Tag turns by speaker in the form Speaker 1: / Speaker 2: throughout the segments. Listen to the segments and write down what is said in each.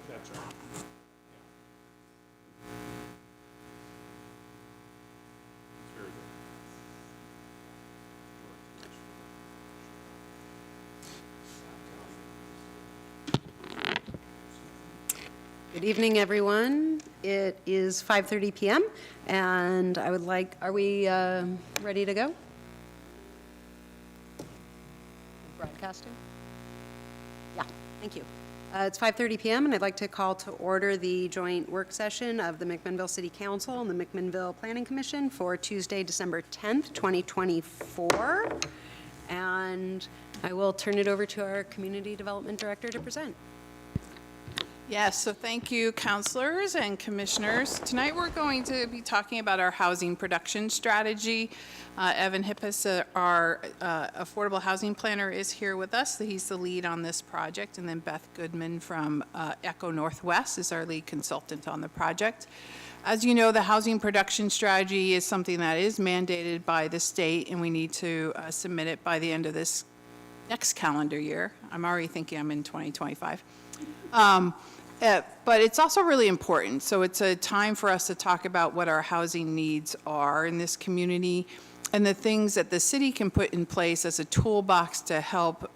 Speaker 1: That's right.
Speaker 2: Good evening, everyone. It is 5:30 p.m. and I would like, are we ready to go? Broadcasting? Yeah, thank you. It's 5:30 p.m. and I'd like to call to order the joint work session of the McMinnville City Council and the McMinnville Planning Commission for Tuesday, December 10th, 2024. And I will turn it over to our Community Development Director to present.
Speaker 3: Yes, so thank you, councilors and commissioners. Tonight we're going to be talking about our housing production strategy. Evan Hippis, our affordable housing planner, is here with us. He's the lead on this project, and then Beth Goodman from Echo Northwest is our lead consultant on the project. As you know, the housing production strategy is something that is mandated by the state, and we need to submit it by the end of this next calendar year. I'm already thinking I'm in 2025. But it's also really important. So it's a time for us to talk about what our housing needs are in this community and the things that the city can put in place as a toolbox to help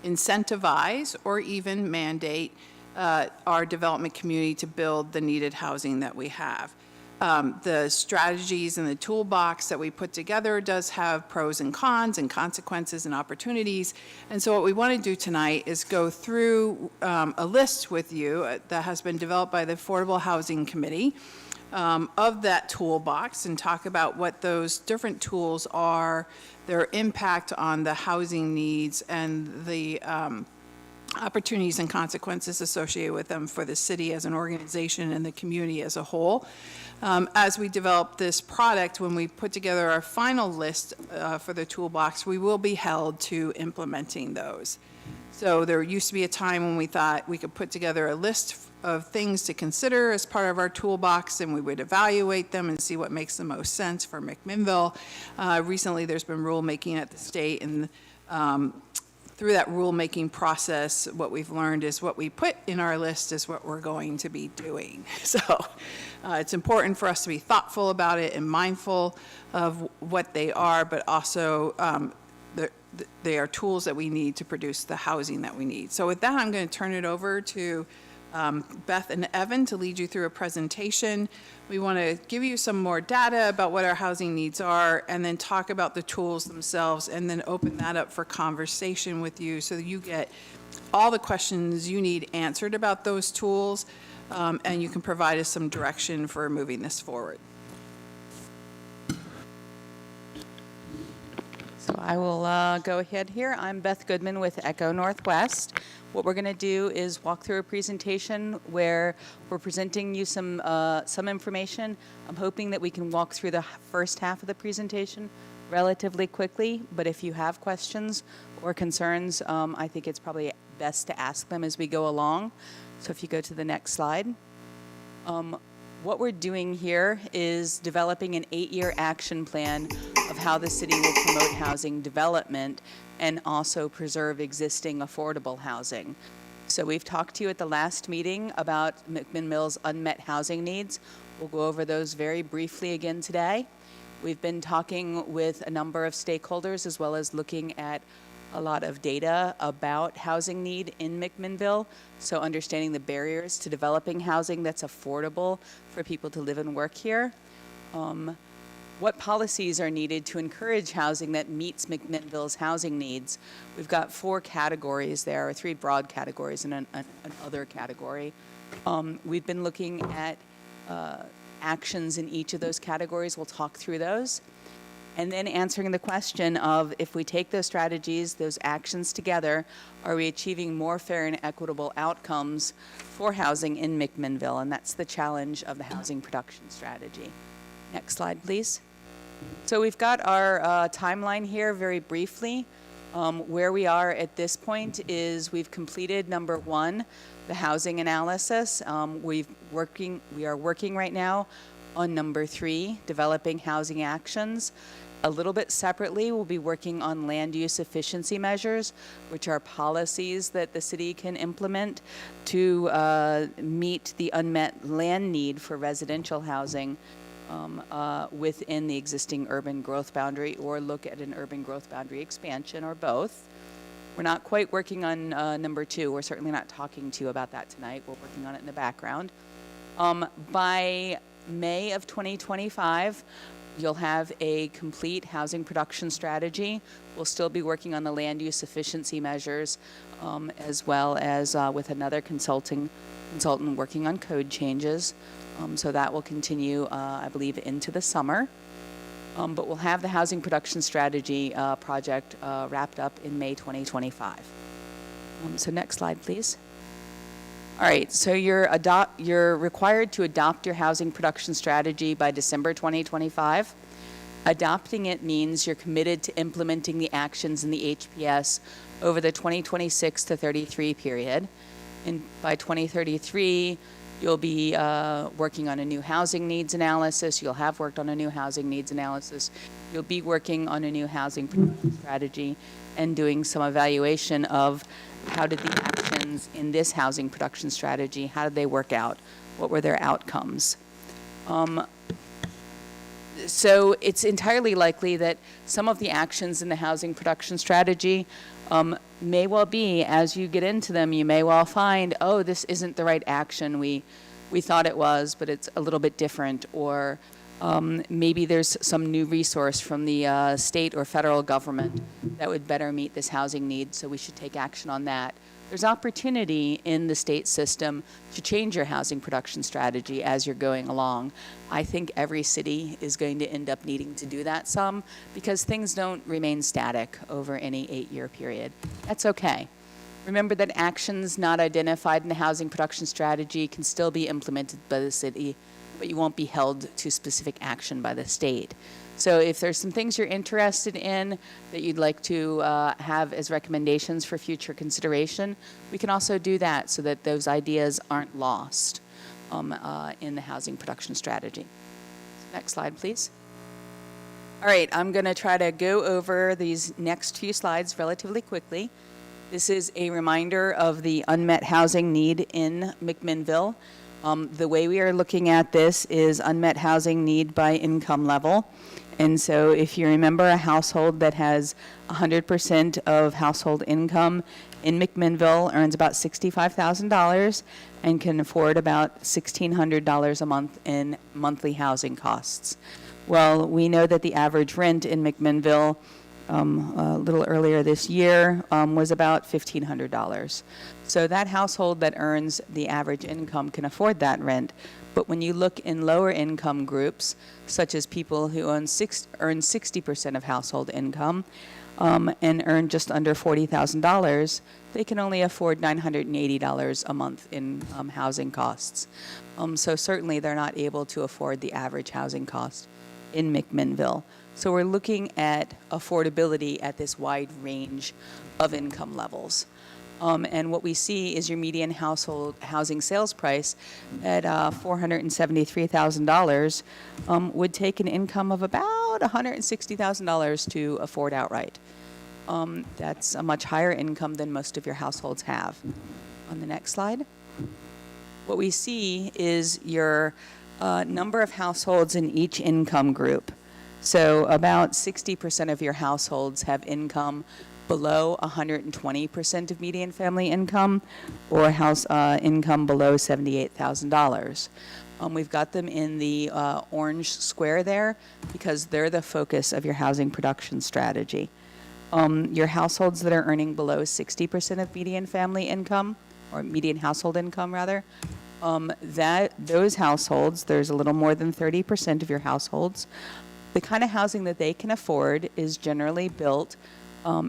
Speaker 3: incentivize or even mandate our development community to build the needed housing that we have. The strategies and the toolbox that we put together does have pros and cons and consequences and opportunities. And so what we want to do tonight is go through a list with you that has been developed by the Affordable Housing Committee of that toolbox and talk about what those different tools are, their impact on the housing needs, and the opportunities and consequences associated with them for the city as an organization and the community as a whole. As we develop this product, when we put together our final list for the toolbox, we will be held to implementing those. So there used to be a time when we thought we could put together a list of things to consider as part of our toolbox, and we would evaluate them and see what makes the most sense for McMinnville. Recently, there's been rulemaking at the state, and through that rulemaking process, what we've learned is what we put in our list is what we're going to be doing. So it's important for us to be thoughtful about it and mindful of what they are, but also they are tools that we need to produce the housing that we need. So with that, I'm going to turn it over to Beth and Evan to lead you through a presentation. We want to give you some more data about what our housing needs are, and then talk about the tools themselves, and then open that up for conversation with you so that you get all the questions you need answered about those tools, and you can provide us some direction for moving this forward.
Speaker 4: So I will go ahead here. I'm Beth Goodman with Echo Northwest. What we're going to do is walk through a presentation where we're presenting you some information. I'm hoping that we can walk through the first half of the presentation relatively quickly, but if you have questions or concerns, I think it's probably best to ask them as we go along. So if you go to the next slide. What we're doing here is developing an 8-year action plan of how the city will promote housing development and also preserve existing affordable housing. So we've talked to you at the last meeting about McMinnville's unmet housing needs. We'll go over those very briefly again today. We've been talking with a number of stakeholders as well as looking at a lot of data about housing need in McMinnville, so understanding the barriers to developing housing that's affordable for people to live and work here. What policies are needed to encourage housing that meets McMinnville's housing needs? We've got 4 categories there, or 3 broad categories and an other category. We've been looking at actions in each of those categories. We'll talk through those. And then answering the question of, if we take those strategies, those actions together, are we achieving more fair and equitable outcomes for housing in McMinnville? And that's the challenge of the housing production strategy. Next slide, please. So we've got our timeline here very briefly. Where we are at this point is we've completed number 1, the housing analysis. We are working right now on number 3, developing housing actions. A little bit separately, we'll be working on land use efficiency measures, which are policies that the city can implement to meet the unmet land need for residential housing within the existing urban growth boundary, or look at an urban growth boundary expansion, or both. We're not quite working on number 2. We're certainly not talking to you about that tonight. We're working on it in the background. By May of 2025, you'll have a complete housing production strategy. We'll still be working on the land use efficiency measures, as well as with another consultant working on code changes. So that will continue, I believe, into the summer. But we'll have the housing production strategy project wrapped up in May 2025. So next slide, please. All right, so you're required to adopt your housing production strategy by December 2025. Adopting it means you're committed to implementing the actions in the HPS over the 2026 to 33 period. And by 2033, you'll be working on a new housing needs analysis. You'll have worked on a new housing needs analysis. You'll be working on a new housing production strategy and doing some evaluation of how did the actions in this housing production strategy, how did they work out? What were their outcomes? So it's entirely likely that some of the actions in the housing production strategy may well be, as you get into them, you may well find, oh, this isn't the right action. We thought it was, but it's a little bit different. Or maybe there's some new resource from the state or federal government that would better meet this housing need, so we should take action on that. There's opportunity in the state system to change your housing production strategy as you're going along. I think every city is going to end up needing to do that some, because things don't remain static over any 8-year period. That's okay. Remember that actions not identified in the housing production strategy can still be implemented by the city, but you won't be held to specific action by the state. So if there's some things you're interested in that you'd like to have as recommendations for future consideration, we can also do that so that those ideas aren't lost in the housing production strategy. Next slide, please. All right, I'm going to try to go over these next few slides relatively quickly. This is a reminder of the unmet housing need in McMinnville. The way we are looking at this is unmet housing need by income level. And so if you remember, a household that has 100% of household income in McMinnville earns about $65,000 and can afford about $1,600 a month in monthly housing costs. Well, we know that the average rent in McMinnville a little earlier this year was about $1,500. So that household that earns the average income can afford that rent. But when you look in lower income groups, such as people who earn 60% of household income and earn just under $40,000, they can only afford $980 a month in housing costs. So certainly they're not able to afford the average housing cost in McMinnville. So we're looking at affordability at this wide range of income levels. And what we see is your median household housing sales price at $473,000 would take an income of about $160,000 to afford outright. That's a much higher income than most of your households have. On the next slide, what we see is your number of households in each income group. So about 60% of your households have income below 120% of median family income, or house income below $78,000. We've got them in the orange square there because they're the focus of your housing production strategy. Your households that are earning below 60% of median family income, or median household income rather, those households, there's a little more than 30% of your households. The kind of housing that they can afford is generally built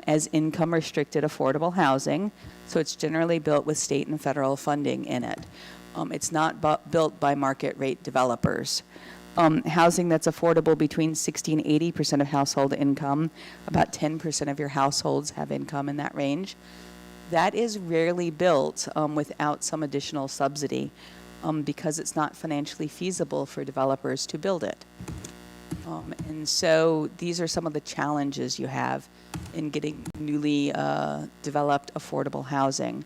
Speaker 4: as income-restricted affordable housing, so it's generally built with state and federal funding in it. It's not built by market-rate developers. Housing that's affordable between 60 and 80% of household income, about 10% of your households have income in that range. That is rarely built without some additional subsidy because it's not financially feasible for developers to build it. And so these are some of the challenges you have in getting newly developed affordable housing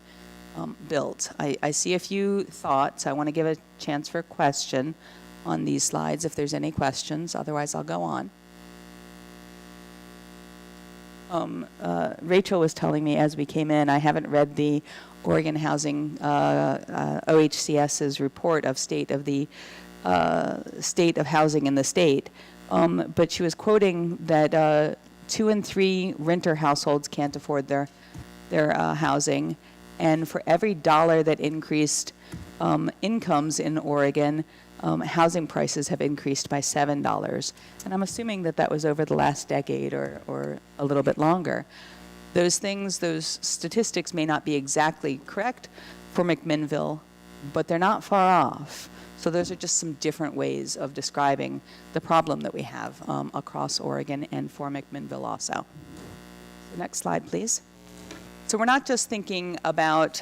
Speaker 4: built. I see a few thoughts. I want to give a chance for a question on these slides if there's any questions. Otherwise, I'll go on. Rachel was telling me as we came in, I haven't read the Oregon Housing OHCS's report of state of housing in the state, but she was quoting that 2 in 3 renter households can't afford their housing, and for every dollar that increased incomes in Oregon, housing prices have increased by $7. And I'm assuming that that was over the last decade or a little bit longer. Those statistics may not be exactly correct for McMinnville, but they're not far off. So those are just some different ways of describing the problem that we have across Oregon and for McMinnville also. The next slide, please. So we're not just thinking about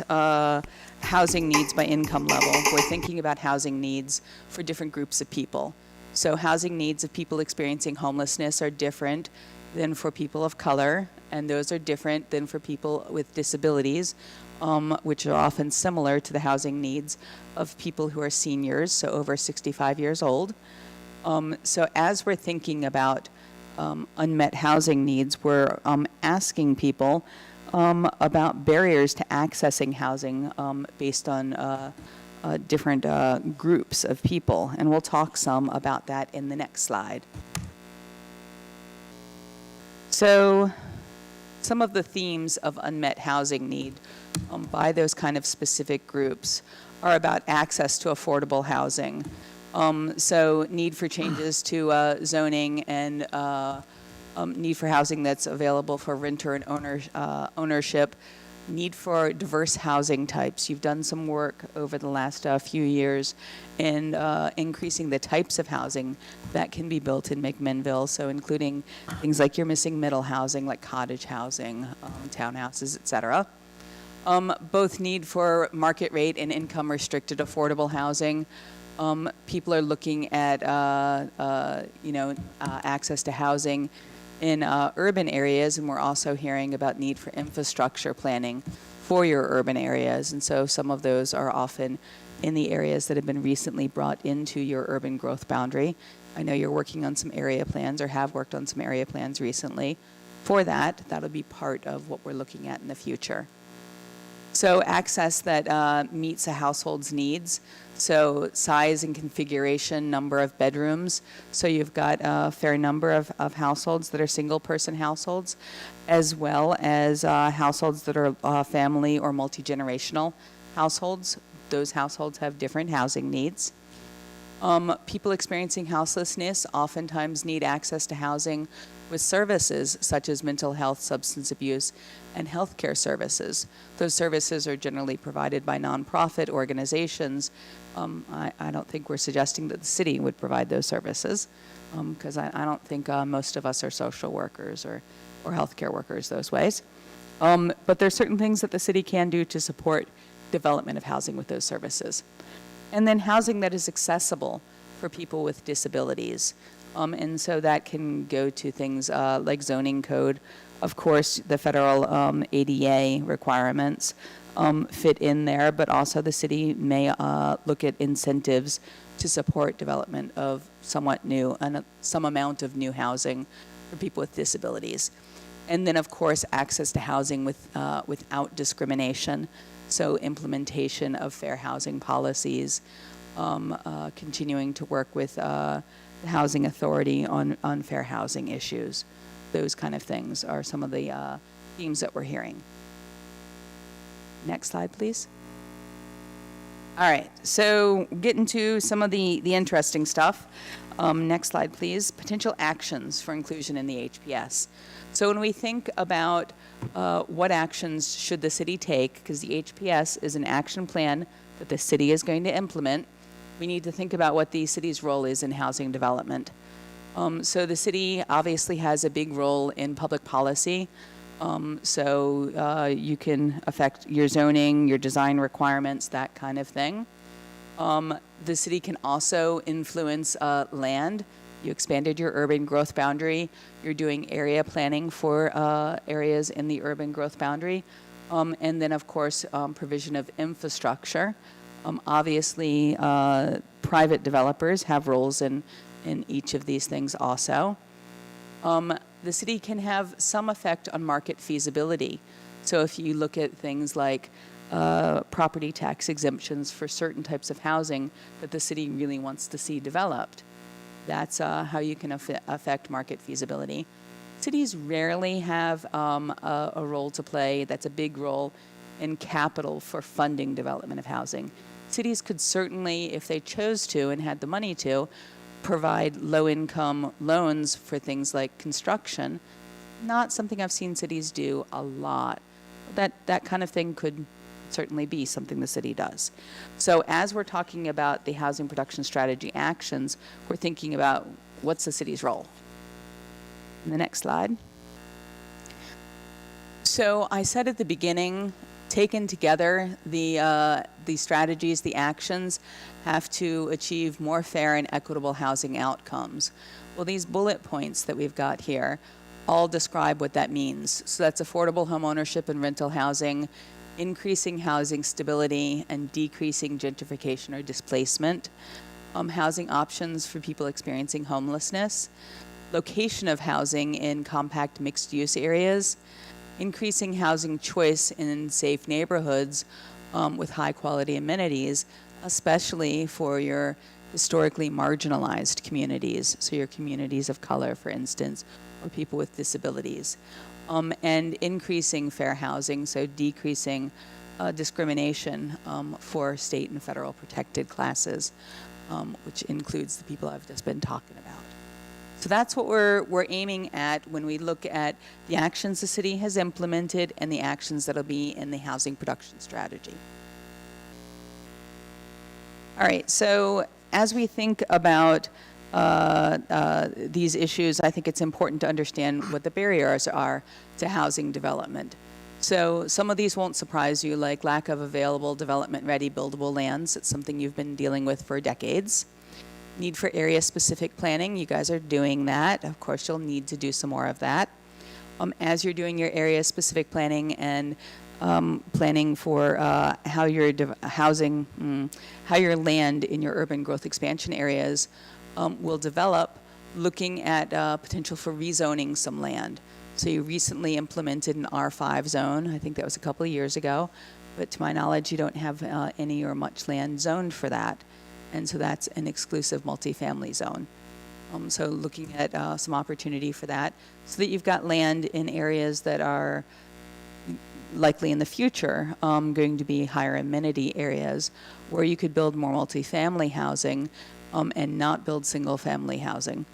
Speaker 4: housing needs by income level. We're thinking about housing needs for different groups of people. So housing needs of people experiencing homelessness are different than for people of color, and those are different than for people with disabilities, which are often similar to the housing needs of people who are seniors, so over 65 years old. So as we're thinking about unmet housing needs, we're asking people about barriers to accessing housing based on different groups of people. And we'll talk some about that in the next slide. So some of the themes of unmet housing need by those kind of specific groups are about access to affordable housing. So need for changes to zoning and need for housing that's available for renter and ownership, need for diverse housing types. You've done some work over the last few years in increasing the types of housing that can be built in McMinnville, so including things like your missing middle housing, like cottage housing, townhouses, et cetera. Both need for market rate and income restricted affordable housing. People are looking at access to housing in urban areas, and we're also hearing about need for infrastructure planning for your urban areas. And so some of those are often in the areas that have been recently brought into your urban growth boundary. I know you're working on some area plans or have worked on some area plans recently. For that, that'll be part of what we're looking at in the future. So access that meets a household's needs. So size and configuration, number of bedrooms. So you've got a fair number of households that are single-person households, as well as households that are family or multi-generational households. Those households have different housing needs. People experiencing houselessness oftentimes need access to housing with services such as mental health, substance abuse, and healthcare services. Those services are generally provided by nonprofit organizations. I don't think we're suggesting that the city would provide those services, because I don't think most of us are social workers or healthcare workers those ways. But there are certain things that the city can do to support development of housing with those services. And then housing that is accessible for people with disabilities. And so that can go to things like zoning code. Of course, the federal ADA requirements fit in there, but also the city may look at incentives to support development of somewhat new and some amount of new housing for people with disabilities. And then, of course, access to housing without discrimination. So implementation of fair housing policies, continuing to work with the Housing Authority on fair housing issues. Those kind of things are some of the themes that we're hearing. Next slide, please. All right, so getting to some of the interesting stuff. Next slide, please. Potential actions for inclusion in the HPS. So when we think about what actions should the city take, because the HPS is an action plan that the city is going to implement, we need to think about what the city's role is in housing development. So the city obviously has a big role in public policy. So you can affect your zoning, your design requirements, that kind of thing. The city can also influence land You expanded your urban growth boundary. You're doing area planning for areas in the urban growth boundary. And then, of course, provision of infrastructure. Obviously, private developers have roles in each of these things also. The city can have some effect on market feasibility. So if you look at things like property tax exemptions for certain types of housing that the city really wants to see developed, that's how you can affect market feasibility. Cities rarely have a role to play. That's a big role in capital for funding development of housing. Cities could certainly, if they chose to and had the money to, provide low-income loans for things like construction. Not something I've seen cities do a lot. That kind of thing could certainly be something the city does. So as we're talking about the housing production strategy actions, we're thinking about what's the city's role. In the next slide. So I said at the beginning, taken together, the strategies, the actions have to achieve more fair and equitable housing outcomes. Well, these bullet points that we've got here all describe what that means. So that's affordable home ownership and rental housing, increasing housing stability and decreasing gentrification or displacement, housing options for people experiencing homelessness, location of housing in compact mixed-use areas, increasing housing choice in safe neighborhoods with high-quality amenities, especially for your historically marginalized communities, so your communities of color, for instance, or people with disabilities, and increasing fair housing, so decreasing discrimination for state and federal protected classes, which includes the people I've just been talking about. So that's what we're aiming at when we look at the actions the city has implemented and the actions that'll be in the housing production strategy. All right, so as we think about these issues, I think it's important to understand what the barriers are to housing development. So some of these won't surprise you, like lack of available development-ready buildable lands. It's something you've been dealing with for decades. Need for area-specific planning. You guys are doing that. Of course, you'll need to do some more of that. As you're doing your area-specific planning and planning for how your how your land in your urban growth expansion areas will develop, looking at potential for rezoning some land. So you recently implemented an R5 zone. I think that was a couple of years ago, but to my knowledge, you don't have any or much land zoned for that. And so that's an exclusive multifamily zone. So looking at some opportunity for that, so that you've got land in areas that are likely in the future going to be higher amenity areas where you could build more multifamily housing and not build single family housing.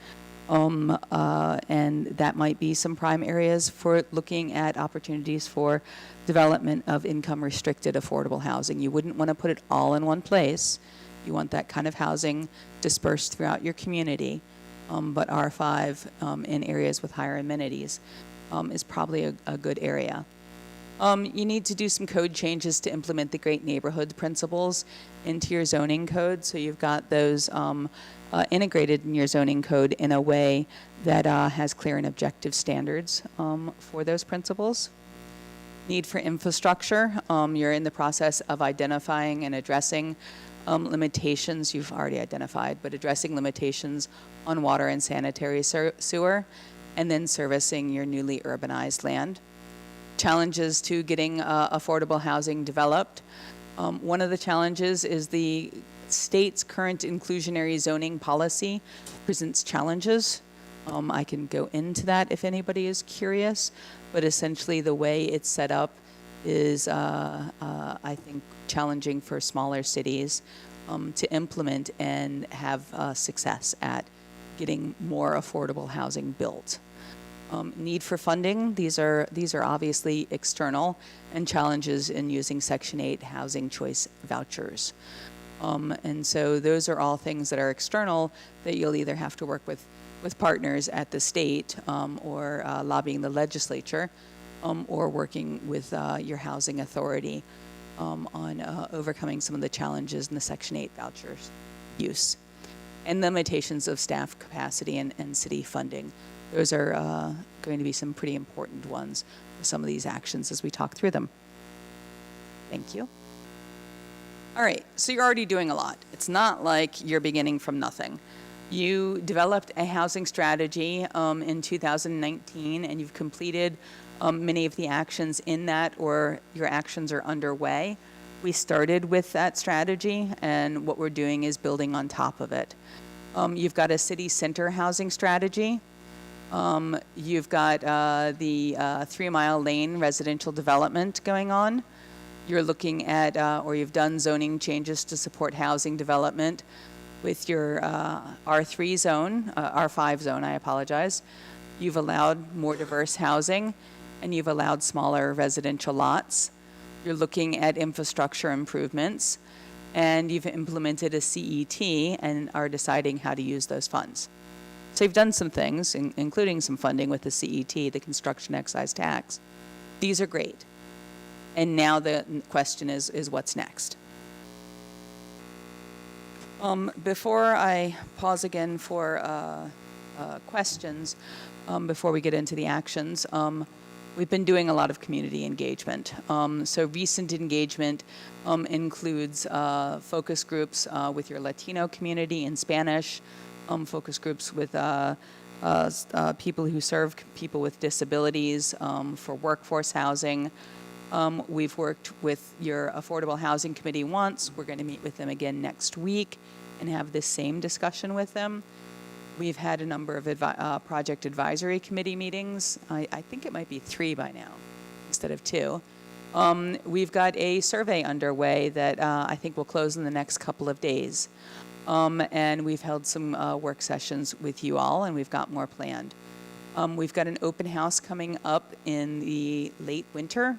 Speaker 4: And that might be some prime areas for looking at opportunities for development of income restricted affordable housing. You wouldn't want to put it all in one place. You want that kind of housing dispersed throughout your community. But R5 in areas with higher amenities is probably a good area. You need to do some code changes to implement the Great Neighborhood principles into your zoning code. So you've got those integrated in your zoning code in a way that has clear and objective standards for those principles. Need for infrastructure. You're in the process of identifying and addressing limitations you've already identified, but addressing limitations on water and sanitary sewer, and then servicing your newly urbanized land. Challenges to getting affordable housing developed. One of the challenges is the state's current inclusionary zoning policy presents challenges. I can go into that if anybody is curious, but essentially the way it's set up is, I think, challenging for smaller cities to implement and have success at getting more affordable housing built. Need for funding, these are obviously external, and challenges in using Section 8 housing choice vouchers. And so those are all things that are external that you'll either have to work with partners at the state or lobbying the legislature or working with your housing authority on overcoming some of the challenges in the Section 8 vouchers use. and limitations of staff capacity and city funding. Those are going to be some pretty important ones for some of these actions as we talk through them. Thank you. All right, so you're already doing a lot. It's not like you're beginning from nothing. You developed a housing strategy in 2019, and you've completed many of the actions in that, or your actions are underway. We started with that strategy, and what we're doing is building on top of it. You've got a city center housing strategy. You've got the 3 Mile Lane residential development going on. You're looking at, or you've done zoning changes to support housing development with your R3 zone, R5 zone, I apologize. You've allowed more diverse housing, and you've allowed smaller residential lots. You're looking at infrastructure improvements, and you've implemented a CET and are deciding how to use those funds. So you've done some things, including some funding with the CET, the construction excise tax. These are great. And now the question is what's next? Before I pause again for questions, before we get into the actions, we've been doing a lot of community engagement. So recent engagement includes focus groups with your Latino community in Spanish, focus groups with people who serve people with disabilities for workforce housing. We've worked with your Affordable Housing Committee once. We're going to meet with them again next week and have the same discussion with them. We've had a number of project advisory committee meetings. I think it might be 3 by now instead of 2. We've got a survey underway that I think will close in the next couple of days. And we've held some work sessions with you all, and we've got more planned. We've got an open house coming up in the late winter,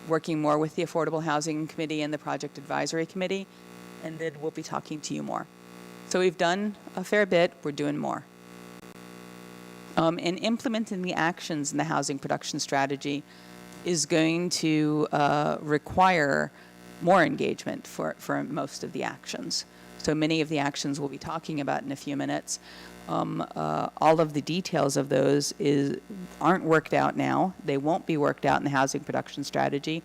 Speaker 4: working more with the Affordable Housing Committee and the Project Advisory Committee, and then we'll be talking to you more. So we've done a fair bit, we're doing more. And implementing the actions in the housing production strategy is going to require more engagement for most of the actions. So many of the actions we'll be talking about in a few minutes, all of the details of those aren't worked out now. They won't be worked out in the housing production strategy.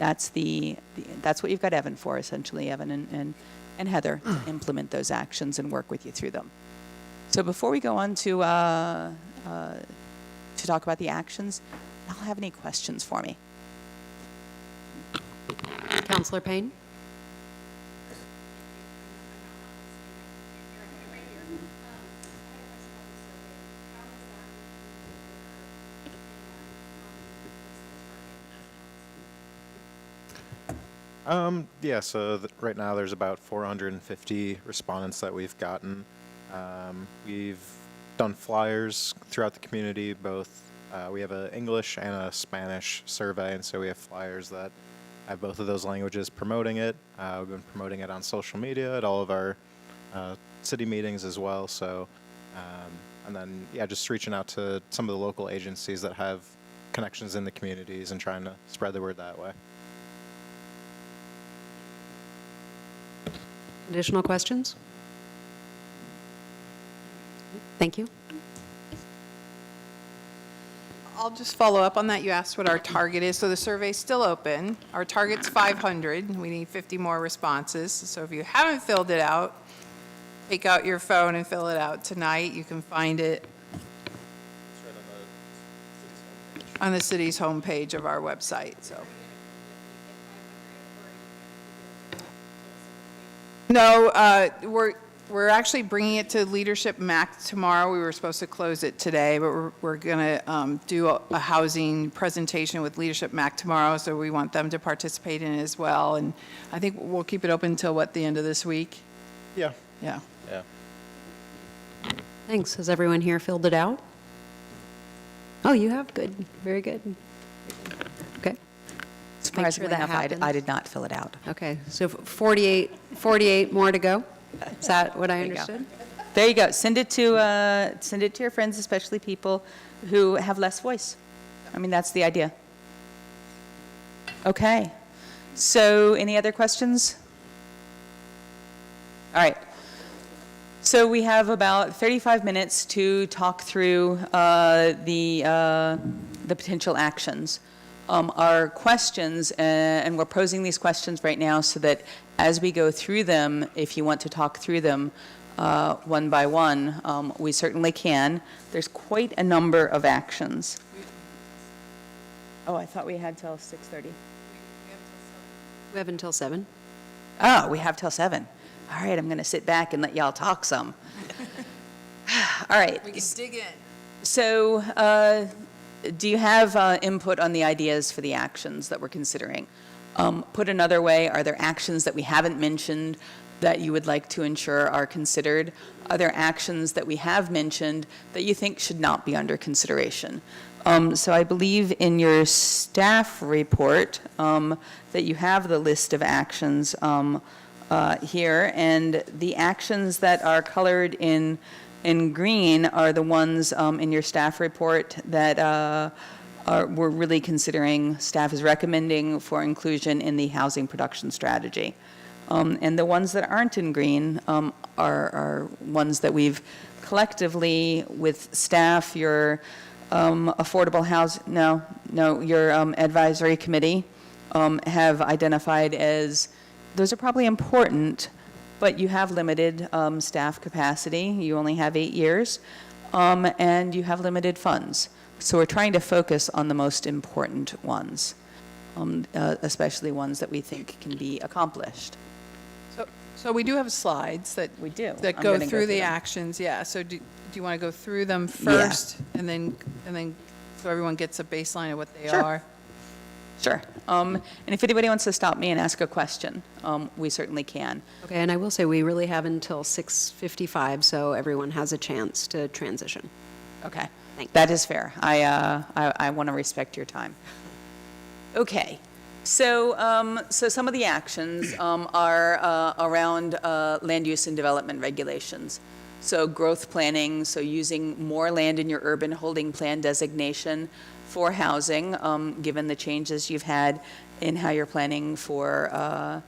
Speaker 4: That's what you've got Evan for, essentially, Evan and Heather, to implement those actions and work with you through them. So before we go on to talk about the actions, y'all have any questions for me?
Speaker 2: Councilor Payne?
Speaker 1: Yeah, so right now there's about 450 respondents that we've gotten. We've done flyers throughout the community, both we have an English and a Spanish survey, and so we have flyers that have both of those languages promoting it. We've been promoting it on social media at all of our city meetings as well. So, and then, yeah, just reaching out to some of the local agencies that have connections in the communities and trying to spread the word that way.
Speaker 2: Additional questions? Thank you.
Speaker 3: I'll just follow up on that. You asked what our target is. So the survey's still open. Our target's 500. We need 50 more responses. So if you haven't filled it out, take out your phone and fill it out tonight. You can find it on the city's homepage of our website. So. No, we're actually bringing it to Leadership MAC tomorrow. We were supposed to close it today, but we're going to do a housing presentation with Leadership MAC tomorrow, so we want them to participate in it as well. And I think we'll keep it open until, what, the end of this week?
Speaker 1: Yeah.
Speaker 3: Yeah.
Speaker 1: Yeah.
Speaker 2: Thanks. Has everyone here filled it out? Oh, you have? Good. Very good. Okay. Make sure
Speaker 4: Surprisingly
Speaker 2: that
Speaker 4: enough,
Speaker 2: happens.
Speaker 4: I did not fill it out.
Speaker 2: Okay, so 48 more to go? Is that what I
Speaker 4: There you go.
Speaker 2: understood?
Speaker 4: There you go. Send it to your friends, especially people who have less voice. I mean, that's the idea. Okay. So any other questions? All right. So we have about 35 minutes to talk through the potential actions. Our questions, and we're posing these questions right now so that as we go through them, if you want to talk through them one by one, we certainly can. There's quite a number of actions. Oh, I thought we had till 6:30.
Speaker 2: We have until 7.
Speaker 4: Oh, we have till 7. All right, I'm going to sit back and let y'all talk some. All right.
Speaker 3: We can dig in.
Speaker 4: So, do you have input on the ideas for the actions that we're considering? Put another way, are there actions that we haven't mentioned that you would like to ensure are considered? Are there actions that we have mentioned that you think should not be under consideration? So I believe in your staff report that you have the list of actions here, and the actions that are colored in green are the ones in your staff report that we're really considering, staff is recommending for inclusion in the housing production strategy. And the ones that aren't in green are ones that we've collectively, with staff, your affordable house, your advisory committee have identified as, those are probably important, but you have limited staff capacity. You only have 8 years, and you have limited funds. So we're trying to focus on the most important ones, especially ones that we think can be accomplished.
Speaker 3: So we do have slides that.
Speaker 4: We do.
Speaker 3: That
Speaker 4: I'm
Speaker 3: go
Speaker 4: gonna
Speaker 3: through the
Speaker 4: them.
Speaker 3: actions, yeah. So do you want to go through them first? And then, so everyone gets a baseline of what they
Speaker 4: Sure.
Speaker 3: are?
Speaker 4: Sure. And if anybody wants to stop me and ask a question, we certainly can.
Speaker 2: Okay, and I will say we really have until 6:55, so everyone has a chance to transition.
Speaker 4: Okay.
Speaker 2: Thanks.
Speaker 4: That is fair. I want to respect your time. Okay. So some of the actions are around land use and development regulations. So growth planning, so using more land in your urban holding plan designation for housing, given the changes you've had in how you're planning for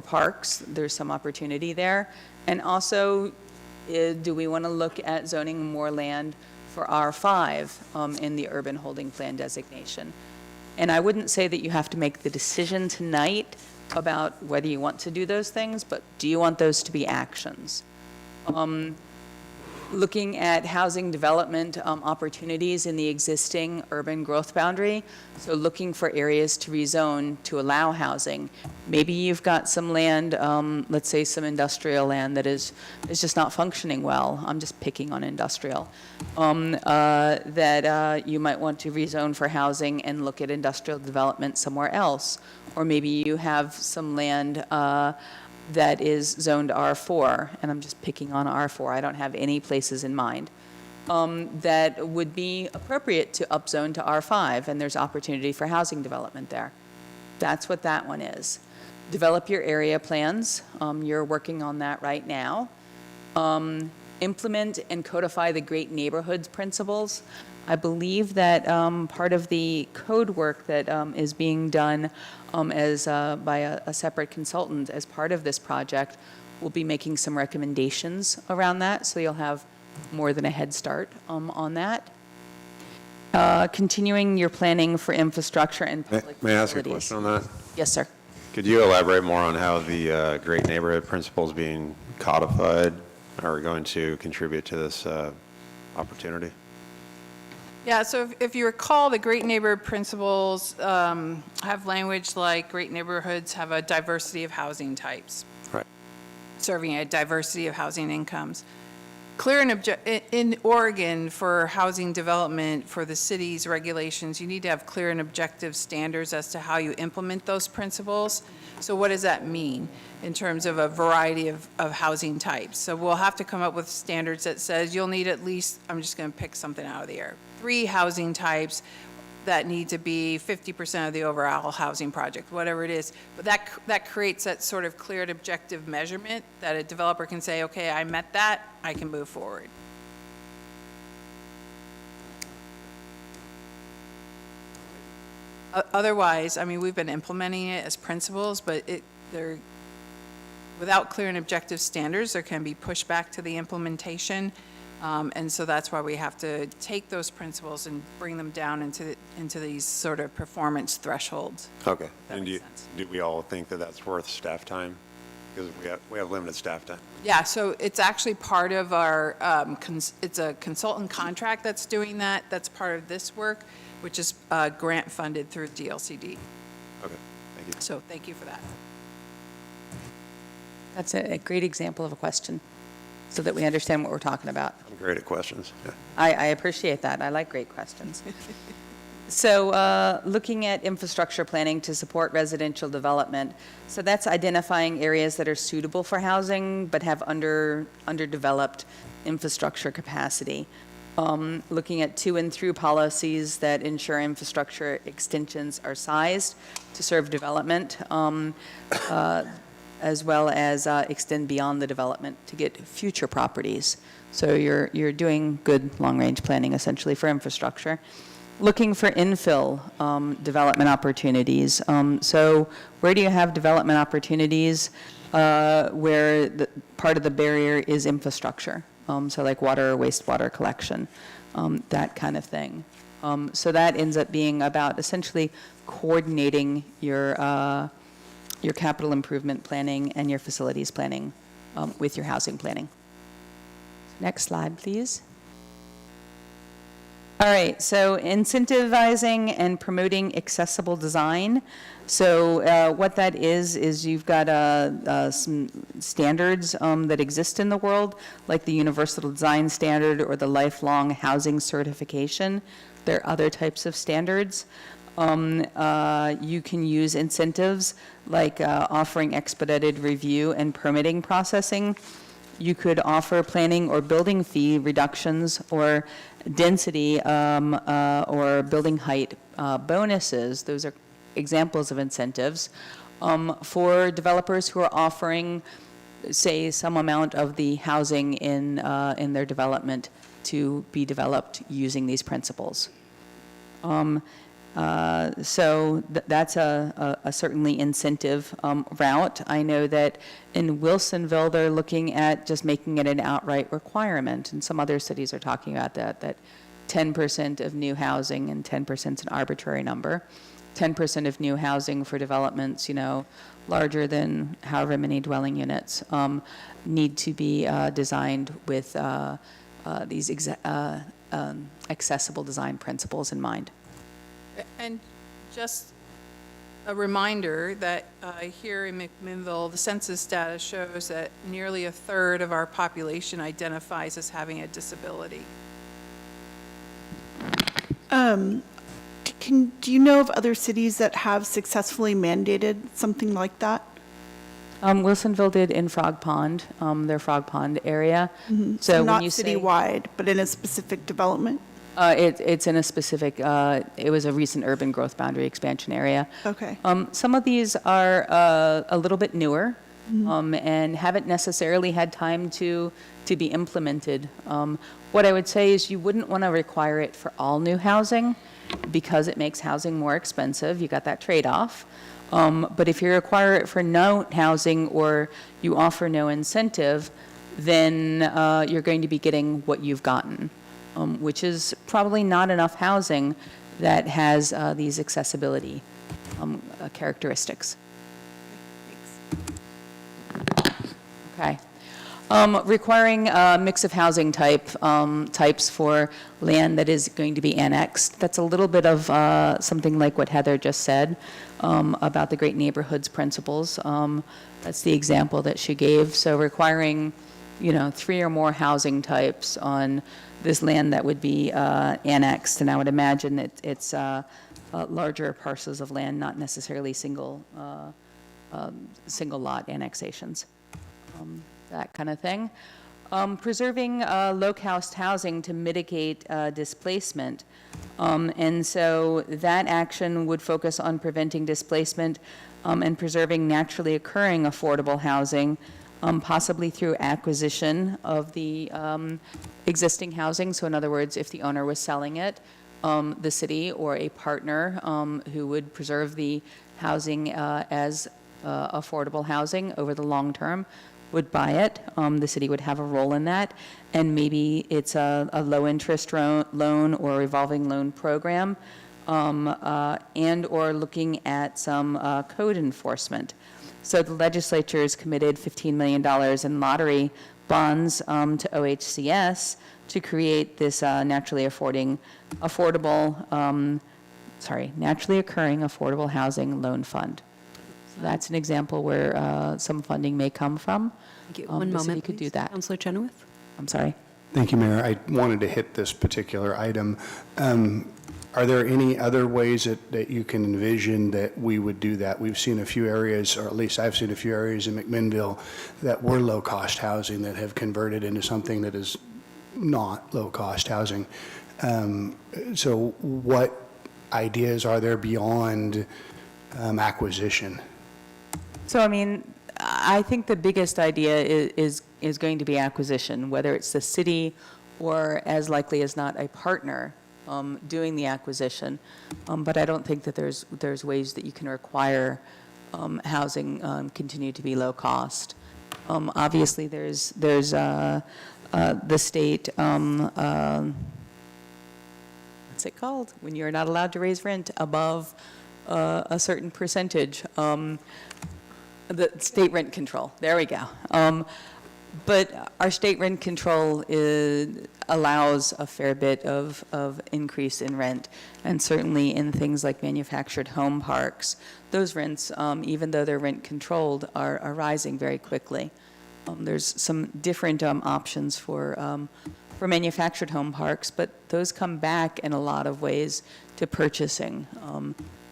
Speaker 4: parks, there's some opportunity there. And also, do we want to look at zoning more land for R5 in the urban holding plan designation? And I wouldn't say that you have to make the decision tonight about whether you want to do those things, but do you want those to be actions? Looking at housing development opportunities in the existing urban growth boundary, so looking for areas to rezone to allow housing. Maybe you've got some land, let's say some industrial land that is just not functioning well. I'm just picking on industrial. That you might want to rezone for housing and look at industrial development somewhere else. Or maybe you have some land that is zoned R4, and I'm just picking on R4. I don't have any places in mind that would be appropriate to upzone to R5, and there's opportunity for housing development there. That's what that one is. Develop your area plans. You're working on that right now. Implement and codify the Great Neighborhoods principles. I believe that part of the code work that is being done by a separate consultant as part of this project will be making some recommendations around that, so you'll have more than a head start on that. Continuing your planning for infrastructure and public
Speaker 5: May I ask a
Speaker 4: facilities.
Speaker 5: question on that?
Speaker 4: Yes, sir.
Speaker 5: Could you elaborate more on how the Great Neighborhood Principles being codified are going to contribute to this opportunity?
Speaker 3: Yeah, so if you recall, the Great Neighborhood Principles have language like great neighborhoods have a diversity of housing types,
Speaker 5: Right.
Speaker 3: serving a diversity of housing incomes. Clear and in Oregon, for housing development, for the city's regulations, you need to have clear and objective standards as to how you implement those principles. So what does that mean in terms of a variety of housing types? So we'll have to come up with standards that says you'll need at least, I'm just going to pick something out of the air, 3 housing types that need to be 50% of the overall housing project, whatever it is. But that creates that sort of clear and objective measurement that a developer can say, okay, I met that, I can move forward. Otherwise, I mean, we've been implementing it as principles, but without clear and objective standards, there can be pushback to the implementation. And so that's why we have to take those principles and bring them down into these sort of performance thresholds.
Speaker 5: Okay.
Speaker 3: That
Speaker 5: And
Speaker 3: makes sense.
Speaker 5: do we all think that that's worth staff time? Because we have limited staff time.
Speaker 3: Yeah, so it's actually part of our, it's a consultant contract that's doing that. That's part of this work, which is grant funded through DLCD.
Speaker 5: Okay, thank you.
Speaker 3: So thank you for that.
Speaker 4: That's a great example of a question, so that we understand what we're talking about.
Speaker 5: I'm great at questions. Yeah.
Speaker 4: I appreciate that. I like great questions. So looking at infrastructure planning to support residential development, so that's identifying areas that are suitable for housing but have underdeveloped infrastructure capacity. Looking at to and through policies that ensure infrastructure extensions are sized to serve development, as well as extend beyond the development to get future properties. So you're doing good long-range planning essentially for infrastructure. Looking for infill development opportunities. So where do you have development opportunities where part of the barrier is infrastructure? So like water or wastewater collection, that kind of thing. So that ends up being about essentially coordinating your capital improvement planning and your facilities planning with your housing planning. Next slide, please. All right, so incentivizing and promoting accessible design. So what that is you've got some standards that exist in the world, like the Universal Design Standard or the Lifelong Housing Certification. There are other types of standards. You can use incentives like offering expedited review and permitting processing. You could offer planning or building fee reductions or density or building height bonuses. Those are examples of incentives for developers who are offering, say, some amount of the housing in their development to be developed using these principles. So that's a certainly incentive route. I know that in Wilsonville, they're looking at just making it an outright requirement, and some other cities are talking about that 10% of new housing, and 10% is an arbitrary number, 10% of new housing for developments, larger than however many dwelling units, need to be designed with these accessible design principles in mind.
Speaker 3: And just a reminder that here in McMinnville, the census data shows that nearly a third of our population identifies as having a disability.
Speaker 6: Do you know of other cities that have successfully mandated something like that?
Speaker 4: Wilsonville did in Frog Pond, their Frog Pond area.
Speaker 6: So
Speaker 4: when
Speaker 6: not
Speaker 4: you say
Speaker 6: citywide, but in a specific development?
Speaker 4: it's in a specific, it was a recent urban growth boundary expansion area.
Speaker 6: Okay.
Speaker 4: Some of these are a little bit newer and haven't necessarily had time to be implemented. What I would say is you wouldn't want to require it for all new housing because it makes housing more expensive. You got that trade-off. But if you require it for no housing or you offer no incentive, then you're going to be getting what you've gotten, which is probably not enough housing that has these accessibility characteristics. Okay. Requiring a mix of housing types for land that is going to be annexed. That's a little bit of something like what Heather just said about the Great Neighborhoods principles. That's the example that she gave. So requiring, 3 or more housing types on this land that would be annexed. And I would imagine that it's larger parcels of land, not necessarily single lot annexations. That kind of thing. Preserving low-cost housing to mitigate displacement. And so that action would focus on preventing displacement and preserving naturally occurring affordable housing, possibly through acquisition of the existing housing. So in other words, if the owner was selling it, the city or a partner who would preserve the housing as affordable housing over the long term would buy it. The city would have a role in that, and maybe it's a low-interest loan or revolving loan program, and/or looking at some code enforcement. So the legislature has committed $15 million in lottery bonds to OHCS to create this naturally occurring affordable housing loan fund. So that's an example where some funding may come from.
Speaker 2: Thank you.
Speaker 4: The
Speaker 2: One moment,
Speaker 4: city could do
Speaker 2: please.
Speaker 4: that.
Speaker 2: Councilor Chenoweth?
Speaker 4: I'm sorry.
Speaker 7: Thank you, Mayor. I wanted to hit this particular item. Are there any other ways that you can envision that we would do that? We've seen a few areas, or at least I've seen a few areas in McMinnville that were low-cost housing that have converted into something that is not low-cost housing. So what ideas are there beyond acquisition?
Speaker 4: So, I mean, I think the biggest idea is going to be acquisition, whether it's the city or, as likely as not, a partner doing the acquisition. But I don't think that there's ways that you can require housing continue to be low cost. Obviously, there's the state, what's it called? When you're not allowed to raise rent above a certain percentage. The state rent control, there we go. But our state rent control allows a fair bit of increase in rent, and certainly in things like manufactured home parks, those rents, even though they're rent controlled, are rising very quickly. There's some different options for manufactured home parks, but those come back in a lot of ways to purchasing.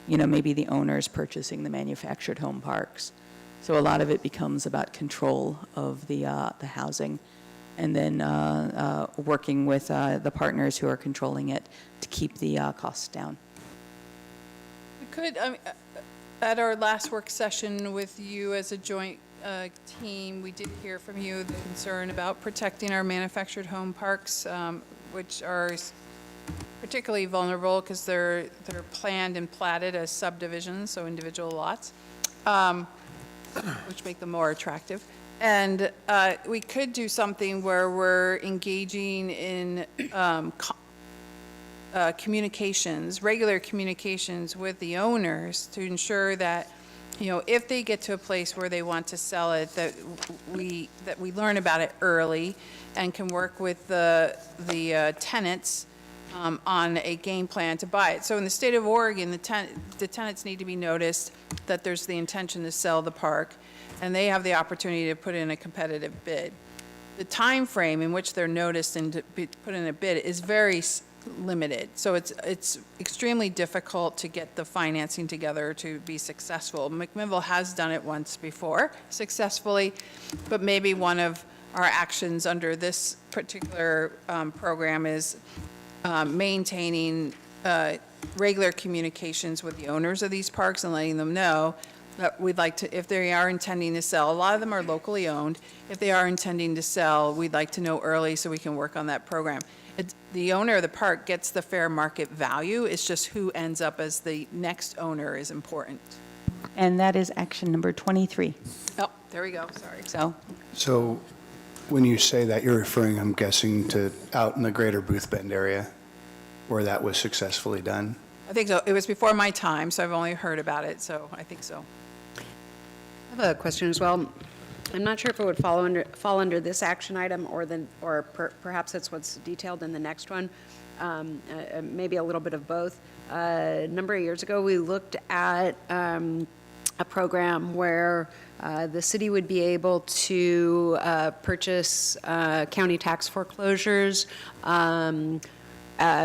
Speaker 4: Maybe the owners purchasing the manufactured home parks. So a lot of it becomes about control of the housing, and then working with the partners who are controlling it to keep the costs down.
Speaker 3: We could, at our last work session with you as a joint team, we did hear from you the concern about protecting our manufactured home parks, which are particularly vulnerable because they're planned and platted as subdivisions, so individual lots. Which make them more attractive. And we could do something where we're engaging in communications, regular communications with the owners to ensure that, if they get to a place where they want to sell it, that we learn about it early and can work with the tenants on a game plan to buy it. So in the state of Oregon, the tenants need to be noticed that there's the intention to sell the park, and they have the opportunity to put in a competitive bid. The time frame in which they're noticed and to put in a bid is very limited. So it's extremely difficult to get the financing together to be successful. McMinnville has done it once before successfully, but maybe one of our actions under this particular program is maintaining regular communications with the owners of these parks and letting them know that we'd like to, if they are intending to sell, a lot of them are locally owned, if they are intending to sell, we'd like to know early so we can work on that program. The owner of the park gets the fair market value, it's just who ends up as the next owner is important.
Speaker 4: And that is action number 23.
Speaker 3: Oh, there we go, sorry.
Speaker 7: So when you say that, you're referring, I'm guessing, to out in the greater Booth Bend area where that was successfully done?
Speaker 3: I think so. It was before my time, so I've only heard about it, so I think so.
Speaker 2: I have a question as well. I'm not sure if it would fall under this action item or perhaps it's what's detailed in the next one. Maybe a little bit of both. A number of years ago, we looked at a program where the city would be able to purchase county tax foreclosures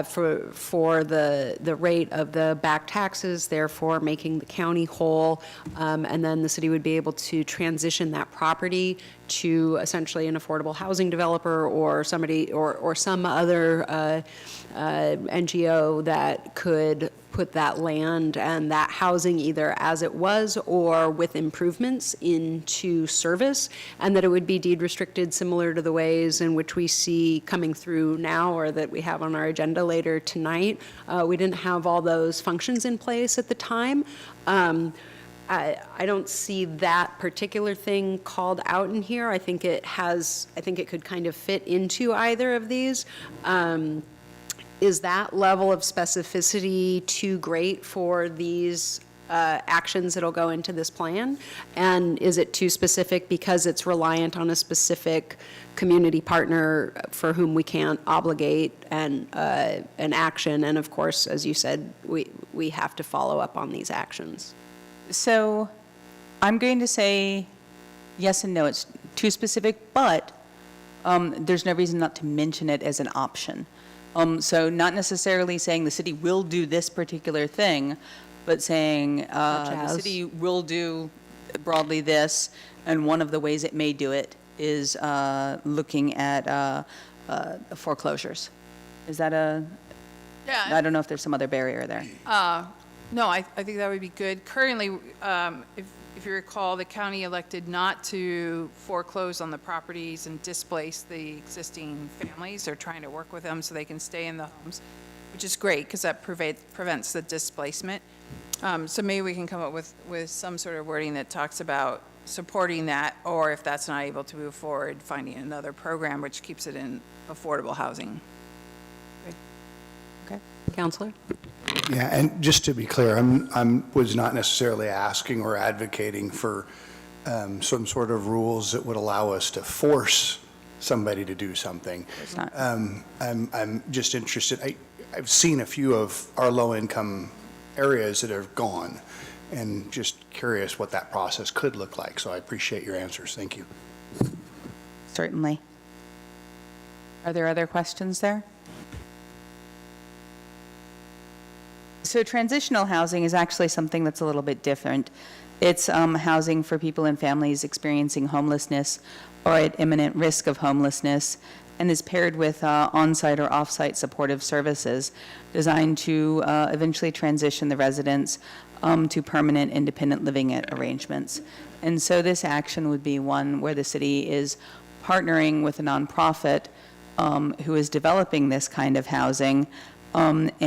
Speaker 2: for the rate of the back taxes, therefore making the county whole, and then the city would be able to transition that property to essentially an affordable housing developer or somebody or some other NGO that could put that land and that housing either as it was or with improvements into service, and that it would be deed restricted similar to the ways in which we see coming through now or that we have on our agenda later tonight. We didn't have all those functions in place at the time. I don't see that particular thing called out in here. I think it could kind of fit into either of these. Is that level of specificity too great for these actions that'll go into this plan? And is it too specific because it's reliant on a specific community partner for whom we can't obligate an action? And of course, as you said, we have to follow up on these actions.
Speaker 4: So I'm going to say yes and no. It's too specific, but there's no reason not to mention it as an option. So not necessarily saying the city will do this particular thing, but saying the city will do broadly this, and one of the ways it may do it is looking at foreclosures. Is that
Speaker 3: Yeah.
Speaker 4: I don't know if there's some other barrier there.
Speaker 3: No, I think that would be good. Currently, if you recall, the county elected not to foreclose on the properties and displace the existing families. They're trying to work with them so they can stay in the homes, which is great because that prevents the displacement. So maybe we can come up with some sort of wording that talks about supporting that, or if that's not able to move forward, finding another program which keeps it in affordable housing.
Speaker 2: Okay. Counselor?
Speaker 7: Yeah, and just to be clear, was not necessarily asking or advocating for some sort of rules that would allow us to force somebody to do something.
Speaker 4: It's not.
Speaker 7: I'm just interested, I've seen a few of our low-income areas that have gone, and just curious what that process could look like, so I appreciate your answers. Thank you.
Speaker 4: Certainly. Are there other questions there? So transitional housing is actually something that's a little bit different. It's housing for people and families experiencing homelessness or at imminent risk of homelessness, and is paired with on-site or off-site supportive services designed to eventually transition the residents to permanent independent living arrangements. And so this action would be one where the city is partnering with a nonprofit who is developing this kind of housing and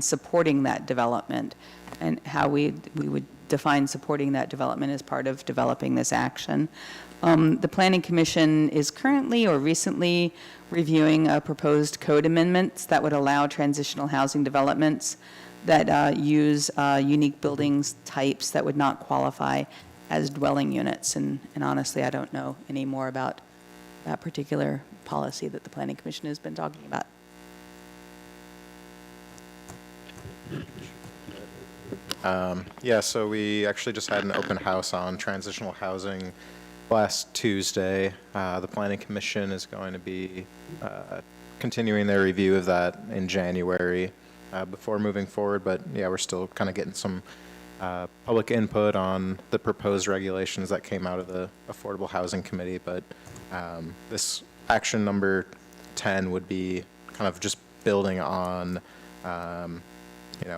Speaker 4: supporting that development. And how we would define supporting that development as part of developing this action. The Planning Commission is currently or recently reviewing proposed code amendments that would allow transitional housing developments that use unique buildings types that would not qualify as dwelling units. And honestly, I don't know any more about that particular policy that the Planning Commission has been talking about.
Speaker 1: Yeah, so we actually just had an open house on transitional housing last Tuesday. The Planning Commission is going to be continuing their review of that in January before moving forward, but yeah, we're still kind of getting some public input on the proposed regulations that came out of the Affordable Housing Committee, but this action number 10 would be kind of just building on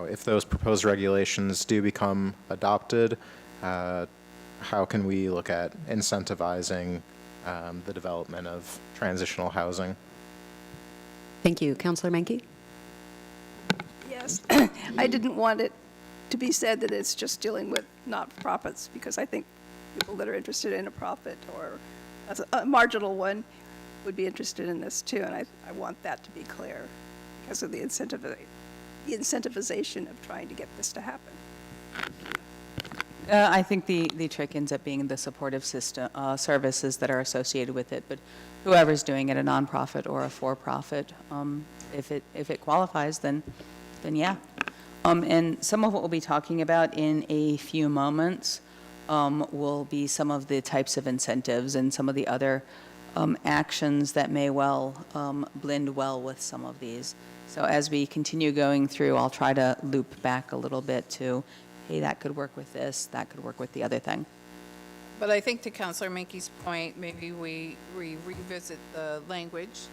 Speaker 1: if those proposed regulations do become adopted, how can we look at incentivizing the development of transitional housing?
Speaker 2: Thank you. Counselor Menke?
Speaker 8: Yes, I didn't want it to be said that it's just dealing with not-for-profits, because I think people that are interested in a profit or as a marginal one would be interested in this too, and I want that to be clear because of the incentivization of trying to get this to happen.
Speaker 4: I think the trick ends up being the supportive system, services that are associated with it, but whoever's doing it, a nonprofit or a for-profit, if it qualifies, then yeah. And some of what we'll be talking about in a few moments will be some of the types of incentives and some of the other actions that may well blend well with some of these. So as we continue going through, I'll try to loop back a little bit to, hey, that could work with this, that could work with the other thing.
Speaker 3: But I think to Councilor Menke's point, maybe we revisit the language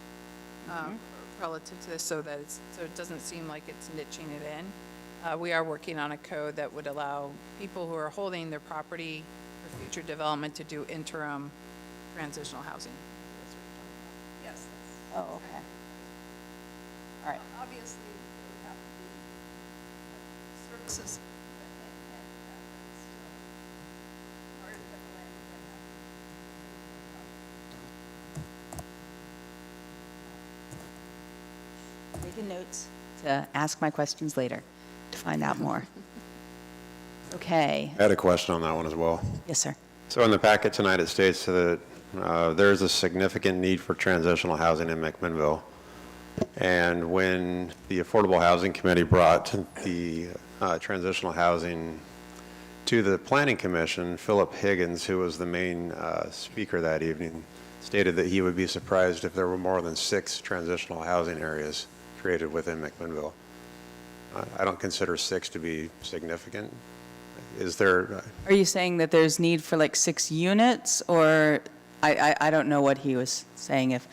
Speaker 3: relative to this so it doesn't seem like it's niching it in. We are working on a code that would allow people who are holding their property for future development to do interim transitional housing.
Speaker 8: Yes.
Speaker 4: Oh, okay. All right.
Speaker 8: Obviously, there would have to be services and
Speaker 4: Taking notes to ask my questions later to find out more. Okay.
Speaker 5: I had a question on that one as well.
Speaker 4: Yes, sir.
Speaker 5: So in the packet tonight, it states that there's a significant need for transitional housing in McMinnville. And when the Affordable Housing Committee brought the transitional housing to the Planning Commission, Philip Higgins, who was the main speaker that evening, stated that he would be surprised if there were more than 6 transitional housing areas created within McMinnville. I don't consider 6 to be significant. Is there,
Speaker 4: Are you saying that there's need for like 6 units, or I don't know what he was saying if,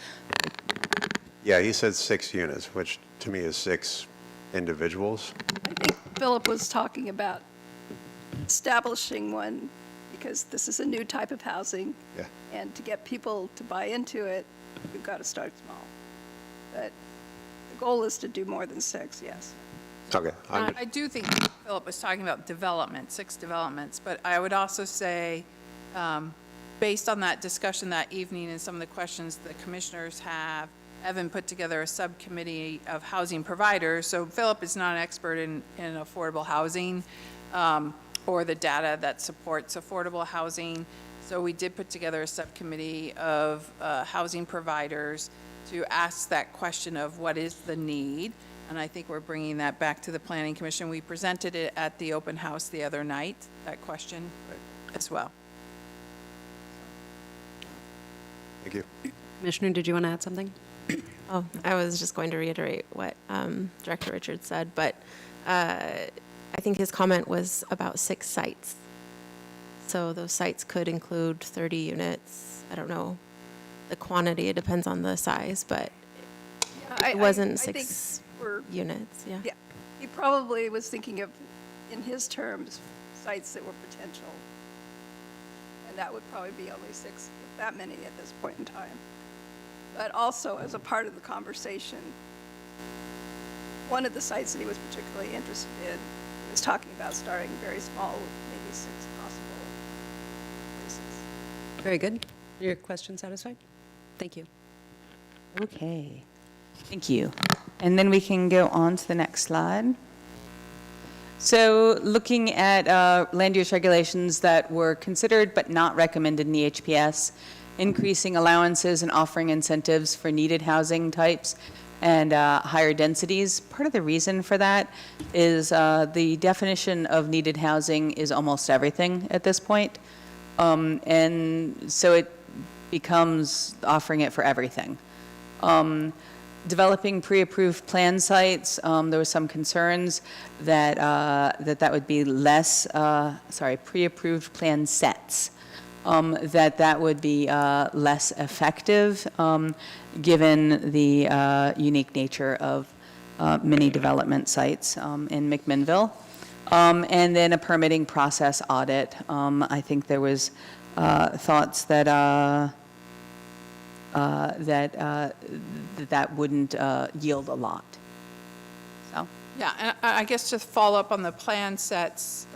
Speaker 5: yeah, he said 6 units, which to me is 6 individuals.
Speaker 8: I think Philip was talking about establishing one because this is a new type of housing.
Speaker 5: Yeah.
Speaker 8: And to get people to buy into it, we've got to start small. But the goal is to do more than 6, yes.
Speaker 5: Okay.
Speaker 3: I do think Philip was talking about development, 6 developments, but I would also say, based on that discussion that evening and some of the questions the commissioners have, Evan put together a subcommittee of housing providers. So Philip is not an expert in affordable housing or the data that supports affordable housing. So we did put together a subcommittee of housing providers to ask that question of what is the need. And I think we're bringing that back to the Planning Commission. We presented it at the open house the other night, that question as well.
Speaker 5: Thank you.
Speaker 2: Commissioner, did you want to add something?
Speaker 9: Oh, I was just going to reiterate what Director Richards said, but I think his comment was about 6 sites. So those sites could include 30 units. I don't know the quantity, it depends on the size, but it wasn't
Speaker 8: I think
Speaker 9: 6
Speaker 8: we're-
Speaker 9: units, yeah.
Speaker 8: Yeah, he probably was thinking of, in his terms, sites that were potential. And that would probably be only 6, if that many at this point in time. But also, as a part of the conversation, one of the sites that he was particularly interested in was talking about starting very small with maybe 6 possible places.
Speaker 2: Very good. Your question satisfied? Thank you.
Speaker 4: okay. Thank you. And then we can go on to the next slide. So looking at land use regulations that were considered but not recommended in the HPS, increasing allowances and offering incentives for needed housing types and higher densities. Part of the reason for that is the definition of needed housing is almost everything at this point. And so it becomes offering it for everything. Developing pre-approved plan sites, there were some concerns that that would be less, pre-approved plan sets, that would be less effective, given the unique nature of many development sites in McMinnville. And then a permitting process audit. I think there was thoughts that that wouldn't yield a lot. So,
Speaker 3: Yeah, and I guess to follow up on the plan sets,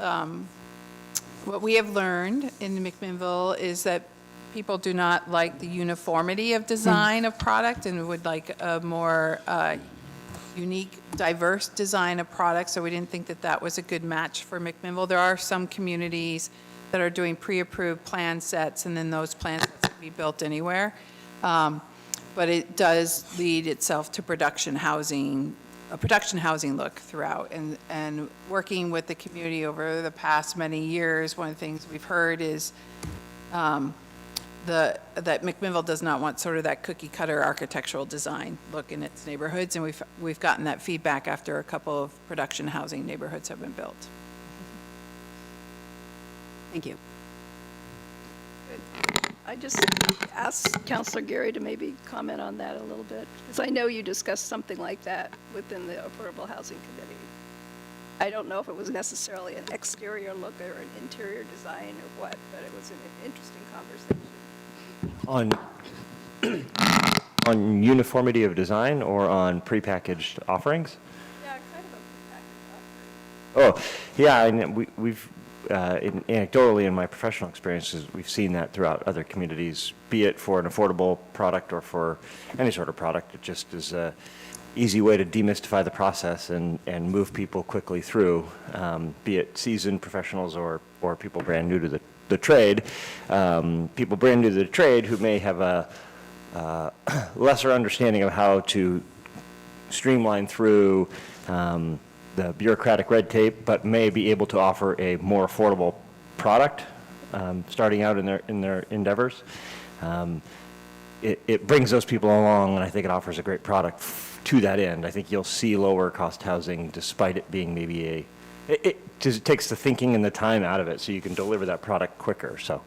Speaker 3: what we have learned in McMinnville is that people do not like the uniformity of design of product and would like a more unique, diverse design of products, so we didn't think that that was a good match for McMinnville. There are some communities that are doing pre-approved plan sets, and then those plan sets can be built anywhere. But it does lead itself to production housing, a production housing look throughout. And working with the community over the past many years, one of the things we've heard is that McMinnville does not want sort of that cookie cutter architectural design look in its neighborhoods. And we've gotten that feedback after a couple of production housing neighborhoods have been built.
Speaker 2: Thank you.
Speaker 8: I just asked Councilor Gary to maybe comment on that a little bit, because I know you discussed something like that within the Affordable Housing Committee. I don't know if it was necessarily an exterior look or an interior design or what, but it was an interesting conversation.
Speaker 10: On uniformity of design or on prepackaged offerings?
Speaker 8: Yeah, kind of a package offering.
Speaker 10: Oh, yeah, and we've anecdotally in my professional experiences, we've seen that throughout other communities, be it for an affordable product or for any sort of product. It just is easy way to demystify the process and move people quickly through, be it seasoned professionals or people brand new to the trade. People brand new to the trade who may have a lesser understanding of how to streamline through the bureaucratic red tape, but may be able to offer a more affordable product starting out in their endeavors. It brings those people along, and I think it offers a great product to that end. I think you'll see lower cost housing despite it being maybe it takes the thinking and the time out of it, so you can deliver that product quicker. So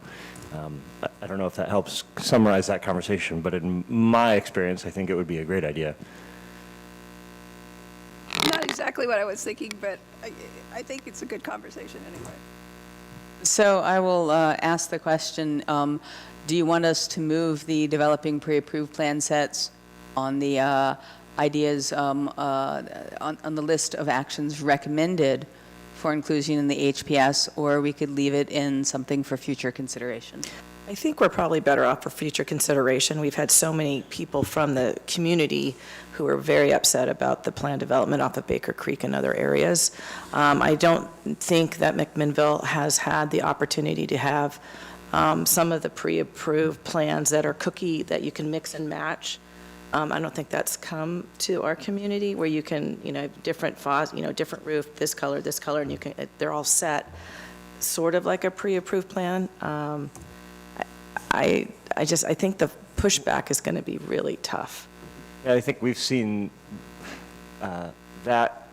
Speaker 10: I don't know if that helps summarize that conversation, but in my experience, I think it would be a great idea.
Speaker 8: Not exactly what I was thinking, but I think it's a good conversation anyway.
Speaker 4: So I will ask the question, do you want us to move the developing pre-approved plan sets on the ideas on the list of actions recommended for inclusion in the HPS, or we could leave it in something for future consideration?
Speaker 11: I think we're probably better off for future consideration. We've had so many people from the community who are very upset about the planned development off of Baker Creek and other areas. I don't think that McMinnville has had the opportunity to have some of the pre-approved plans that are cookie that you can mix and match. I don't think that's come to our community where you can, different different roof, this color, and you can, they're all set, sort of like a pre-approved plan. I think the pushback is going to be really tough.
Speaker 10: Yeah, I think we've seen that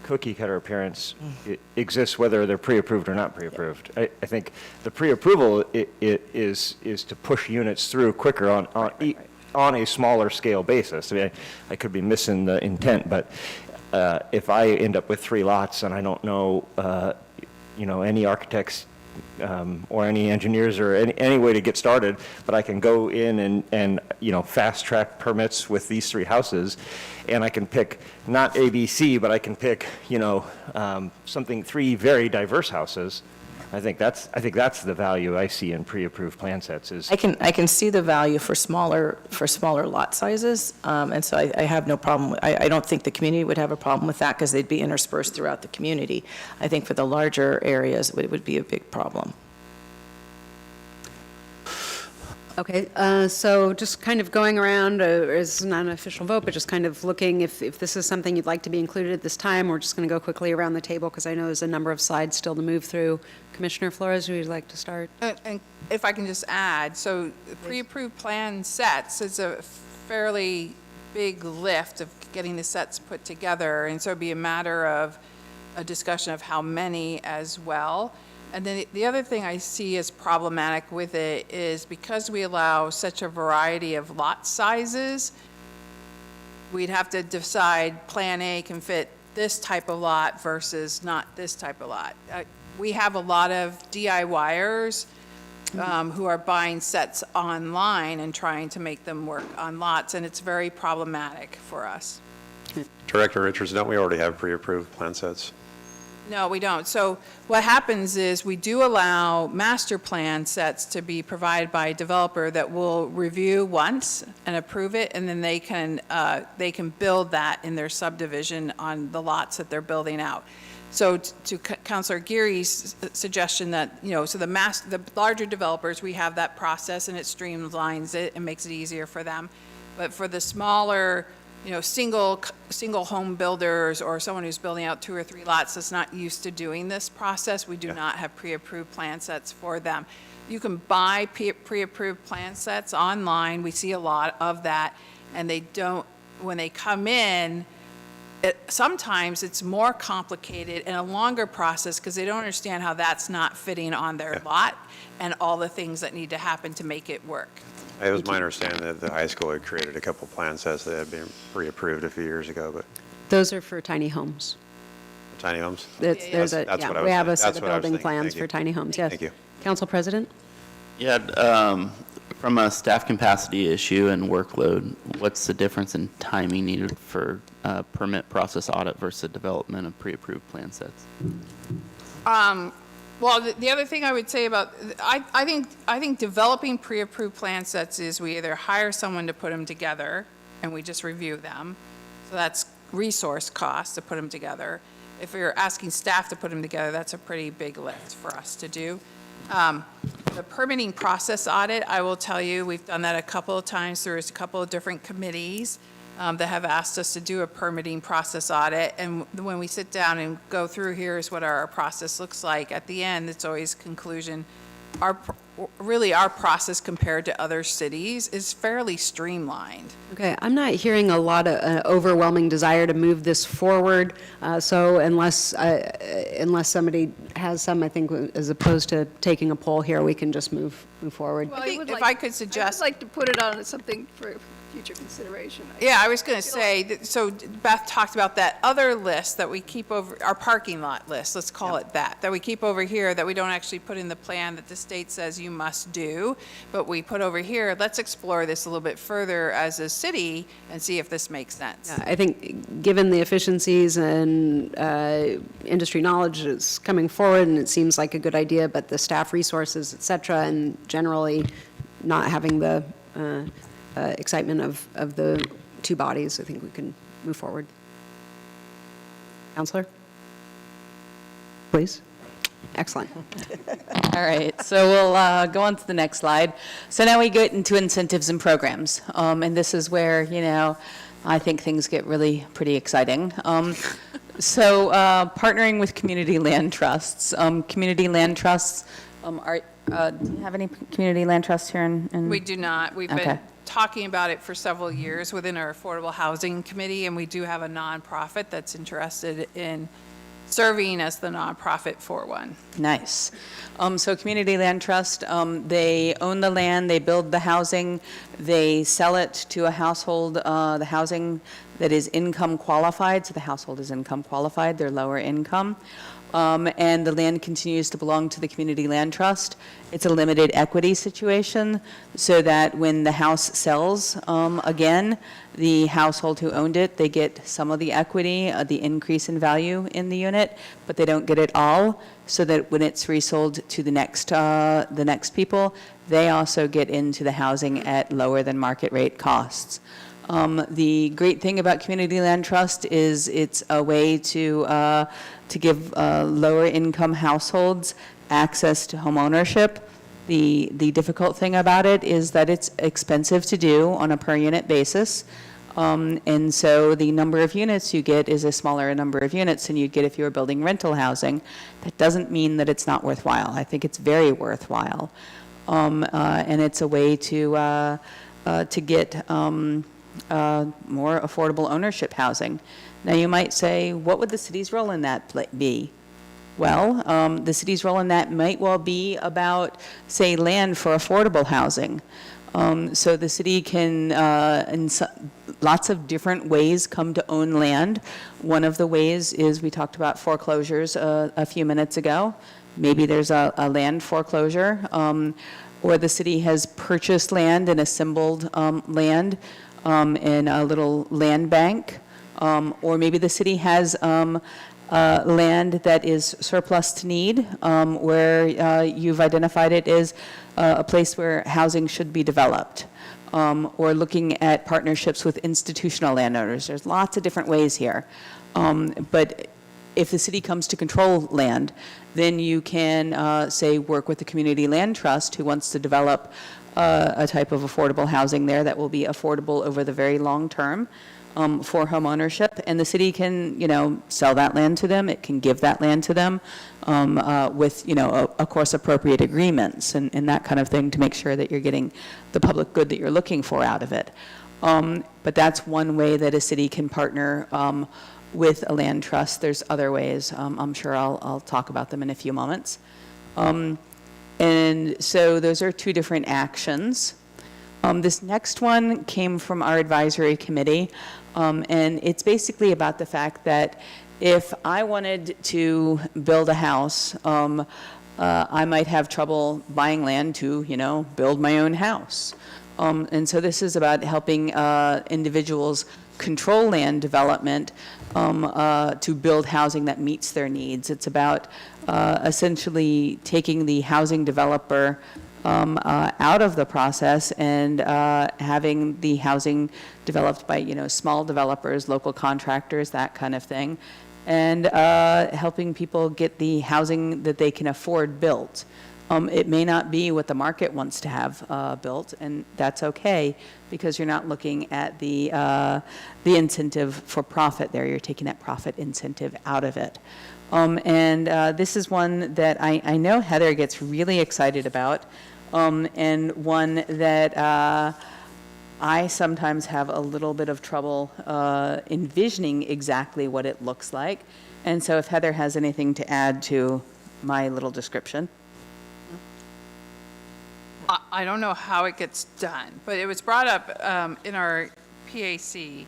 Speaker 10: cookie cutter appearance exists whether they're pre-approved or not pre-approved. I think the pre-approval is to push units through quicker on a smaller scale basis. I mean, I could be missing the intent, but if I end up with 3 lots and I don't know, any architects or any engineers or any way to get started, but I can go in and fast track permits with these 3 houses, and I can pick not ABC, but I can pick 3 very diverse houses. I think that's the value I see in pre-approved plan sets. Is
Speaker 11: I can see the value for smaller lot sizes, and so I have no problem. I don't think the community would have a problem with that because they'd be interspersed throughout the community. I think for the larger areas, it would be a big problem.
Speaker 2: Okay, so just kind of going around, it's not an official vote, but just kind of looking if this is something you'd like to be included at this time. We're just going to go quickly around the table because I know there's a number of slides still to move through. Commissioner Flores, would you like to start?
Speaker 3: And if I can just add, so the pre-approved plan sets is a fairly big lift of getting the sets put together, and so it'd be a matter of a discussion of how many as well. And then the other thing I see as problematic with it is because we allow such a variety of lot sizes, we'd have to decide Plan A can fit this type of lot versus not this type of lot. We have a lot of DIYers who are buying sets online and trying to make them work on lots, and it's very problematic for us.
Speaker 5: Director Richards, don't we already have pre-approved plan sets?
Speaker 3: No, we don't. So what happens is we do allow master plan sets to be provided by a developer that will review once and approve it, and then they can build that in their subdivision on the lots that they're building out. So to Councilor Geary's suggestion that, so the larger developers, we have that process and it streamlines it and makes it easier for them. But for the smaller, single home builders or someone who's building out 2 or 3 lots that's not used to doing this process, we do not have pre-approved plan sets for them. You can buy pre-approved plan sets online. We see a lot of that, and when they come in, sometimes it's more complicated and a longer process because they don't understand how that's not fitting on their lot and all the things that need to happen to make it work.
Speaker 5: It was my understanding that the high school had created a couple plan sets that had been pre-approved a few years ago, but
Speaker 2: Those are for tiny homes.
Speaker 5: tiny homes?
Speaker 2: We have a set of building plans for tiny homes, yes.
Speaker 5: Thank you.
Speaker 2: Council President?
Speaker 12: Yeah, from a staff capacity issue and workload, what's the difference in timing needed for permit process audit versus development of pre-approved plan sets?
Speaker 3: Well, the other thing I would say about, I think developing pre-approved plan sets is we either hire someone to put them together and we just review them. So that's resource costs to put them together. If you're asking staff to put them together, that's a pretty big lift for us to do. The permitting process audit, I will tell you, we've done that a couple of times. There's a couple of different committees that have asked us to do a permitting process audit. And when we sit down and go through, here's what our process looks like. At the end, it's always conclusion. Really, our process compared to other cities is fairly streamlined.
Speaker 2: Okay, I'm not hearing a lot of overwhelming desire to move this forward, so unless somebody has some, I think, as opposed to taking a poll here, we can just move forward.
Speaker 8: Well,
Speaker 3: I think
Speaker 8: would
Speaker 3: if
Speaker 8: like-
Speaker 3: I could suggest-
Speaker 8: I would like to put it on as something for future consideration.
Speaker 3: Yeah, I was going to say, so Beth talked about that other list that we keep over, our parking lot list, let's call it that we keep over here, that we don't actually put in the plan that the state says you must do, but we put over here, let's explore this a little bit further as a city and see if this makes sense.
Speaker 2: I think, given the efficiencies and industry knowledge is coming forward, and it seems like a good idea, but the staff resources, et cetera, and generally not having the excitement of the two bodies, I think we can move forward. Counselor? Please? Excellent.
Speaker 4: All right, so we'll go on to the next slide. So now we get into incentives and programs, and this is where, you know, I think things get really pretty exciting. So partnering with community land trusts. Community land trusts, do you have any community land trusts here in?
Speaker 3: We do not. We've
Speaker 4: Okay.
Speaker 3: been talking about it for several years within our Affordable Housing Committee, and we do have a nonprofit that's interested in serving as the nonprofit for one.
Speaker 4: Nice. So Community Land Trust, they own the land, they build the housing, they sell it to a household, the housing that is income qualified, so the household is income qualified, they're lower income. And the land continues to belong to the Community Land Trust. It's a limited equity situation, so that when the house sells again, the household who owned it, they get some of the equity, the increase in value in the unit, but they don't get it all, so that when it's resold to the next people, they also get into the housing at lower than market rate costs. The great thing about Community Land Trust is it's a way to give lower income households access to home ownership. The difficult thing about it is that it's expensive to do on a per unit basis. And so the number of units you get is a smaller number of units than you'd get if you were building rental housing. That doesn't mean that it's not worthwhile. I think it's very worthwhile. And it's a way to get more affordable ownership housing. Now, you might say, what would the city's role in that be? Well, the city's role in that might well be about, say, land for affordable housing. So the city can, in lots of different ways, come to own land. One of the ways is, we talked about foreclosures a few minutes ago. Maybe there's a land foreclosure, or the city has purchased land and assembled land in a little land bank, or maybe the city has land that is surplus to need, where you've identified it as a place where housing should be developed, or looking at partnerships with institutional landowners. There's lots of different ways here. But if the city comes to control land, then you can, say, work with the Community Land Trust, who wants to develop a type of affordable housing there that will be affordable over the very long term for home ownership, and the city can, sell that land to them. It can give that land to them with, of course, appropriate agreements and that kind of thing to make sure that you're getting the public good that you're looking for out of it. But that's one way that a city can partner with a land trust. There's other ways. I'm sure I'll talk about them in a few moments. And so those are two different actions. This next one came from our advisory committee, and it's basically about the fact that if I wanted to build a house, I might have trouble buying land to, build my own house. And so this is about helping individuals control land development to build housing that meets their needs. It's about essentially taking the housing developer out of the process and having the housing developed by, small developers, local contractors, that kind of thing, and helping people get the housing that they can afford built. It may not be what the market wants to have built, and that's okay, because you're not looking at the incentive for profit there. You're taking that profit incentive out of it. This is one that I know Heather gets really excited about, and one that I sometimes have a little bit of trouble envisioning exactly what it looks like. And so if Heather has anything to add to my little description.
Speaker 3: I don't know how it gets done, but it was brought up in our PAC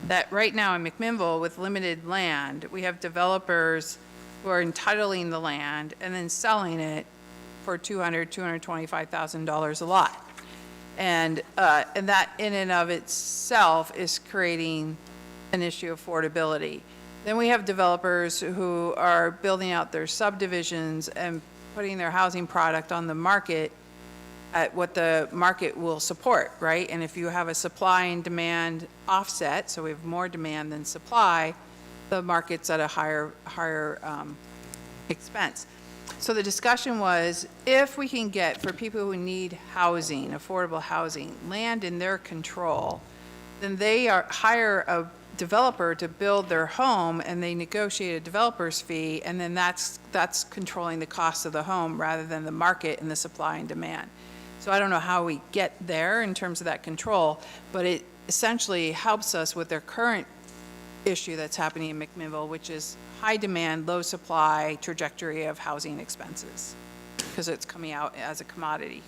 Speaker 3: that right now in McMinnville, with limited land, we have developers who are entitling the land and then selling it for $225,000 a lot. And that in and of itself is creating an issue of affordability. Then we have developers who are building out their subdivisions and putting their housing product on the market at what the market will support, right? And if you have a supply and demand offset, so we have more demand than supply, the market's at a higher expense. So the discussion was, if we can get, for people who need housing, affordable housing, land in their control, then they hire a developer to build their home, and they negotiate a developer's fee, and then that's controlling the cost of the home rather than the market and the supply and demand. So I don't know how we get there in terms of that control, but it essentially helps us with their current issue that's happening in McMinnville, which is high demand, low supply trajectory of housing expenses, because it's coming out as a commodity.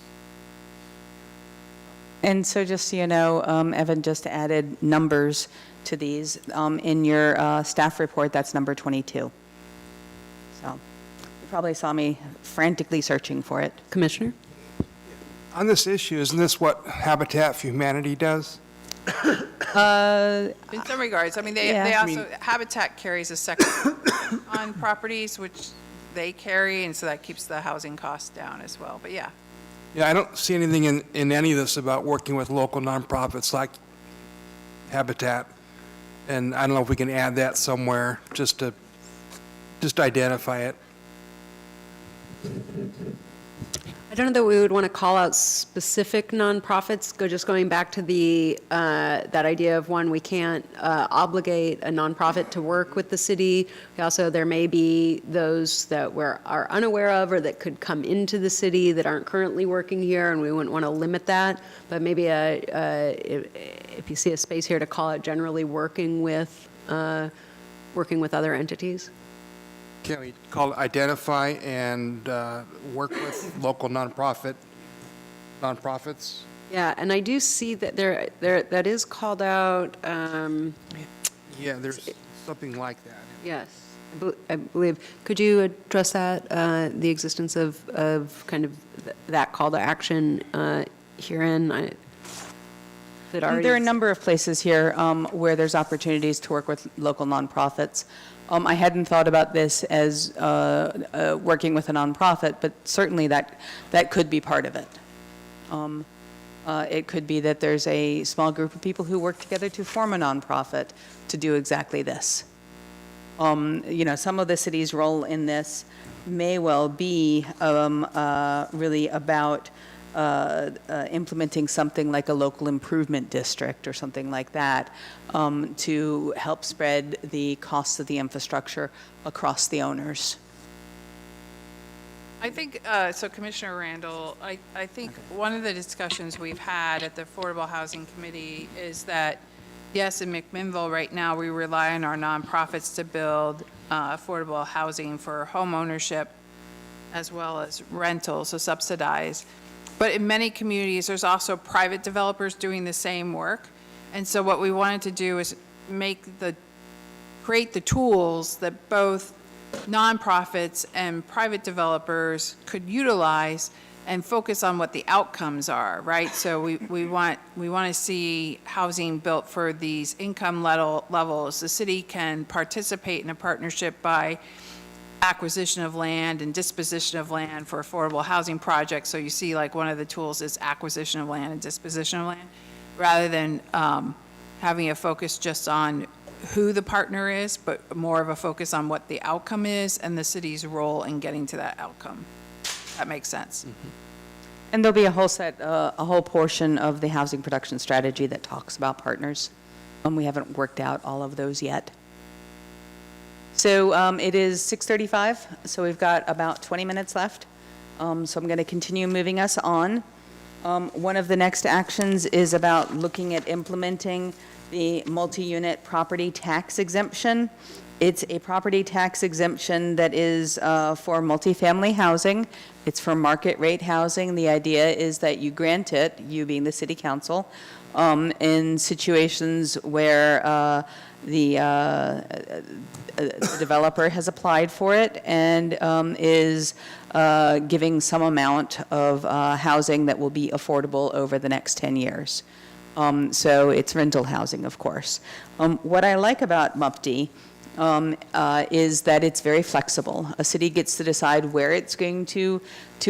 Speaker 4: And so just so you know, Evan just added numbers to these. In your staff report, that's number 22. So you probably saw me frantically searching for it.
Speaker 2: Commissioner?
Speaker 13: On this issue, isn't this what Habitat for Humanity does?
Speaker 3: In some regards, I mean, they
Speaker 4: Yeah.
Speaker 3: also, Habitat carries a second on properties, which they carry, and so that keeps the housing costs down as well, but yeah.
Speaker 13: Yeah, I don't see anything in any of this about working with local nonprofits like Habitat. And I don't know if we can add that somewhere, just to identify it.
Speaker 2: I don't know that we would want to call out specific nonprofits, just going back to the, that idea of one, we can't obligate a nonprofit to work with the city. Also, there may be those that we are unaware of or that could come into the city that aren't currently working here, and we wouldn't want to limit that. But maybe if you see a space here to call it generally working with other entities.
Speaker 13: Can we call it identify and work with local nonprofits?
Speaker 2: Yeah, and I do see that there that is called out.
Speaker 13: Yeah, there's something like that.
Speaker 2: Yes, I believe. Could you address that, the existence of kind of that call to action herein? That already
Speaker 4: There are a number of places here where there's opportunities to work with local nonprofits. I hadn't thought about this as working with a nonprofit, but certainly that could be part of it. It could be that there's a small group of people who work together to form a nonprofit to do exactly this. Some of the city's role in this may well be really about implementing something like a local improvement district or something like that to help spread the costs of the infrastructure across the owners.
Speaker 3: I think, so Commissioner Randall, I think one of the discussions we've had at the Affordable Housing Committee is that, yes, in McMinnville right now, we rely on our nonprofits to build affordable housing for home ownership as well as rental, so subsidized. But in many communities, there's also private developers doing the same work. And so what we wanted to do is create the tools that both nonprofits and private developers could utilize and focus on what the outcomes are, right? So we want to see housing built for these income levels. The city can participate in a partnership by acquisition of land and disposition of land for affordable housing projects. So you see, like, one of the tools is acquisition of land and disposition of land, rather than having a focus just on who the partner is, but more of a focus on what the outcome is and the city's role in getting to that outcome. That makes sense.
Speaker 4: And there'll be a whole portion of the housing production strategy that talks about partners. We haven't worked out all of those yet. So it is 6:35, so we've got about 20 minutes left. So I'm going to continue moving us on. One of the next actions is about looking at implementing the multi-unit property tax exemption. It's a property tax exemption that is for multifamily housing. It's for market rate housing. The idea is that you grant it, you being the city council, in situations where the developer has applied for it and is giving some amount of housing that will be affordable over the next 10 years. So it's rental housing, of course. What I like about MUPD is that it's very flexible. A city gets to decide where it's going to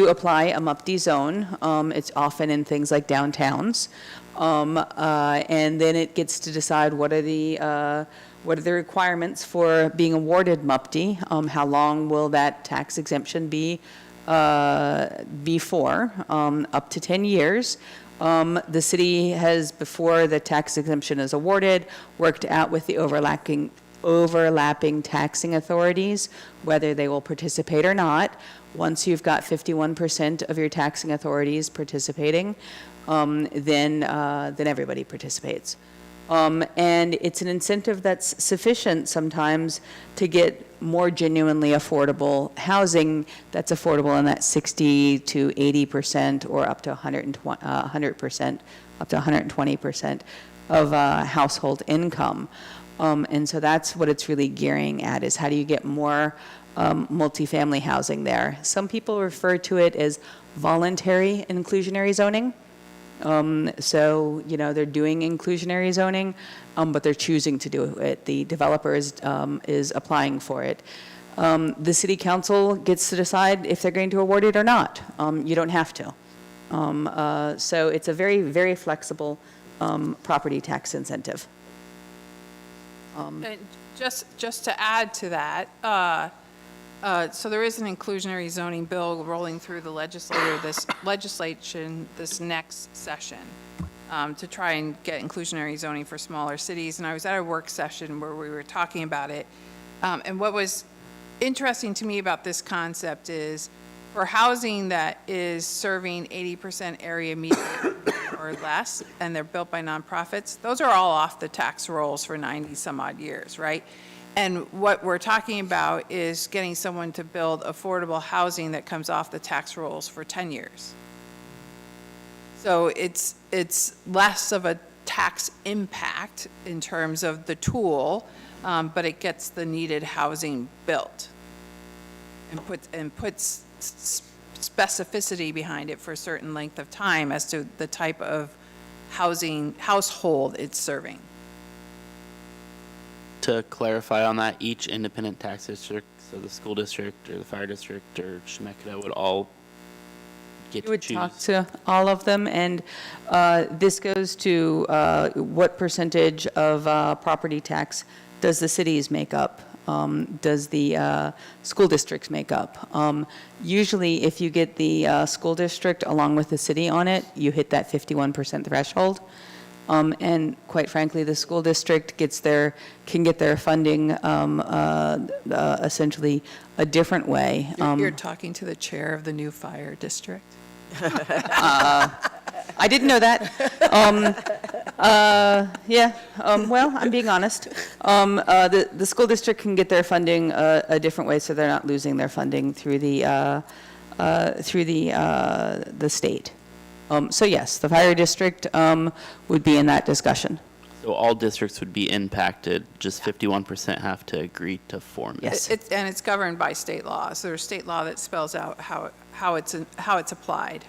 Speaker 4: apply a MUPD zone. It's often in things like downtowns. And then it gets to decide what are the requirements for being awarded MUPD. How long will that tax exemption be for? Up to 10 years. The city has, before the tax exemption is awarded, worked out with the overlapping taxing authorities whether they will participate or not. Once you've got 51% of your taxing authorities participating, then everybody participates. And it's an incentive that's sufficient sometimes to get more genuinely affordable housing that's affordable in that 60 to 80% or up to 100%, up to 120% of household income. And so that's what it's really gearing at, is how do you get more multifamily housing there. Some people refer to it as voluntary inclusionary zoning. So, they're doing inclusionary zoning, but they're choosing to do it. The developer is applying for it. The city council gets to decide if they're going to award it or not. You don't have to. So it's a very, very flexible property tax incentive.
Speaker 3: And just to add to that, so there is an inclusionary zoning bill rolling through the legislation this next session to try and get inclusionary zoning for smaller cities. And I was at a work session where we were talking about it. And what was interesting to me about this concept is for housing that is serving 80% area median or less, and they're built by nonprofits, those are all off the tax rolls for 90 some odd years, right? And what we're talking about is getting someone to build affordable housing that comes off the tax rolls for 10 years. So it's less of a tax impact in terms of the tool, but it gets the needed housing built and puts specificity behind it for a certain length of time as to the type of household it's serving.
Speaker 12: To clarify on that, each independent tax district, so the school district or the fire district or Shemekidah would all get
Speaker 4: You would
Speaker 12: to choose.
Speaker 4: talk to all of them, and this goes to what percentage of property tax does the cities make up? Does the school districts make up? Usually, if you get the school district along with the city on it, you hit that 51% threshold. And quite frankly, the school district can get their funding essentially a different way.
Speaker 3: You're talking to the chair of the new fire district?
Speaker 4: I didn't know that. Well, I'm being honest. The school district can get their funding a different way, so they're not losing their funding through the state. So yes, the fire district would be in that discussion.
Speaker 12: So all districts would be impacted, just 51% have to agree to form it.
Speaker 4: Yes.
Speaker 3: And it's governed by state law. So there's state law that spells out how it's applied.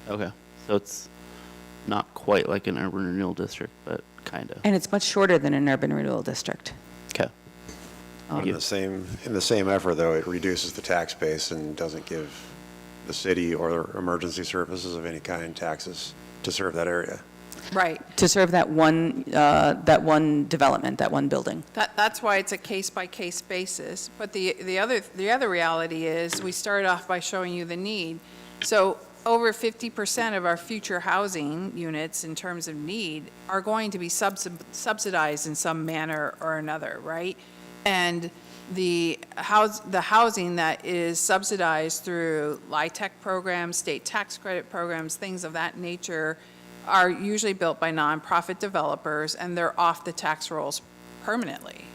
Speaker 12: Okay, so it's not quite like an urban renewal district, but kind of.
Speaker 4: And it's much shorter than an urban renewal district.
Speaker 12: Okay.
Speaker 5: In the same effort, though, it reduces the tax base and doesn't give the city or emergency services of any kind taxes to serve that area.
Speaker 3: Right.
Speaker 4: To serve that one development, that one building.
Speaker 3: That's why it's a case-by-case basis. But the other reality is, we started off by showing you the need. So over 50% of our future housing units in terms of need are going to be subsidized in some manner or another, right? And the housing that is subsidized through LIHTC programs, state tax credit programs, things of that nature, are usually built by nonprofit developers, and they're off the tax rolls permanently.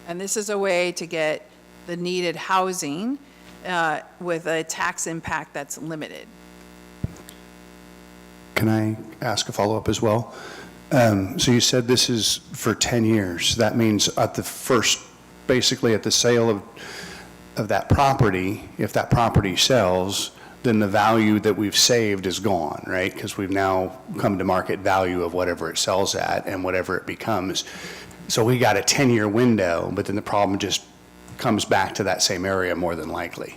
Speaker 3: And this is a way to get the needed housing with a tax impact that's limited.
Speaker 7: Can I ask a follow-up as well? So you said this is for 10 years. That means at the first, basically at the sale of that property, if that property sells, then the value that we've saved is gone, right? Because we've now come to market value of whatever it sells at and whatever it becomes. So we got a 10-year window, but then the problem just comes back to that same area more than likely.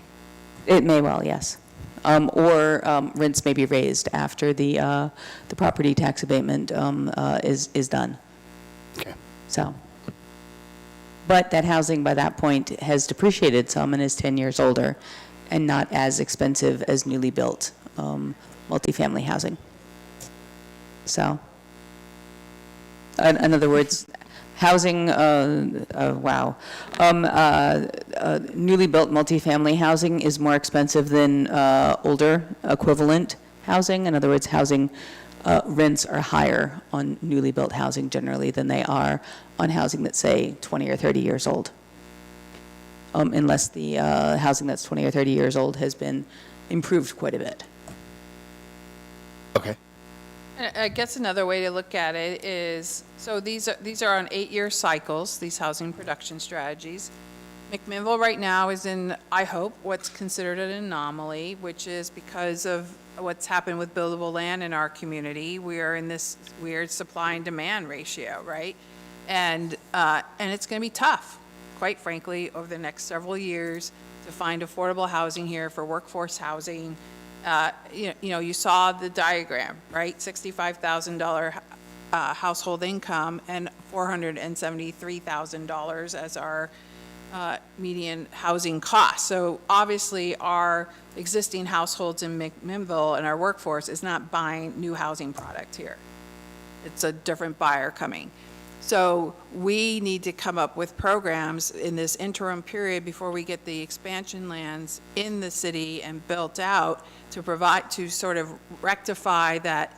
Speaker 4: It may well, yes. Or rents may be raised after the property tax abatement is done.
Speaker 7: Okay.
Speaker 4: So, but that housing by that point has depreciated some and is 10 years older and not as expensive as newly built multifamily housing. So, in other words, housing, newly built multifamily housing is more expensive than older equivalent housing. In other words, housing rents are higher on newly built housing generally than they are on housing that's, say, 20 or 30 years old. Unless the housing that's 20 or 30 years old has been improved quite a bit.
Speaker 7: Okay.
Speaker 3: I guess another way to look at it is, so these are on 8-year cycles, these housing production strategies. McMinnville right now is in, I hope, what's considered an anomaly, which is because of what's happened with buildable land in our community. We are in this weird supply and demand ratio, right? And it's going to be tough, quite frankly, over the next several years to find affordable housing here for workforce housing. You saw the diagram, right? $65,000 household income and $473,000 as our median housing cost. So obviously, our existing households in McMinnville and our workforce is not buying new housing product here. It's a different buyer coming. So we need to come up with programs in this interim period before we get the expansion lands in the city and built out to provide, to sort of rectify that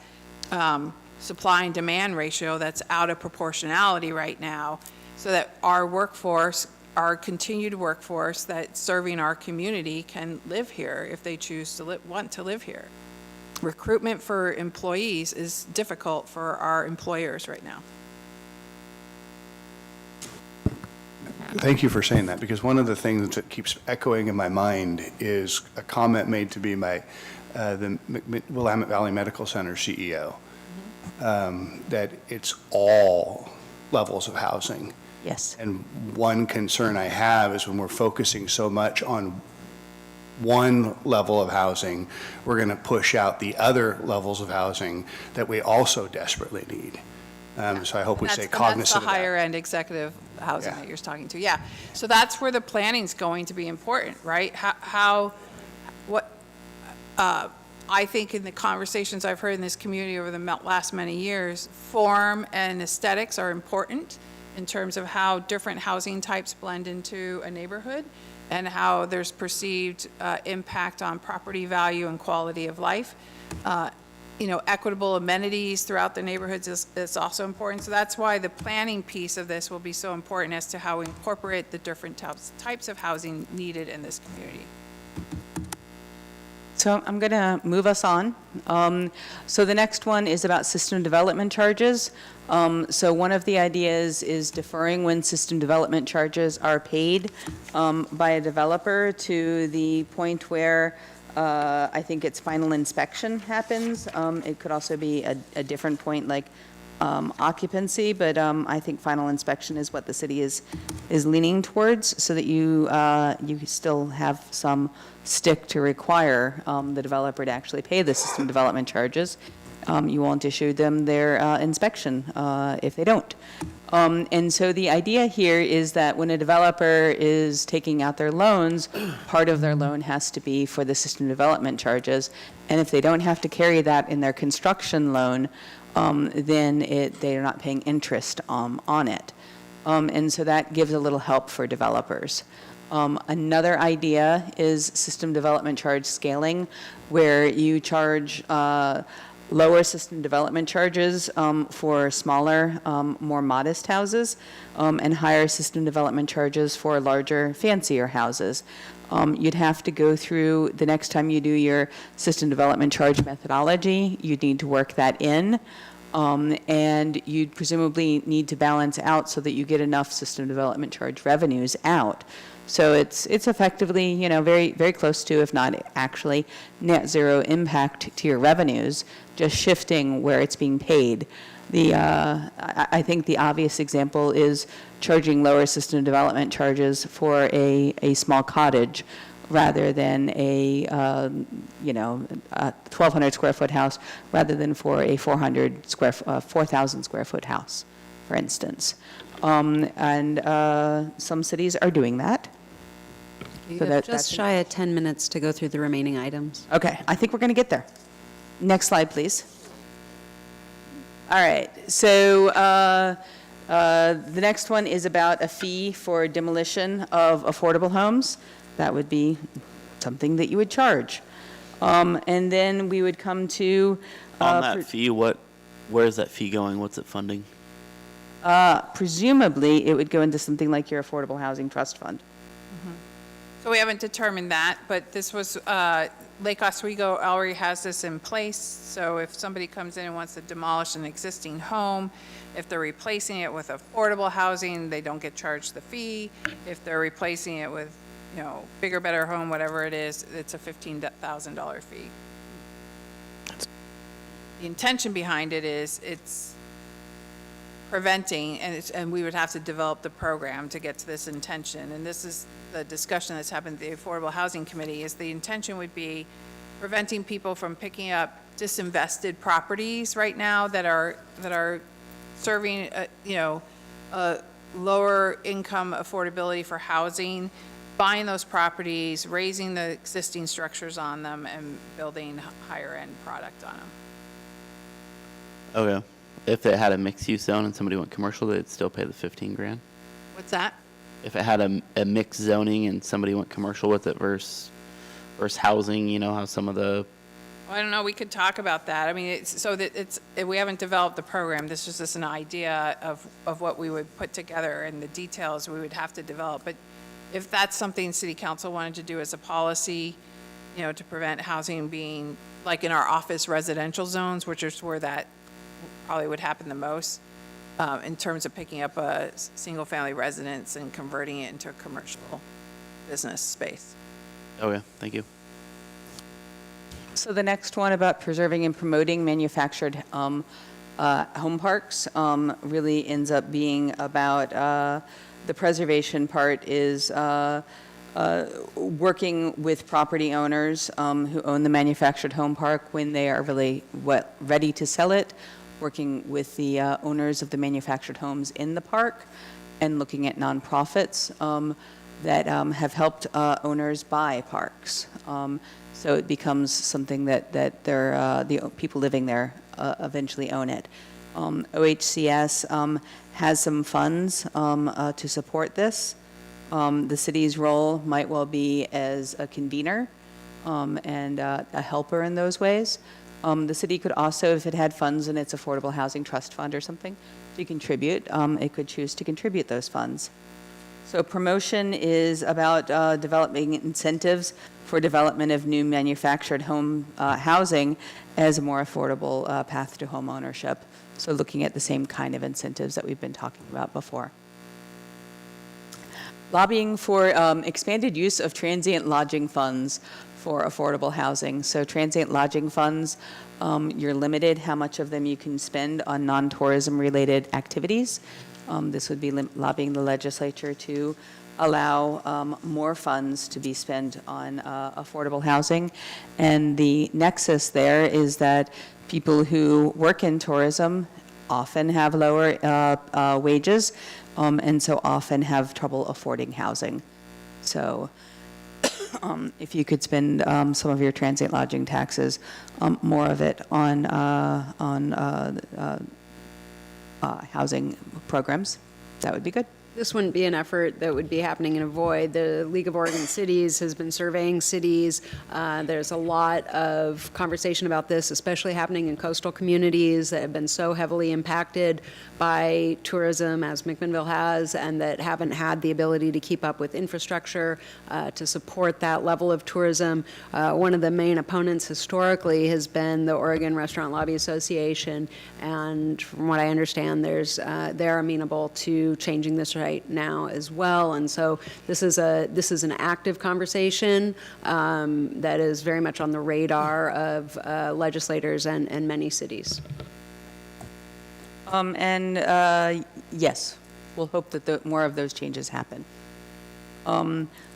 Speaker 3: supply and demand ratio that's out of proportionality right now, so that our workforce, our continued workforce that's serving our community can live here if they choose to want to live here. Recruitment for employees is difficult for our employers right now.
Speaker 7: Thank you for saying that, because one of the things that keeps echoing in my mind is a comment made to me by the Willamette Valley Medical Center CEO, that it's all levels of housing.
Speaker 4: Yes.
Speaker 7: And one concern I have is when we're focusing so much on one level of housing, we're going to push out the other levels of housing that we also desperately need. So I hope we stay cognizant of that.
Speaker 3: That's the higher end executive housing
Speaker 7: Yeah.
Speaker 3: that you're talking to, yeah. So that's where the planning's going to be important, right? I think in the conversations I've heard in this community over the last many years, form and aesthetics are important in terms of how different housing types blend into a neighborhood and how there's perceived impact on property value and quality of life. Equitable amenities throughout the neighborhoods is also important. So that's why the planning piece of this will be so important as to how we incorporate the different types of housing needed in this community.
Speaker 4: So I'm going to move us on. So the next one is about system development charges. So one of the ideas is deferring when system development charges are paid by a developer to the point where I think its final inspection happens. It could also be a different point, like occupancy, but I think final inspection is what the city is leaning towards, so that you still have some stick to require the developer to actually pay the system development charges. You won't issue them their inspection if they don't. And so the idea here is that when a developer is taking out their loans, part of their loan has to be for the system development charges. And if they don't have to carry that in their construction loan, then they are not paying interest on it. And so that gives a little help for developers. Another idea is system development charge scaling, where you charge lower system development charges for smaller, more modest houses, and higher system development charges for larger, fancier houses. You'd have to go through, the next time you do your system development charge methodology, you'd need to work that in, and you'd presumably need to balance out so that you get enough system development charge revenues out. So it's effectively, you know, very, very close to, if not actually, net zero impact to your revenues, just shifting where it's being paid. I think the obvious example is charging lower system development charges for a small cottage rather than a 1,200 square foot house, rather than for a 4,000 square foot house, for instance. And some cities are doing that.
Speaker 2: You
Speaker 4: So
Speaker 2: have just
Speaker 4: that's
Speaker 2: shy of 10 minutes to go through the remaining items.
Speaker 4: Okay, I think we're going to get there. Next slide, please. All right, so the next one is about a fee for demolition of affordable homes. That would be something that you would charge. And then we would come to...
Speaker 12: On that fee, where is that fee going? What's it funding?
Speaker 4: Presumably, it would go into something like your Affordable Housing Trust Fund.
Speaker 3: So we haven't determined that, but this was, Lake Oswego already has this in place. So if somebody comes in and wants to demolish an existing home, if they're replacing it with affordable housing, they don't get charged the fee. If they're replacing it with, you know, bigger, better home, whatever it is, it's a $15,000 fee. The intention behind it is it's preventing, and we would have to develop the program to get to this intention. And this is the discussion that's happened at the Affordable Housing Committee, is the intention would be preventing people from picking up disinvested properties right now that are serving, a lower income affordability for housing, buying those properties, raising the existing structures on them, and building higher end product on them.
Speaker 12: Okay. If it had a mixed-use zone and somebody went commercial, they'd still pay the 15 grand?
Speaker 3: What's that?
Speaker 12: If it had a mixed zoning and somebody went commercial with it versus housing, you know, how some of the...
Speaker 3: Well, I don't know, we could talk about that. I mean, we haven't developed the program. This is just an idea of what we would put together, and the details we would have to develop. But if that's something City Council wanted to do as a policy, you know, to prevent housing being, like in our office residential zones, which is where that probably would happen the most, in terms of picking up a single-family residence and converting it into a commercial business space.
Speaker 12: Okay, thank you.
Speaker 4: So the next one about preserving and promoting manufactured home parks really ends up being about the preservation part is working with property owners who own the manufactured home park when they are really ready to sell it, working with the owners of the manufactured homes in the park, and looking at nonprofits that have helped owners buy parks. So it becomes something that the people living there eventually own it. OHCS has some funds to support this. The city's role might well be as a convener and a helper in those ways. The city could also, if it had funds in its Affordable Housing Trust Fund or something, to contribute, it could choose to contribute those funds. So promotion is about developing incentives for development of new manufactured home housing as a more affordable path to home ownership. So looking at the same kind of incentives that we've been talking about before. Lobbying for expanded use of transient lodging funds for affordable housing. So transient lodging funds you're limited how much of them you can spend on non-tourism related activities. This would be lobbying the legislature to allow more funds to be spent on affordable housing. And the nexus there is that people who work in tourism often have lower wages, and so often have trouble affording housing. So if you could spend some of your transient lodging taxes, more of it on housing programs, that would be good.
Speaker 2: This wouldn't be an effort that would be happening in a void. The League of Oregon Cities has been surveying cities. There's a lot of conversation about this, especially happening in coastal communities that have been so heavily impacted by tourism, as McMinnville has, and that haven't had the ability to keep up with infrastructure to support that level of tourism. One of the main opponents historically has been the Oregon Restaurant Lobby Association, and from what I understand, they're amenable to changing this right now as well. And so this is an active conversation that is very much on the radar of legislators and many cities.
Speaker 4: Yes, we'll hope that more of those changes happen.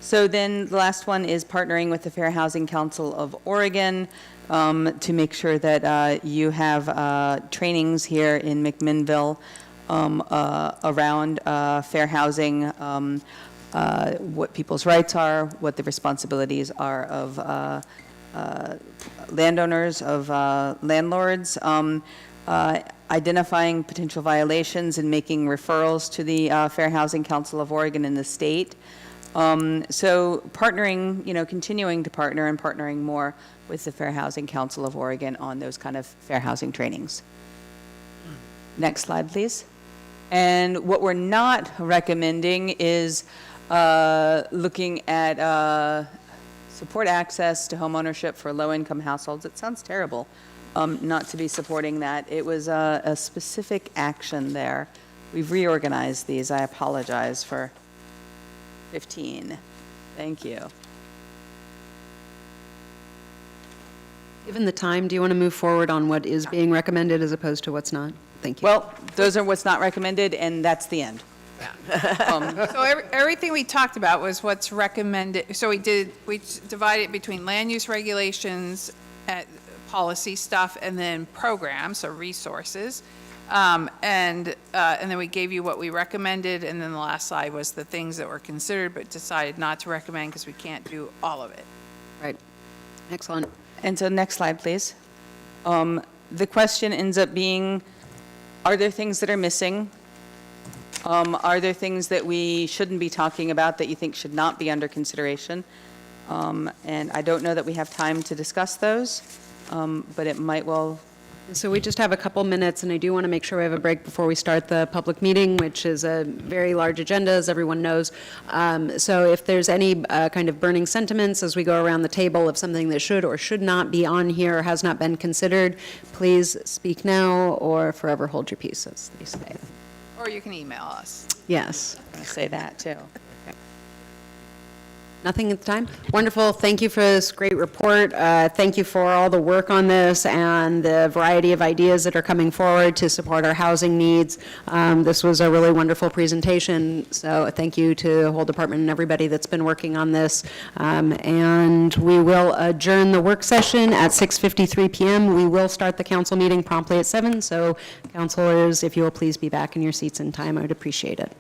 Speaker 4: So then the last one is partnering with the Fair Housing Council of Oregon to make sure that you have trainings here in McMinnville around fair housing, what people's rights are, what the responsibilities are of landowners, of landlords, identifying potential violations and making referrals to the Fair Housing Council of Oregon in the state. So partnering, continuing to partner and partnering more with the Fair Housing Council of Oregon on those kind of fair housing trainings. Next slide, please. And what we're not recommending is looking at support access to homeownership for low-income households. It sounds terrible not to be supporting that. It was a specific action there. We've reorganized these. I apologize for 15. Thank you.
Speaker 2: Given the time, do you want to move forward on what is being recommended as opposed to what's not? Thank you.
Speaker 4: Well, those are what's not recommended, and that's the end.
Speaker 3: So everything we talked about was what's recommended. So we divided it between land use regulations, policy stuff, and then programs or resources. And then we gave you what we recommended, and then the last slide was the things that were considered but decided not to recommend because we can't do all of it.
Speaker 2: Right. Excellent.
Speaker 4: And so next slide, please. The question ends up being, are there things that are missing? Are there things that we shouldn't be talking about that you think should not be under consideration? And I don't know that we have time to discuss those, but it might well.
Speaker 2: So we just have a couple minutes, and I do want to make sure we have a break before we start the public meeting, which is a very large agenda, as everyone knows. So if there's any kind of burning sentiments as we go around the table of something that should or should not be on here or has not been considered, please speak now or forever hold your peace, as they say.
Speaker 3: Or you can email us.
Speaker 2: Yes.
Speaker 4: I say that too.
Speaker 2: Nothing at the time? Wonderful. Thank you for this great report. Thank you for all the work on this and the variety of ideas that are coming forward to support our housing needs. This was a really wonderful presentation, so thank you to the whole department and everybody that's been working on this. And we will adjourn the work session at 6:53 p.m. We will start the council meeting promptly at 7, so councilors, if you will please be back in your seats in time, I would appreciate it.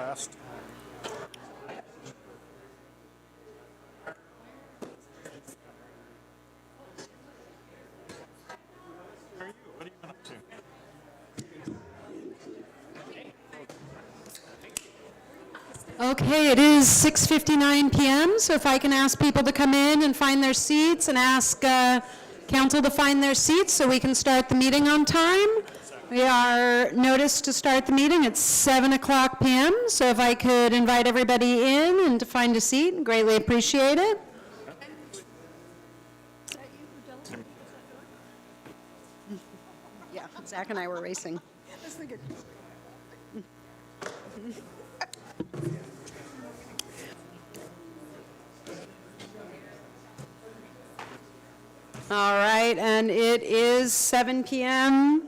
Speaker 1: fast.
Speaker 2: Okay, it is 6:59 PM, so if I can ask people to come in and find their seats and ask council to find their seats so we can start the meeting on time. We are noticed to start the meeting at 7 o'clock PM, so if I could invite everybody in and to find a seat, greatly appreciate it. Yeah, Zach and I were racing. All right, and it is 7 PM.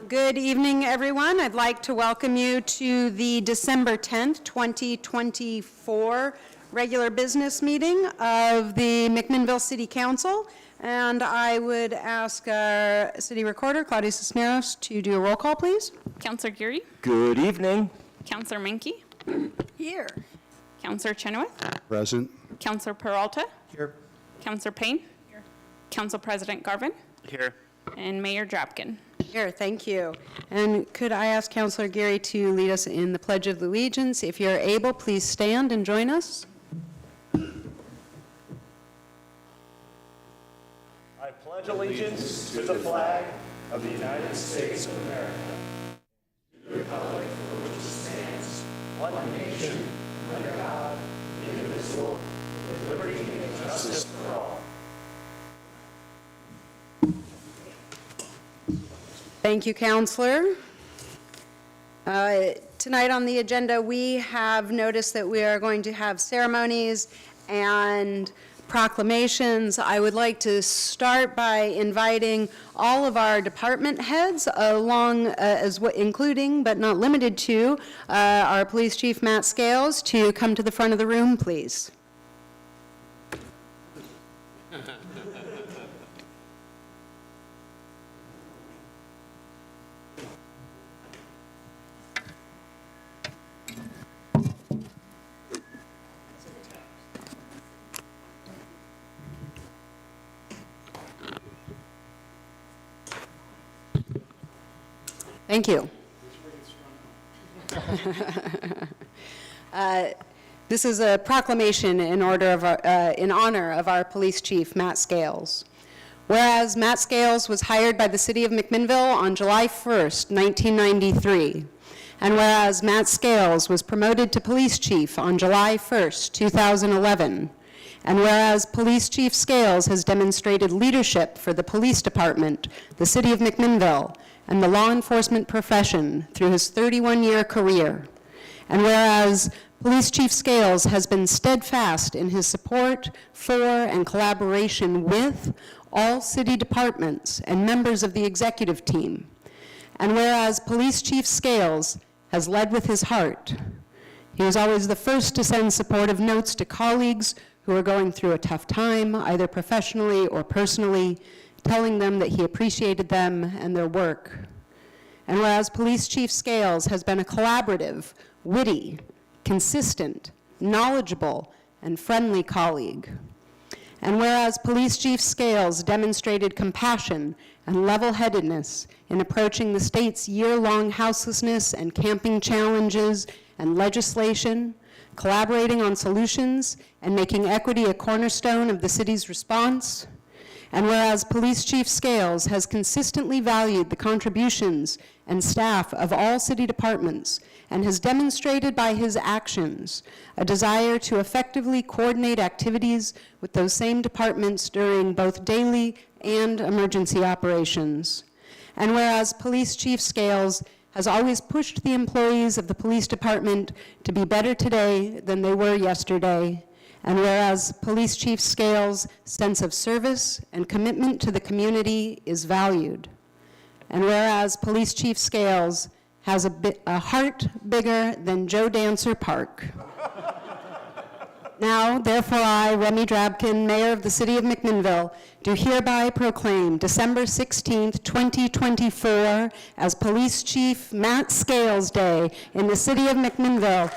Speaker 2: Good evening, everyone. I'd like to welcome you to the December 10th, 2024 regular business meeting of the McMinnville City Council. And I would ask our city recorder, Claudia Cisneros, to do a roll call, please.
Speaker 14: Counselor Geary,
Speaker 10: Good evening.
Speaker 14: Counselor Menke,
Speaker 8: Here.
Speaker 14: Counselor Chenoweth,
Speaker 7: Present.
Speaker 14: Counselor Peralta,
Speaker 1: Here.
Speaker 14: Counselor Payne, Council President Garvin,
Speaker 12: Here.
Speaker 14: and Mayor Drapkin.
Speaker 2: Here, thank you. And could I ask Councilor Geary to lead us in the Pledge of Allegiance? If you're able, please stand and join us.
Speaker 10: I pledge allegiance to the flag of the United States of America, to the republic for which it stands, one nation, under God, indivisible, with liberty and justice for all.
Speaker 2: Thank you, Counselor. Tonight on the agenda, we have noticed that we are going to have ceremonies and proclamations. I would like to start by inviting all of our department heads along, including but not limited to our Police Chief Matt Scales, to come to the front of the room, please. Thank you. This is a proclamation in honor of our police chief, Matt Scales. Whereas Matt Scales was hired by the city of McMinnville on July 1st, 1993, and whereas Matt Scales was promoted to police chief on July 1st, 2011, and whereas Police Chief Scales has demonstrated leadership for the police department, the city of McMinnville, and the law enforcement profession through his 31-year career. And whereas Police Chief Scales has been steadfast in his support for and collaboration with all city departments and members of the executive team. And whereas Police Chief Scales has led with his heart, he was always the first to send supportive notes to colleagues who are going through a tough time, either professionally or personally, telling them that he appreciated them and their work. And whereas Police Chief Scales has been a collaborative, witty, consistent, knowledgeable, and friendly colleague. And whereas Police Chief Scales demonstrated compassion and level-headedness in approaching the state's year-long houselessness and camping challenges and legislation, collaborating on solutions and making equity a cornerstone of the city's response. And whereas Police Chief Scales has consistently valued the contributions and staff of all city departments and has demonstrated by his actions a desire to effectively coordinate activities with those same departments during both daily and emergency operations. And whereas Police Chief Scales has always pushed the employees of the police department to be better today than they were yesterday. And whereas Police Chief Scales' sense of service and commitment to the community is valued. And whereas Police Chief Scales has a heart bigger than Joe Dancer Park. Now, therefore, I, Remy Drabkin, Mayor of the City of McMinnville, do hereby proclaim December 16th, 2024 as Police Chief Matt Scales Day in the City of McMinnville.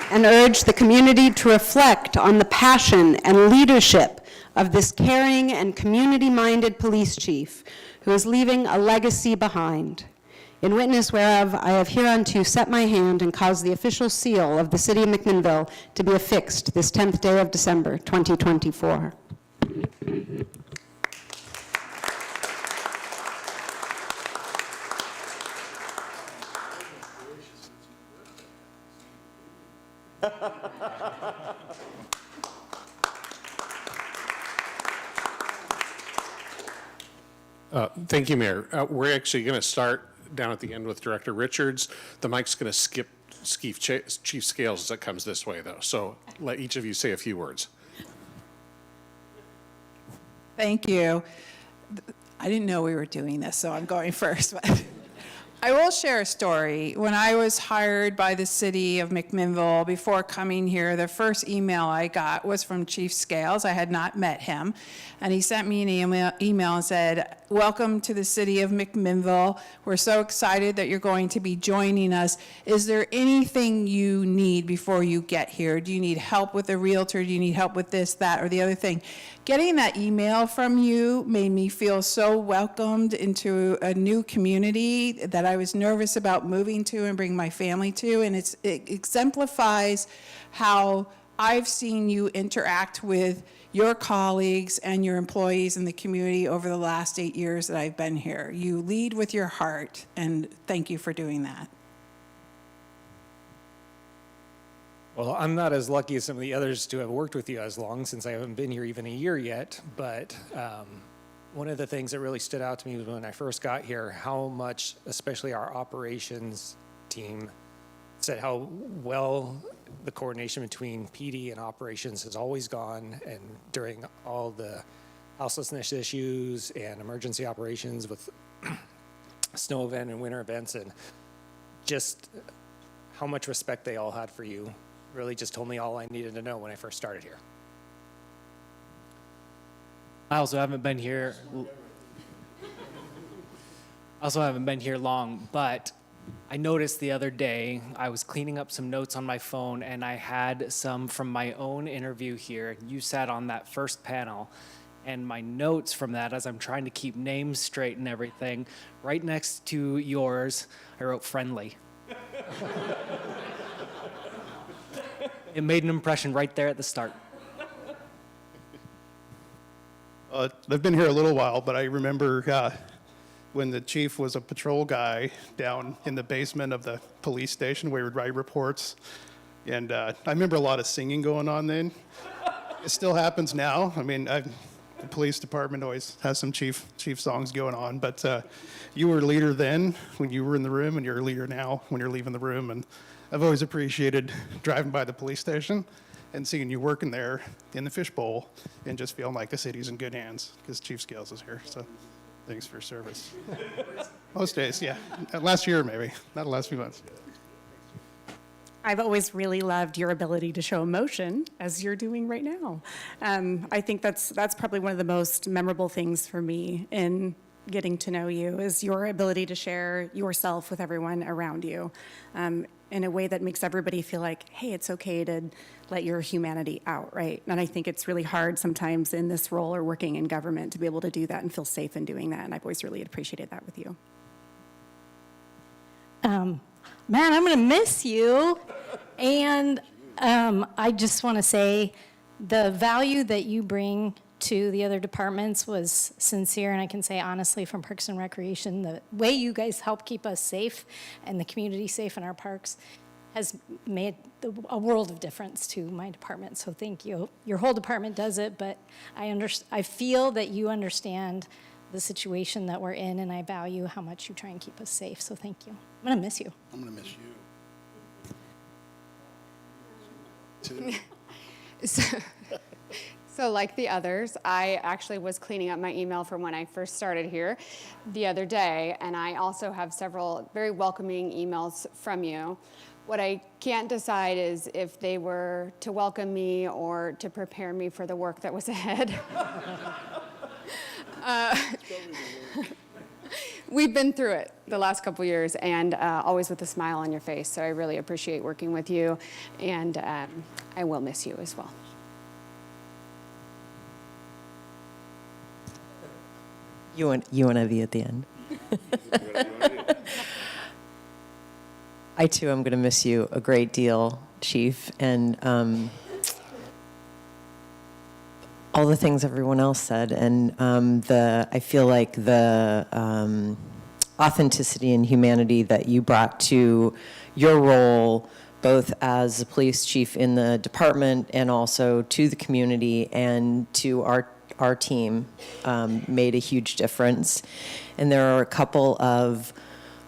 Speaker 2: And urge the community to reflect on the passion and leadership of this caring and community-minded police chief who is leaving a legacy behind. In witness whereof, I have hereunto set my hand and caused the official seal of the City of McMinnville to be affixed this 10th day of December, 2024.
Speaker 15: Thank you, Mayor. We're actually going to start down at the end with Director Richards. The mic's going to skip Chief Scales as it comes this way, though. So let each of you say a few words.
Speaker 3: Thank you. I didn't know we were doing this, so I'm going first. But I will share a story. When I was hired by the city of McMinnville, before coming here, the first email I got was from Chief Scales. I had not met him. And he sent me an email and said, "Welcome to the city of McMinnville. We're so excited that you're going to be joining us. Is there anything you need before you get here? Do you need help with a realtor? Do you need help with this, that, or the other thing?" Getting that email from you made me feel so welcomed into a new community that I was nervous about moving to and bringing my family to. And it exemplifies how I've seen you interact with your colleagues and your employees in the community over the last 8 years that I've been here. You lead with your heart, and thank you for doing that.
Speaker 16: Well, I'm not as lucky as some of the others to have worked with you as long, since I haven't been here even a year yet. But one of the things that really stood out to me was when I first got here, how much, especially our operations team, said how well the coordination between PD and operations has always gone, and during all the houselessness issues and emergency operations with snow event and winter events, and just how much respect they all had for you really just told me all I needed to know when I first started here.
Speaker 17: I also haven't been here long, but I noticed the other day I was cleaning up some notes on my phone, and I had some from my own interview here. You sat on that first panel, and my notes from that, as I'm trying to keep names straight and everything, right next to yours, I wrote friendly. It made an impression right there at the start.
Speaker 18: I've been here a little while, but I remember when the chief was a patrol guy down in the basement of the police station where he would write reports. And I remember a lot of singing going on then. It still happens now. I mean, the police department always has some chief songs going on, but you were a leader then when you were in the room, and you're a leader now when you're leaving the room. And I've always appreciated driving by the police station and seeing you working there in the fishbowl and just feeling like the city's in good hands because Chief Scales is here. So thanks for your service. Most days, yeah. Last year, maybe. Not the last few months.
Speaker 19: I've always really loved your ability to show emotion, as you're doing right now. I think that's probably one of the most memorable things for me in getting to know you, is your ability to share yourself with everyone around you in a way that makes everybody feel like, hey, it's okay to let your humanity out, right? And I think it's really hard sometimes in this role or working in government to be able to do that and feel safe in doing that. And I've always really appreciated that with you.
Speaker 20: Man, I'm going to miss you. And I just want to say the value that you bring to the other departments was sincere, and I can say honestly from Parks and Recreation, the way you guys help keep us safe and the community safe in our parks has made a world of difference to my department, so thank you. Your whole department does it, but I feel that you understand the situation that we're in, and I value how much you try and keep us safe, so thank you. I'm going to miss you.
Speaker 18: I'm going to miss you.
Speaker 14: So like the others, I actually was cleaning up my email from when I first started here the other day, and I also have several very welcoming emails from you. What I can't decide is if they were to welcome me or to prepare me for the work that was ahead. We've been through it the last couple years, and always with a smile on your face, so I really appreciate working with you, and I will miss you as well.
Speaker 21: You want to at the end. I too am going to miss you a great deal, Chief, and all the things everyone else said, and I feel like the authenticity and humanity that you brought to your role, both as a police chief in the department and also to the community and to our team, made a huge difference. And there are a couple of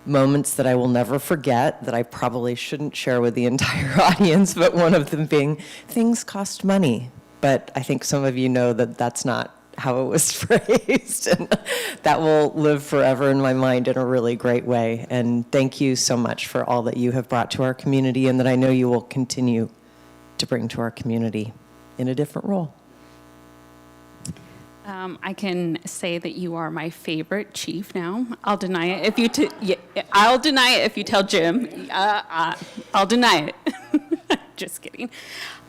Speaker 21: moments that I will never forget that I probably shouldn't share with the entire audience, but one of them being, things cost money. But I think some of you know that that's not how it was phrased, and that will live forever in my mind in a really great way. And thank you so much for all that you have brought to our community and that I know you will continue to bring to our community in a different role.
Speaker 14: I can say that you are my favorite chief now. I'll deny it if you I'll deny it if you tell Jim. I'll deny it. Just kidding.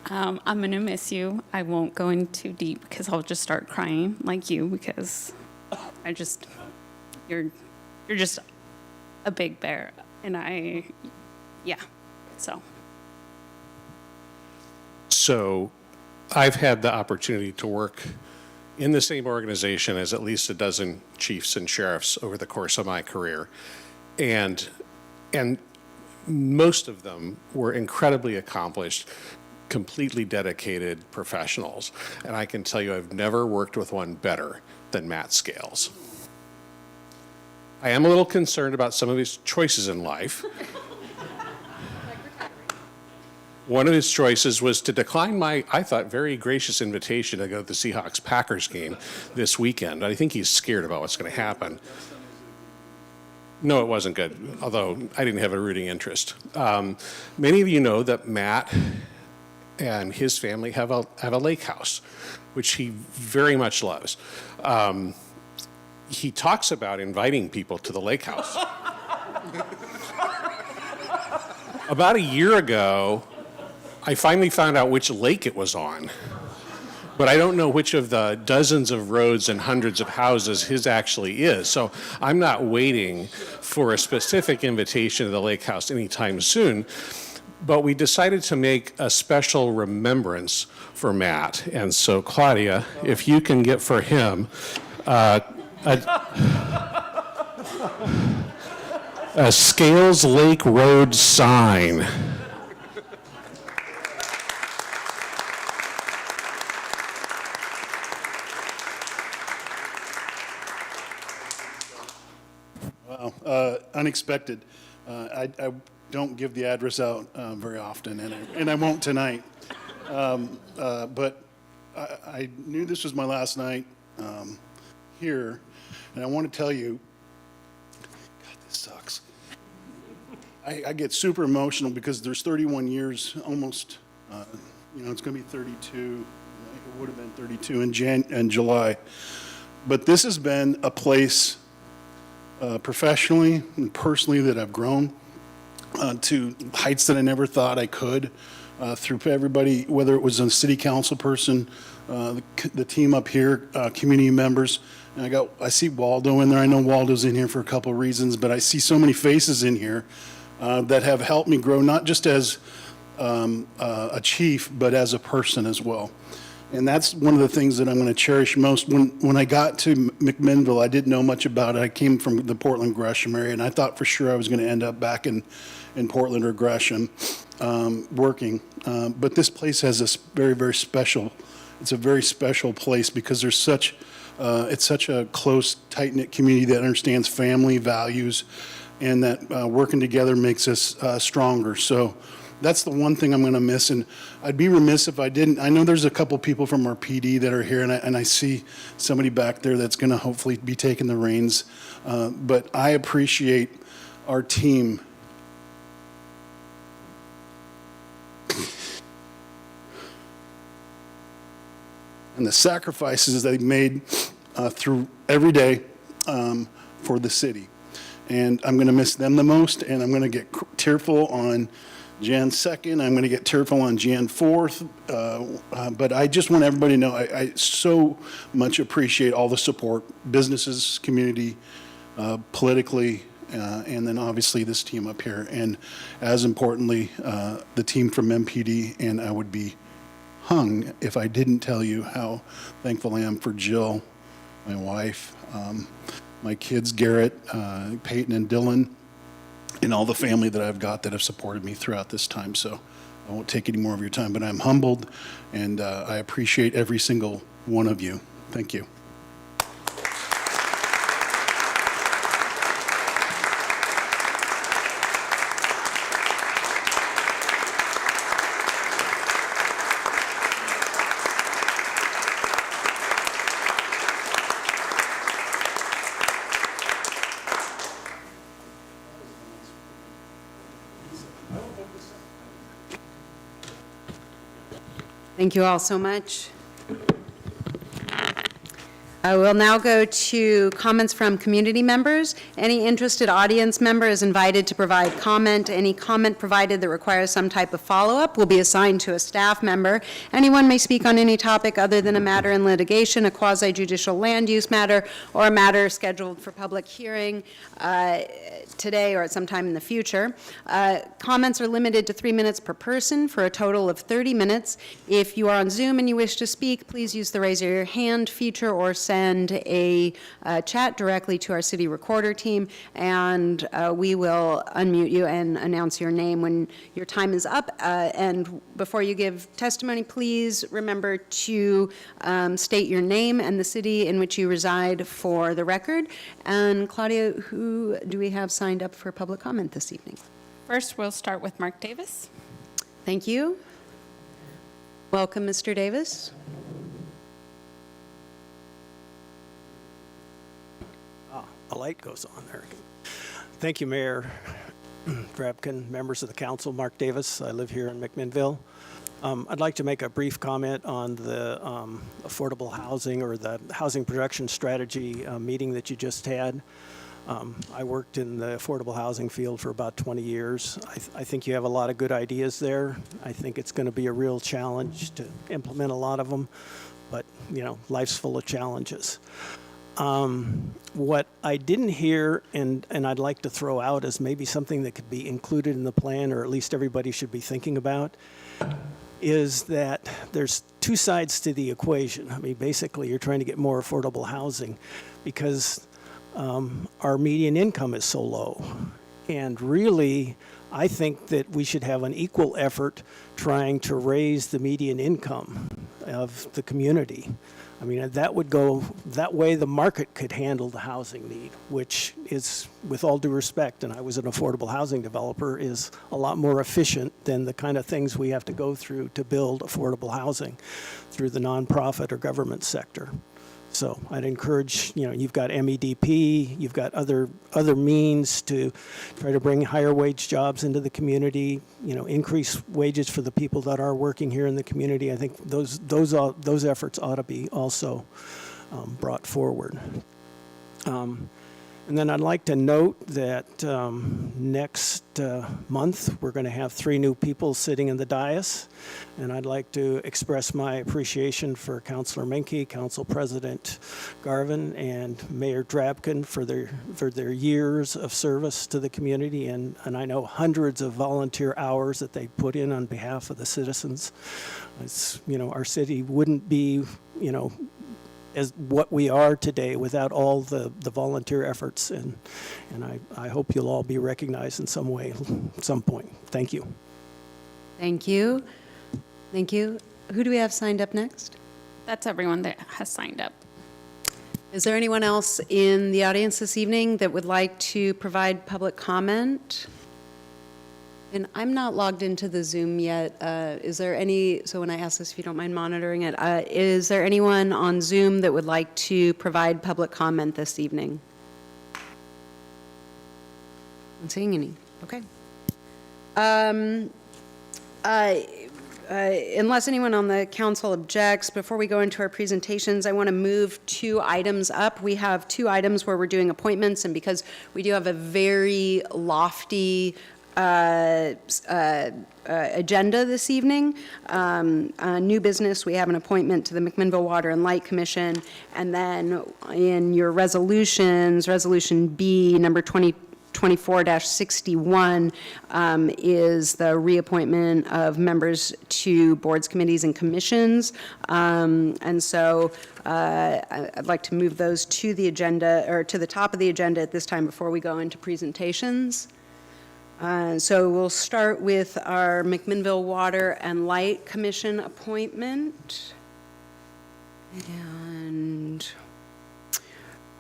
Speaker 14: I'm gonna miss you. I won't go in too deep because I'll just start crying like you, because you're just a big bear, and
Speaker 15: So I've had the opportunity to work in the same organization as at least a dozen chiefs and sheriffs over the course of my career. And most of them were incredibly accomplished, completely dedicated professionals. And I can tell you I've never worked with one better than Matt Scales. I am a little concerned about some of his choices in life. One of his choices was to decline my, I thought, very gracious invitation to go to the Seahawks-Packers game this weekend. I think he's scared about what's going to happen. No, it wasn't good, although I didn't have a rooting interest. Many of you know that Matt and his family have a lake house, which he very much loves. He talks about inviting people to the lake house. About a year ago, I finally found out which lake it was on, but I don't know which of the dozens of roads and hundreds of houses his actually is. So I'm not waiting for a specific invitation to the lake house anytime soon, but we decided to make a special remembrance for Matt. And so Claudia, if you can get for him a Scales Lake Road sign.
Speaker 18: Wow, unexpected. I don't give the address out very often, and I won't tonight. But I knew this was my last night here, and I want to tell you, God, this sucks. I get super emotional because there's 31 years, almost, it's going to be 32. It would have been 32 in July. But this has been a place professionally and personally that I've grown to heights that I never thought I could through everybody, whether it was a city council person, the team up here, community members. And I see Waldo in there. I know Waldo's in here for a couple of reasons, but I see so many faces in here that have helped me grow, not just as a chief, but as a person as well. And that's one of the things that I'm going to cherish most. When I got to McMinnville, I didn't know much about it. I came from the Portland Gresham area, and I thought for sure I was going to end up back in Portland or Gresham working. But this place has this very, very special, it's a very special place because there's it's such a close, tight-knit community that understands family values, and that working together makes us stronger. So
Speaker 6: that's the one thing I'm going to miss, and I'd be remiss if I didn't. I know there's a couple people from our PD that are here, and I see somebody back there that's going to hopefully be taking the reins, but I appreciate our team. And the sacrifices they've made through every day for the city. And I'm going to miss them the most, and I'm going to get tearful on Jan 2nd. I'm going to get tearful on Jan 4th. But I just want everybody to know I so much appreciate all the support, businesses, community, politically, and then obviously this team up here. And as importantly, the team from MPD, and I would be hung if I didn't tell you how thankful I am for Jill, my wife, my kids, Garrett, Peyton, and Dylan, and all the family that I've got that have supported me throughout this time. So I won't take any more of your time, but I'm humbled, and I appreciate every single one of you. Thank you.
Speaker 2: Thank you all so much. I will now go to comments from community members. Any interested audience member is invited to provide comment. Any comment provided that requires some type of follow-up will be assigned to a staff member. Anyone may speak on any topic other than a matter in litigation, a quasi-judicial land use matter, or a matter scheduled for public hearing today or at some time in the future. Comments are limited to 3 minutes per person for a total of 30 minutes. If you are on Zoom and you wish to speak, please use the raise your hand feature or send a chat directly to our city recorder team, and we will unmute you and announce your name when your time is up. And before you give testimony, please remember to state your name and the city in which you reside for the record. And Claudia, who do we have signed up for public comment this evening?
Speaker 22: First, we'll start with Mark Davis.
Speaker 2: Thank you. Welcome, Mr. Davis.
Speaker 23: A light goes on there. Thank you, Mayor Drabkin, members of the council. Mark Davis. I live here in McMinnville. I'd like to make a brief comment on the affordable housing or the housing production strategy meeting that you just had. I worked in the affordable housing field for about 20 years. I think you have a lot of good ideas there. I think it's going to be a real challenge to implement a lot of them, but you know, life's full of challenges. What I didn't hear, and I'd like to throw out as maybe something that could be included in the plan, or at least everybody should be thinking about, is that there's two sides to the equation. I mean, basically, you're trying to get more affordable housing because our median income is so low. And really, I think that we should have an equal effort trying to raise the median income of the community. I mean, that would go, that way the market could handle the housing need, which is, with all due respect, and I was an affordable housing developer, is a lot more efficient than the kind of things we have to go through to build affordable housing through the nonprofit or government sector. So I'd encourage, you know, you've got MEDP, you've got other means to try to bring higher wage jobs into the community, you know, increase wages for the people that are working here in the community. I think those efforts ought to be also brought forward. And then I'd like to note that next month, we're going to have 3 new people sitting in the dais. And I'd like to express my appreciation for Councilor Menke, Council President Garvin, and Mayor Drabkin for their years of service to the community. And I know hundreds of volunteer hours that they put in on behalf of the citizens. It's, you know, our city wouldn't be, you know, as what we are today without all the volunteer efforts, and I hope you'll all be recognized in some way at some point. Thank you.
Speaker 2: Thank you. Thank you. Who do we have signed up next?
Speaker 22: That's everyone that has signed up.
Speaker 2: Is there anyone else in the audience this evening that would like to provide public comment? And I'm not logged into the Zoom yet. Is there any, so when I ask this, if you don't mind monitoring it, is there anyone on Zoom that would like to provide public comment this evening? I'm seeing any. Okay. Unless anyone on the council objects, before we go into our presentations, I want to move 2 items up. We have 2 items where we're doing appointments, and because we do have a very lofty agenda this evening. New business, we have an appointment to the McMinnville Water and Light Commission, and then in your resolutions, Resolution B, number 24-61, is the reappointment of members to boards, committees, and commissions. And so I'd like to move those to the agenda, or to the top of the agenda at this time before we go into presentations. So we'll start with our McMinnville Water and Light Commission appointment. And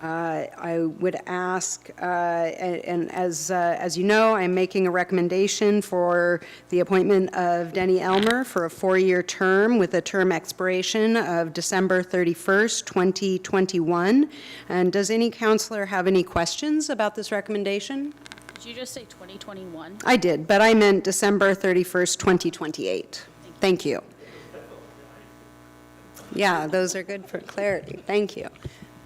Speaker 2: I would ask, and as you know, I'm making a recommendation for the appointment of Denny Elmer for a 4-year term with a term expiration of December 31st, 2021. And does any counselor have any questions about this recommendation?
Speaker 22: Did you just say 2021?
Speaker 2: I did, but I meant December 31st, 2028. Thank you. Yeah, those are good for clarity. Thank you.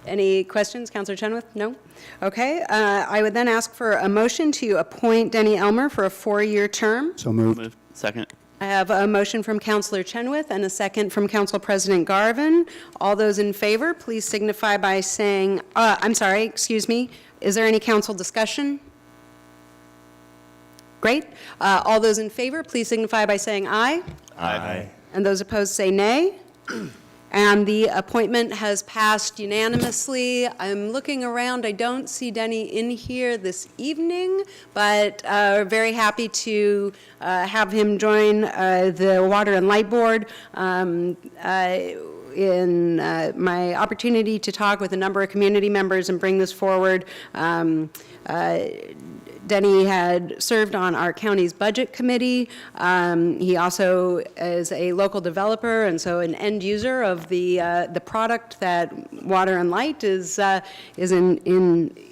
Speaker 2: Any questions, Councilor Chenoweth? No? Okay. I would then ask for a motion to appoint Denny Elmer for a 4-year term.
Speaker 7: So moved.
Speaker 12: Second.
Speaker 2: I have a motion from Councilor Chenoweth and a second from Council President Garvin. All those in favor, please signify by saying, I'm sorry, excuse me. Is there any council discussion? Great. All those in favor, please signify by saying aye.
Speaker 12: Aye.
Speaker 2: And those opposed say nay. And the appointment has passed unanimously. I'm looking around. I don't see Denny in here this evening, but we're very happy to have him join the Water and Light Board. In my opportunity to talk with a number of community members and bring this forward, Denny had served on our county's budget committee. He also is a local developer and so an end user of the product that Water and Light is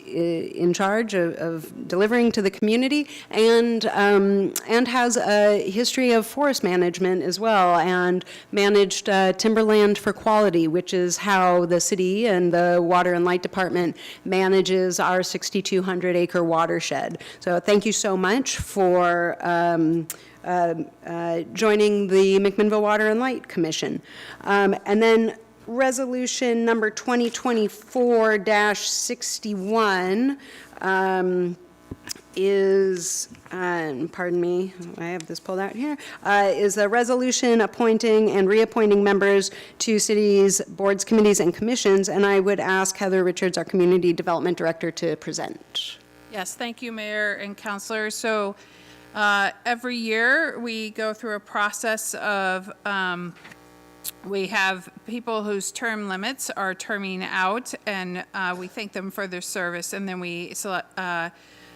Speaker 2: in charge of delivering to the community, and has a history of forest management as well, and managed timberland for quality, which is how the city and the Water and Light Department manages our 6,200-acre watershed. So thank you so much for joining the McMinnville Water and Light Commission. And then Resolution number 2024-61 is, pardon me, I have this pulled out here, is a resolution appointing and reappointing members to cities, boards, committees, and commissions. And I would ask Heather Richards, our Community Development Director, to present.
Speaker 3: Yes, thank you, Mayor and Councilors. So every year we go through a process of we have people whose term limits are terming out, and we thank them for their service, and then we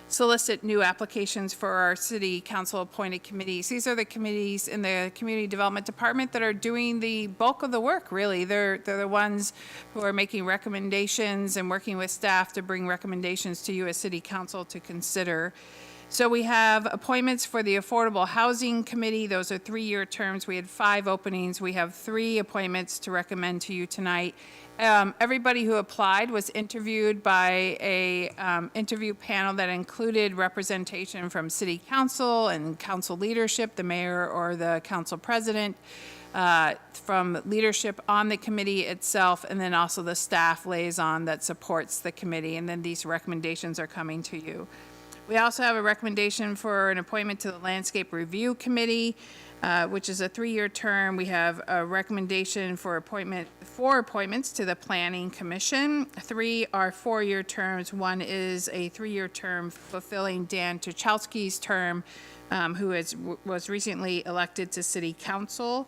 Speaker 3: solicit new applications for our city council appointed committees. These are the committees in the Community Development Department that are doing the bulk of the work, really. They're the ones who are making recommendations and working with staff to bring recommendations to you as city council to consider. So we have appointments for the Affordable Housing Committee. Those are 3-year terms. We had 5 openings. We have 3 appointments to recommend to you tonight. Everybody who applied was interviewed by a interview panel that included representation from city council and council leadership, the mayor or the council president, from leadership on the committee itself, and then also the staff liaison that supports the committee. And then these recommendations are coming to you. We also have a recommendation for an appointment to the Landscape Review Committee, which is a 3-year term. We have a recommendation for 4 appointments to the Planning Commission. 3 are 4-year terms. 1 is a 3-year term fulfilling Dan Tucholsky's term, who was recently elected to City Council.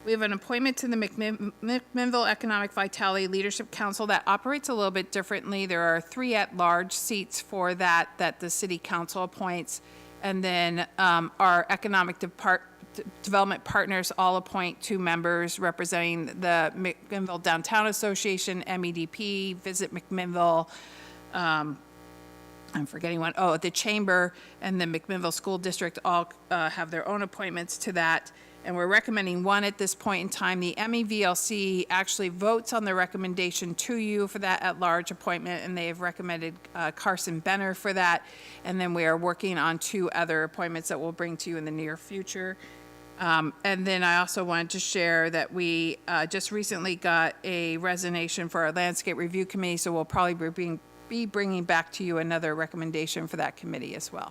Speaker 3: We have an appointment to the McMinnville Economic Vitality Leadership Council that operates a little bit differently. There are 3 at-large seats for that the city council appoints. And then our economic development partners all appoint 2 members representing the McMinnville Downtown Association, MEDP, Visit McMinnville, I'm forgetting one. Oh, the Chamber and the McMinnville School District all have their own appointments to that. And we're recommending 1 at this point in time. The MEVLC actually votes on the recommendation to you for that at-large appointment, and they have recommended Carson Benner for that. And then we are working on 2 other appointments that we'll bring to you in the near future. And then I also wanted to share that we just recently got a resignation for our Landscape Review Committee, so we'll probably be bringing back to you another recommendation for that committee as well.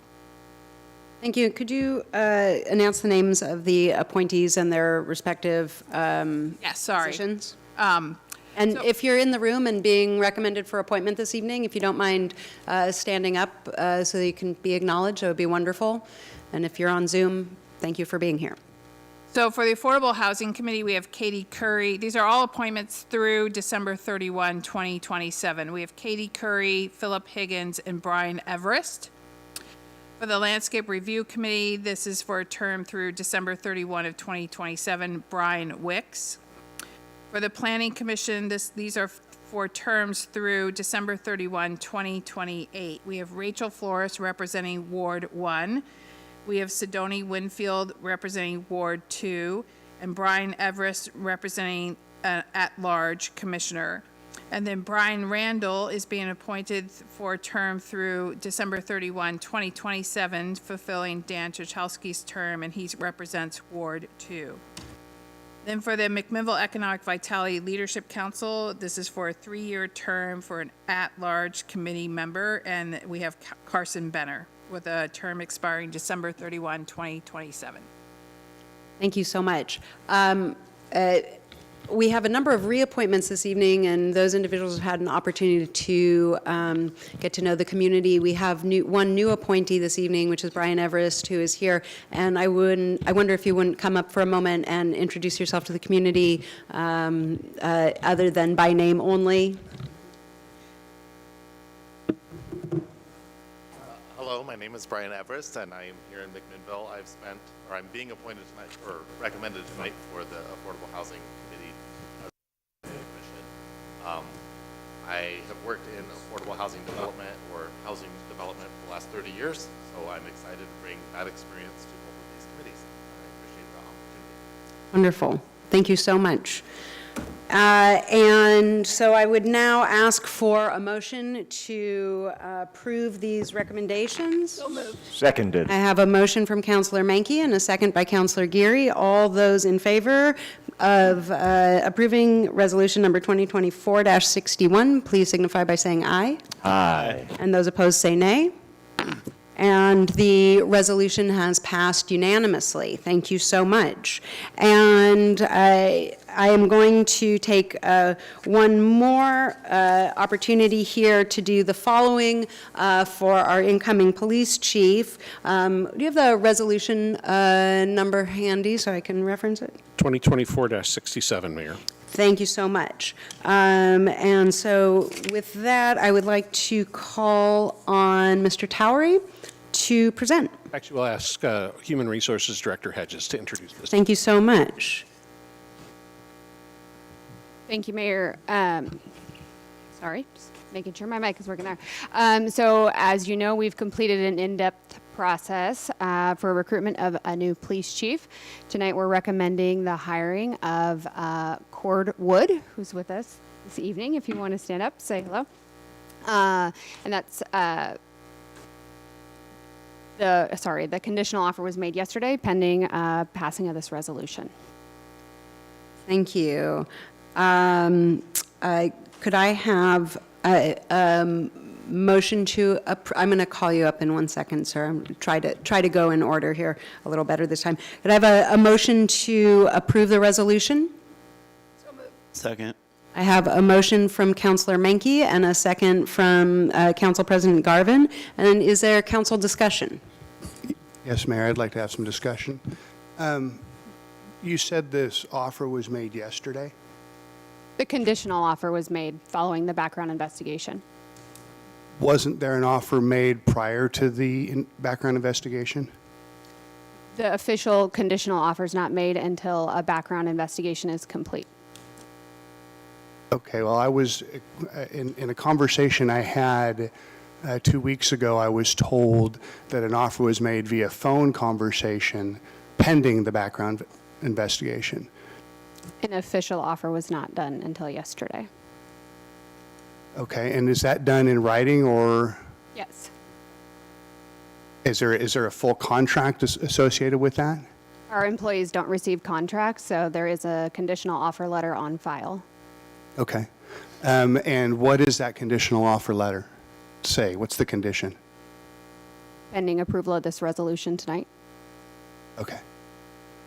Speaker 2: Thank you. Could you announce the names of the appointees and their respective positions? And if you're in the room and being recommended for appointment this evening, if you don't mind standing up so that you can be acknowledged, that would be wonderful. And if you're on Zoom, thank you for being here.
Speaker 3: So for the Affordable Housing Committee, we have Katie Curry. These are all appointments through December 31, 2027. We have Katie Curry, Philip Higgins, and Brian Everest. For the Landscape Review Committee, this is for a term through December 31 of 2027, Brian Wicks. For the Planning Commission, these are for terms through December 31, 2028. We have Rachel Flores representing Ward 1. We have Sidoni Winfield representing Ward 2, and Brian Everest representing at-large commissioner. And then Brian Randall is being appointed for a term through December 31, 2027, fulfilling Dan Chichalski's term, and he represents Ward 2. Then for the McMinnville Economic Vitality Leadership Council, this is for a 3-year term for an at-large committee member, and we have Carson Benner with a term expiring December 31, 2027.
Speaker 2: Thank you so much. We have a number of reappointments this evening, and those individuals have had an opportunity to get to know the community. We have one new appointee this evening, which is Brian Everest, who is here. And I wonder if you wouldn't come up for a moment and introduce yourself to the community, other than by name only.
Speaker 9: Hello, my name is Brian Everest, and I am here in McMinnville. I'm being appointed tonight, or recommended tonight, for the Affordable Housing Committee Commission. I have worked in affordable housing development or housing development for the last 30 years, so I'm excited to bring that experience to both of these committees. I appreciate the opportunity.
Speaker 2: Wonderful. Thank you so much. And so I would now ask for a motion to approve these recommendations.
Speaker 8: So moved.
Speaker 10: Seconded.
Speaker 2: I have a motion from Councilor Menke and a second by Councilor Geary. All those in favor of approving resolution number 2024-61, please signify by saying aye.
Speaker 10: Aye.
Speaker 2: And those opposed say nay. And the resolution has passed unanimously. Thank you so much. And I am going to take one more opportunity here to do the following for our incoming police chief. Do you have the resolution number handy so I can reference it?
Speaker 15: 2024-67, Mayor.
Speaker 2: Thank you so much. And so with that, I would like to call on Mr. Towery to present.
Speaker 15: Actually, we'll ask Human Resources Director Hedges to introduce this.
Speaker 2: Thank you so much.
Speaker 14: Thank you, Mayor. Sorry, just making sure my mic is working there. So as you know, we've completed an in-depth process for recruitment of a new police chief. Tonight, we're recommending the hiring of Cord Wood, who's with us this evening. If you want to stand up, say hello. And that's the conditional offer was made yesterday, pending passing of this resolution.
Speaker 2: Thank you. Could I have a motion to, I'm going to call you up in 1 second, sir. I'm try to go in order here a little better this time. Could I have a motion to approve the resolution?
Speaker 12: Second.
Speaker 2: I have a motion from Councilor Menke and a second from Council President Garvin. And is there council discussion?
Speaker 7: Yes, Mayor, I'd like to have some discussion. You said this offer was made yesterday?
Speaker 14: The conditional offer was made following the background investigation.
Speaker 7: wasn't there an offer made prior to the background investigation?
Speaker 14: The official conditional offer is not made until a background investigation is complete.
Speaker 7: Okay, well, I was, in a conversation I had 2 weeks ago, I was told that an offer was made via phone conversation pending the background investigation.
Speaker 14: An official offer was not done until yesterday.
Speaker 7: Okay, and is that done in writing, or
Speaker 14: Yes.
Speaker 7: is there a full contract associated with that?
Speaker 14: Our employees don't receive contracts, so there is a conditional offer letter on file.
Speaker 7: Okay. And what is that conditional offer letter say? What's the condition?
Speaker 14: Pending approval of this resolution tonight.
Speaker 7: Okay.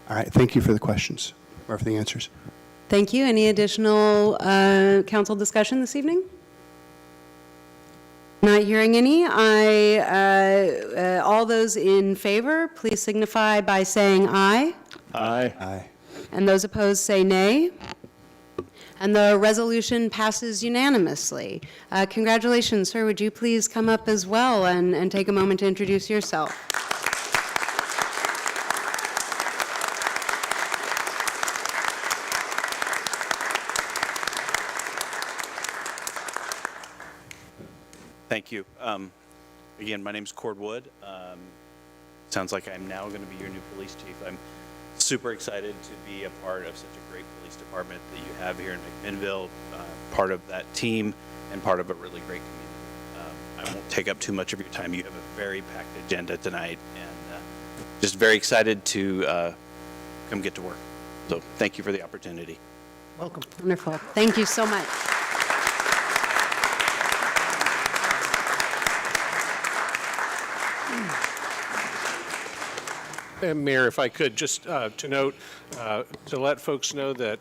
Speaker 7: All right, thank you for the questions, or for the answers.
Speaker 2: Thank you. Any additional council discussion this evening? Not hearing any. All those in favor, please signify by saying aye.
Speaker 10: Aye.
Speaker 7: Aye.
Speaker 2: And those opposed say nay. And the resolution passes unanimously. Congratulations, sir. Would you please come up as well and take a moment to introduce yourself?
Speaker 5: Thank you. Again, my name's Cord Wood. Sounds like I'm now going to be your new police chief. I'm super excited to be a part of such a great police department that you have here in McMinnville, part of that team and part of a really great community. I won't take up too much of your time. You have a very packed agenda tonight, and just very excited to come get to work. So thank you for the opportunity.
Speaker 2: Welcome. Wonderful. Thank you so much.
Speaker 15: And Mayor, if I could, just to note, to let folks know that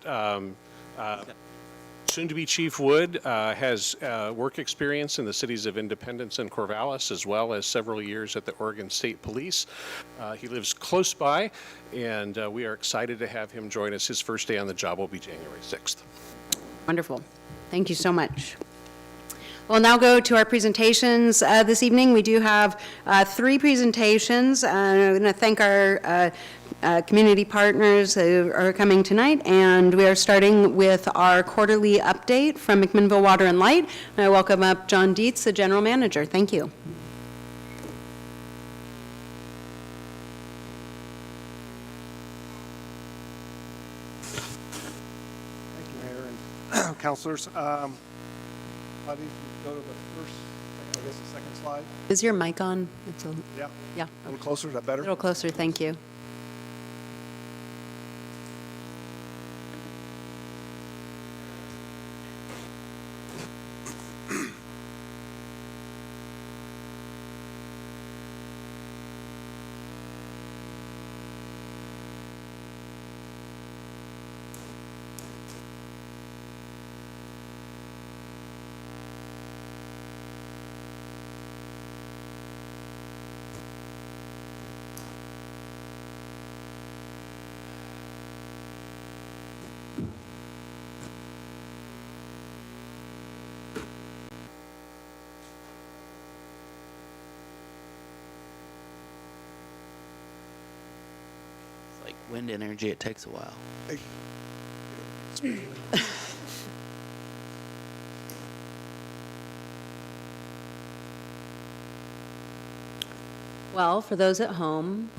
Speaker 15: soon-to-be Chief Wood has work experience in the cities of Independence and Corvallis, as well as several years at the Oregon State Police. He lives close by, and we are excited to have him join us. His first day on the job will be January 6th.
Speaker 2: Wonderful. Thank you so much. We'll now go to our presentations this evening. We do have 3 presentations. I'm going to thank our community partners who are coming tonight, and we are starting with our quarterly update from McMinnville Water and Light. And I welcome up John Dietz, the general manager. Thank you.
Speaker 11: Thank you, Mayor and councilors. Buddy, go to the first, I guess the second slide.
Speaker 2: Is your mic on? It's a,
Speaker 11: Yeah.
Speaker 2: yeah.
Speaker 11: A little closer, is that better?
Speaker 2: A little closer, thank you.
Speaker 12: It's like wind energy, it takes a while.
Speaker 2: Well, for those at home,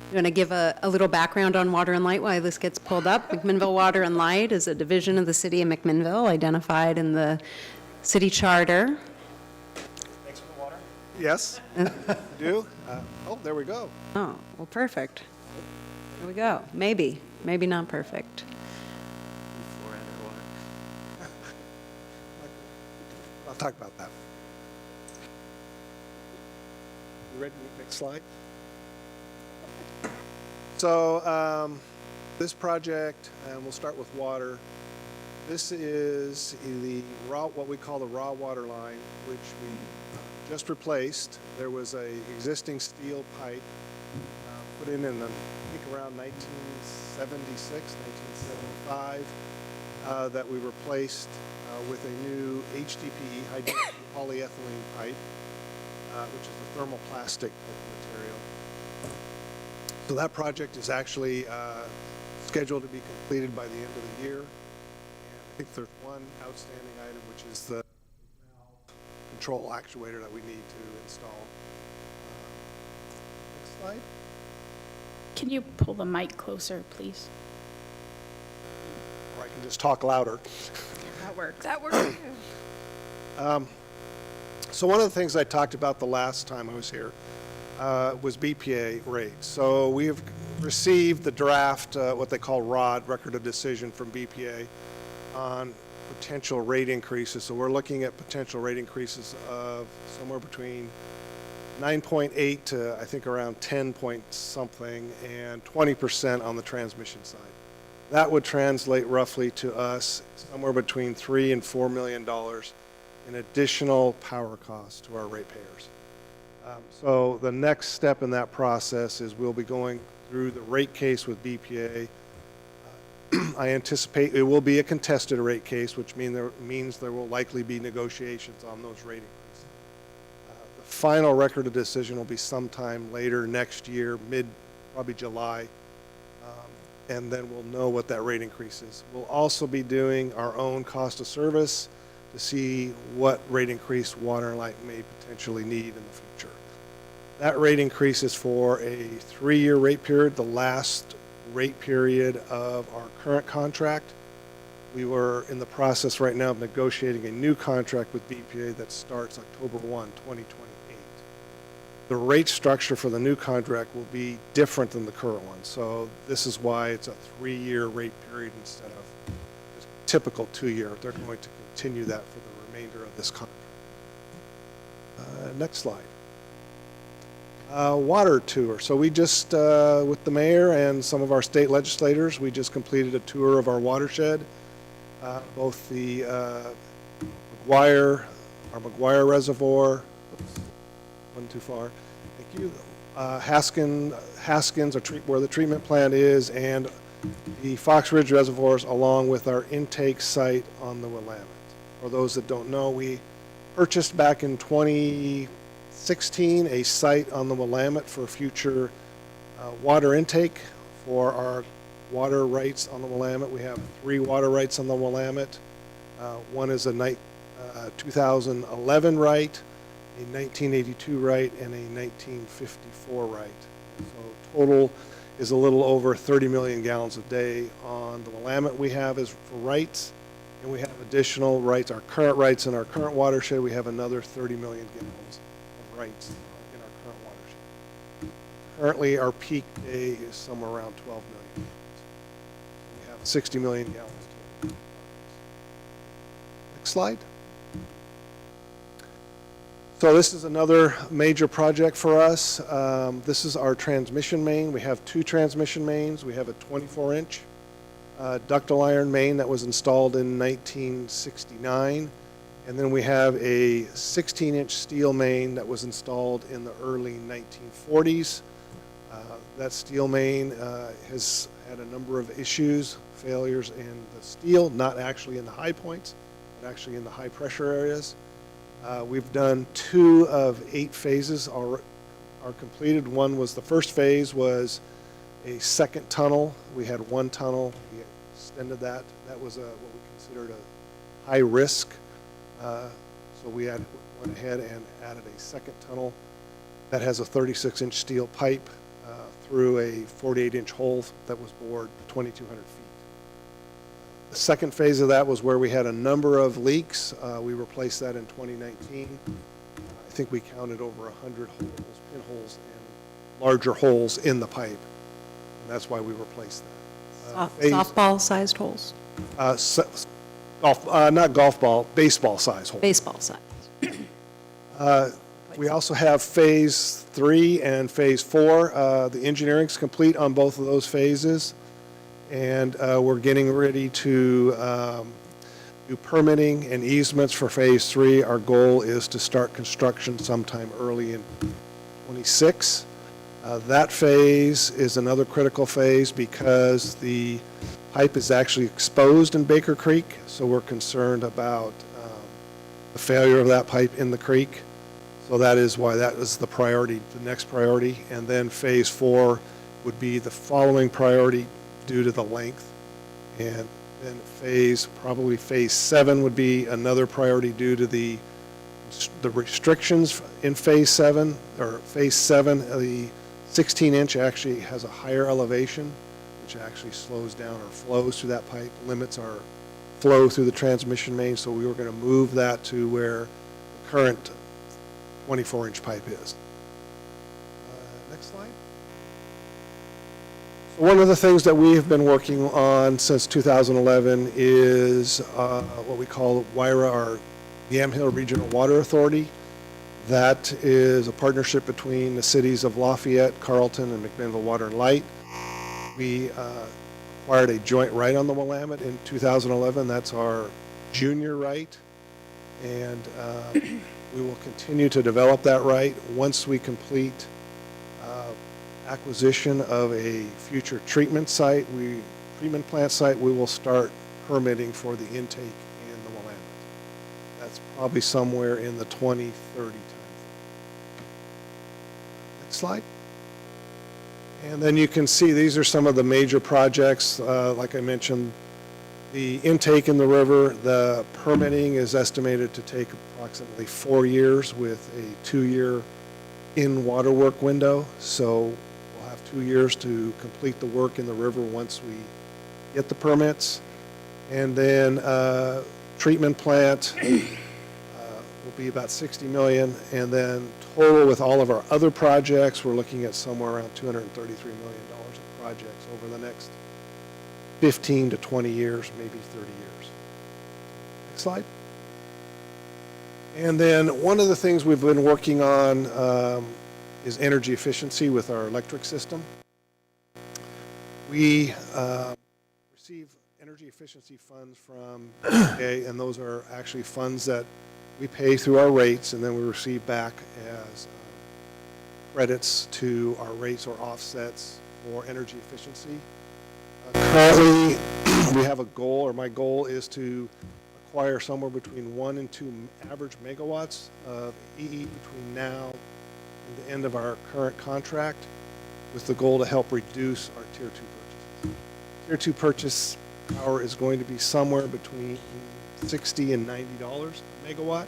Speaker 2: I'm going to give a little background on Water and Light while this gets pulled up. McMinnville Water and Light is a division of the city of McMinnville, identified in the city charter.
Speaker 11: Thanks for the water. Yes, do. Oh, there we go.
Speaker 2: Oh, well, perfect. There we go. Maybe not perfect.
Speaker 11: I'll talk about that. You ready? Next slide. So this project, and we'll start with water. This is the raw, what we call the raw water line, which we just replaced. There was a existing steel pipe put in I think around 1976, 1975, that we replaced with a new HDPE, polyethylene pipe, which is a thermoplastic material. So that project is actually scheduled to be completed by the end of the year. And I think there's one outstanding item, which is the control actuator that we need to install. Next slide.
Speaker 22: Can you pull the mic closer, please?
Speaker 11: Or I can just talk louder.
Speaker 22: That works.
Speaker 8: That works too.
Speaker 11: So one of the things I talked about the last time I was here was BPA rates. So we have received the draft, what they call ROD, Record of Decision from BPA, on potential rate increases. So we're looking at potential rate increases of somewhere between 9.8 to I think around 10 point something, and 20% on the transmission side. That would translate roughly to us somewhere between $3 and $4 million in additional power costs to our ratepayers. So the next step in that process is we'll be going through the rate case with BPA. I anticipate it will be a contested rate case, which means there will likely be negotiations on those rate increases. The final record of decision will be sometime later next year, probably July, and then we'll know what that rate increase is. We'll also be doing our own cost of service to see what rate increase Water and Light may potentially need in the future. That rate increase is for a 3-year rate period, the last rate period of our current contract. We were in the process right now of negotiating a new contract with BPA that starts October 1, 2028. The rate structure for the new contract will be different than the current one. So this is why it's a 3-year rate period instead of a typical 2-year. They're going to continue that for the remainder of this contract. Next slide. Water tour. So we just, with the mayor and some of our state legislators, we just completed a tour of our watershed. Both the McGuire Reservoir, oops, one too far, thank you, Haskins, where the treatment plant is, and the Fox Ridge Reservoirs, along with our intake site on the Willamette. For those that don't know, we purchased back in 2016 a site on the Willamette for future water intake for our water rights on the Willamette. We have 3 water rights on the Willamette. One is a 2011 right, a 1982 right, and a 1954 right. So total is a little over 30 million gallons a day on the Willamette we have as for rights, and we have additional rights, our current rights in our current watershed. We have another 30 million gallons of rights in our current watershed. Currently, our peak day is somewhere around 12 million gallons. We have 60 million gallons total. Next slide. So this is another major project for us. This is our transmission main. We have 2 transmission mains. We have a 24-inch ductile iron main that was installed in 1969. And then we have a 16-inch steel main that was installed in the early 1940s. That steel main has had a number of issues, failures in the steel, not actually in the high points, but actually in the high pressure areas. We've done 2 of 8 phases are completed. One was, the first phase was a second tunnel. We had 1 tunnel. We extended that. That was what we considered a high risk. So we went ahead and added a second tunnel that has a 36-inch steel pipe through a 48-inch hole that was bored 2,200 feet. The second phase of that was where we had a number of leaks. We replaced that in 2019. I think we counted over 100 holes, pinholes, and larger holes in the pipe. And that's why we replaced that.
Speaker 2: Softball-sized holes?
Speaker 11: Not golf ball, baseball-sized holes.
Speaker 2: Baseball size.
Speaker 11: We also have phase 3 and phase 4. The engineering's complete on both of those phases. And we're getting ready to do permitting and easements for phase 3. Our goal is to start construction sometime early in 26. That phase is another critical phase because the pipe is actually exposed in Baker Creek, so we're concerned about the failure of that pipe in the creek. So that is why that was the priority, the next priority. And then phase 4 would be the following priority due to the length. And then probably phase 7 would be another priority due to the restrictions in phase 7, or phase 7, the 16-inch actually has a higher elevation, which actually slows down or flows through that pipe, limits our flow through the transmission main, so we were going to move that to where the current 24-inch pipe is. Next slide. So one of the things that we have been working on since 2011 is what we call WIRA, or the Yamhill Regional Water Authority. That is a partnership between the cities of Lafayette, Carlton, and McMinnville Water and Light. We acquired a joint right on the Willamette in 2011. That's our junior right, and we will continue to develop that right. Once we complete acquisition of a future treatment plant site, we will start permitting for the intake in the Willamette. That's probably somewhere in the 2030 time. Next slide. And then you can see these are some of the major projects. Like I mentioned, the intake in the river, the permitting is estimated to take approximately 4 years with a 2-year in-water work window. So we'll have 2 years to complete the work in the river once we get the permits. And then treatment plant will be about $60 million. And then total with all of our other projects, we're looking at somewhere around $233 million of projects over the next 15 to 20 years, maybe 30 years. Next slide. And then one of the things we've been working on is energy efficiency with our electric system. We receive energy efficiency funds from EPA, and those are actually funds that we pay through our rates, and then we receive back as credits to our rates or offsets for energy efficiency. Currently, we have a goal, or my goal is to acquire somewhere between 1 and 2 average megawatts of EE between now and the end of our current contract, with the goal to help reduce our Tier 2 purchases. Tier 2 purchase power is going to be somewhere between $60 and $90 a megawatt.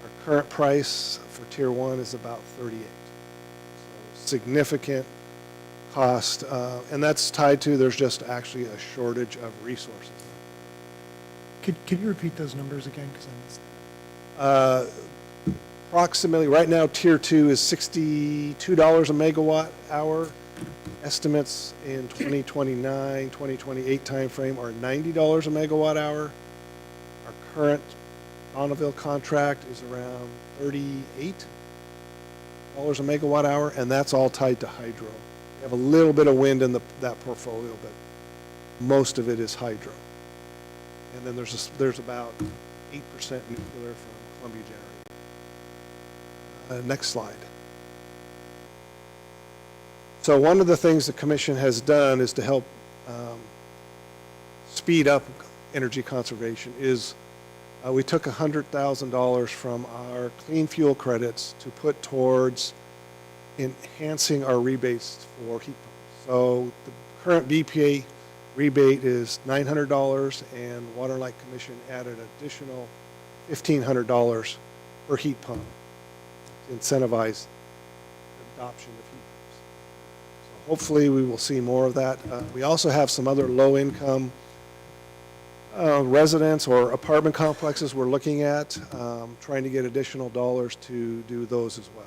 Speaker 11: Our current price for Tier 1 is about $38. So significant cost, and that's tied to there's just actually a shortage of resources.
Speaker 1: Could you repeat those numbers again, because I missed that?
Speaker 11: Approximately, right now, Tier 2 is $62 a megawatt hour. Estimates in 2029, 2028 timeframe are $90 a megawatt hour. Our current Bonneville contract is around $38 a megawatt hour, and that's all tied to hydro. We have a little bit of wind in that portfolio, but most of it is hydro. And then there's about 8% nuclear from Columbia Generating. Next slide. So one of the things the Commission has done is to help speed up energy conservation is we took $100,000 from our clean fuel credits to put towards enhancing our rebates for heat pumps. So the current BPA rebate is $900, and Water and Light Commission added additional $1,500 per heat pump to incentivize adoption of heat pumps. So hopefully we will see more of that. We also have some other low-income residents or apartment complexes we're looking at, trying to get additional dollars to do those as well.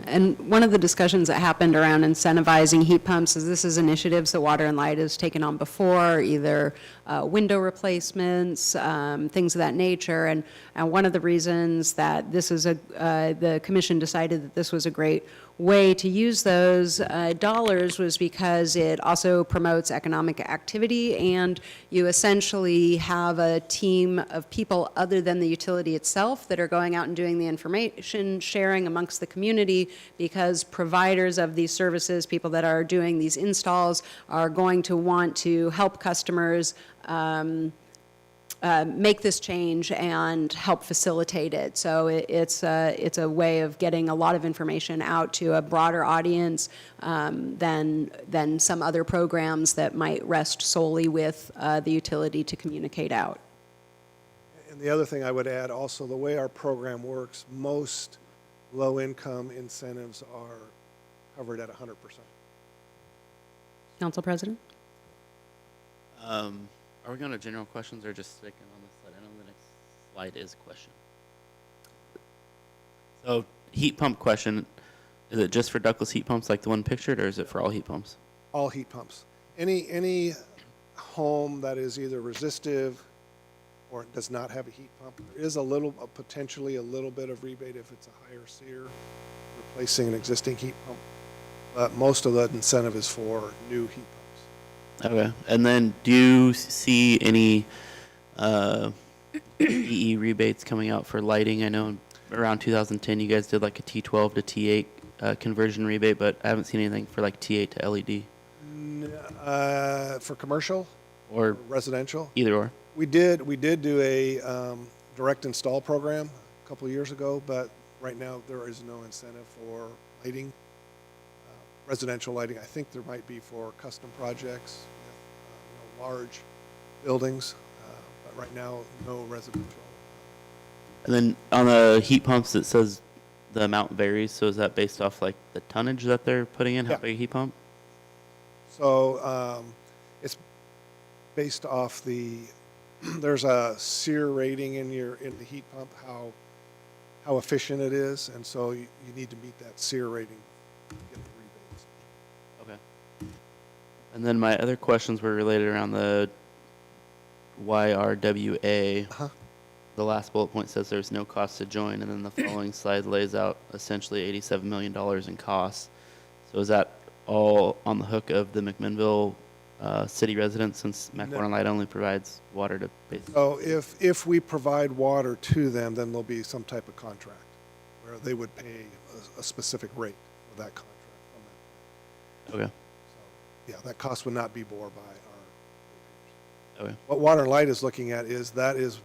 Speaker 2: And one of the discussions that happened around incentivizing heat pumps is this is initiatives that Water and Light has taken on before, either window replacements, things of that nature. And one of the reasons that this is the Commission decided that this was a great way to use those dollars was because it also promotes economic activity, and you essentially have a team of people other than the utility itself that are going out and doing the information sharing amongst the community, because providers of these services, people that are doing these installs, are going to want to help customers make this change and help facilitate it. So it's a way of getting a lot of information out to a broader audience than some other programs that might rest solely with the utility to communicate out.
Speaker 11: And the other thing I would add also, the way our program works, most low-income incentives are covered at 100%.
Speaker 2: Council President?
Speaker 12: Are we going to general questions or just sticking on this slide? I know the next slide is question. So heat pump question, is it just for ductless heat pumps like the one pictured, or is it for all heat pumps?
Speaker 11: All heat pumps. Any home that is either resistive or does not have a heat pump, there is potentially a little bit of rebate if it's a higher SEER, replacing an existing heat pump. But most of the incentive is for new heat pumps.
Speaker 12: Okay. And then do you see any EE rebates coming out for lighting? I know around 2010 you guys did like a T12 to T8 conversion rebate, but I haven't seen anything for like T8 to LED.
Speaker 11: For commercial
Speaker 12: or
Speaker 11: residential?
Speaker 12: Either or.
Speaker 11: We did do a direct install program a couple of years ago, but right now there is no incentive for lighting. Residential lighting, I think there might be for custom projects with large buildings, but right now, no residential.
Speaker 12: And then on the heat pumps, it says the amount varies. So is that based off like the tonnage that they're putting in? How big a heat pump?
Speaker 11: So it's based off there's a SEER rating in the heat pump, how efficient it is, and so you need to meet that SEER rating to get the rebates.
Speaker 12: Okay. And then my other questions were related around the YRWA. The last bullet point says there's no cost to join, and then the following slide lays out essentially $87 million in costs. So is that all on the hook of the McMinnville city residents, since Mac Water and Light only provides water to basically?
Speaker 11: So if we provide water to them, then there'll be some type of contract where they would pay a specific rate for that contract from that.
Speaker 12: Okay.
Speaker 11: So, yeah, that cost would not be bore by our.
Speaker 12: Okay.
Speaker 11: What Water and Light is looking at is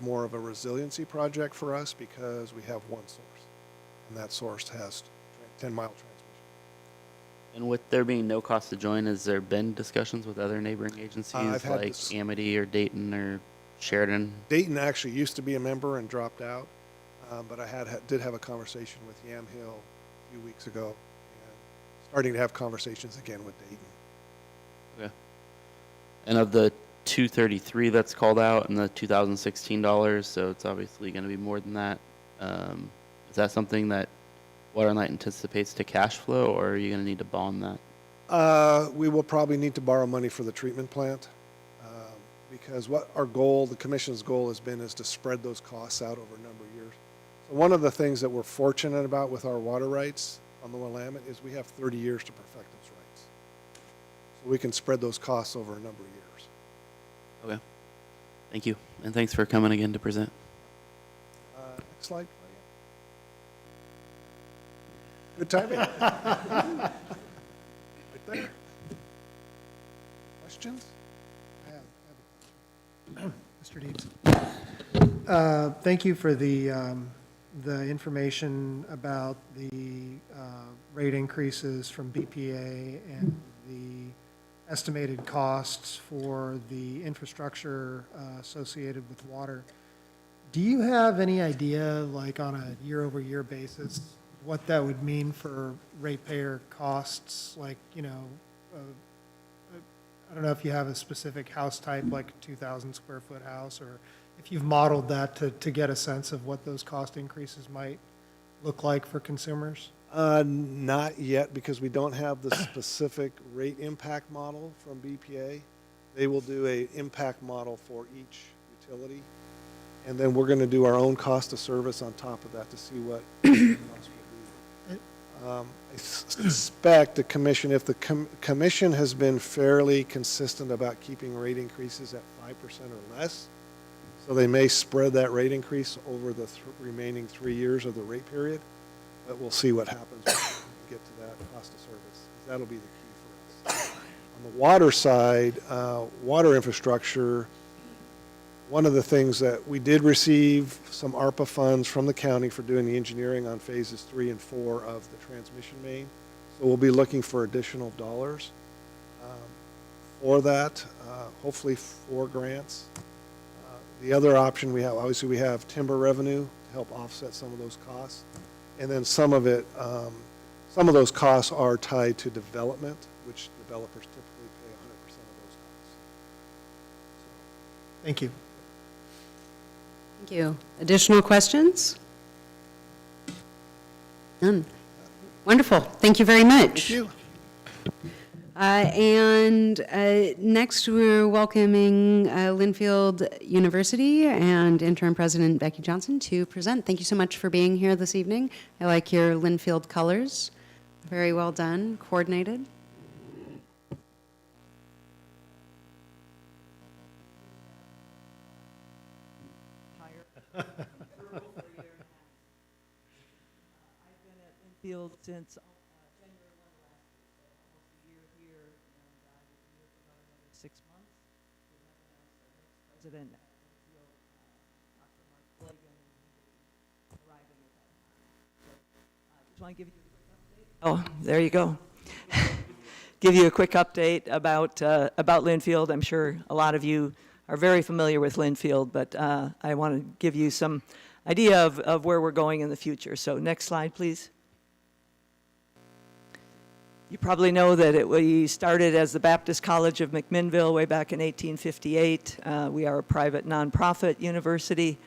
Speaker 11: more of a resiliency project for us because we have one source, and that source has 10-mile transmission.
Speaker 12: And with there being no cost to join, has there been discussions with other neighboring agencies like Amity or Dayton or Sheridan?
Speaker 11: Dayton actually used to be a member and dropped out, but I did have a conversation with Yamhill a few weeks ago, and starting to have conversations again with Dayton.
Speaker 12: Okay. And of the 233 that's called out and the $2016, so it's obviously going to be more than that. Is that something that Water and Light anticipates to cash flow, or are you going to need to bond that?
Speaker 11: We will probably need to borrow money for the treatment plant because what our goal, the commission's goal is to spread those costs out over a number of years. So one of the things that we're fortunate about with our water rights on the Willamette is we have 30 years to perfect those rights. So we can spread those costs over a number of years.
Speaker 12: Okay. Thank you. And thanks for coming again to present.
Speaker 11: Next slide. Good timing. Right there. Questions?
Speaker 1: Mr. Deeds. Thank you for the information about the rate increases from BPA and the estimated costs for the infrastructure associated with water. Do you have any idea, like on a year-over-year basis, what that would mean for ratepayer costs? Like, I don't know if you have a specific house type, like a 2,000 square foot house, or if you've modeled that to get a sense of what those cost increases might look like for consumers?
Speaker 11: Not yet, because we don't have the specific rate impact model from BPA. They will do an impact model for each utility, and then we're going to do our own cost of service on top of that to see what costs will be. I suspect the commission, if the commission has been fairly consistent about keeping rate increases at 5% or less, so they may spread that rate increase over the remaining 3 years of the rate period. But we'll see what happens when we get to that cost of service. That'll be the key for us. On the water side, water infrastructure, One of the things that we did receive some ARPA funds from the county for doing the engineering on phases 3 and 4 of the transmission main. So we'll be looking for additional dollars for that, hopefully 4 grants. The other option we have, obviously we have timber revenue to help offset some of those costs. And then some of it, some of those costs are tied to development, which developers typically pay 100% of those costs.
Speaker 1: Thank you.
Speaker 2: Thank you. Additional questions? None. Wonderful. Thank you very much.
Speaker 11: Thank you.
Speaker 2: Next, we're welcoming Linfield University and Interim President Becky Johnson to present. Thank you so much for being here this evening. I like your Linfield colors. Very well done, coordinated.
Speaker 4: I've been at Linfield since January 1 last year, so almost a year here, and I will be here for about another 6 months. We have announced our next president at Linfield, Dr. Mark Blagan, and he will be arriving at that time. So I just want to give you a quick update. Oh, there you go. Give you a quick update about Linfield. I'm sure a lot of you are very familiar with Linfield, but I want to give you some idea of where we're going in the future. So next slide, please. You probably know that we started as the Baptist College of McMinnville way back in 1858. We are a private nonprofit university.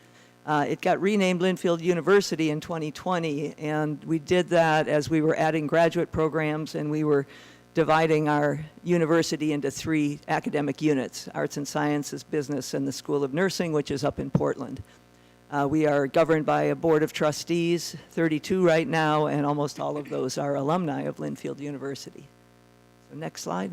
Speaker 4: It got renamed Linfield University in 2020, and we did that as we were adding graduate programs, and we were dividing our university into 3 academic units: arts and sciences, business, and the School of Nursing, which is up in Portland. We are governed by a board of trustees, 32 right now, and almost all of those are alumni of Linfield University. So next slide.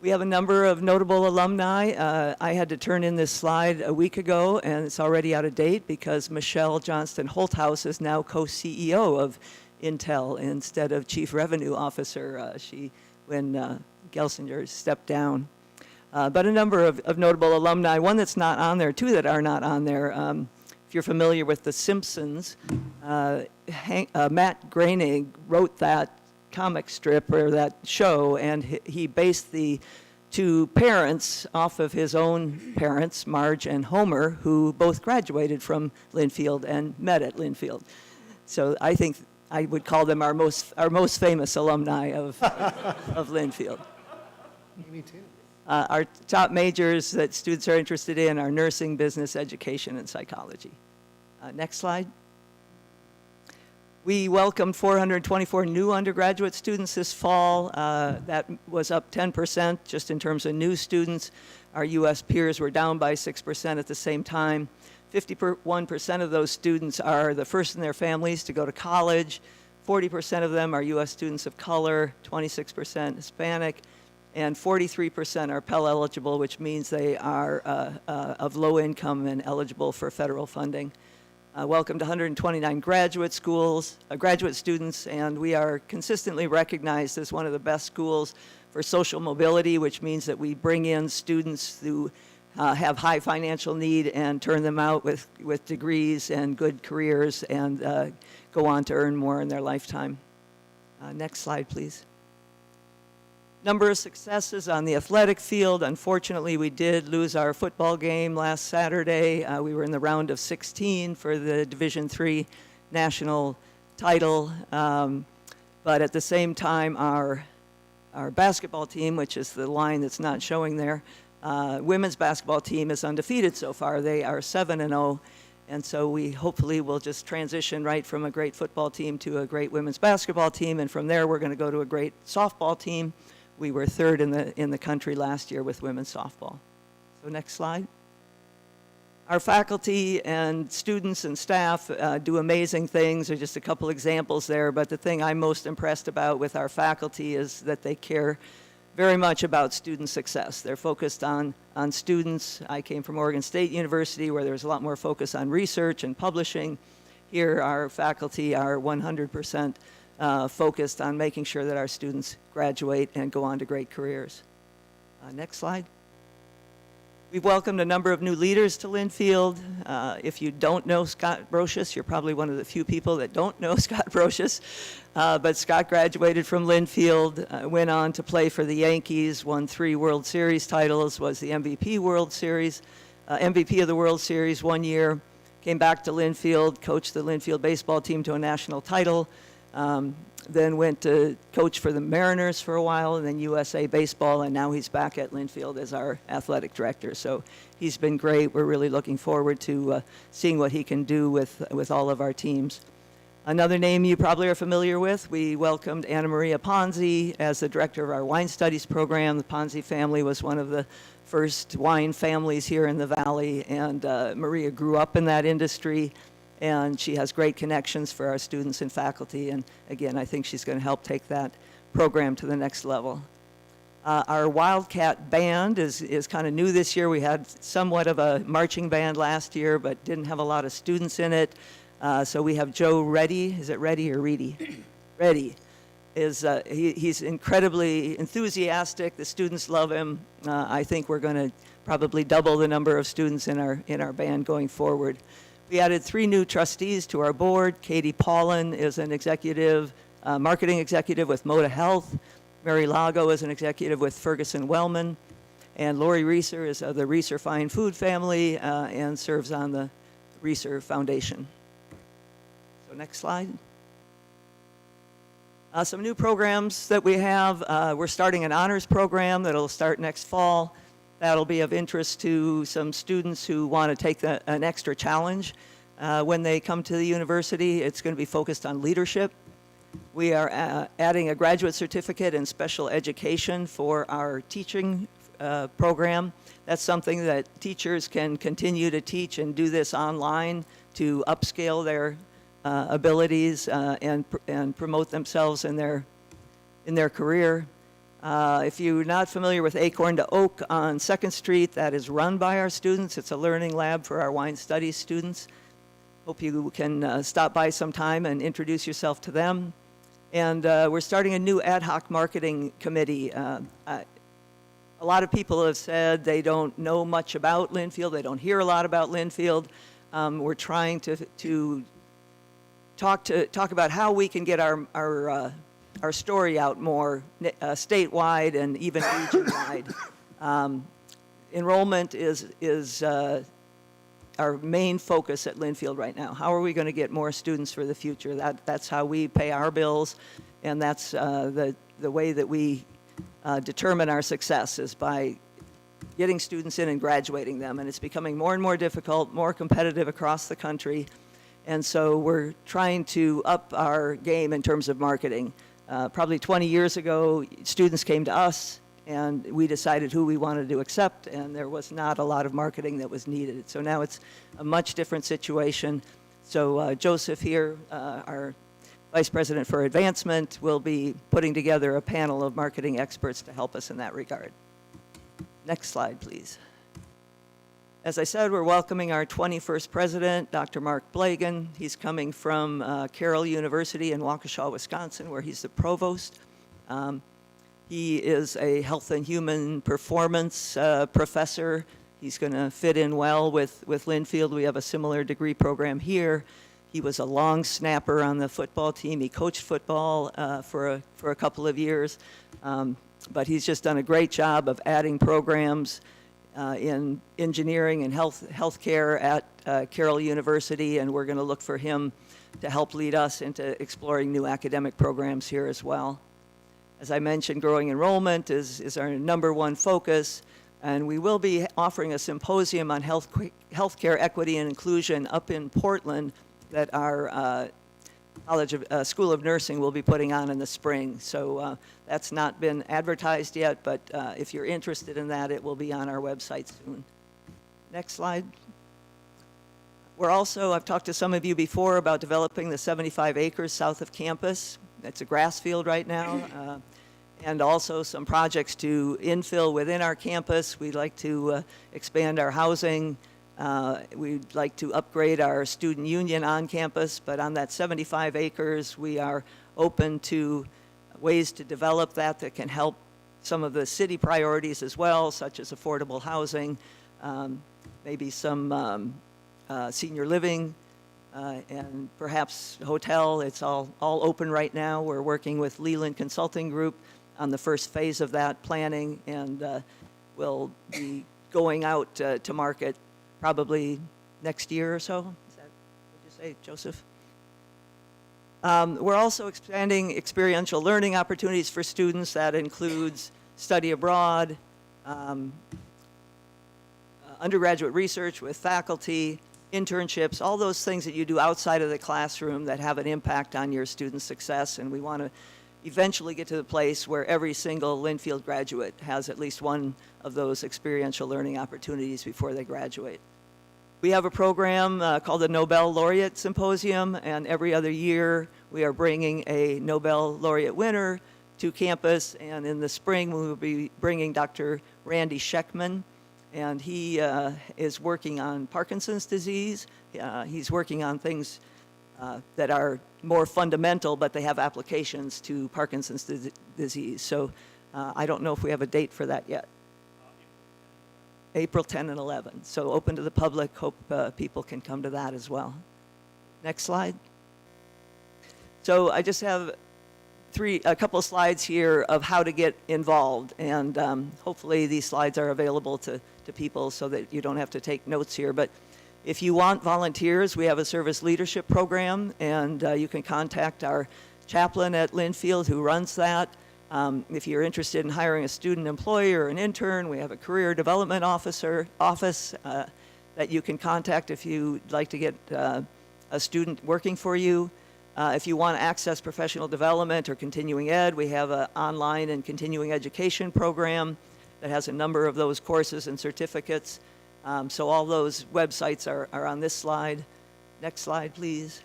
Speaker 4: We have a number of notable alumni. I had to turn in this slide a week ago, and it's already out of date because Michelle Johnston Holthouse is now co-CEO of Intel instead of Chief Revenue Officer when Gelsinger stepped down. But a number of notable alumni. One that's not on there, 2 that are not on there. If you're familiar with The Simpsons, Matt Groening wrote that comic strip or that show, and he based the 2 parents off of his own parents, Marge and Homer, who both graduated from Linfield and met at Linfield. So I think I would call them our most famous alumni of Linfield.
Speaker 1: Me too.
Speaker 4: Our top majors that students are interested in are nursing, business, education, and psychology. Next slide. We welcomed 424 new undergraduate students this fall. That was up 10% just in terms of new students. Our U.S. peers were down by 6% at the same time. 51% of those students are the first in their families to go to college. 40% of them are U.S. students of color, 26% Hispanic, and 43% are Pell eligible, which means they are of low income and eligible for federal funding. Welcomed 129 graduate students, and we are consistently recognized as one of the best schools for social mobility, which means that we bring in students who have high financial need and turn them out with degrees and good careers and go on to earn more in their lifetime. Next slide, please. Number of successes on the athletic field. Unfortunately, we did lose our football game last Saturday. We were in the round of 16 for the Division III national title. But at the same time, our basketball team, which is the line that's not showing there, women's basketball team is undefeated so far. They are 7-0. And so we hopefully will just transition right from a great football team to a great women's basketball team. And from there, we're going to go to a great softball team. We were 3rd in the country last year with women's softball. So next slide. Our faculty and students and staff do amazing things. There's just a couple examples there, but the thing I'm most impressed about with our faculty is that they care very much about student success. They're focused on students. I came from Oregon State University where there's a lot more focus on research and publishing. Here our faculty are 100% focused on making sure that our students graduate and go on to great careers. Next slide. We've welcomed a number of new leaders to Linfield. If you don't know Scott Brocious, you're probably one of the few people that don't know Scott Brocious. But Scott graduated from Linfield, went on to play for the Yankees, won 3 World Series titles, was the MVP of the World Series 1 year, came back to Linfield, coached the Linfield baseball team to a national title, then went to coach for the Mariners for a while, and then USA Baseball, and now he's back at Linfield as our athletic director. So he's been great. We're really looking forward to seeing what he can do with all of our teams. Another name you probably are familiar with, we welcomed Anna Maria Ponzi as the director of our wine studies program. The Ponzi family was one of the first wine families here in the Valley, and Maria grew up in that industry, and she has great connections for our students and faculty. And again, I think she's going to help take that program to the next level. Our Wildcat band is kind of new this year. We had somewhat of a marching band last year, but didn't have a lot of students in it. So we have Joe Reddy. Is it Reddy or Reedy? Reddy. He's incredibly enthusiastic. The students love him. I think we're going to probably double the number of students in our band going forward. We added 3 new trustees to our board. Katie Paulin is an executive, marketing executive with Moda Health. Mary Lago is an executive with Ferguson Wellman. And Lori Reeser is of the Reeser Fine Food family and serves on the Reeser Foundation. So next slide. Some new programs that we have. We're starting an honors program that'll start next fall. That'll be of interest to some students who want to take an extra challenge when they come to the university. It's going to be focused on leadership. We are adding a graduate certificate in special education for our teaching program. That's something that teachers can continue to teach and do this online to upscale their abilities and promote themselves in their career. If you're not familiar with Acorn to Oak on 2nd Street, that is run by our students. It's a learning lab for our wine studies students. Hope you can stop by sometime and introduce yourself to them. And we're starting a new ad hoc marketing committee. A lot of people have said they don't know much about Linfield. They don't hear a lot about Linfield. We're trying to talk about how we can get our story out more statewide and even region-wide. Enrollment is our main focus at Linfield right now. How are we going to get more students for the future? That's how we pay our bills, and that's the way that we determine our success is by getting students in and graduating them. And it's becoming more and more difficult, more competitive across the country. And so we're trying to up our game in terms of marketing. Probably 20 years ago, students came to us, and we decided who we wanted to accept, and there was not a lot of marketing that was needed. So now it's a much different situation. So Joseph here, our Vice President for Advancement, will be putting together a panel of marketing experts to help us in that regard. Next slide, please. As I said, we're welcoming our 21st president, Dr. Mark Blagan. He's coming from Carroll University in Waukesha, Wisconsin, where he's the provost. He is a health and human performance professor. He's going to fit in well with Linfield. We have a similar degree program here. He was a long snapper on the football team. He coached football for a couple of years. But he's just done a great job of adding programs in engineering and healthcare at Carroll University, and we're going to look for him to help lead us into exploring new academic programs here as well. As I mentioned, growing enrollment is our #1 focus, and we will be offering a symposium on healthcare equity and inclusion up in Portland that our School of Nursing will be putting on in the spring. So that's not been advertised yet, but if you're interested in that, it will be on our website soon. Next slide. I've talked to some of you before about developing the 75 acres south of campus. It's a grass field right now. And also some projects to infill within our campus. We'd like to expand our housing. We'd like to upgrade our student union on campus, but on that 75 acres, we are open to ways to develop that can help some of the city priorities as well, such as affordable housing, maybe some senior living, and perhaps hotel. It's all open right now. We're working with Leland Consulting Group on the first phase of that planning, and we'll be going out to market probably next year or so. Is that what you say, Joseph? We're also expanding experiential learning opportunities for students. That includes study abroad, undergraduate research with faculty, internships, all those things that you do outside of the classroom that have an impact on your student success. And we want to eventually get to the place where every single Linfield graduate has at least one of those experiential learning opportunities before they graduate. We have a program called the Nobel Laureate Symposium, and every other year we are bringing a Nobel Laureate winner to campus, and in the spring we will be bringing Dr. Randy Sheckman, and he is working on Parkinson's disease. He's working on things that are more fundamental, but they have applications to Parkinson's disease. So I don't know if we have a date for that yet. April 10 and 11. So open to the public. Hope people can come to that as well. Next slide. So I just have a couple of slides here of how to get involved, and hopefully these slides are available to people so that you don't have to take notes here. But if you want volunteers, we have a service leadership program, and you can contact our chaplain at Linfield who runs that. If you're interested in hiring a student employee or an intern, we have a career development office that you can contact if you'd like to get a student working for you. If you want to access professional development or continuing ed, we have an online and continuing education program that has a number of those courses and certificates. So all those websites are on this slide. Next slide, please.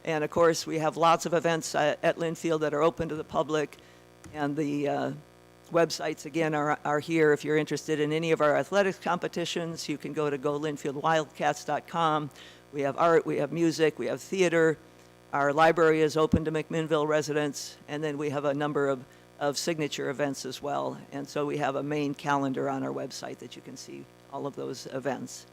Speaker 4: And of course, we have lots of events at Linfield that are open to the public, and the websites, again, are here. If you're interested in any of our athletics competitions, you can go to golinfieldwildcats.com. We have art, we have music, we have theater. Our library is open to McMinnville residents, and then we have a number of signature events as well. And so we have a main calendar on our website that you can see all of those events.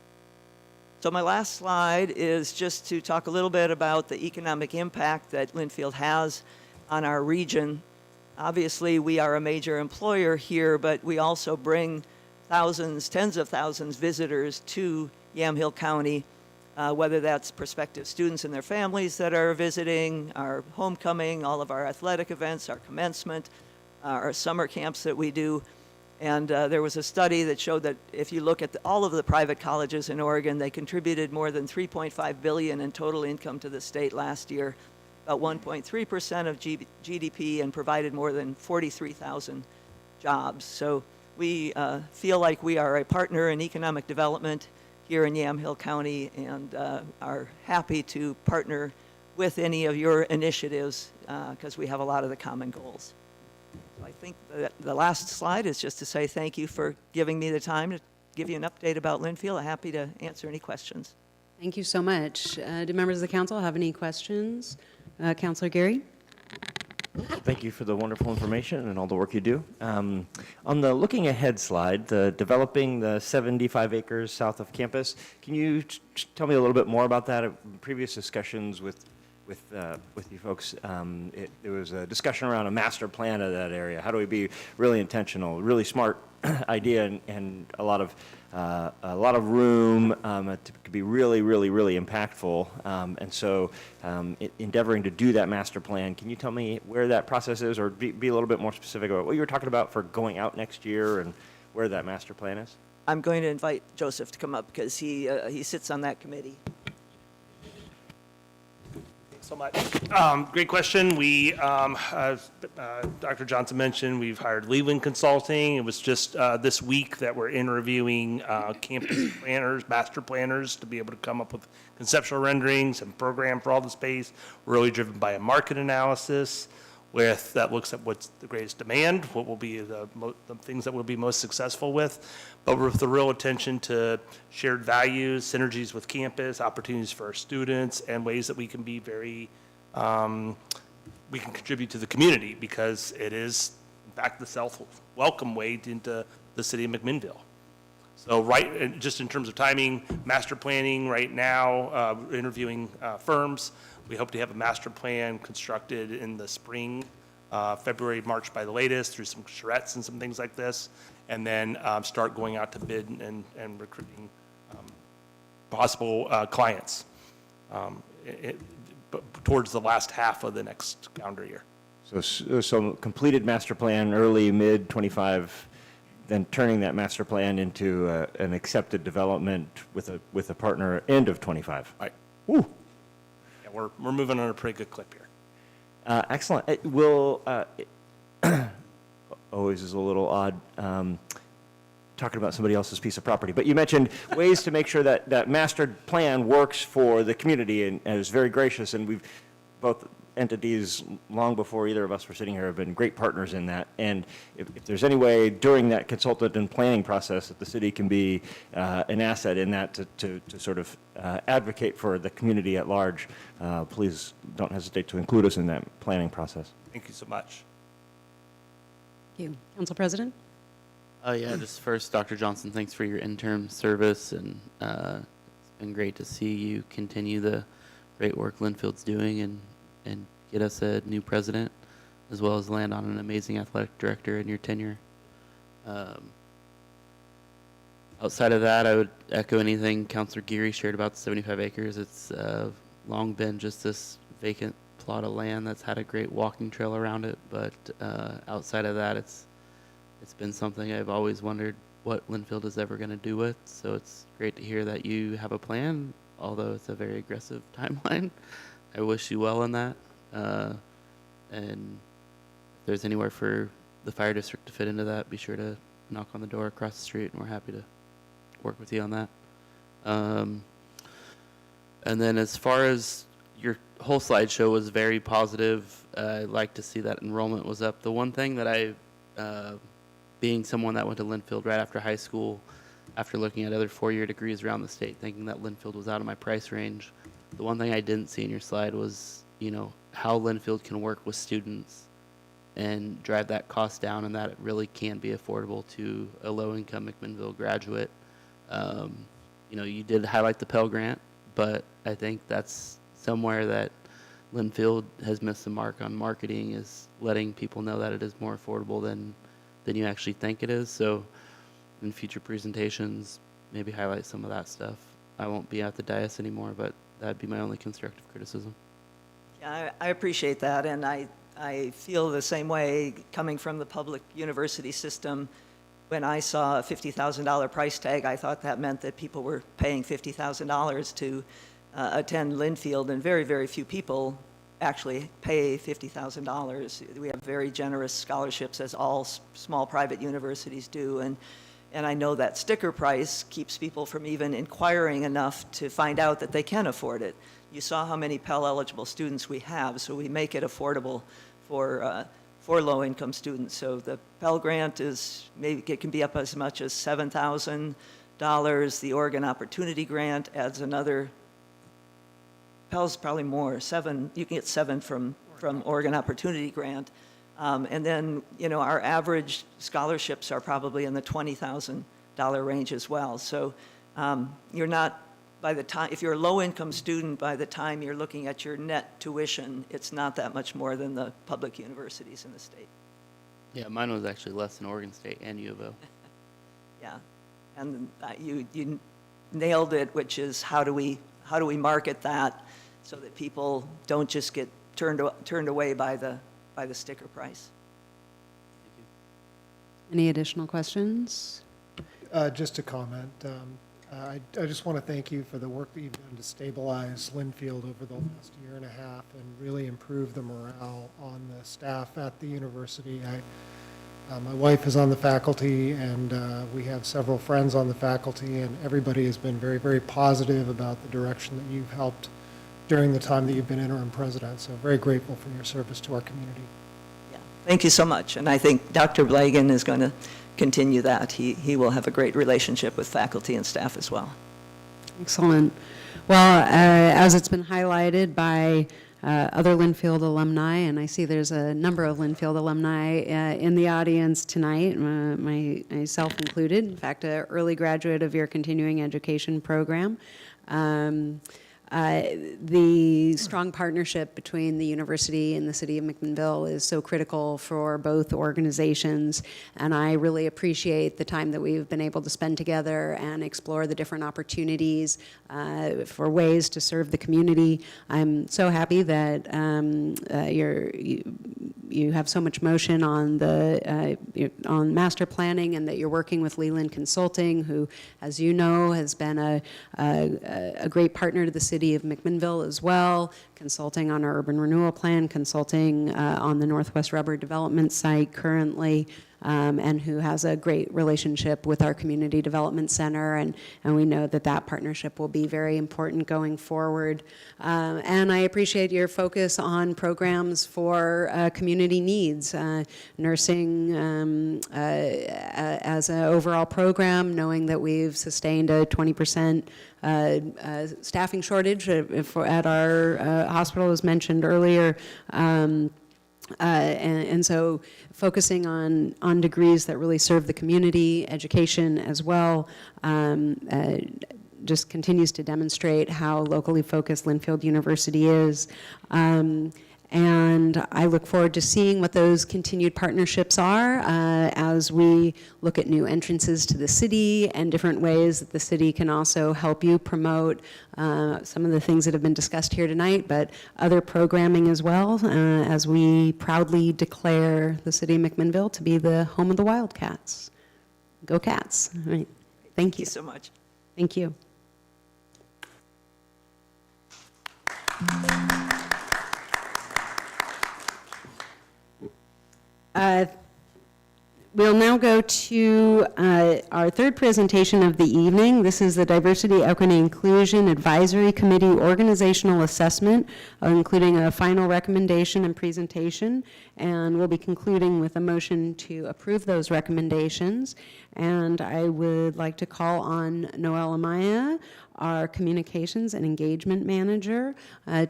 Speaker 4: So my last slide is just to talk a little bit about the economic impact that Linfield has on our region. Obviously, we are a major employer here, but we also bring thousands, tens of thousands visitors to Yamhill County, whether that's prospective students and their families that are visiting, our homecoming, all of our athletic events, our commencement, our summer camps that we do. And there was a study that showed that if you look at all of the private colleges in Oregon, they contributed more than $3.5 billion in total income to the state last year, about 1.3% of GDP, and provided more than 43,000 jobs. So we feel like we are a partner in economic development here in Yamhill County, and are happy to partner with any of your initiatives because we have a lot of the common goals. So I think the last slide is just to say thank you for giving me the time to give you an update about Linfield. I'm happy to answer any questions.
Speaker 2: Thank you so much. Do members of the council have any questions? Councilor Gary?
Speaker 10: Thank you for the wonderful information and all the work you do. On the looking ahead slide, the developing the 75 acres south of campus, can you tell me a little bit more about that? In previous discussions with you folks, there was a discussion around a master plan of that area. How do we be really intentional, really smart idea, and a lot of room to be really, really, really impactful. And so endeavoring to do that master plan, can you tell me where that process is, or be a little bit more specific about what you were talking about for going out next year and where that master plan is?
Speaker 4: I'm going to invite Joseph to come up because he sits on that committee.
Speaker 13: So much. Great question. We, Dr. Johnson mentioned, we've hired Leland Consulting. It was just this week that we're interviewing campus planners, master planners, to be able to come up with conceptual renderings and program for all the space. We're really driven by a market analysis that looks at what's the greatest demand, what will be the things that we'll be most successful with, but with the real attention to shared values, synergies with campus, opportunities for our students, and ways that we can be very, we can contribute to the community, because it is, in fact, the self-welcome way into the city of McMinnville. So just in terms of timing, master planning right now, interviewing firms. We hope to have a master plan constructed in the spring, February, March by the latest, through some charrettes and some things like this, and then start going out to bid and recruiting possible clients towards the last half of the next calendar year.
Speaker 10: So completed master plan early, mid '25, then turning that master plan into an accepted development with a partner end of '25.
Speaker 13: Right.
Speaker 10: Woo.
Speaker 13: Yeah, we're moving on a pretty good clip here.
Speaker 10: Excellent. It will, always is a little odd talking about somebody else's piece of property, but you mentioned ways to make sure that that master plan works for the community and is very gracious, and we've both entities, long before either of us were sitting here, have been great partners in that. And if there's any way during that consultant and planning process that the city can be an asset in that to sort of advocate for the community at large, please don't hesitate to include us in that planning process.
Speaker 13: Thank you so much.
Speaker 2: Thank you. Council President?
Speaker 12: Yeah, just first, Dr. Johnson, thanks for your interim service, and it's been great to see you continue the great work Linfield's doing and get us a new president, as well as land on an amazing athletic director in your tenure. Outside of that, I would echo anything Councilor Geary shared about the 75 acres. It's long been just this vacant plot of land that's had a great walking trail around it, but outside of that, it's been something I've always wondered what Linfield is ever going to do with. So it's great to hear that you have a plan, although it's a very aggressive timeline. I wish you well in that. And if there's anywhere for the fire district to fit into that, be sure to knock on the door across the street, and we're happy to work with you on that. And then as far as your whole slideshow was very positive, I'd like to see that enrollment was up. The one thing that being someone that went to Linfield right after high school, after looking at other four-year degrees around the state, thinking that Linfield was out of my price range, the one thing I didn't see in your slide was, how Linfield can work with students and drive that cost down, and that it really can be affordable to a low-income McMinnville graduate. You did highlight the Pell Grant, but I think that's somewhere that Linfield has missed the mark on marketing, is letting people know that it is more affordable than you actually think it is. So in future presentations, maybe highlight some of that stuff. I won't be at the dais anymore, but that'd be my only constructive criticism.
Speaker 4: Yeah, I appreciate that, and I feel the same way coming from the public university system. When I saw a $50,000 price tag, I thought that meant that people were paying $50,000 to attend Linfield, and very, very few people actually pay $50,000. We have very generous scholarships, as all small private universities do, and I know that sticker price keeps people from even inquiring enough to find out that they can afford it. You saw how many Pell-eligible students we have, so we make it affordable for low-income students. So the Pell Grant it can be up as much as $7,000. The Oregon Opportunity Grant adds another. Pell's probably more, you can get $7 from Oregon Opportunity Grant. And then, our average scholarships are probably in the $20,000 range as well. So you're not, if you're a low-income student, by the time you're looking at your net tuition, it's not that much more than the public universities in the state.
Speaker 12: Yeah, mine was actually less than Oregon State and U of O.
Speaker 4: Yeah, and you nailed it, which is how do we market that so that people don't just get turned away by the sticker price.
Speaker 2: Any additional questions?
Speaker 1: Just a comment. I just want to thank you for the work that you've done to stabilize Linfield over the last year and a half and really improve the morale on the staff at the university. My wife is on the faculty, and we have several friends on the faculty, and everybody has been very, very positive about the direction that you've helped during the time that you've been interim president. So very grateful for your service to our community.
Speaker 4: Yeah, thank you so much. And I think Dr. Blagan is going to continue that. He will have a great relationship with faculty and staff as well.
Speaker 2: Excellent. Well, as it's been highlighted by other Linfield alumni, and I see there's a number of Linfield alumni in the audience tonight, myself included. In fact, an early graduate of your continuing education program. The strong partnership between the university and the city of McMinnville is so critical for both organizations, and I really appreciate the time that we've been able to spend together and explore the different opportunities for ways to serve the community. I'm so happy that you have so much motion on on master planning, and that you're working with Leland Consulting, who, as you know, has been a great partner to the city of McMinnville as well, consulting on our urban renewal plan, consulting on the Northwest Rubber Development site currently, and who has a great relationship with our Community Development Center, and we know that that partnership will be very important going forward. And I appreciate your focus on programs for community needs, nursing as an overall program, knowing that we've sustained a 20% staffing shortage at our hospital, as mentioned earlier. And so focusing on degrees that really serve the community, education as well, just continues to demonstrate how locally focused Linfield University is. And I look forward to seeing what those continued partnerships are as we look at new entrances to the city and different ways that the city can also help you promote some of the things that have been discussed here tonight, but other programming as well, as we proudly declare the city of McMinnville to be the home of the Wildcats. Go Cats. All right. Thank you
Speaker 4: so much.
Speaker 2: Thank you. We'll now go to our third presentation of the evening. This is the Diversity, Equity, and Inclusion Advisory Committee Organizational Assessment, including a final recommendation and presentation. And we'll be concluding with a motion to approve those recommendations. And I would like to call on Noelle Amaya, our Communications and Engagement Manager,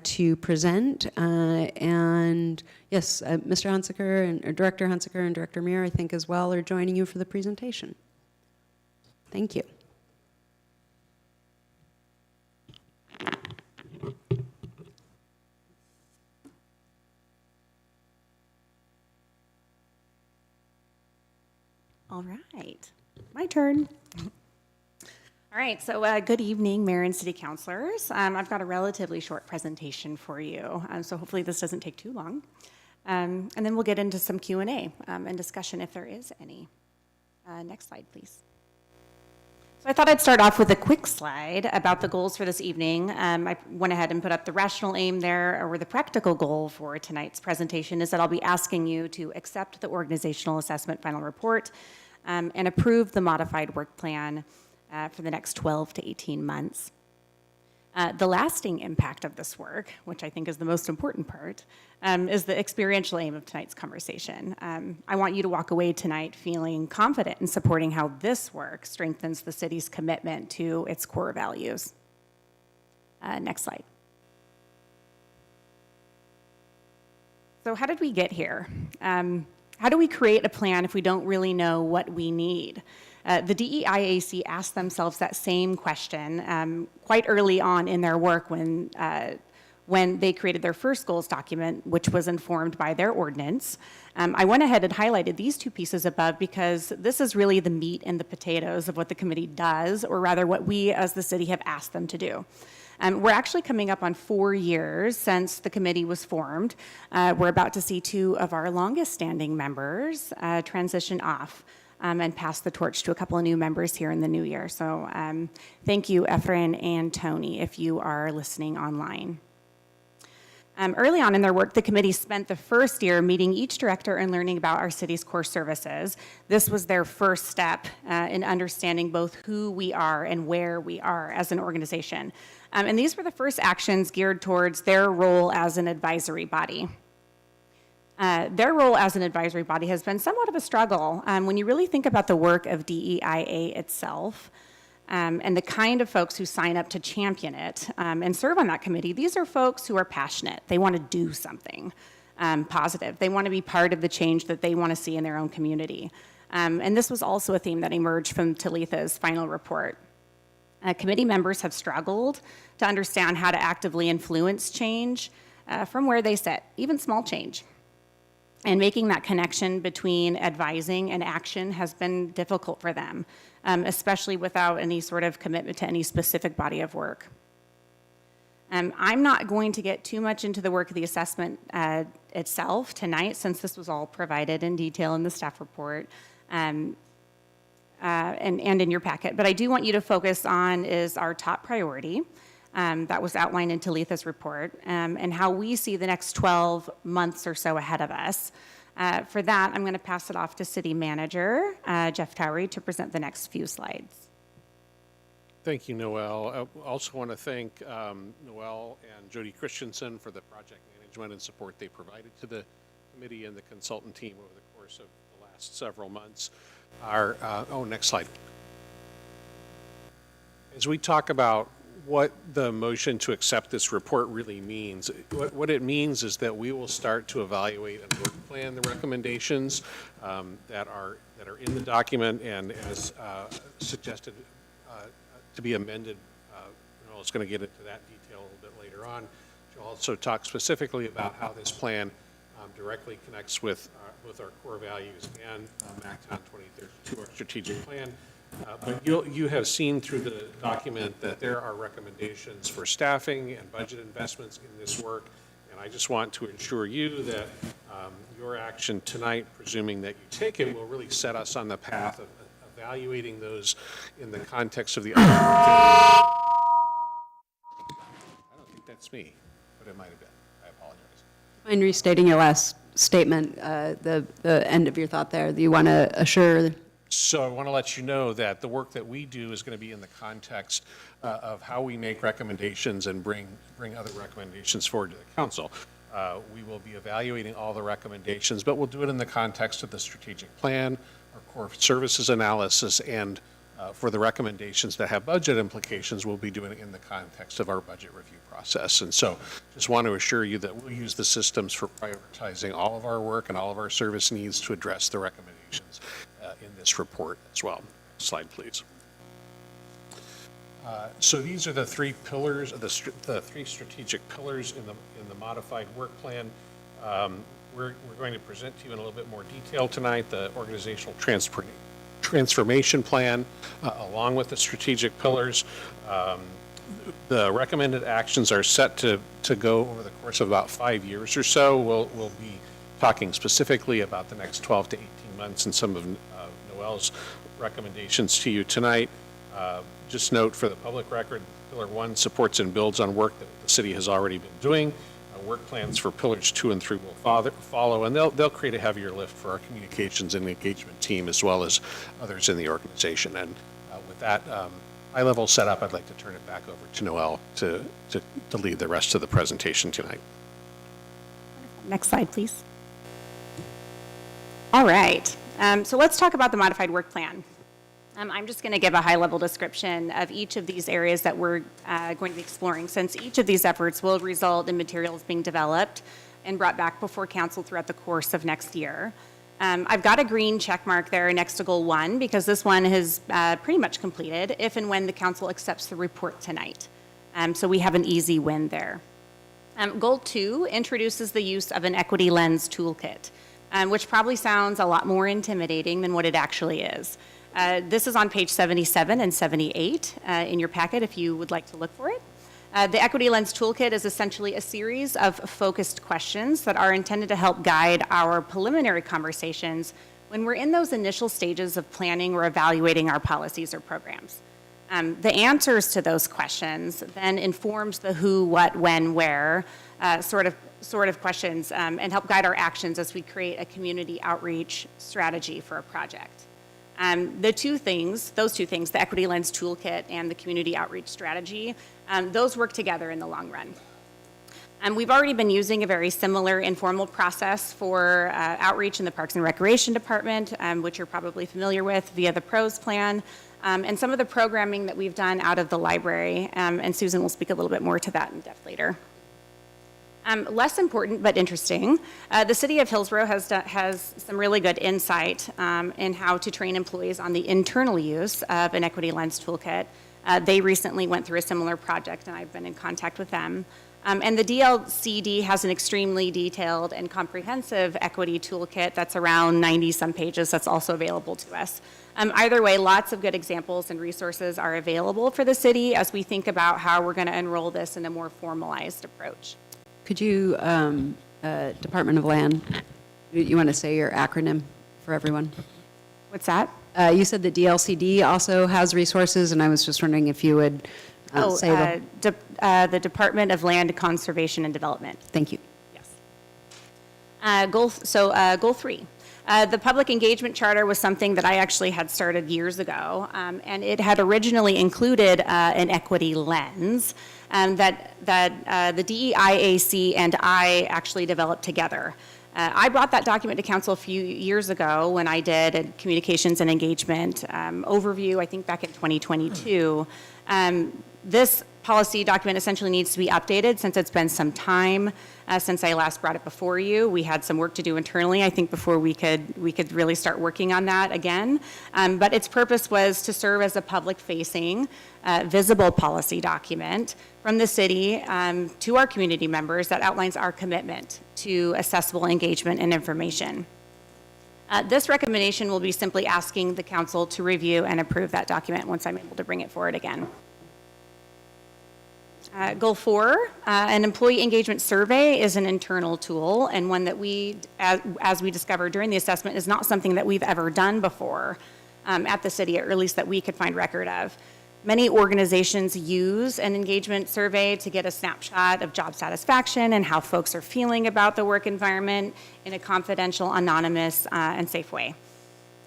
Speaker 2: to present. And yes, Mr. Hunsaker and Director Hunsaker and Director Muir, I think as well, are joining you for the presentation. Thank you.
Speaker 16: All right, my turn. All right, so good evening, Mayor and City Councilors. I've got a relatively short presentation for you, so hopefully this doesn't take too long. And then we'll get into some Q&A and discussion if there is any. Next slide, please. So I thought I'd start off with a quick slide about the goals for this evening. I went ahead and put up the rational aim there, or the practical goal for tonight's presentation is that I'll be asking you to accept the organizational assessment final report and approve the modified work plan for the next 12 to 18 months. The lasting impact of this work, which I think is the most important part, is the experiential aim of tonight's conversation. I want you to walk away tonight feeling confident in supporting how this work strengthens the city's commitment to its core values. Next slide. So how did we get here? How do we create a plan if we don't really know what we need? The DEIAC asked themselves that same question quite early on in their work when they created their first goals document, which was informed by their ordinance. I went ahead and highlighted these two pieces above because this is really the meat and the potatoes of what the committee does, or rather what we as the city have asked them to do. We're actually coming up on 4 years since the committee was formed. We're about to see 2 of our longest standing members transition off and pass the torch to a couple of new members here in the new year. So thank you, Efren and Tony, if you are listening online. Early on in their work, the committee spent the first year meeting each director and learning about our city's core services. This was their first step in understanding both who we are and where we are as an organization. And these were the first actions geared towards their role as an advisory body. Their role as an advisory body has been somewhat of a struggle. When you really think about the work of DEIA itself, And the kind of folks who sign up to champion it and serve on that committee, these are folks who are passionate. They want to do something positive. They want to be part of the change that they want to see in their own community. And this was also a theme that emerged from Talitha's final report. Committee members have struggled to understand how to actively influence change from where they sit, even small change. And making that connection between advising and action has been difficult for them, especially without any sort of commitment to any specific body of work. I'm not going to get too much into the work of the assessment itself tonight, since this was all provided in detail in the staff report and in your packet. But I do want you to focus on is our top priority that was outlined in Talitha's report, and how we see the next 12 months or so ahead of us. For that, I'm going to pass it off to City Manager Jeff Towery to present the next few slides.
Speaker 15: Thank you, Noel. I also want to thank Noel and Jody Christensen for the project management and support they provided to the committee and the consultant team over the course of the last several months. Next slide. As we talk about what the motion to accept this report really means, what it means is that we will start to evaluate and work plan the recommendations that are in the document, and as suggested to be amended. Noel's going to get into that detail a little bit later on. She'll also talk specifically about how this plan directly connects with both our core values and MACTOwn 2032, our strategic plan. But you have seen through the document that there are recommendations for staffing and budget investments in this work, and I just want to assure you that your action tonight, presuming that you take it, will really set us on the path of evaluating those in the context of the other activities. I don't think that's me, but it might have been. I apologize.
Speaker 2: Mind restating your last statement, the end of your thought there? Do you want to assure?
Speaker 15: So I want to let you know that the work that we do is going to be in the context of how we make recommendations and bring other recommendations forward to the council. We will be evaluating all the recommendations, but we'll do it in the context of the strategic plan, our core services analysis, and for the recommendations that have budget implications, we'll be doing it in the context of our budget review process. And so just want to assure you that we'll use the systems for prioritizing all of our work and all of our service needs to address the recommendations in this report as well. Slide, please. So these are the three pillars, the three strategic pillars in the modified work plan. We're going to present to you in a little bit more detail tonight the organizational transformation plan along with the strategic pillars. The recommended actions are set to go over the course of about 5 years or so. We'll be talking specifically about the next 12 to 18 months and some of Noel's recommendations to you tonight. Just note for the public record, Pillar 1 supports and builds on work that the city has already been doing. Work plans for Pillars 2 and 3 will follow, and they'll create a heavier lift for our communications and engagement team as well as others in the organization. And with that high-level setup, I'd like to turn it back over to Noel to lead the rest of the presentation tonight.
Speaker 16: Next slide, please. All right, so let's talk about the modified work plan. I'm just going to give a high-level description of each of these areas that we're going to be exploring, since each of these efforts will result in materials being developed and brought back before council throughout the course of next year. I've got a green check mark there next to goal 1 because this one is pretty much completed if and when the council accepts the report tonight. So we have an easy win there. Goal 2 introduces the use of an equity lens toolkit, which probably sounds a lot more intimidating than what it actually is. This is on page 77 and 78 in your packet if you would like to look for it. The Equity Lens Toolkit is essentially a series of focused questions that are intended to help guide our preliminary conversations when we're in those initial stages of planning or evaluating our policies or programs. The answers to those questions then informs the who, what, when, where sort of questions and help guide our actions as we create a community outreach strategy for a project. Those two things, the Equity Lens Toolkit and the Community Outreach Strategy, those work together in the long run. We've already been using a very similar informal process for outreach in the Parks and Recreation Department, which you're probably familiar with via the PROS plan, and some of the programming that we've done out of the library, and Susan will speak a little bit more to that in depth later. Less important but interesting, the City of Hillsborough has some really good insight in how to train employees on the internal use of an equity lens toolkit. They recently went through a similar project, and I've been in contact with them. And the DLCD has an extremely detailed and comprehensive equity toolkit that's around 90-some pages that's also available to us. Either way, lots of good examples and resources are available for the city as we think about how we're going to enroll this in a more formalized approach.
Speaker 2: Could you, Department of Land, you want to say your acronym for everyone?
Speaker 16: What's that?
Speaker 2: You said the DLCD also has resources, and I was just wondering if you would say them.
Speaker 16: The Department of Land Conservation and Development.
Speaker 2: Thank you.
Speaker 16: Yes. Goal 3. The public engagement charter was something that I actually had started years ago, and it had originally included an equity lens that the DEIAC and I actually developed together. I brought that document to council a few years ago when I did a communications and engagement overview, I think back in 2022. This policy document essentially needs to be updated since it's been some time since I last brought it before you. We had some work to do internally, I think, before we could really start working on that again. But its purpose was to serve as a public-facing, visible policy document from the city to our community members that outlines our commitment to accessible engagement and information. This recommendation will be simply asking the council to review and approve that document once I'm able to bring it forward again. Goal 4, an employee engagement survey is an internal tool and one that we, as we discovered during the assessment, is not something that we've ever done before at the city, or at least that we could find record of. Many organizations use an engagement survey to get a snapshot of job satisfaction and how folks are feeling about the work environment in a confidential, anonymous, and safe way.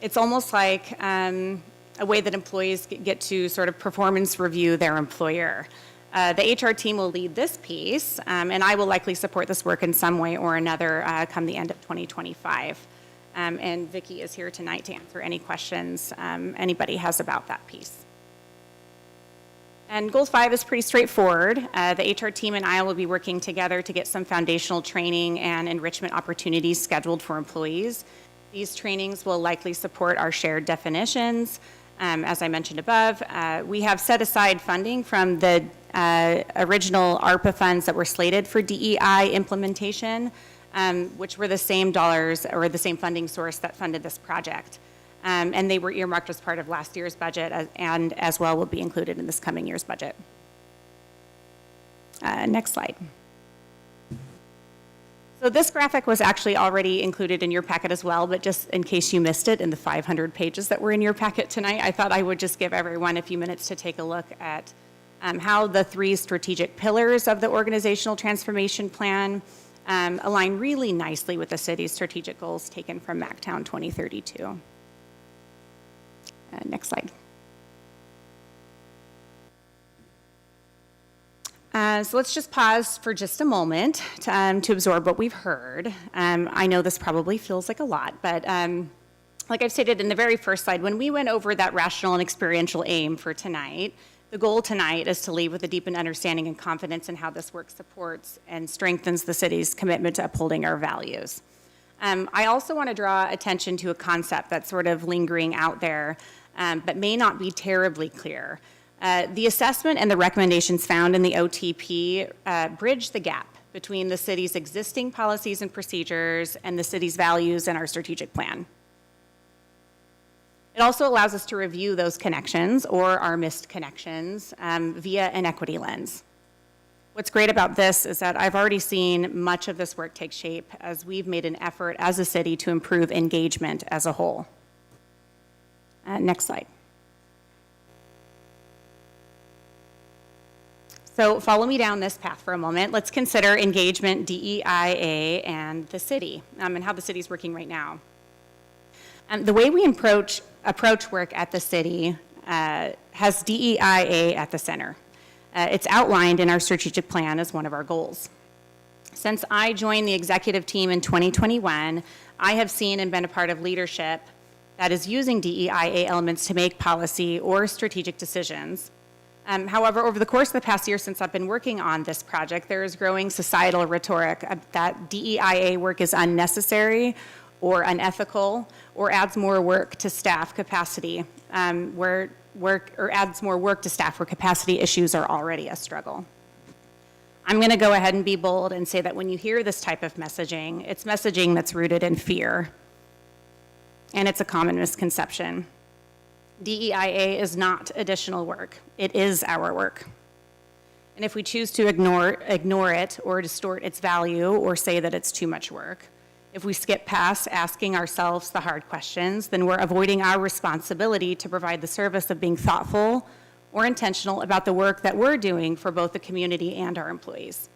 Speaker 16: It's almost like a way that employees get to sort of performance review their employer. The HR team will lead this piece, and I will likely support this work in some way or another come the end of 2025. And Vicki is here tonight to answer any questions anybody has about that piece. And Goal 5 is pretty straightforward. The HR team and I will be working together to get some foundational training and enrichment opportunities scheduled for employees. These trainings will likely support our shared definitions. As I mentioned above, we have set aside funding from the original ARPA funds that were slated for DEI implementation, which were the same dollars or the same funding source that funded this project. And they were earmarked as part of last year's budget and as well will be included in this coming year's budget. Next slide. So this graphic was actually already included in your packet as well, but just in case you missed it in the 500 pages that were in your packet tonight, I thought I would just give everyone a few minutes to take a look at how the 3 strategic pillars of the organizational transformation plan align really nicely with the city's strategic goals taken from MacTown 2032. Next slide. So let's just pause for just a moment to absorb what we've heard. I know this probably feels like a lot, but like I've stated in the very first slide, when we went over that rational and experiential aim for tonight, the goal tonight is to leave with a deepened understanding and confidence in how this work supports and strengthens the city's commitment to upholding our values. I also want to draw attention to a concept that's sort of lingering out there, but may not be terribly clear. The assessment and the recommendations found in the OTP bridge the gap between the city's existing policies and procedures and the city's values and our strategic plan. It also allows us to review those connections or our missed connections via an equity lens. What's great about this is that I've already seen much of this work take shape as we've made an effort as a city to improve engagement as a whole. Next slide. So follow me down this path for a moment. Let's consider engagement, DEIA, and the city, and how the city is working right now. The way we approach work at the city has DEIA at the center. It's outlined in our strategic plan as one of our goals. Since I joined the executive team in 2021, I have seen and been a part of leadership that is using DEIA elements to make policy or strategic decisions. However, over the course of the past year since I've been working on this project, there is growing societal rhetoric that DEIA work is unnecessary or unethical or adds more work to staff capacity, where capacity issues are already a struggle. I'm going to go ahead and be bold and say that when you hear this type of messaging, it's messaging that's rooted in fear, and it's a common misconception. DEIA is not additional work. It is our work. And if we choose to ignore it or distort its value or say that it's too much work, if we skip past asking ourselves the hard questions, then we're avoiding our responsibility to provide the service of being thoughtful or intentional about the work that we're doing for both the community and our employees.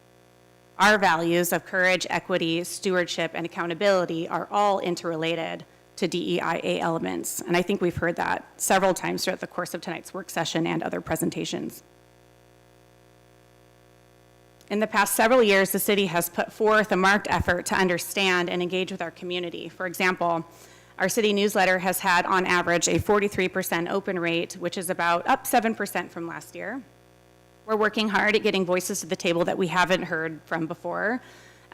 Speaker 16: Our values of courage, equity, stewardship, and accountability are all interrelated to DEIA elements, and I think we've heard that several times throughout the course of tonight's work session and other presentations. In the past several years, the city has put forth a marked effort to understand and engage with our community. For example, our city newsletter has had, on average, a 43% open rate, which is about up 7% from last year. We're working hard at getting voices to the table that we haven't heard from before.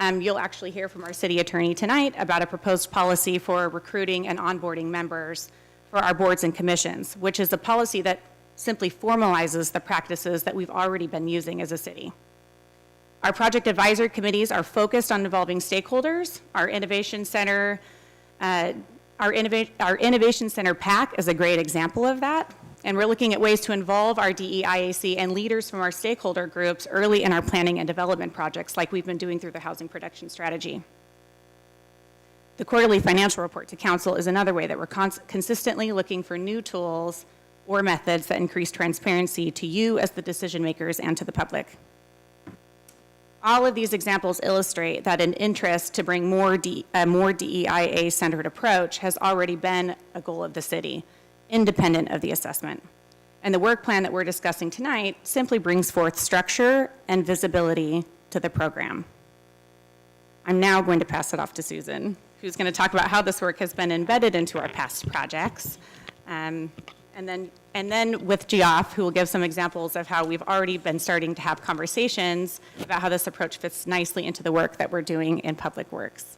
Speaker 16: You'll actually hear from our city attorney tonight about a proposed policy for recruiting and onboarding members for our boards and commissions, which is a policy that simply formalizes the practices that we've already been using as a city. Our project advisory committees are focused on involving stakeholders. Our Innovation Center PAC is a great example of that. And we're looking at ways to involve our DEIAC and leaders from our stakeholder groups early in our planning and development projects, like we've been doing through the housing production strategy. The quarterly financial report to council is another way that we're consistently looking for new tools or methods that increase transparency to you as the decision makers and to the public. All of these examples illustrate that an interest to bring a more DEIA-centered approach has already been a goal of the city, independent of the assessment. And the work plan that we're discussing tonight simply brings forth structure and visibility to the program. I'm now going to pass it off to Susan, who's going to talk about how this work has been embedded into our past projects. And then with Geoff, who will give some examples of how we've already been starting to have conversations about how this approach fits nicely into the work that we're doing in public works.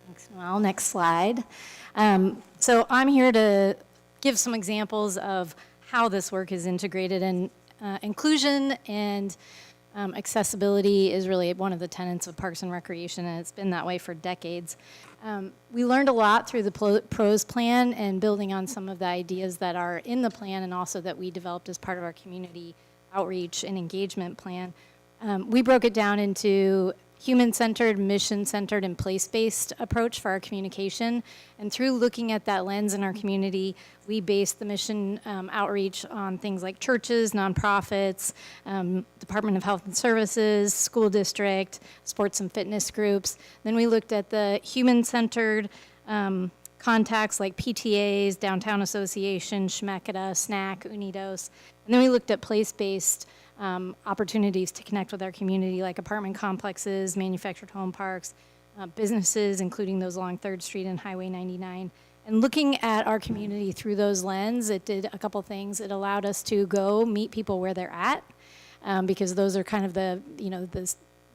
Speaker 17: Thanks, Noelle. Next slide. So I'm here to give some examples of how this work is integrated, and inclusion and accessibility is really one of the tenets of Parks and Recreation, and it's been that way for decades. We learned a lot through the PROS plan and building on some of the ideas that are in the plan and also that we developed as part of our community outreach and engagement plan. We broke it down into human-centered, mission-centered, and place-based approach for our communication. And through looking at that lens in our community, we based the mission outreach on things like churches, nonprofits, Department of Health and Services, school district, sports and fitness groups. Then we looked at the human-centered contacts like PTAs, Downtown Association, Schmeketa, SNAC, Unidos. And then we looked at place-based opportunities to connect with our community, like apartment complexes, manufactured home parks, businesses, including those along 3rd Street and Highway 99. And looking at our community through those lenses, it did a couple things. It allowed us to go meet people where they're at, because those are kind of the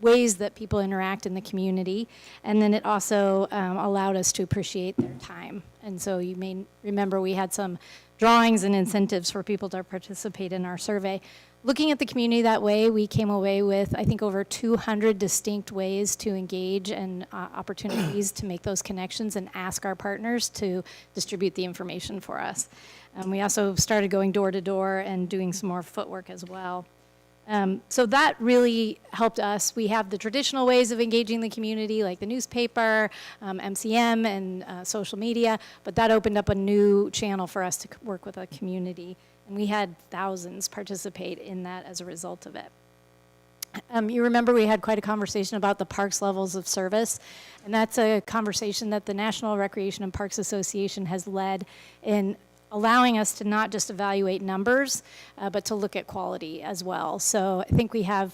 Speaker 17: ways that people interact in the community. And then it also allowed us to appreciate their time. And so you may remember we had some drawings and incentives for people to participate in our survey. Looking at the community that way, we came away with, I think, over 200 distinct ways to engage and opportunities to make those connections and ask our partners to distribute the information for us. We also started going door to door and doing some more footwork as well. So that really helped us. We have the traditional ways of engaging the community, like the newspaper, MCM, and social media, but that opened up a new channel for us to work with a community. And we had thousands participate in that as a result of it. You remember we had quite a conversation about the parks levels of service, and that's a conversation that the National Recreation and Parks Association has led in allowing us to not just evaluate numbers, but to look at quality as well. So I think we have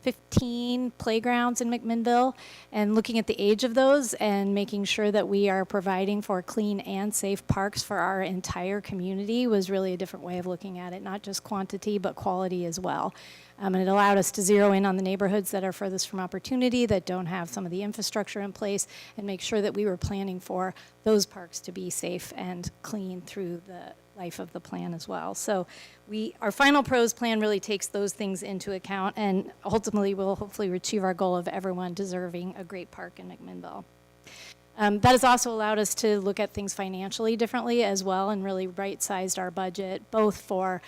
Speaker 17: 15 playgrounds in McMinnville, and looking at the age of those and making sure that we are providing for clean and safe parks for our entire community was really a different way of looking at it, not just quantity, but quality as well. And it allowed us to zero in on the neighborhoods that are furthest from opportunity, that don't have some of the infrastructure in place, and make sure that we were planning for those parks to be safe and clean through the life of the plan as well. So our final pros plan really takes those things into account, and ultimately will hopefully achieve our goal of everyone deserving a great park in McMinnville. That has also allowed us to look at things financially differently as well, and really right-sized our budget, both for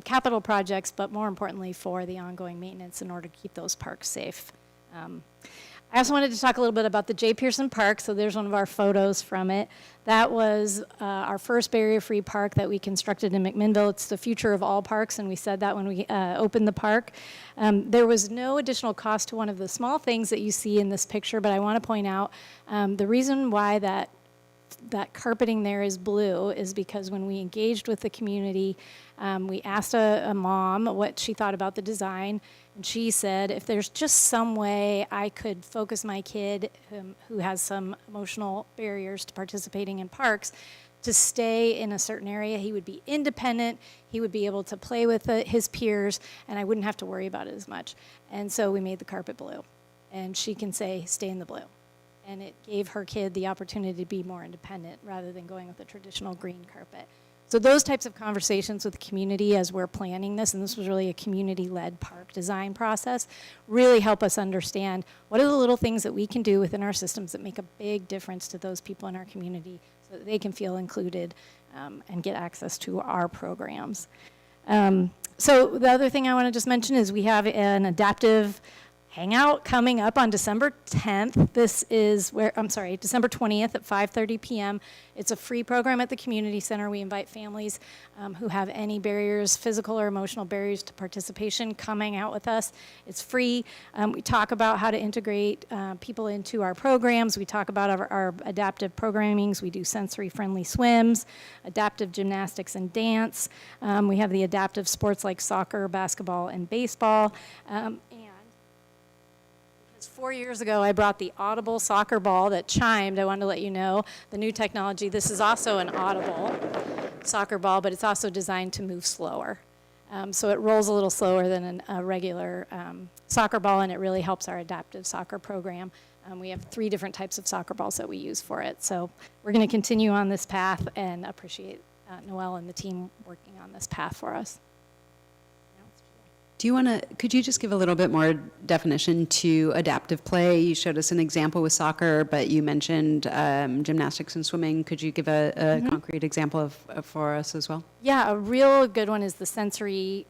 Speaker 17: capital projects, but more importantly for the ongoing maintenance in order to keep those parks safe. I also wanted to talk a little bit about the J. Pearson Park. So there's one of our photos from it. That was our first barrier-free park that we constructed in McMinnville. It's the future of all parks, and we said that when we opened the park. There was no additional cost to one of the small things that you see in this picture, but I want to point out the reason why that carpeting there is blue is because when we engaged with the community, we asked a mom what she thought about the design, and she said, if there's just some way I could focus my kid who has some emotional barriers to participating in parks to stay in a certain area, he would be independent, he would be able to play with his peers, and I wouldn't have to worry about it as much. And so we made the carpet blue, and she can say, stay in the blue. And it gave her kid the opportunity to be more independent rather than going with a traditional green carpet. So those types of conversations with the community as we're planning this, and this was really a community-led park design process, really help us understand what are the little things that we can do within our systems that make a big difference to those people in our community so that they can feel included and get access to our programs. So the other thing I want to just mention is we have an adaptive hangout coming up on December 10th. This is December 20th at 5:30 p.m. It's a free program at the community center. We invite families who have any barriers, physical or emotional barriers to participation, come hang out with us. It's free. We talk about how to integrate people into our programs. We talk about our adaptive programmings. We do sensory-friendly swims, adaptive gymnastics and dance. We have the adaptive sports like soccer, basketball, and baseball. 4 years ago, I brought the audible soccer ball that chimed. I wanted to let you know the new technology. This is also an audible soccer ball, but it's also designed to move slower. So it rolls a little slower than a regular soccer ball, and it really helps our adaptive soccer program. We have 3 different types of soccer balls that we use for it. So we're going to continue on this path and appreciate Noelle and the team working on this path for us.
Speaker 2: Could you just give a little bit more definition to adaptive play? You showed us an example with soccer, but you mentioned gymnastics and swimming. Could you give a concrete example for us as well?
Speaker 17: Yeah, a real good one is the sensory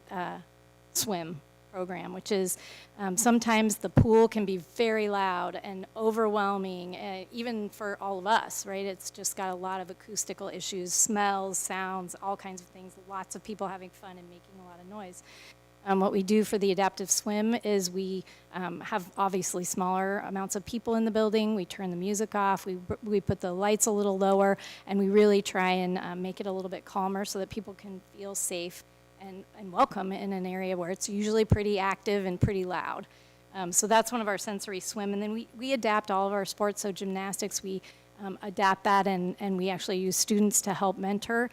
Speaker 17: swim program, which is sometimes the pool can be very loud and overwhelming, even for all of us, right? It's just got a lot of acoustical issues, smells, sounds, all kinds of things, lots of people having fun and making a lot of noise. What we do for the adaptive swim is we have obviously smaller amounts of people in the building. We turn the music off. We put the lights a little lower, and we really try and make it a little bit calmer so that people can feel safe and welcome in an area where it's usually pretty active and pretty loud. So that's one of our sensory swim. And then we adapt all of our sports. So gymnastics, we adapt that, and we actually use students to help mentor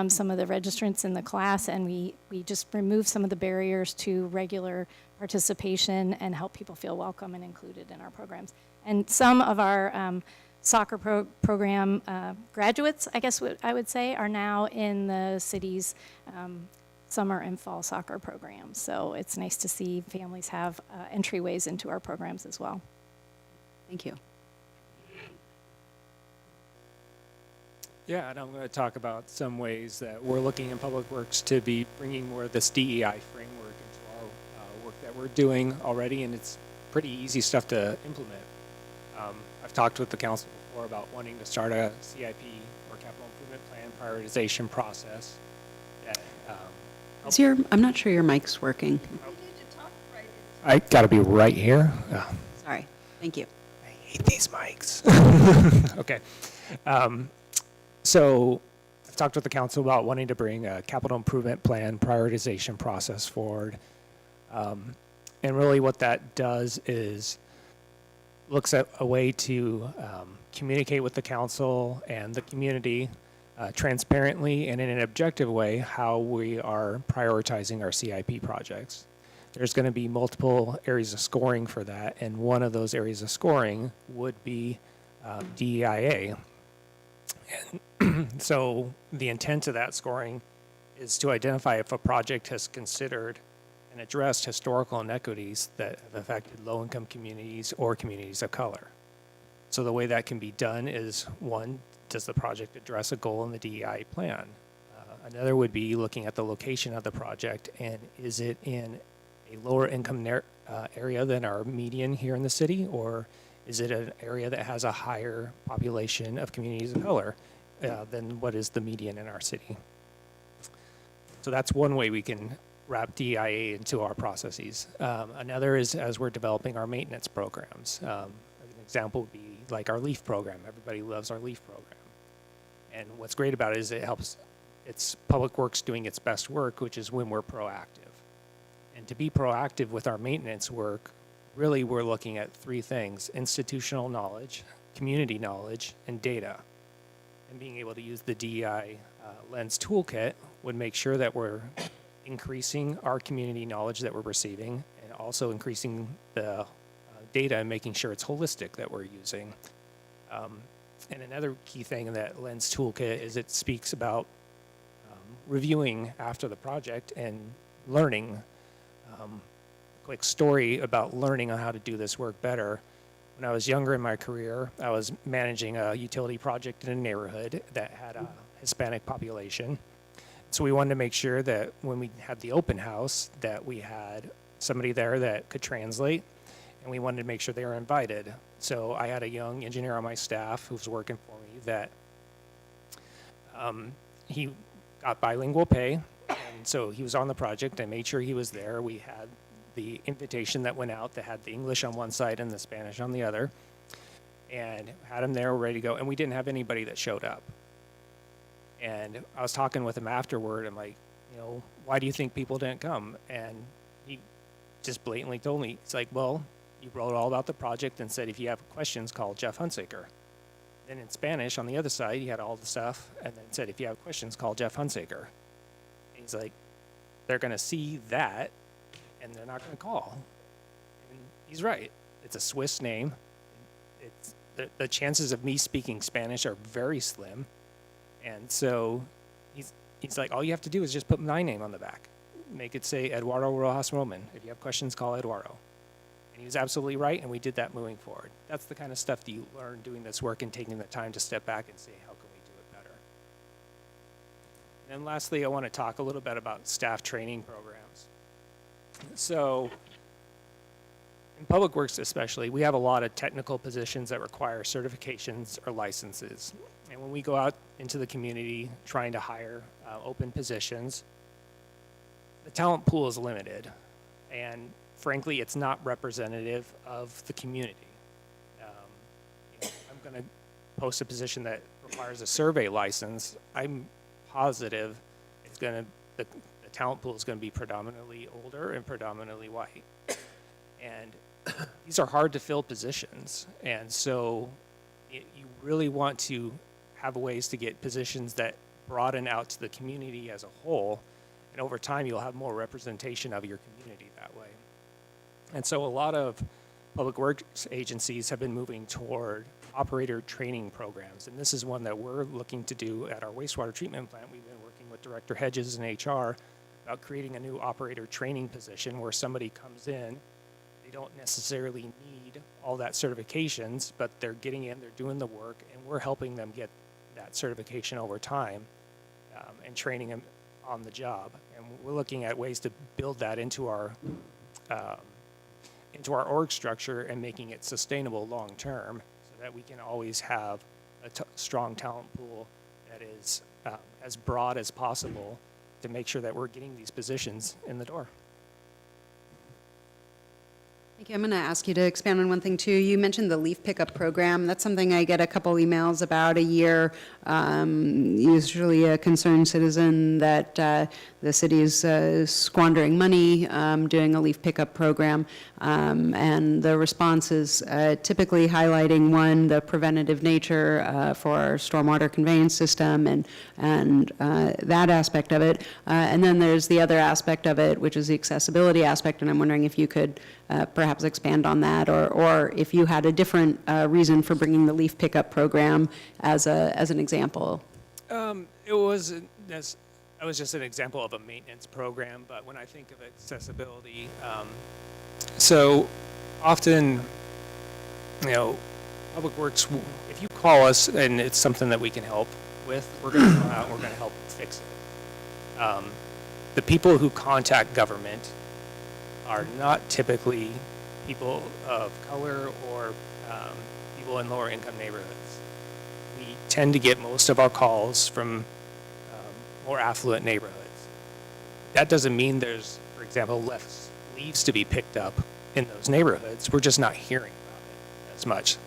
Speaker 17: some of the registrants in the class, and we just remove some of the barriers to regular participation and help people feel welcome and included in our programs. And some of our soccer program graduates, I guess what I would say, are now in the city's summer and fall soccer programs. So it's nice to see families have entryways into our programs as well.
Speaker 2: Thank you.
Speaker 19: Yeah, and I'm going to talk about some ways that we're looking in Public Works to be bringing more of this DEI framework into our work that we're doing already, and it's pretty easy stuff to implement. I've talked with the council before about wanting to start a CIP or capital improvement plan prioritization process. That,
Speaker 2: I'm not sure your mic's working.
Speaker 19: I got to be right here. Oh.
Speaker 2: Sorry. Thank you.
Speaker 19: I hate these mics. Okay. So I've talked with the council about wanting to bring a capital improvement plan prioritization process forward. And really what that does is looks at a way to communicate with the council and the community transparently and in an objective way how we are prioritizing our CIP projects. There's going to be multiple areas of scoring for that, and one of those areas of scoring would be DEIA. And so the intent of that scoring is to identify if a project has considered and addressed historical inequities that have affected low-income communities or communities of color. So the way that can be done is, one, does the project address a goal in the DEI plan? Another would be looking at the location of the project, and is it in a lower income area than our median here in the city, or is it an area that has a higher population of communities of color than what is the median in our city? So that's one way we can wrap DIA into our processes. Another is as we're developing our maintenance programs. An example would be like our LEAF program. Everybody loves our LEAF program. And what's great about it is it's Public Works doing its best work, which is when we're proactive. And to be proactive with our maintenance work, really we're looking at three things: institutional knowledge, community knowledge, and data. And being able to use the DEI Lens toolkit would make sure that we're increasing our community knowledge that we're receiving, and also increasing the data and making sure it's holistic that we're using. And another key thing in that Lens toolkit is it speaks about reviewing after the project and learning. Quick story about learning on how to do this work better. When I was younger in my career, I was managing a utility project in a neighborhood that had a Hispanic population. So we wanted to make sure that when we had the open house that we had somebody there that could translate, and we wanted to make sure they were invited. So I had a young engineer on my staff who was working for me that he got bilingual pay, and so he was on the project. I made sure he was there. We had the invitation that went out that had the English on one side and the Spanish on the other, and had him there ready to go, and we didn't have anybody that showed up. And I was talking with him afterward. I'm like, why do you think people didn't come? And he just blatantly told me, it's like, well, you wrote all about the project and said, if you have questions, call Jeff Hunsaker. Then in Spanish, on the other side, he had all the stuff, and then said, if you have questions, call Jeff Hunsaker. And he's like, they're going to see that, and they're not going to call. And he's right. It's a Swiss name. It's the chances of me speaking Spanish are very slim. And so he's like, all you have to do is just put my name on the back. Make it say Eduardo Rojas Roman. If you have questions, call Eduardo. And he was absolutely right, and we did that moving forward. That's the kind of stuff that you learn doing this work and taking the time to step back and say, how can we do it better? And then lastly, I want to talk a little bit about staff training programs. So in Public Works especially, we have a lot of technical positions that require certifications or licenses. And when we go out into the community trying to hire open positions, the talent pool is limited. And frankly, it's not representative of the community. I'm going to post a position that requires a survey license. I'm positive the talent pool is going to be predominantly older and predominantly white. And these are hard to fill positions. And so you really want to have ways to get positions that broaden out to the community as a whole. And over time, you'll have more representation of your community that way. And so a lot of public works agencies have been moving toward operator training programs. And this is one that we're looking to do at our wastewater treatment plant. We've been working with Director Hedges and HR about creating a new operator training position where somebody comes in. They don't necessarily need all that certifications, but they're getting in, they're doing the work, and we're helping them get that certification over time and training them on the job. And we're looking at ways to build that into our org structure and making it sustainable long term so that we can always have a strong talent pool that is as broad as possible to make sure that we're getting these positions in the door.
Speaker 2: Thank you. I'm going to ask you to expand on one thing, too. You mentioned the leaf pickup program. That's something I get a couple emails about a year. Usually a concerned citizen that the city is squandering money doing a leaf pickup program. And the response is typically highlighting, one, the preventative nature for our stormwater conveyance system and that aspect of it. And then there's the other aspect of it, which is the accessibility aspect. And I'm wondering if you could perhaps expand on that, or if you had a different reason for bringing the leaf pickup program as an example.
Speaker 19: It was just an example of a maintenance program, but when I think of accessibility, so often, Public Works, if you call us and it's something that we can help with, we're going to come out and we're going to help fix it. The people who contact government are not typically people of color or people in lower income neighborhoods. We tend to get most of our calls from more affluent neighborhoods. That doesn't mean there's, for example, less leaves to be picked up in those neighborhoods. We're just not hearing about it as much.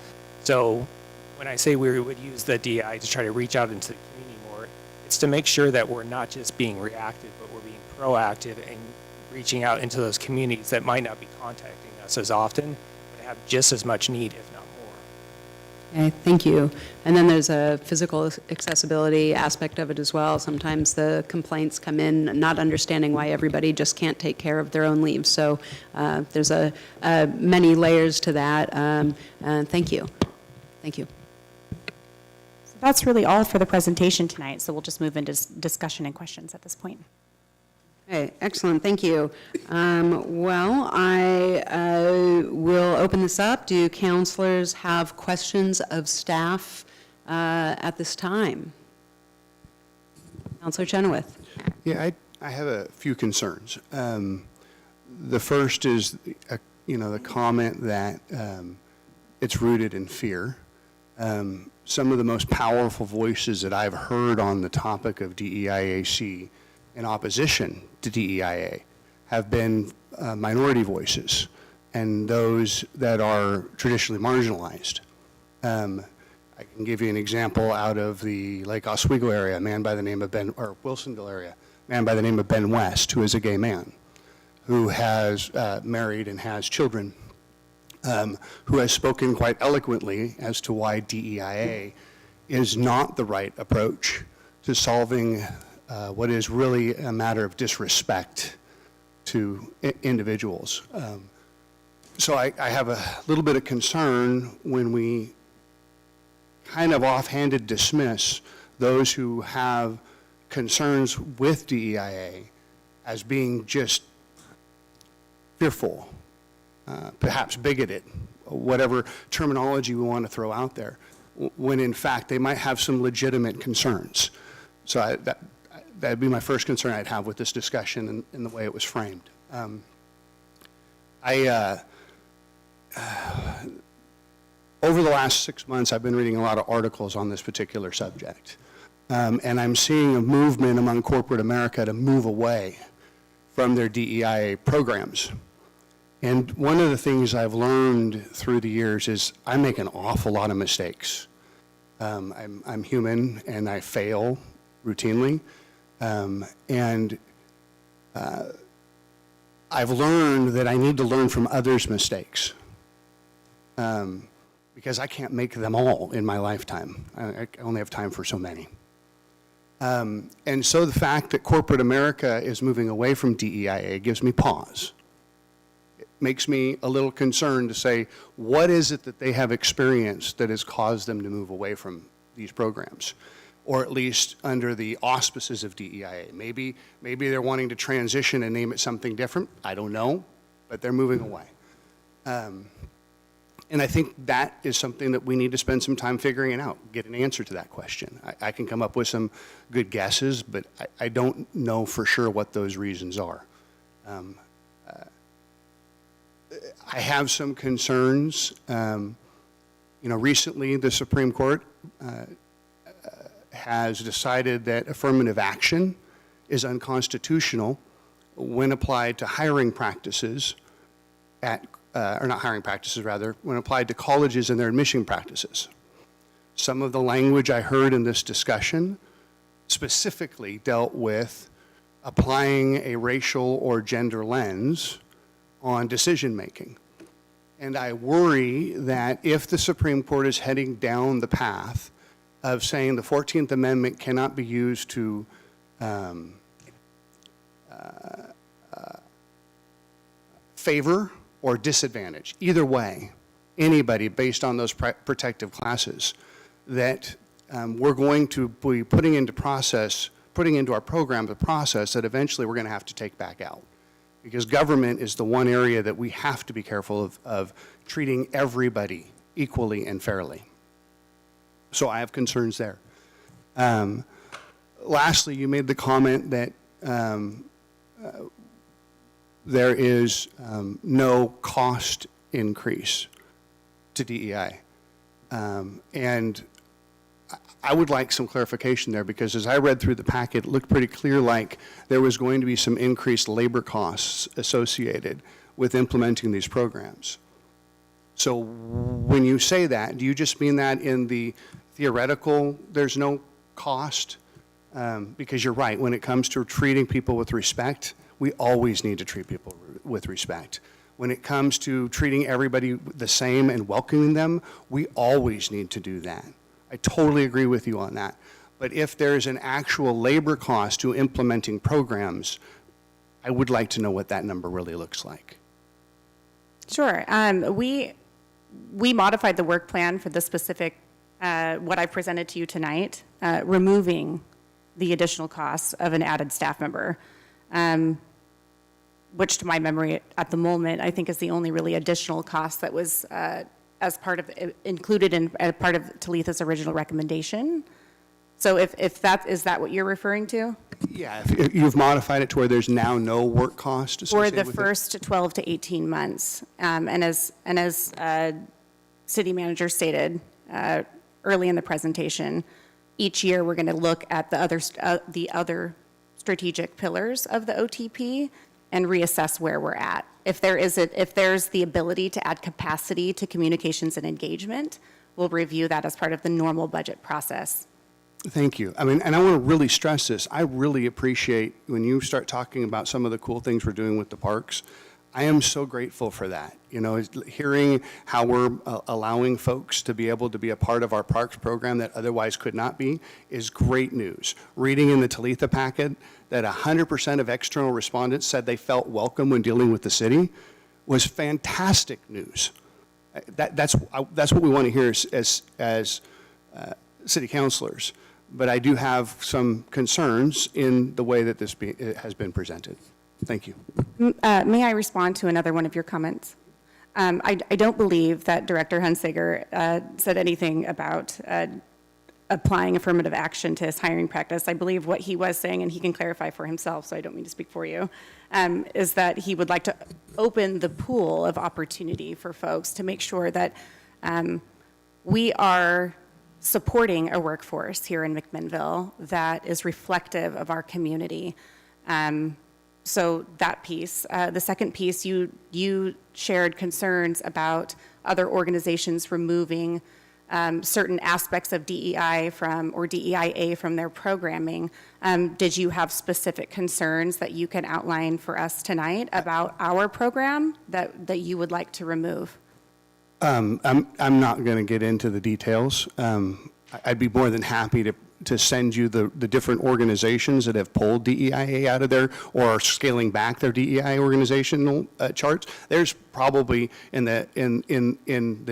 Speaker 19: So when I say we would use the DI to try to reach out into the community more, it's to make sure that we're not just being reactive, but we're being proactive and reaching out into those communities that might not be contacting us as often, but have just as much need, if not more.
Speaker 2: Okay, thank you. And then there's a physical accessibility aspect of it as well. Sometimes the complaints come in not understanding why everybody just can't take care of their own leaves. So there's many layers to that. Thank you. Thank you.
Speaker 16: So that's really all for the presentation tonight. So we'll just move into discussion and questions at this point.
Speaker 2: Okay, excellent, thank you. Well, I will open this up. Do counselors have questions of staff at this time? Counselor Chenoweth.
Speaker 7: Yeah, I have a few concerns. The first is, the comment that it's rooted in fear. Some of the most powerful voices that I've heard on the topic of DEIAC in opposition to DEIA have been minority voices and those that are traditionally marginalized. I can give you an example out of the Lake Oswego area, a man by the name of or Wilsonville area, a man by the name of Ben West, who is a gay man, who has married and has children, who has spoken quite eloquently as to why DEIA is not the right approach to solving what is really a matter of disrespect to individuals. So I have a little bit of concern when we kind of offhanded dismiss those who have concerns with DEIA as being just fearful, perhaps bigoted, whatever terminology we want to throw out there, when in fact they might have some legitimate concerns. So that'd be my first concern I'd have with this discussion and the way it was framed. Over the last 6 months, I've been reading a lot of articles on this particular subject. And I'm seeing a movement among corporate America to move away from their DEIA programs. And one of the things I've learned through the years is I make an awful lot of mistakes. I'm human and I fail routinely. I've learned that I need to learn from others' mistakes because I can't make them all in my lifetime. I only have time for so many. And so the fact that corporate America is moving away from DEIA gives me pause. It makes me a little concerned to say, what is it that they have experienced that has caused them to move away from these programs? Or at least under the auspices of DEIA. Maybe they're wanting to transition and name it something different. I don't know, but they're moving away. And I think that is something that we need to spend some time figuring out, get an answer to that question. I can come up with some good guesses, but I don't know for sure what those reasons are. I have some concerns. Recently the Supreme Court has decided that affirmative action is unconstitutional when applied to hiring practices at or not hiring practices rather, when applied to colleges and their admission practices. Some of the language I heard in this discussion specifically dealt with applying a racial or gender lens on decision-making. And I worry that if the Supreme Court is heading down the path of saying the 14th Amendment cannot be used to favor or disadvantage, either way, anybody based on those protective classes, that we're going to be putting into our program the process that eventually we're going to have to take back out. Because government is the one area that we have to be careful of treating everybody equally and fairly. So I have concerns there. Lastly, you made the comment that there is no cost increase to DEI. And I would like some clarification there, because as I read through the packet, it looked pretty clear like there was going to be some increased labor costs associated with implementing these programs. So when you say that, do you just mean that in the theoretical, there's no cost? Because you're right, when it comes to treating people with respect, we always need to treat people with respect. When it comes to treating everybody the same and welcoming them, we always need to do that. I totally agree with you on that. But if there's an actual labor cost to implementing programs, I would like to know what that number really looks like.
Speaker 16: Sure. We modified the work plan for the specific, what I presented to you tonight, removing the additional costs of an added staff member, which to my memory at the moment, I think is the only really additional cost that was as part of, included in part of Talitha's original recommendation. So if that, is that what you're referring to?
Speaker 7: Yeah, if you've modified it to where there's now no work cost associated
Speaker 16: For the
Speaker 7: with
Speaker 16: first 12 to 18 months. And as city manager stated early in the presentation, each year we're going to look at the other strategic pillars of the OTP and reassess where we're at. If there's the ability to add capacity to communications and engagement, we'll review that as part of the normal budget process.
Speaker 7: Thank you. I mean, and I want to really stress this. I really appreciate when you start talking about some of the cool things we're doing with the parks. I am so grateful for that. You know, hearing how we're allowing folks to be able to be a part of our parks program that otherwise could not be is great news. Reading in the Talitha packet that 100% of external respondents said they felt welcome when dealing with the city was fantastic news. That's what we want to hear as city councilors. But I do have some concerns in the way that this has been presented. Thank you.
Speaker 16: May I respond to another one of your comments? I don't believe that Director Hunsaker said anything about applying affirmative action to his hiring practice. I believe what he was saying, and he can clarify for himself, so I don't mean to speak for you, is that he would like to open the pool of opportunity for folks to make sure that we are supporting a workforce here in McMinnville that is reflective of our community. So that piece. The second piece, you shared concerns about other organizations removing certain aspects of DEI or DEIA from their programming. Did you have specific concerns that you can outline for us tonight about our program that you would like to remove?
Speaker 7: I'm not going to get into the details. I'd be more than happy to send you the different organizations that have pulled DEIA out of there or are scaling back their DEI organizational charts. There's probably in the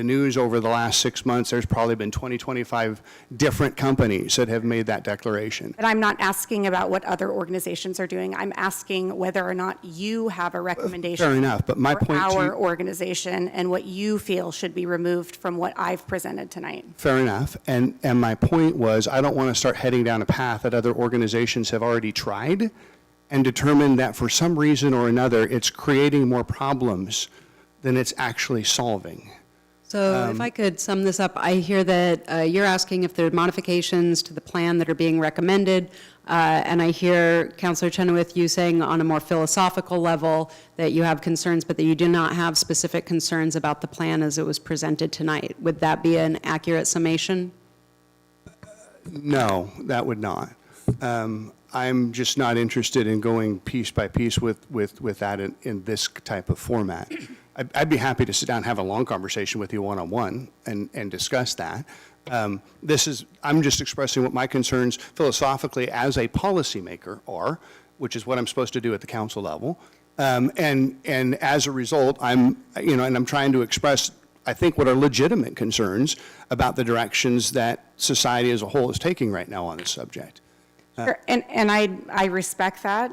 Speaker 7: news over the last 6 months, there's probably been 20, 25 different companies that have made that declaration.
Speaker 16: But I'm not asking about what other organizations are doing. I'm asking whether or not you have a recommendation.
Speaker 7: Fair enough, but my
Speaker 16: for
Speaker 7: point to
Speaker 16: our
Speaker 7: you,
Speaker 16: organization and what you feel should be removed from what I've presented tonight.
Speaker 7: fair enough, and my point was I don't want to start heading down a path that other organizations have already tried and determined that for some reason or another it's creating more problems than it's actually solving.
Speaker 2: So if I could sum this up, I hear that you're asking if there are modifications to the plan that are being recommended, and I hear Councilor Chenoweth, you saying on a more philosophical level that you have concerns, but that you do not have specific concerns about the plan as it was presented tonight. Would that be an accurate summation?
Speaker 7: No, that would not. I'm just not interested in going piece by piece with that in this type of format. I'd be happy to sit down and have a long conversation with you one-on-one and discuss that. I'm just expressing what my concerns philosophically as a policymaker are, which is what I'm supposed to do at the council level. And as a result, and I'm trying to express, I think, what are legitimate concerns about the directions that society as a whole is taking right now on this subject.
Speaker 16: Sure. And I respect that,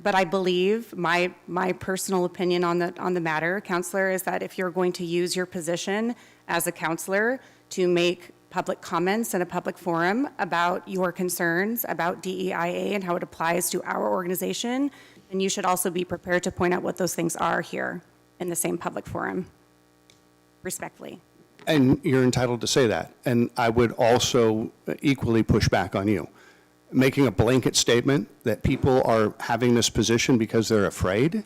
Speaker 16: but I believe my personal opinion on the matter, Counselor, is that if you're going to use your position as a counselor to make public comments in a public forum about your concerns about DEIA and how it applies to our organization, then you should also be prepared to point out what those things are here in the same public forum, respectfully.
Speaker 7: And you're entitled to say that. And I would also equally push back on you. Making a blanket statement that people are having this position because they're afraid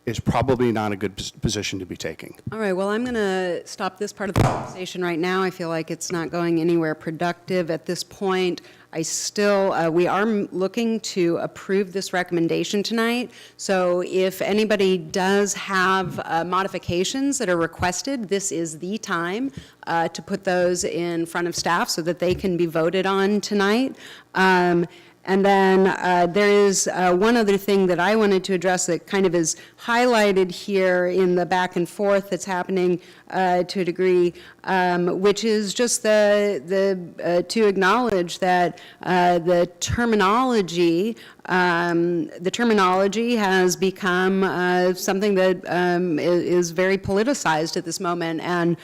Speaker 7: is probably not a good position to be taking.
Speaker 2: All right, well, I'm going to stop this part of the conversation right now. I feel like it's not going anywhere productive at this point. We are looking to approve this recommendation tonight. So if anybody does have modifications that are requested, this is the time to put those in front of staff so that they can be voted on tonight. And then there is one other thing that I wanted to address that kind of is highlighted here in the back and forth that's happening to a degree, which is just to acknowledge that the terminology has become something that is very politicized at this moment. And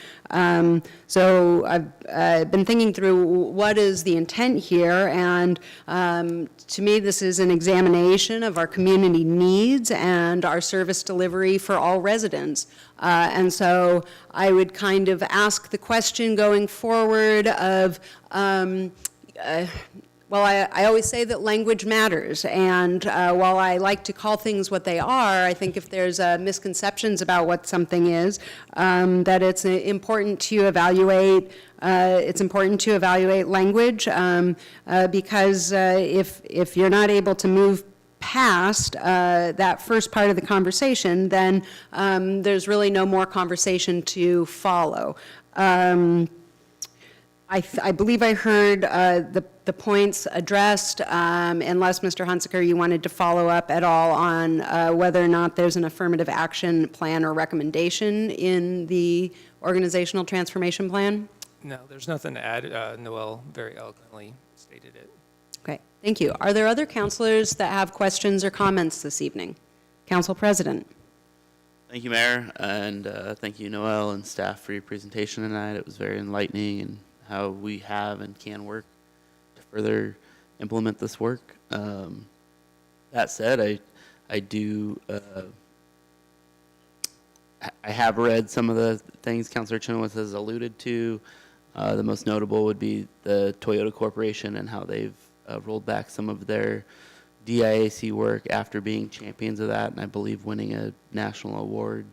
Speaker 2: so I've been thinking through what is the intent here, and to me this is an examination of our community needs and our service delivery for all residents. And so I would kind of ask the question going forward of, well, I always say that language matters, and while I like to call things what they are, I think if there's misconceptions about what something is, that it's important to evaluate. It's important to evaluate language because if you're not able to move past that first part of the conversation, then there's really no more conversation to follow. I believe I heard the points addressed, unless, Mr. Hunsaker, you wanted to follow up at all on whether or not there's an affirmative action plan or recommendation in the organizational transformation plan?
Speaker 19: No, there's nothing to add. Noel very eloquently stated it.
Speaker 2: Okay, thank you. Are there other counselors that have questions or comments this evening? Council President.
Speaker 12: Thank you, Mayor, and thank you, Noel and staff, for your presentation tonight. It was very enlightening, and how we have and can work to further implement this work. That said, I do, I have read some of the things Councilor Chenoweth has alluded to. The most notable would be the Toyota Corporation and how they've rolled back some of their DIAC work after being champions of that, and I believe winning a national award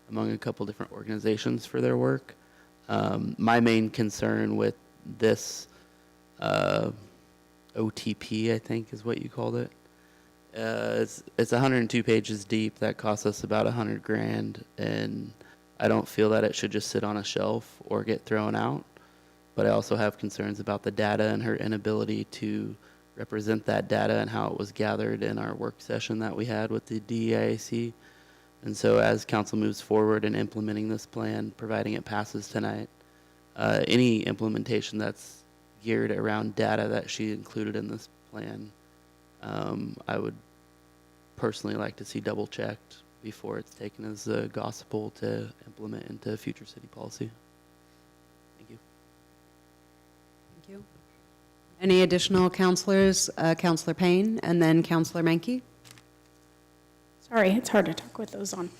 Speaker 12: among a couple different organizations for their work. My main concern with this OTP, I think is what you called it, it's 102 pages deep. That costs us about $100,000, and I don't feel that it should just sit on a shelf or get thrown out. But I also have concerns about the data and her inability to represent that data and how it was gathered in our work session that we had with the DEIAC. And so as council moves forward in implementing this plan, providing it passes tonight, any implementation that's geared around data that she included in this plan, I would personally like to see double checked before it's taken as gospel to implement into future city policy. Thank you.
Speaker 2: Thank you. Any additional counselors? Counselor Payne and then Counselor Menke.
Speaker 22: Sorry, it's hard to talk with those on.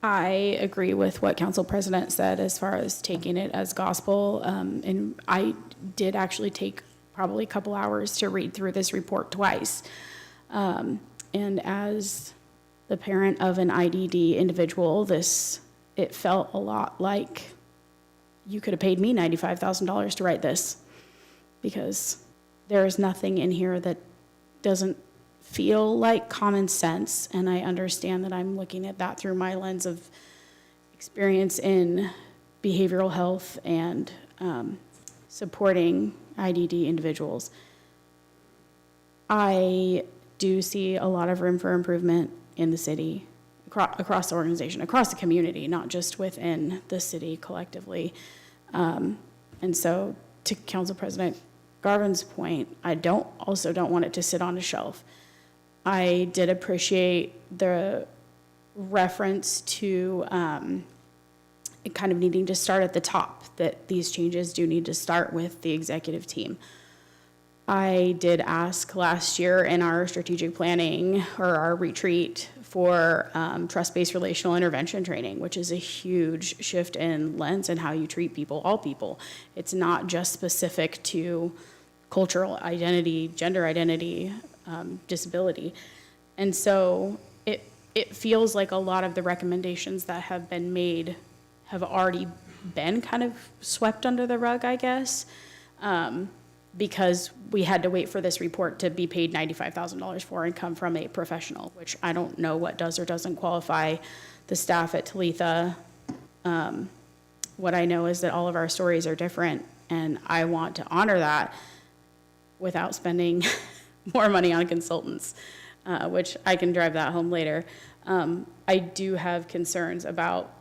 Speaker 22: I agree with what Council President said as far as taking it as gospel. And I did actually take probably a couple hours to read through this report twice. And as the parent of an IDD individual, it felt a lot like you could have paid me $95,000 to write this, because there is nothing in here that doesn't feel like common sense. And I understand that I'm looking at that through my lens of experience in behavioral health and supporting IDD individuals. I do see a lot of room for improvement in the city, across the organization, across the community, not just within the city collectively. And so, to Council President Garvin's point, I also don't want it to sit on a shelf. I did appreciate the reference to it kind of needing to start at the top, that these changes do need to start with the executive team. I did ask last year in our strategic planning or our retreat for trust-based relational intervention training, which is a huge shift in lens and how you treat people, all people. It's not just specific to cultural identity, gender identity, disability. And so it feels like a lot of the recommendations that have been made have already been kind of swept under the rug, I guess, because we had to wait for this report to be paid $95,000 for and come from a professional, which I don't know what does or doesn't qualify the staff at Talitha. What I know is that all of our stories are different, and I want to honor that without spending more money on consultants, which I can drive that home later. I do have concerns about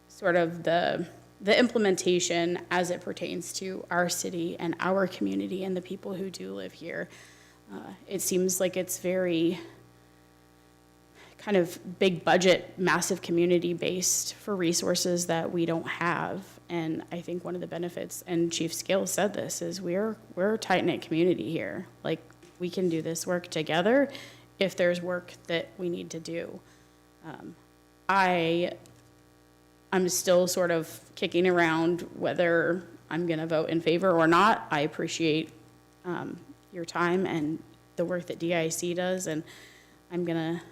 Speaker 22: sort of the implementation as it pertains to our city and our community and the people who do live here. It seems like it's very kind of big budget, massive community based for resources that we don't have. And I think one of the benefits, and Chief Skill said this, is we're a tight-knit community here. Like, we can do this work together if there's work that we need to do. I'm still sort of kicking around whether I'm going to vote in favor or not. I appreciate your time and the work that DIC does, and I'm gonna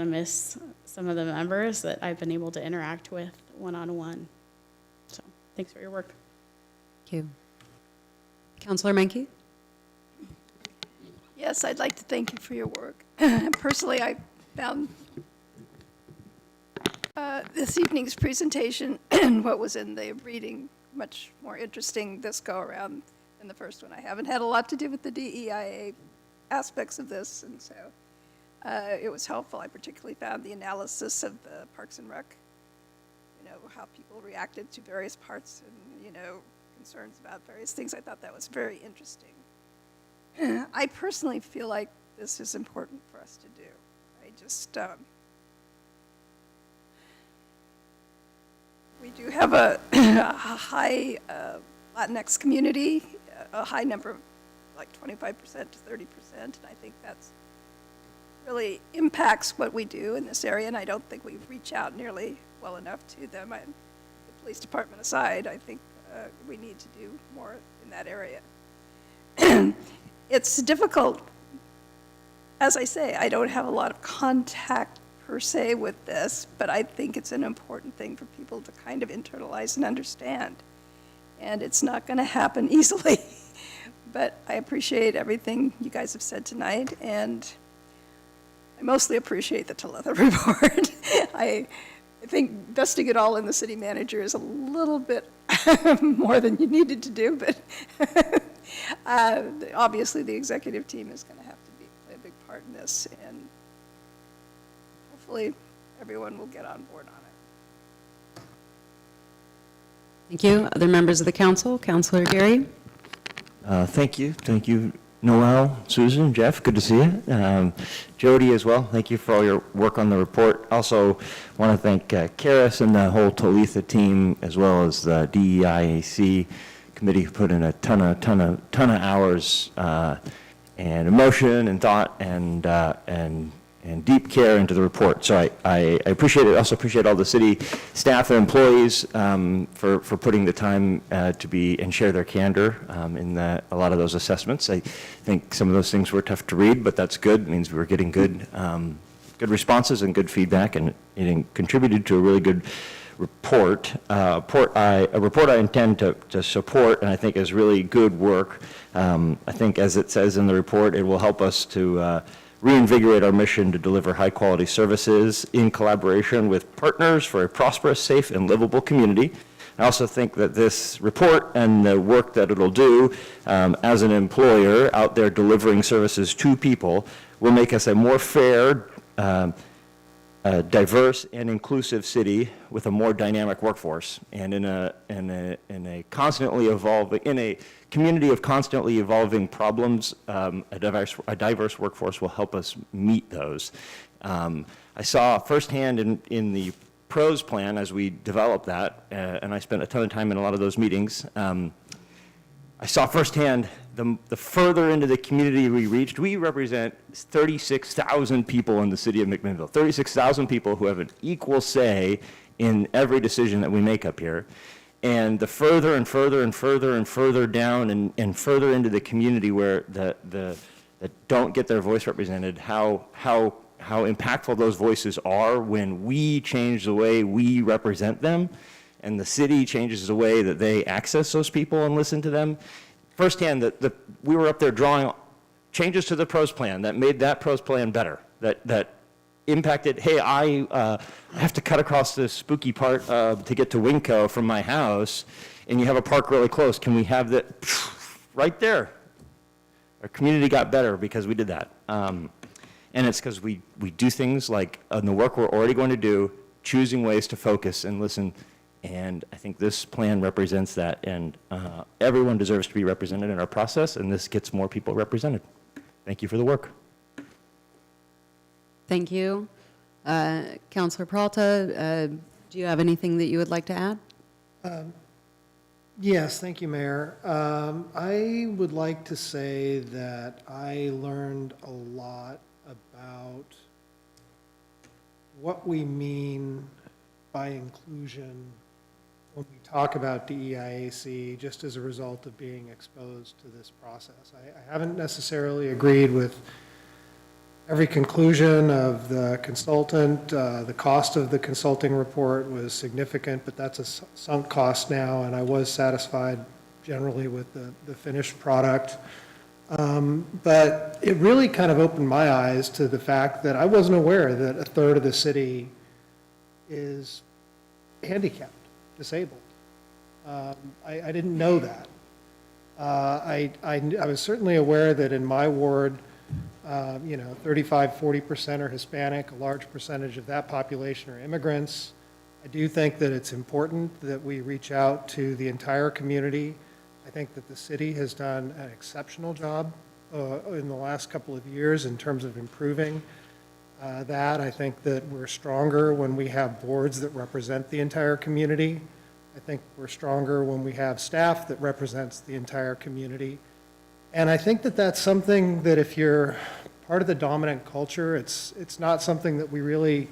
Speaker 22: miss some of the members that I've been able to interact with one-on-one. So thanks for your work.
Speaker 2: Thank you. Councilor Menke?
Speaker 8: Yes, I'd like to thank you for your work. Personally, I found this evening's presentation and what was in the reading much more interesting this go-around than the first one. I haven't had a lot to do with the DEIA aspects of this, and so it was helpful. I particularly found the analysis of the Parks and Rec, how people reacted to various parts and, concerns about various things. I thought that was very interesting. I personally feel like this is important for us to do. I just, we do have a high Latinx community, a high number of like 25% to 30%, and I think that's really impacts what we do in this area, and I don't think we reach out nearly well enough to them. The police department aside, I think we need to do more in that area. It's difficult. As I say, I don't have a lot of contact per se with this, but I think it's an important thing for people to kind of internalize and understand. And it's not going to happen easily. But I appreciate everything you guys have said tonight, and I mostly appreciate the Talitha report. I think dusting it all in the city manager is a little bit more than you needed to do, but obviously the executive team is going to have to play a big part in this, and hopefully everyone will get on board on it.
Speaker 2: Thank you. Other members of the council? Councilor Geary?
Speaker 10: Thank you. Thank you, Noel, Susan, Jeff, good to see you. Jody as well, thank you for all your work on the report. Also want to thank Karis and the whole Talitha team, as well as the DEIAC committee, who put in a ton of hours and emotion and thought and and deep care into the report. So I appreciate it. Also appreciate all the city staff and employees for putting the time to be and share their candor in a lot of those assessments. I think some of those things were tough to read, but that's good. It means we were getting good responses and good feedback, and it contributed to a really good report. A report I intend to support, and I think is really good work. I think, as it says in the report, it will help us to reinvigorate our mission to deliver high-quality services in collaboration with partners for a prosperous, safe, and livable community. I also think that this report and the work that it'll do as an employer out there delivering services to people will make us a more fair, diverse and inclusive city with a more dynamic workforce. And in a constantly evolving, in a community of constantly evolving problems, a diverse workforce will help us meet those. I saw firsthand in the pros plan as we developed that, and I spent a ton of time in a lot of those meetings. I saw firsthand the further into the community we reached. We represent 36,000 people in the city of McMinnville, 36,000 people who have an equal say in every decision that we make up here. And the further and further and further and further down and further into the community where that don't get their voice represented, how impactful those voices are when we change the way we represent them, and the city changes the way that they access those people and listen to them. Firsthand, we were up there drawing changes to the pros plan that made that pros plan better, that impacted, hey, I have to cut across this spooky part to get to Winco from my house, and you have a park really close. Can we have that right there? Our community got better because we did that. And it's because we do things like in the work we're already going to do, choosing ways to focus and listen. And I think this plan represents that. And everyone deserves to be represented in our process, and this gets more people represented. Thank you for the work.
Speaker 2: Thank you. Councilor Peralta, do you have anything that you would like to add?
Speaker 1: Yes, thank you, Mayor. I would like to say that I learned a lot about what we mean by inclusion when we talk about DEIAC, just as a result of being exposed to this process. I haven't necessarily agreed with every conclusion of the consultant. The cost of the consulting report was significant, but that's a sunk cost now, and I was satisfied generally with the finished product. But it really kind of opened my eyes to the fact that I wasn't aware that a third of the city is handicapped, disabled. I didn't know that. I was certainly aware that in my ward, 35–40% are Hispanic. A large percentage of that population are immigrants. I do think that it's important that we reach out to the entire community. I think that the city has done an exceptional job in the last couple of years in terms of improving that. I think that we're stronger when we have boards that represent the entire community. I think we're stronger when we have staff that represents the entire community. And I think that that's something that if you're part of the dominant culture, it's not something that we really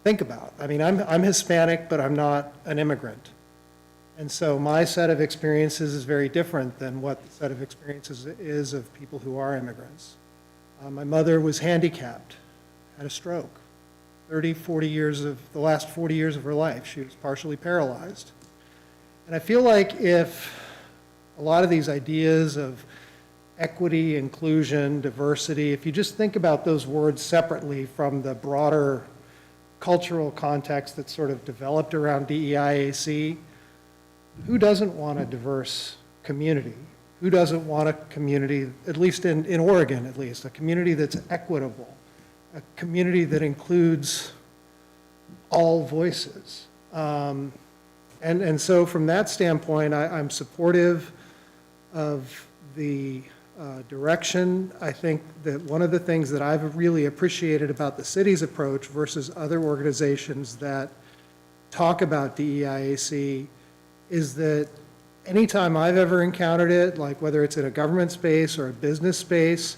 Speaker 1: think about. I mean, I'm Hispanic, but I'm not an immigrant. And so my set of experiences is very different than what the set of experiences is of people who are immigrants. My mother was handicapped, had a stroke. 40 years of the last 40 years of her life, she was partially paralyzed. And I feel like if a lot of these ideas of equity, inclusion, diversity, if you just think about those words separately from the broader cultural context that's sort of developed around DEIAC, who doesn't want a diverse community? Who doesn't want a community, at least in Oregon at least, a community that's equitable, a community that includes all voices? And so from that standpoint, I'm supportive of the direction. I think that one of the things that I've really appreciated about the city's approach versus other organizations that talk about DEIAC is that anytime I've ever encountered it, like whether it's in a government space or a business space,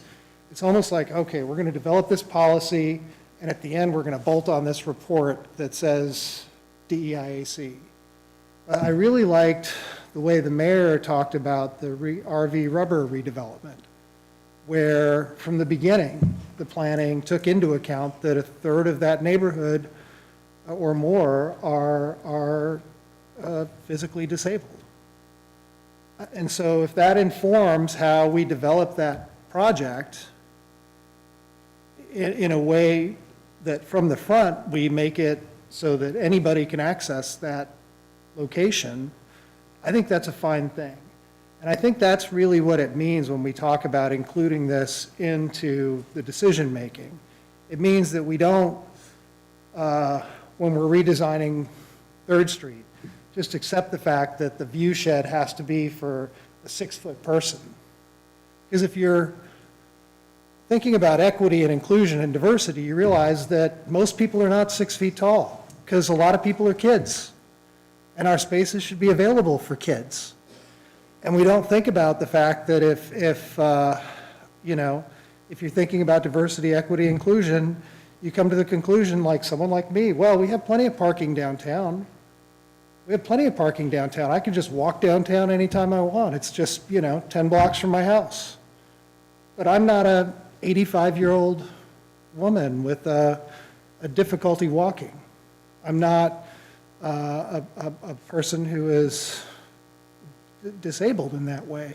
Speaker 1: it's almost like, okay, we're going to develop this policy, and at the end, we're going to bolt on this report that says DEIAC. I really liked the way the mayor talked about the RV rubber redevelopment, where from the beginning, the planning took into account that a third of that neighborhood or more are physically disabled. And so if that informs how we develop that project in a way that from the front, we make it so that anybody can access that location, I think that's a fine thing. And I think that's really what it means when we talk about including this into the decision-making. It means that we don't, when we're redesigning 3rd Street, just accept the fact that the view shed has to be for a 6-foot person. Because if you're thinking about equity and inclusion and diversity, you realize that most people are not 6 feet tall, because a lot of people are kids, and our spaces should be available for kids. And we don't think about the fact that if you're thinking about diversity, equity, inclusion, you come to the conclusion, like someone like me, well, we have plenty of parking downtown. We have plenty of parking downtown. I can just walk downtown anytime I want. It's just, 10 blocks from my house. But I'm not a 85-year-old woman with a difficulty walking. I'm not a person who is disabled in that way.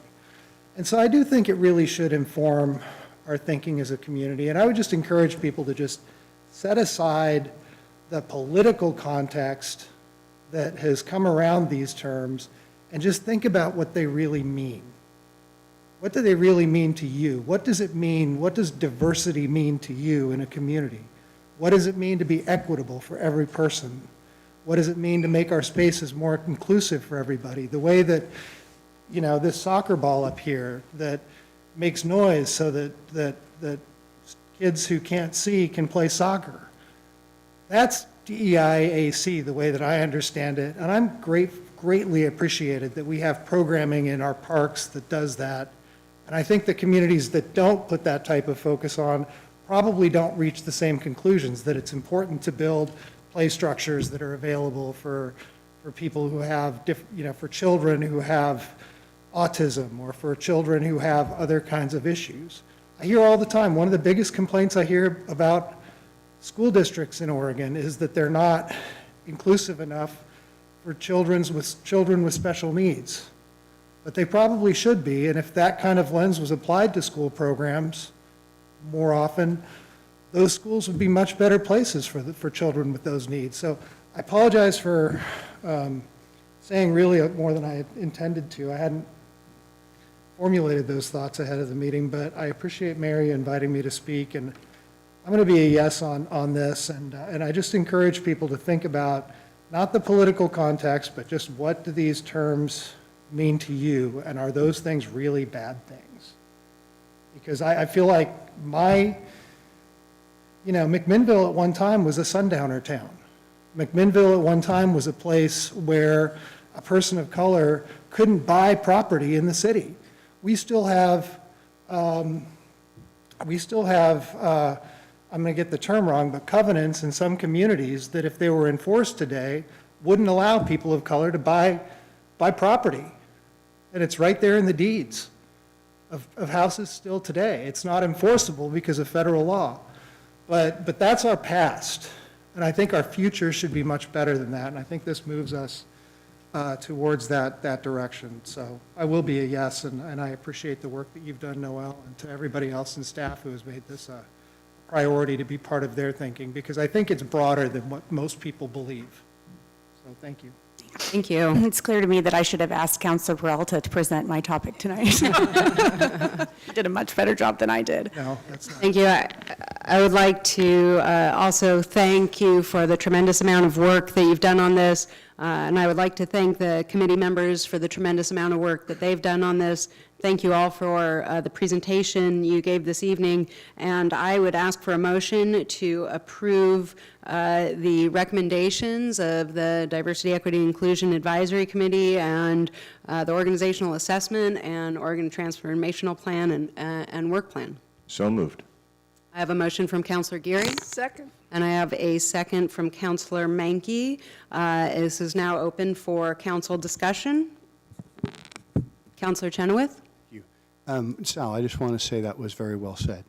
Speaker 1: And so I do think it really should inform our thinking as a community. And I would just encourage people to just set aside the political context that has come around these terms and just think about what they really mean. What do they really mean to you? What does it mean? What does diversity mean to you in a community? What does it mean to be equitable for every person? What does it mean to make our spaces more inclusive for everybody? The way that, this soccer ball up here that makes noise so that kids who can't see can play soccer. That's DEIAC, the way that I understand it, and I'm greatly appreciated that we have programming in our parks that does that. And I think the communities that don't put that type of focus on probably don't reach the same conclusions, that it's important to build play structures that are available for people who have, for children who have autism or for children who have other kinds of issues. I hear all the time, one of the biggest complaints I hear about school districts in Oregon is that they're not inclusive enough for children with special needs. But they probably should be, and if that kind of lens was applied to school programs more often, those schools would be much better places for children with those needs. So I apologize for saying really more than I intended to. I hadn't formulated those thoughts ahead of the meeting, but I appreciate Mary inviting me to speak, and I'm going to be a yes on this, and I just encourage people to think about not the political context, but just what do these terms mean to you, and are those things really bad things? Because I feel like McMinnville at one time was a sundowner town. McMinnville at one time was a place where a person of color couldn't buy property in the city. We still have, I'm going to get the term wrong, but covenants in some communities that if they were enforced today, wouldn't allow people of color to buy property. And it's right there in the deeds of houses still today. It's not enforceable because of federal law. But that's our past. And I think our future should be much better than that. And I think this moves us towards that direction. So I will be a yes, and I appreciate the work that you've done, Noel, and to everybody else in staff who has made this a priority to be part of their thinking, because I think it's broader than what most people believe. So thank you.
Speaker 2: Thank you.
Speaker 16: It's clear to me that I should have asked Councilor Peralta to present my topic tonight. He did a much better job than I did.
Speaker 1: No, that's not.
Speaker 2: Thank you. I would like to also thank you for the tremendous amount of work that you've done on this. And I would like to thank the committee members for the tremendous amount of work that they've done on this. Thank you all for the presentation you gave this evening. And I would ask for a motion to approve the recommendations of the Diversity, Equity, and Inclusion Advisory Committee and the Organizational Assessment and Oregon Transformational Plan and Work Plan.
Speaker 10: So moved.
Speaker 2: I have a motion from Counselor Geary.
Speaker 8: Second.
Speaker 2: And I have a second from Counselor Mankey. This is now open for council discussion. Counselor Chenoweth?
Speaker 7: Sal, I just want to say that was very well said.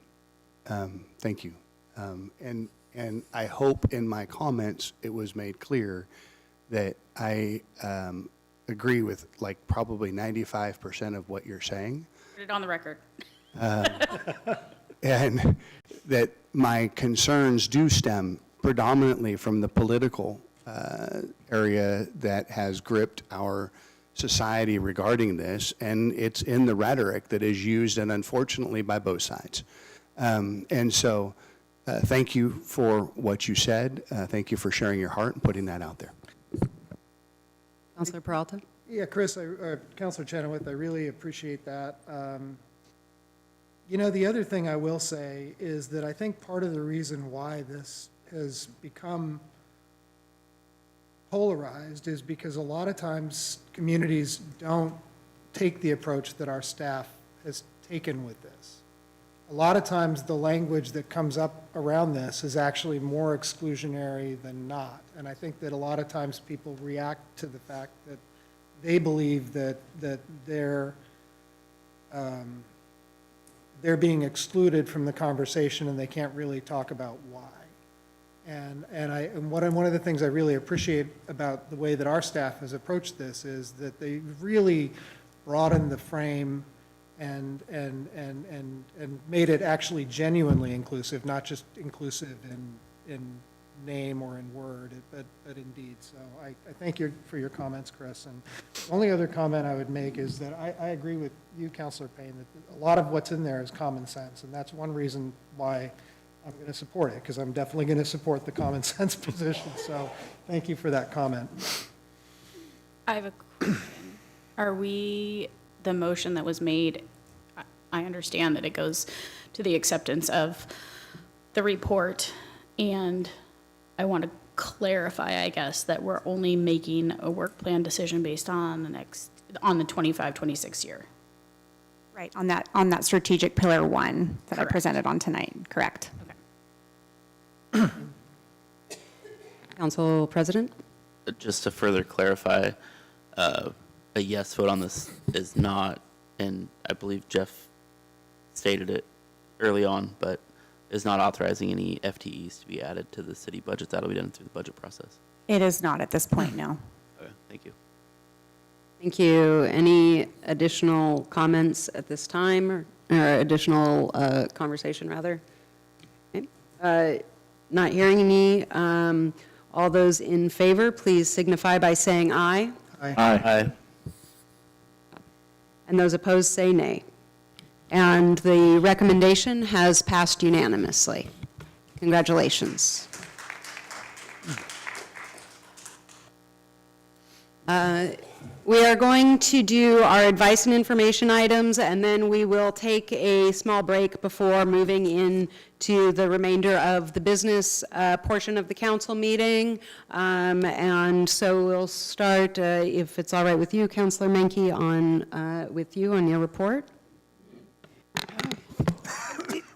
Speaker 7: Thank you. And I hope in my comments it was made clear that I agree with like probably 95% of what you're saying.
Speaker 22: Put it on the record.
Speaker 7: And that my concerns do stem predominantly from the political area that has gripped our society regarding this, and it's in the rhetoric that is used, and unfortunately by both sides. And so thank you for what you said. Thank you for sharing your heart and putting that out there.
Speaker 2: Counselor Peralta?
Speaker 1: Yeah, Chris, Counselor Chenoweth, I really appreciate that. You know, the other thing I will say is that I think part of the reason why this has become polarized is because a lot of times communities don't take the approach that our staff has taken with this. A lot of times the language that comes up around this is actually more exclusionary than not. And I think that a lot of times people react to the fact that they believe that they're being excluded from the conversation and they can't really talk about why. And one of the things I really appreciate about the way that our staff has approached this is that they really broadened the frame and made it actually genuinely inclusive, not just inclusive in name or in word, but in deed. So I thank you for your comments, Chris. And the only other comment I would make is that I agree with you, Councilor Payne, that a lot of what's in there is common sense, and that's one reason why I'm going to support it, because I'm definitely going to support the common sense position. So thank you for that comment.
Speaker 22: I have a question. Are we, the motion that was made, I understand that it goes to the acceptance of the report, and I want to clarify, I guess, that we're only making a work plan decision based on the 25-26 year.
Speaker 16: Right, on that strategic pillar 1 that I presented on tonight, correct?
Speaker 2: Council President?
Speaker 12: Just to further clarify, a yes vote on this is not, and I believe Jeff stated it early on, but is not authorizing any FTEs to be added to the city budget. That'll be done through the budget process.
Speaker 16: It is not at this point, no.
Speaker 12: Okay, thank you.
Speaker 2: Thank you. Any additional comments at this time, or additional conversation, rather? Okay. Not hearing any. All those in favor, please signify by saying aye.
Speaker 1: Aye.
Speaker 12: Aye.
Speaker 2: And those opposed say nay. And the recommendation has passed unanimously. Congratulations. We are going to do our advice and information items, and then we will take a small break before moving into the remainder of the business portion of the council meeting. And so we'll start, if it's all right with you, Councilor Menke, with you on your report.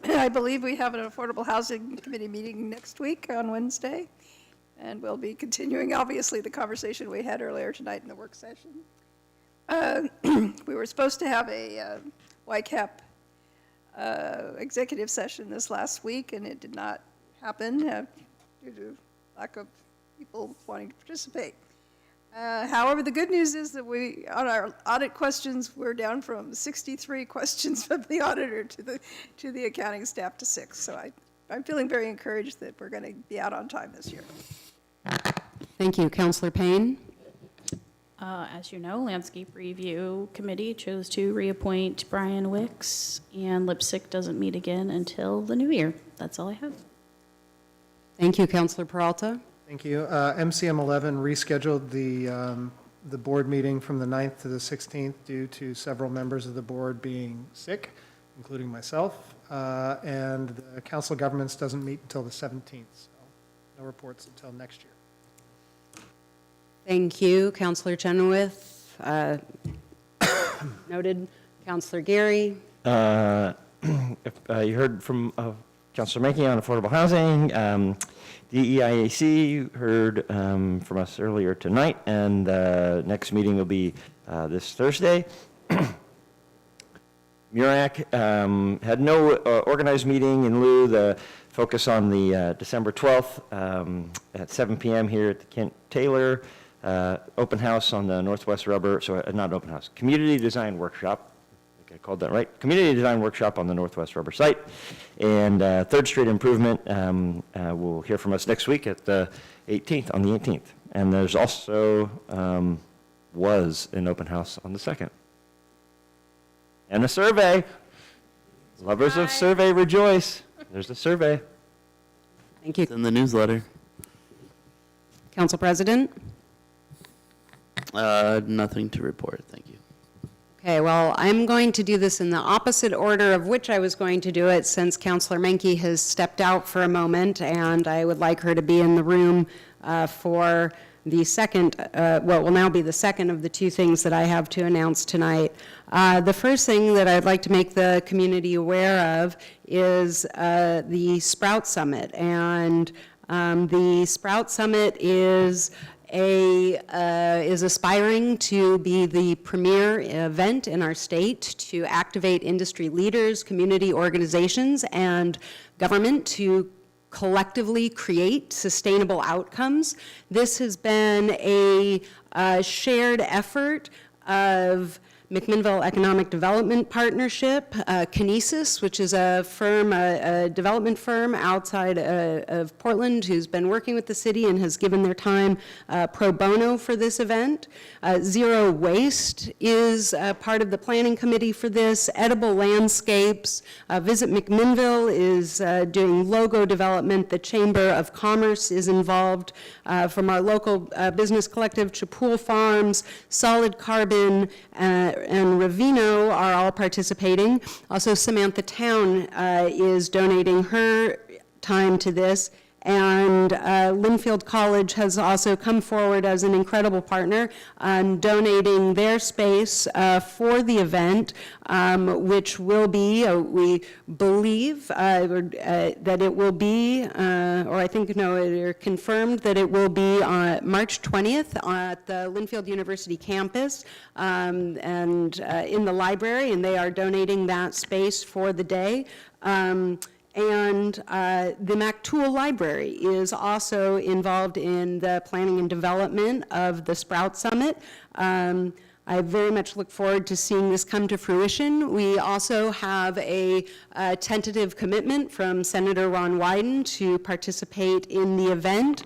Speaker 8: I believe we have an Affordable Housing Committee meeting next week on Wednesday, and we'll be continuing, obviously, the conversation we had earlier tonight in the work session. We were supposed to have a YCAP executive session this last week, and it did not happen due to lack of people wanting to participate. However, the good news is that on our audit questions, we're down from 63 questions from the auditor to the accounting staff to 6. So I'm feeling very encouraged that we're going to be out on time this year.
Speaker 2: Thank you. Councilor Payne?
Speaker 22: As you know, Landscape Review Committee chose to reappoint Brian Wicks, and Lipsick doesn't meet again until the new year. That's all I have.
Speaker 2: Thank you. Councilor Peralta?
Speaker 1: Thank you. MCM 11 rescheduled the board meeting from the 9th to the 16th due to several members of the board being sick, including myself, and the Council of Governments doesn't meet until the 17th, so no reports until next year.
Speaker 2: Thank you. Councilor Chenoweth? Noted. Councilor Geary?
Speaker 10: If you heard from Councilor Menke on affordable housing. DEIAC, you heard from us earlier tonight, and the next meeting will be this Thursday. MURAC had no organized meeting in lieu. The focus on the December 12th at 7 p.m. here at the Kent Taylor open house on the Northwest Rubber, so not open house, community design workshop. I think I called that right. Community design workshop on the Northwest Rubber site. And 3rd Street improvement, we'll hear from us next week at the 18th, on the 18th. And there's also was an open house on the 2nd. And a survey. Lovers of survey rejoice. There's a survey.
Speaker 2: Thank you.
Speaker 12: It's in the newsletter.
Speaker 2: Council President?
Speaker 12: Nothing to report, thank you.
Speaker 2: Okay, well, I'm going to do this in the opposite order of which I was going to do it, since Councilor Menke has stepped out for a moment, and I would like her to be in the room for the second, what will now be the second of the two things that I have to announce tonight. The first thing that I'd like to make the community aware of is the Sprout Summit. And the Sprout Summit is aspiring to be the premier event in our state to activate industry leaders, community organizations, and government to collectively create sustainable outcomes. This has been a shared effort of McMinnville Economic Development Partnership, Kinesis, which is a firm, a development firm outside of Portland who's been working with the city and has given their time pro bono for this event. Zero Waste is part of the planning committee for this. Edible Landscapes, Visit McMinnville is doing logo development. The Chamber of Commerce is involved from our local business collective, Chapul Farms, Solid Carbon, and Ravino are all participating. Also, Samantha Town is donating her time to this, and Linfield College has also come forward as an incredible partner on donating their space for the event, which will be, we believe that it will be, or I think, no, they're confirmed that it will be on March 20th at the Linfield University campus and in the library, and they are donating that space for the day. And the MacTool Library is also involved in the planning and development of the Sprout Summit. I very much look forward to seeing this come to fruition. We also have a tentative commitment from Senator Ron Wyden to participate in the event.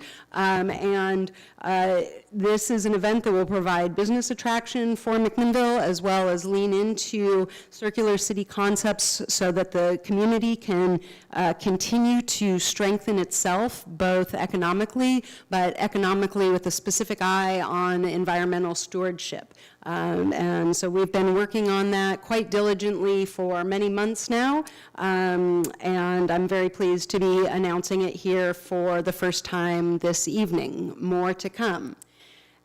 Speaker 2: This is an event that will provide business attraction for McMinnville, as well as lean into circular city concepts so that the community can continue to strengthen itself, both economically, but economically with a specific eye on environmental stewardship. And so we've been working on that quite diligently for many months now, and I'm very pleased to be announcing it here for the first time this evening. More to come.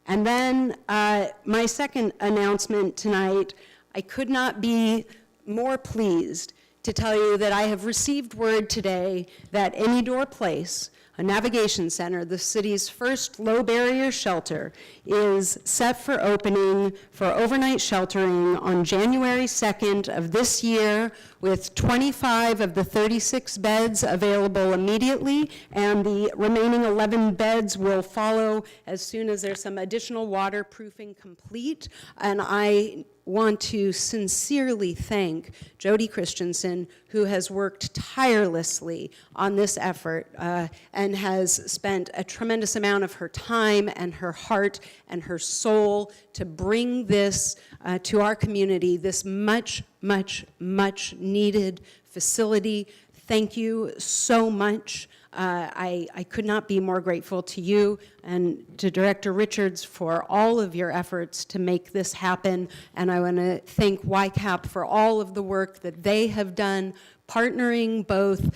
Speaker 2: And then my second announcement tonight, I could not be more pleased to tell you that I have received word today that Any Door Place, a navigation center, the city's first low-barrier shelter, is set for opening for overnight sheltering on January 2nd of this year, with 25 of the 36 beds available immediately, and the remaining 11 beds will follow as soon as there's some additional waterproofing complete. And I want to sincerely thank Jody Christensen, who has worked tirelessly on this effort and has spent a tremendous amount of her time and her heart and her soul to bring this to our community, this much, much, much needed facility. Thank you so much. I could not be more grateful to you and to Director Richards for all of your efforts to make this happen. And I want to thank YCAP for all of the work that they have done, partnering both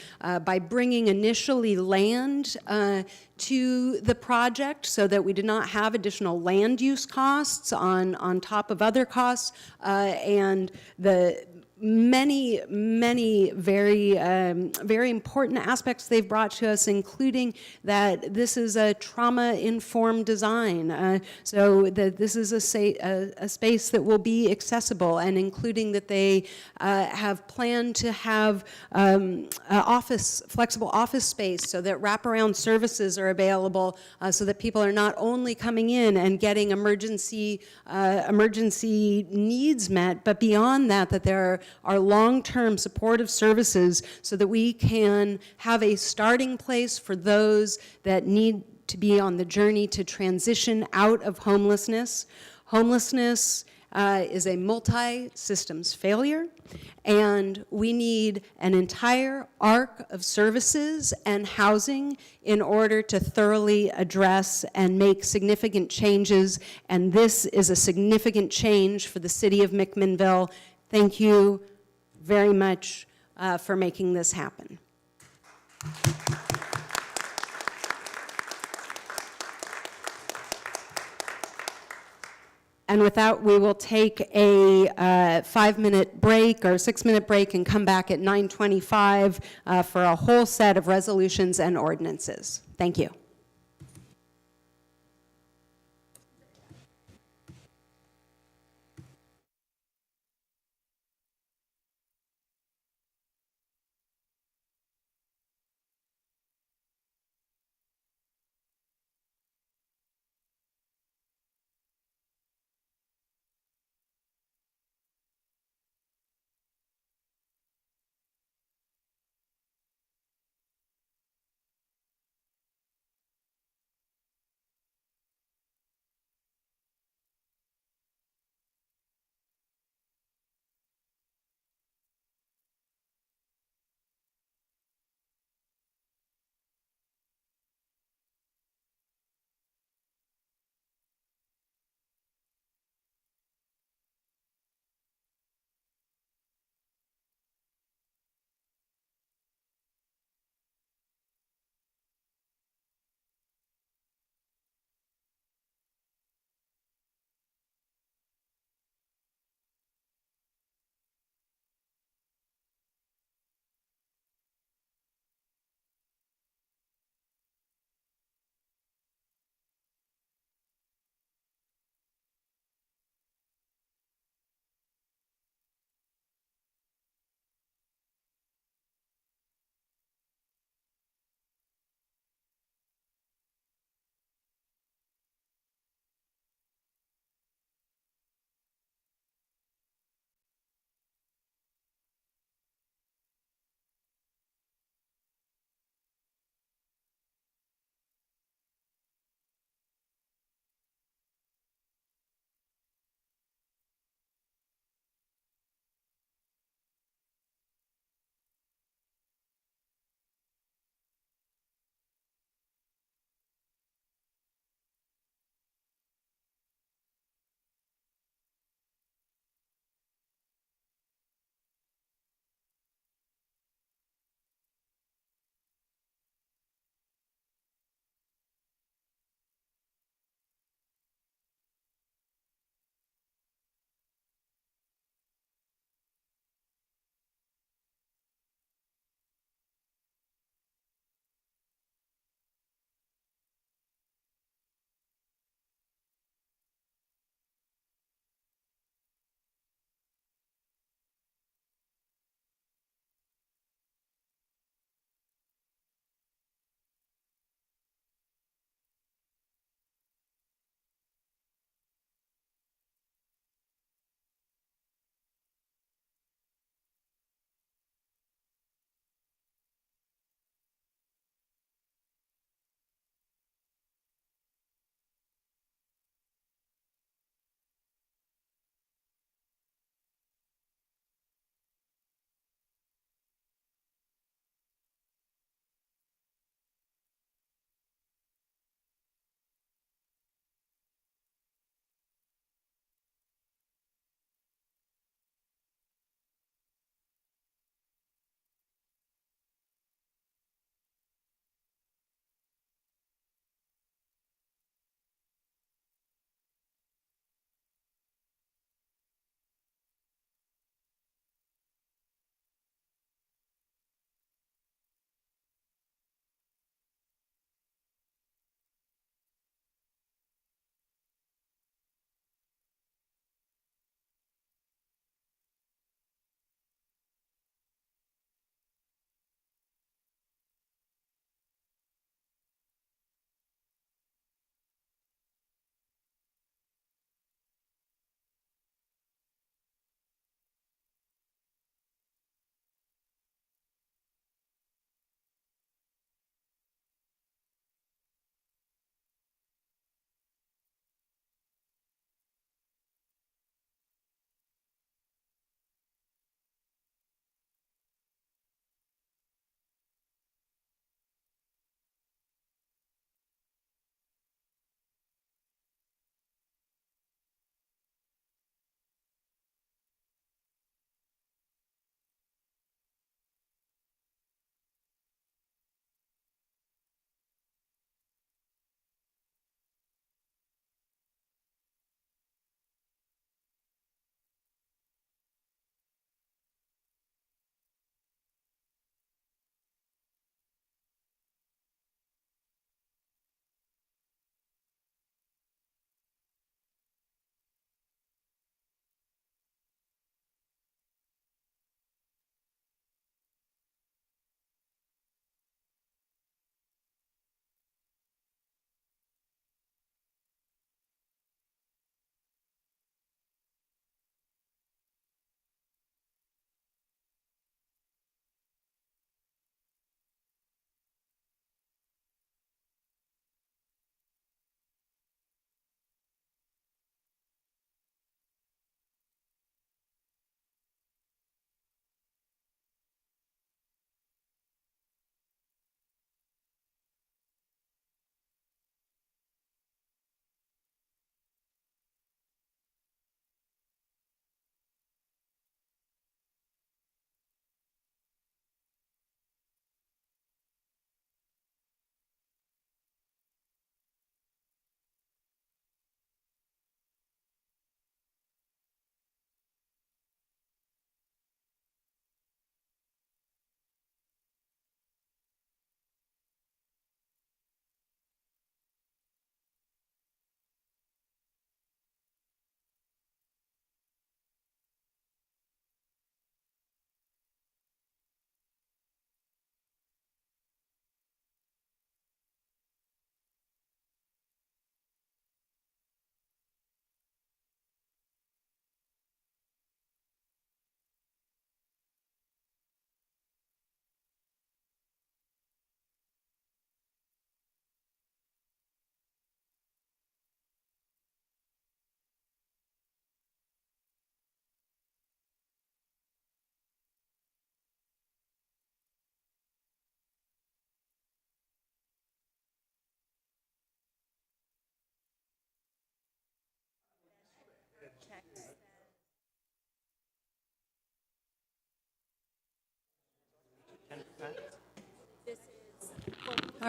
Speaker 2: by bringing initially land to the project so that we did not have additional land use costs on top of other costs, and the many very important aspects they've brought to us, including that this is a trauma-informed design, so that this is a space that will be accessible, and including that they have planned to have flexible office space so that wraparound services are available, so that people are not only coming in and getting emergency needs met, but beyond that, that there are long-term supportive services so that we can have a starting place for those that need to be on the journey to transition out of homelessness. Homelessness is a multi-systems failure, and we need an entire arc of services and housing in order to thoroughly address and make significant changes, and this is a significant change for the city of McMinnville. Thank you very much for making this happen. And with that, we will take a 5-minute break or 6-minute break and come back at 9:25 for a whole set of resolutions and ordinances. Thank you.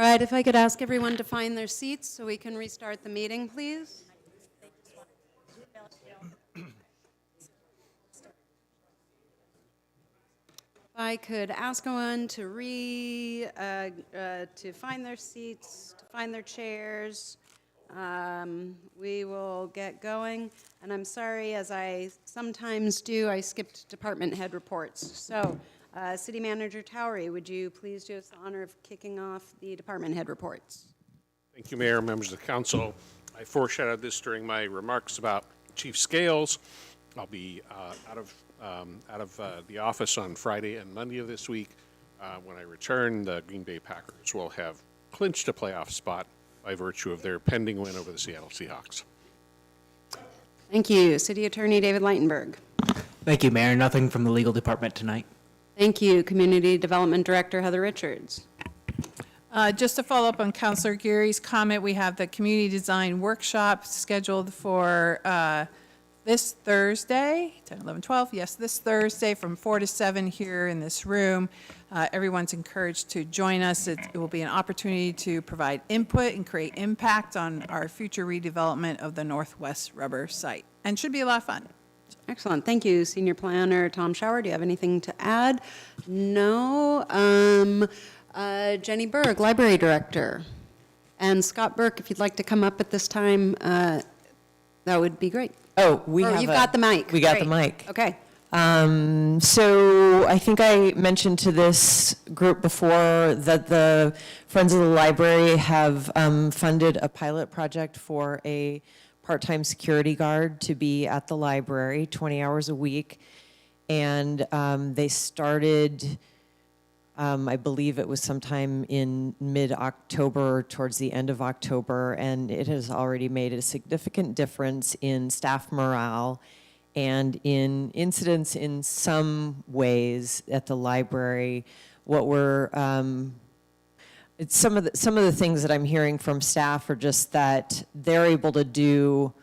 Speaker 2: All right, if I could ask everyone to find their seats so we can restart the meeting, please. If I could ask everyone to to find their seats, to find their chairs. We will get going. And I'm sorry, as I sometimes do, I skipped department head reports. So, City Manager Towery, would you please do us the honor of kicking off the department head reports?
Speaker 15: Thank you, Mayor, members of the council. I foreshadowed this during my remarks about Chief Scales. I'll be out of the office on Friday and Monday of this week. When I return, the Green Bay Packers will have clinched a playoff spot by virtue of their pending win over the Seattle Seahawks.
Speaker 2: Thank you. City Attorney David Leitenberg.
Speaker 18: Thank you, Mayor. Nothing from the legal department tonight.
Speaker 2: Thank you. Community Development Director Heather Richards.
Speaker 3: Just to follow up on Councilor Geary's comment, we have the community design workshop scheduled for this Thursday, 10, 11, 12, yes, this Thursday from 4 to 7 here in this room. Everyone's encouraged to join us. It will be an opportunity to provide input and create impact on our future redevelopment of the Northwest Rubber site, and should be a lot of fun.
Speaker 2: Excellent. Thank you. Senior Planner Tom Schauer, do you have anything to add? No. Jenny Berg, Library Director. And Scott Burke, if you'd like to come up at this time, that would be great.
Speaker 20: Oh,
Speaker 2: You've got the mic.
Speaker 20: We got the
Speaker 2: Great.
Speaker 20: mic.
Speaker 2: Okay.
Speaker 20: So I think I mentioned to this group before that the Friends of the Library have funded a pilot project for a part-time security guard to be at the library 20 hours a week. And they started, I believe it was sometime in mid-October, towards the end of October, and it has already made a significant difference in staff morale and in incidents in some ways at the library. What we're, it's some of the things that I'm hearing from staff are just that they're able to do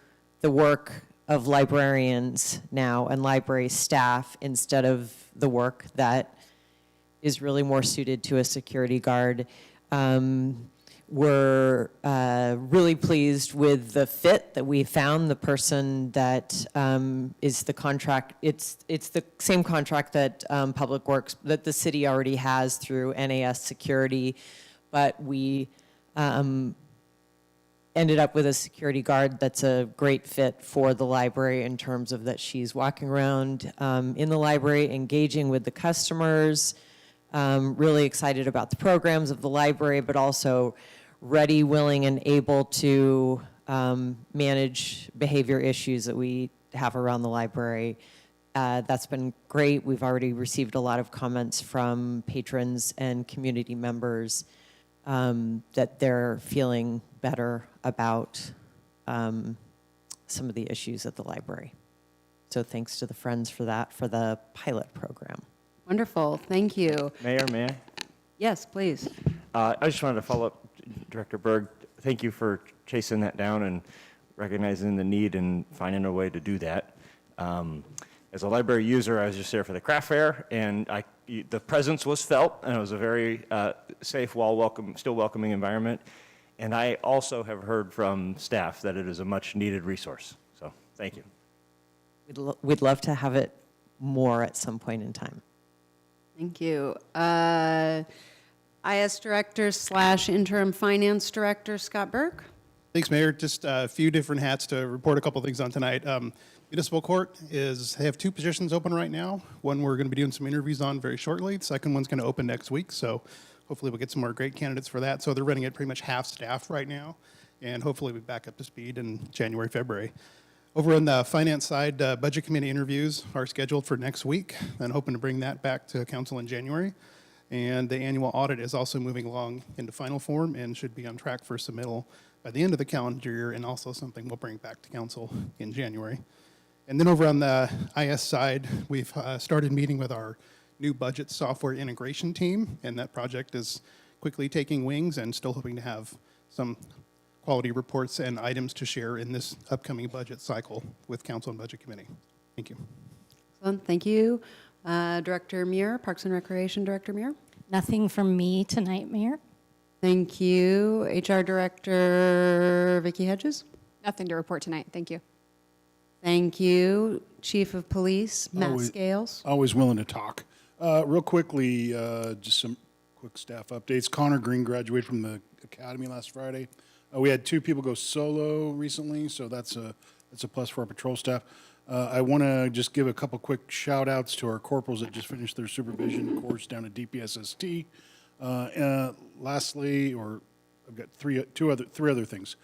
Speaker 20: the work of librarians now and library staff instead of the work that is really more suited to a security guard. We're really pleased with the fit that we found. The person that is the contract, it's the same contract that Public Works, that the city already has through NAS Security, but we ended up with a security guard that's a great fit for the library in terms of that she's walking around in the library, engaging with the customers, really excited about the programs of the library, but also ready, willing, and able to manage behavior issues that we have around the library. That's been great. We've already received a lot of comments from patrons and community members that they're feeling better about some of the issues at the library. So thanks to the Friends for that, for the pilot program.
Speaker 2: Wonderful. Thank you.
Speaker 10: Mayor, may I?
Speaker 2: Yes, please.
Speaker 10: I just wanted to follow up, Director Berg. Thank you for chasing that down and recognizing the need and finding a way to do that. As a library user, I was just there for the craft fair, and the presence was felt, and it was a very safe, still welcoming environment. And I also have heard from staff that it is a much-needed resource. So, thank you.
Speaker 20: We'd love to have it more at some point in time.
Speaker 2: Thank you. IS Director / Interim Finance Director Scott Burke.
Speaker 21: Thanks, Mayor. Just a few different hats to report a couple things on tonight. Municipal Court they have 2 positions open right now. One we're going to be doing some interviews on very shortly. The second one's going to open next week, so hopefully we'll get some more great candidates for that. So they're running at pretty much half staff right now, and hopefully we'll be back up to speed in January, February. Over on the finance side, budget committee interviews are scheduled for next week, and hoping to bring that back to council in January. And the annual audit is also moving along into final form and should be on track for submittal by the end of the calendar year, and also something we'll bring back to council in January. And then over on the IS side, we've started meeting with our new budget software integration team, and that project is quickly taking wings and still hoping to have some quality reports and items to share in this upcoming budget cycle with Council and Budget Committee. Thank you.
Speaker 2: Excellent. Thank you. Director Muir, Parks and Recreation Director Muir.
Speaker 17: Nothing from me tonight, Mayor.
Speaker 2: Thank you. HR Director Vicki Hedges?
Speaker 14: Nothing to report tonight. Thank you.
Speaker 2: Thank you. Chief of Police Matt Scales?
Speaker 21: Always willing to talk. Real quickly, just some quick staff updates. Connor Green graduated from the academy last Friday. We had 2 people go solo recently, so that's a plus for our patrol staff. I want to just give a couple quick shout outs to our corporals that just finished their supervision course down at DPSST. Lastly, I've got three other things.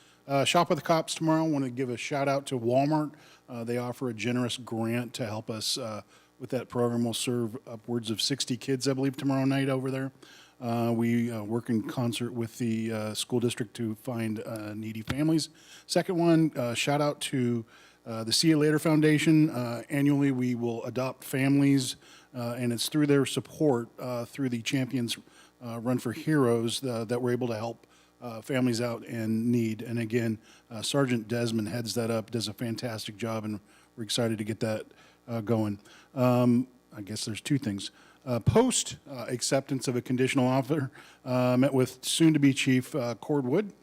Speaker 21: Shop with the Cops tomorrow. I want to give a shout out to Walmart. They offer a generous grant to help us with that program. We'll serve upwards of 60 kids, I believe, tomorrow night over there. We work in concert with the school district to find needy families. Second one, shout out to the See You Later Foundation. Annually, we will adopt families, and it's through their support, through the Champions Run for Heroes, that we're able to help families out in need. And again, Sergeant Desmond heads that up, does a fantastic job, and we're excited to get that going. I guess there's 2 things. Post acceptance of a conditional offer, met with soon-to-be Chief Cord Wood.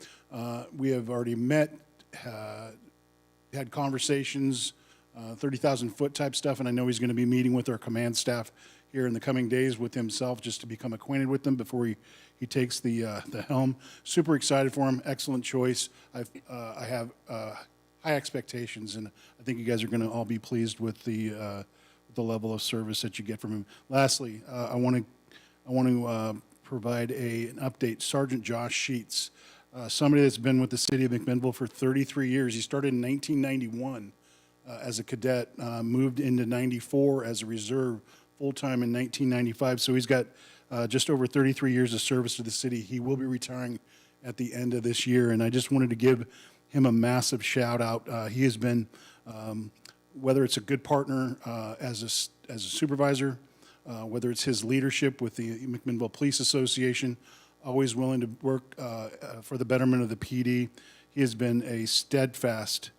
Speaker 21: We have already met, had conversations, 30,000-foot type stuff, and I know he's going to be meeting with our command staff here in the coming days with himself just to become acquainted with them before he takes the helm. Super excited for him. Excellent choice. I have high expectations, and I think you guys are going to all be pleased with the level of service that you get from him. Lastly, I want to provide an update. Sergeant Josh Sheets, somebody that's been with the city of McMinnville for 33 years. He started in 1991 as a cadet, moved into 94 as a reserve, full-time in 1995. So he's got just over 33 years of service to the city. He will be retiring at the end of this year, and I just wanted to give him a massive shout-out. He has been, whether it's a good partner as a supervisor, whether it's his leadership with the McMinnville Police Association, always willing to work for the betterment of the PD. He has been a steadfast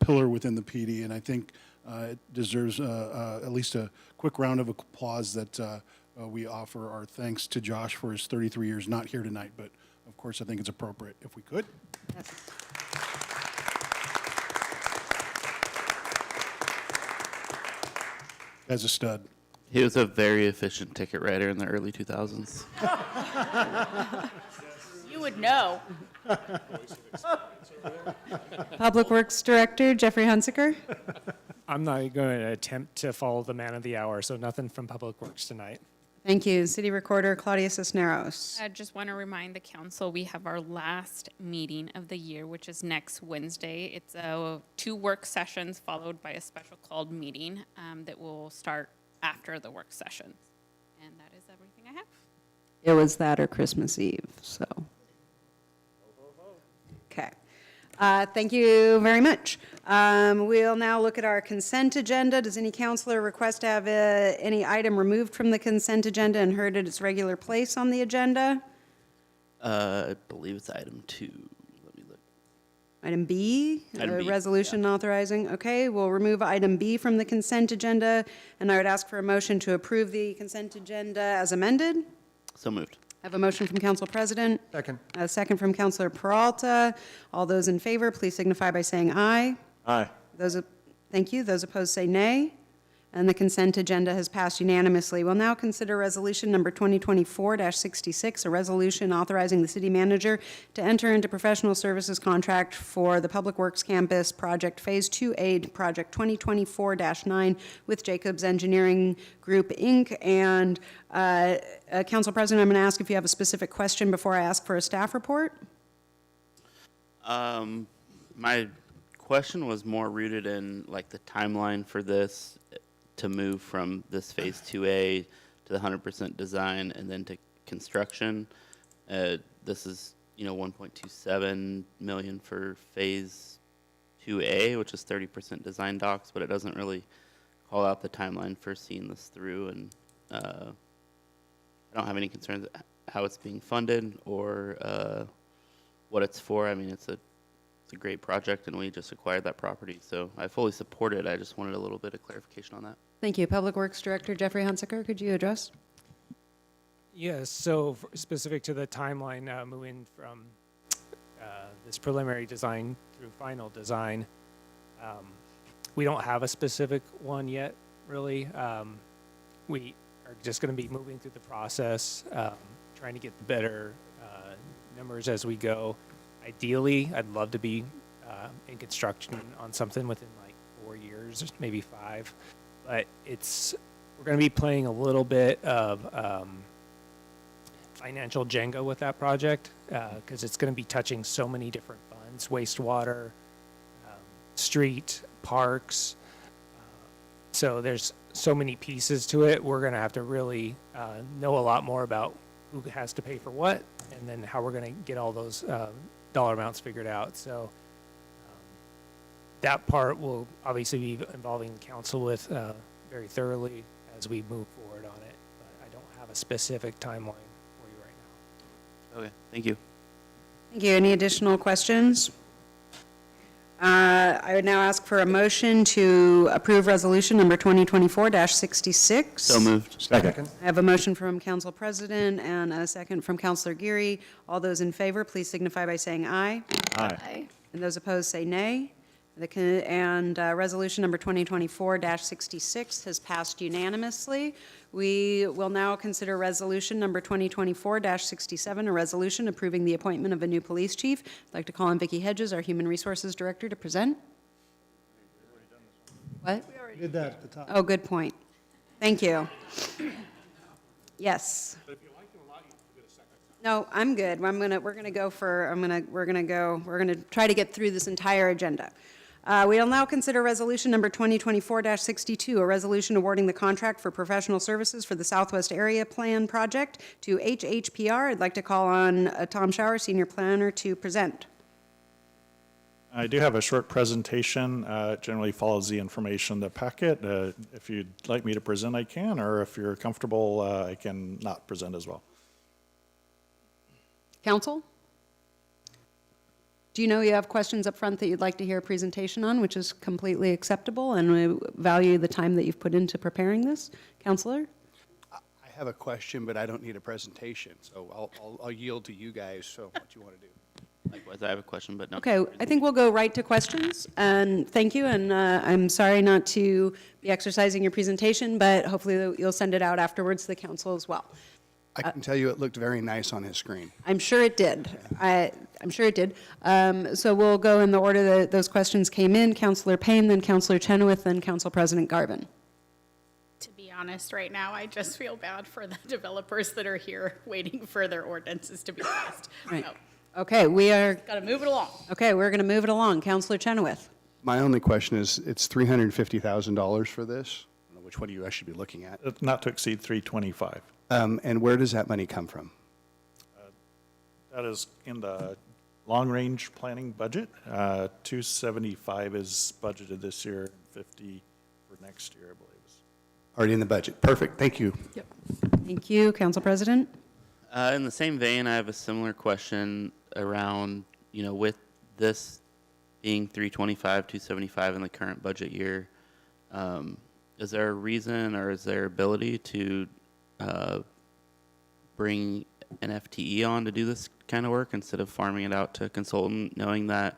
Speaker 21: pillar within the PD, and I think it deserves at least a quick round of applause that we offer our thanks to Josh for his 33 years, not here tonight, but of course I think it's appropriate if we could.
Speaker 2: Yes.
Speaker 21: As a stud.
Speaker 12: He was a very efficient ticket writer in the early 2000s.
Speaker 22: You would know.
Speaker 2: Public Works Director Jeffrey Hunsaker?
Speaker 19: I'm not going to attempt to follow the man of the hour, so nothing from Public Works tonight.
Speaker 2: Thank you. City Recorder Claudia Cisneros.
Speaker 6: I just want to remind the council we have our last meeting of the year, which is next Wednesday. It's 2 work sessions followed by a special called meeting that will start after the work sessions. And that is everything I have.
Speaker 2: It was that or Christmas Eve, so. Okay. Thank you very much. We'll now look at our consent agenda. Does any counselor request to have any item removed from the consent agenda and heard at its regular place on the agenda?
Speaker 12: I believe it's item 2. Let me look.
Speaker 2: Item B?
Speaker 12: Item B,
Speaker 2: Resolution authorizing. Okay, we'll remove item B from the consent agenda, and I would ask for a motion to approve the consent agenda as amended.
Speaker 12: So moved.
Speaker 2: I have a motion from Council President.
Speaker 1: Second.
Speaker 2: A second from Councilor Peralta. All those in favor, please signify by saying aye.
Speaker 10: Aye.
Speaker 2: Thank you. Those opposed say nay. And the consent agenda has passed unanimously. We'll now consider resolution number 2024-66, a resolution authorizing the city manager to enter into professional services contract for the Public Works Campus Project Phase 2A, Project 2024-9 with Jacobs Engineering Group, Inc. And Council President, I'm going to ask if you have a specific question before I ask for a staff report.
Speaker 12: My question was more rooted in like the timeline for this to move from this phase 2A to the 100% design and then to construction. This is, 1.27 million for phase 2A, which is 30% design docs, but it doesn't really call out the timeline for seeing this through. And I don't have any concerns how it's being funded or what it's for. I mean, it's a great project, and we just acquired that property, so I fully support it. I just wanted a little bit of clarification on that.
Speaker 2: Thank you. Public Works Director Jeffrey Hunsaker, could you address?
Speaker 19: Yes, so specific to the timeline, moving from this preliminary design through final design, we don't have a specific one yet, really. We are just going to be moving through the process, trying to get the better numbers as we go. Ideally, I'd love to be in construction on something within like 4 years, maybe 5. But we're going to be playing a little bit of financial Jenga with that project because it's going to be touching so many different funds, wastewater, street, parks. So there's so many pieces to it. We're going to have to really know a lot more about who has to pay for what and then how we're going to get all those dollar amounts figured out. So that part will obviously be involving the council with very thoroughly as we move forward on it. But I don't have a specific timeline for you right now.
Speaker 12: Okay, thank you.
Speaker 2: Thank you. Any additional questions? I would now ask for a motion to approve resolution number 2024-66.
Speaker 12: So moved.
Speaker 10: Second.
Speaker 2: I have a motion from Council President and a second from Councilor Geary. All those in favor, please signify by saying aye.
Speaker 10: Aye.
Speaker 2: And those opposed, say nay. Resolution number 2024-66 has passed unanimously. We will now consider resolution number 2024-67, a resolution approving the appointment of a new police chief. I'd like to call on Vicki Hedges, our Human Resources Director, to present. What?
Speaker 1: Did that at the top.
Speaker 2: Oh, good point. Thank you. Yes. No, I'm good. We're gonna try to get through this entire agenda. We will now consider resolution number 2024-62, a resolution awarding the contract for professional services for the Southwest Area Plan Project to HHPR. I'd like to call on Tom Schauer, Senior Planner, to present.
Speaker 5: I do have a short presentation. It generally follows the information in the packet. If you'd like me to present, I can, or if you're comfortable, I can not present as well.
Speaker 2: Council? Do you know you have questions up front that you'd like to hear a presentation on, which is completely acceptable, and we value the time that you've put into preparing this? Councilor?
Speaker 7: I have a question, but I don't need a presentation, so I'll yield to you guys, so what you want to do.
Speaker 12: Likewise, I have a question, but no.
Speaker 2: Okay, I think we'll go right to questions, and thank you, and I'm sorry not to be exercising your presentation, but hopefully you'll send it out afterwards to the council as well.
Speaker 7: I can tell you it looked very nice on his screen.
Speaker 2: I'm sure it did. I'm sure it did. So we'll go in the order that those questions came in. Councilor Payne, then Councilor Chenoweth, then Council President Garvin.
Speaker 9: To be honest, right now, I just feel bad for the developers that are here waiting for their ordinances to be passed.
Speaker 2: Right.
Speaker 9: So,
Speaker 2: Okay, we are.
Speaker 9: got to move it along.
Speaker 2: Okay, we're going to move it along. Councilor Chenoweth.
Speaker 7: My only question is, it's $350,000 for this? I don't know which one of you I should be looking at.
Speaker 5: Not to exceed 325.
Speaker 7: And where does that money come from?
Speaker 5: That is in the long-range planning budget. 275 is budgeted this year, 50 for next year, I believe.
Speaker 7: Already in the budget. Perfect. Thank you.
Speaker 2: Yep. Thank you, Council President.
Speaker 12: In the same vein, I have a similar question around, with this being 325, 275 in the current budget year, is there a reason or is there ability to bring an FTE on to do this kind of work instead of farming it out to a consultant, knowing that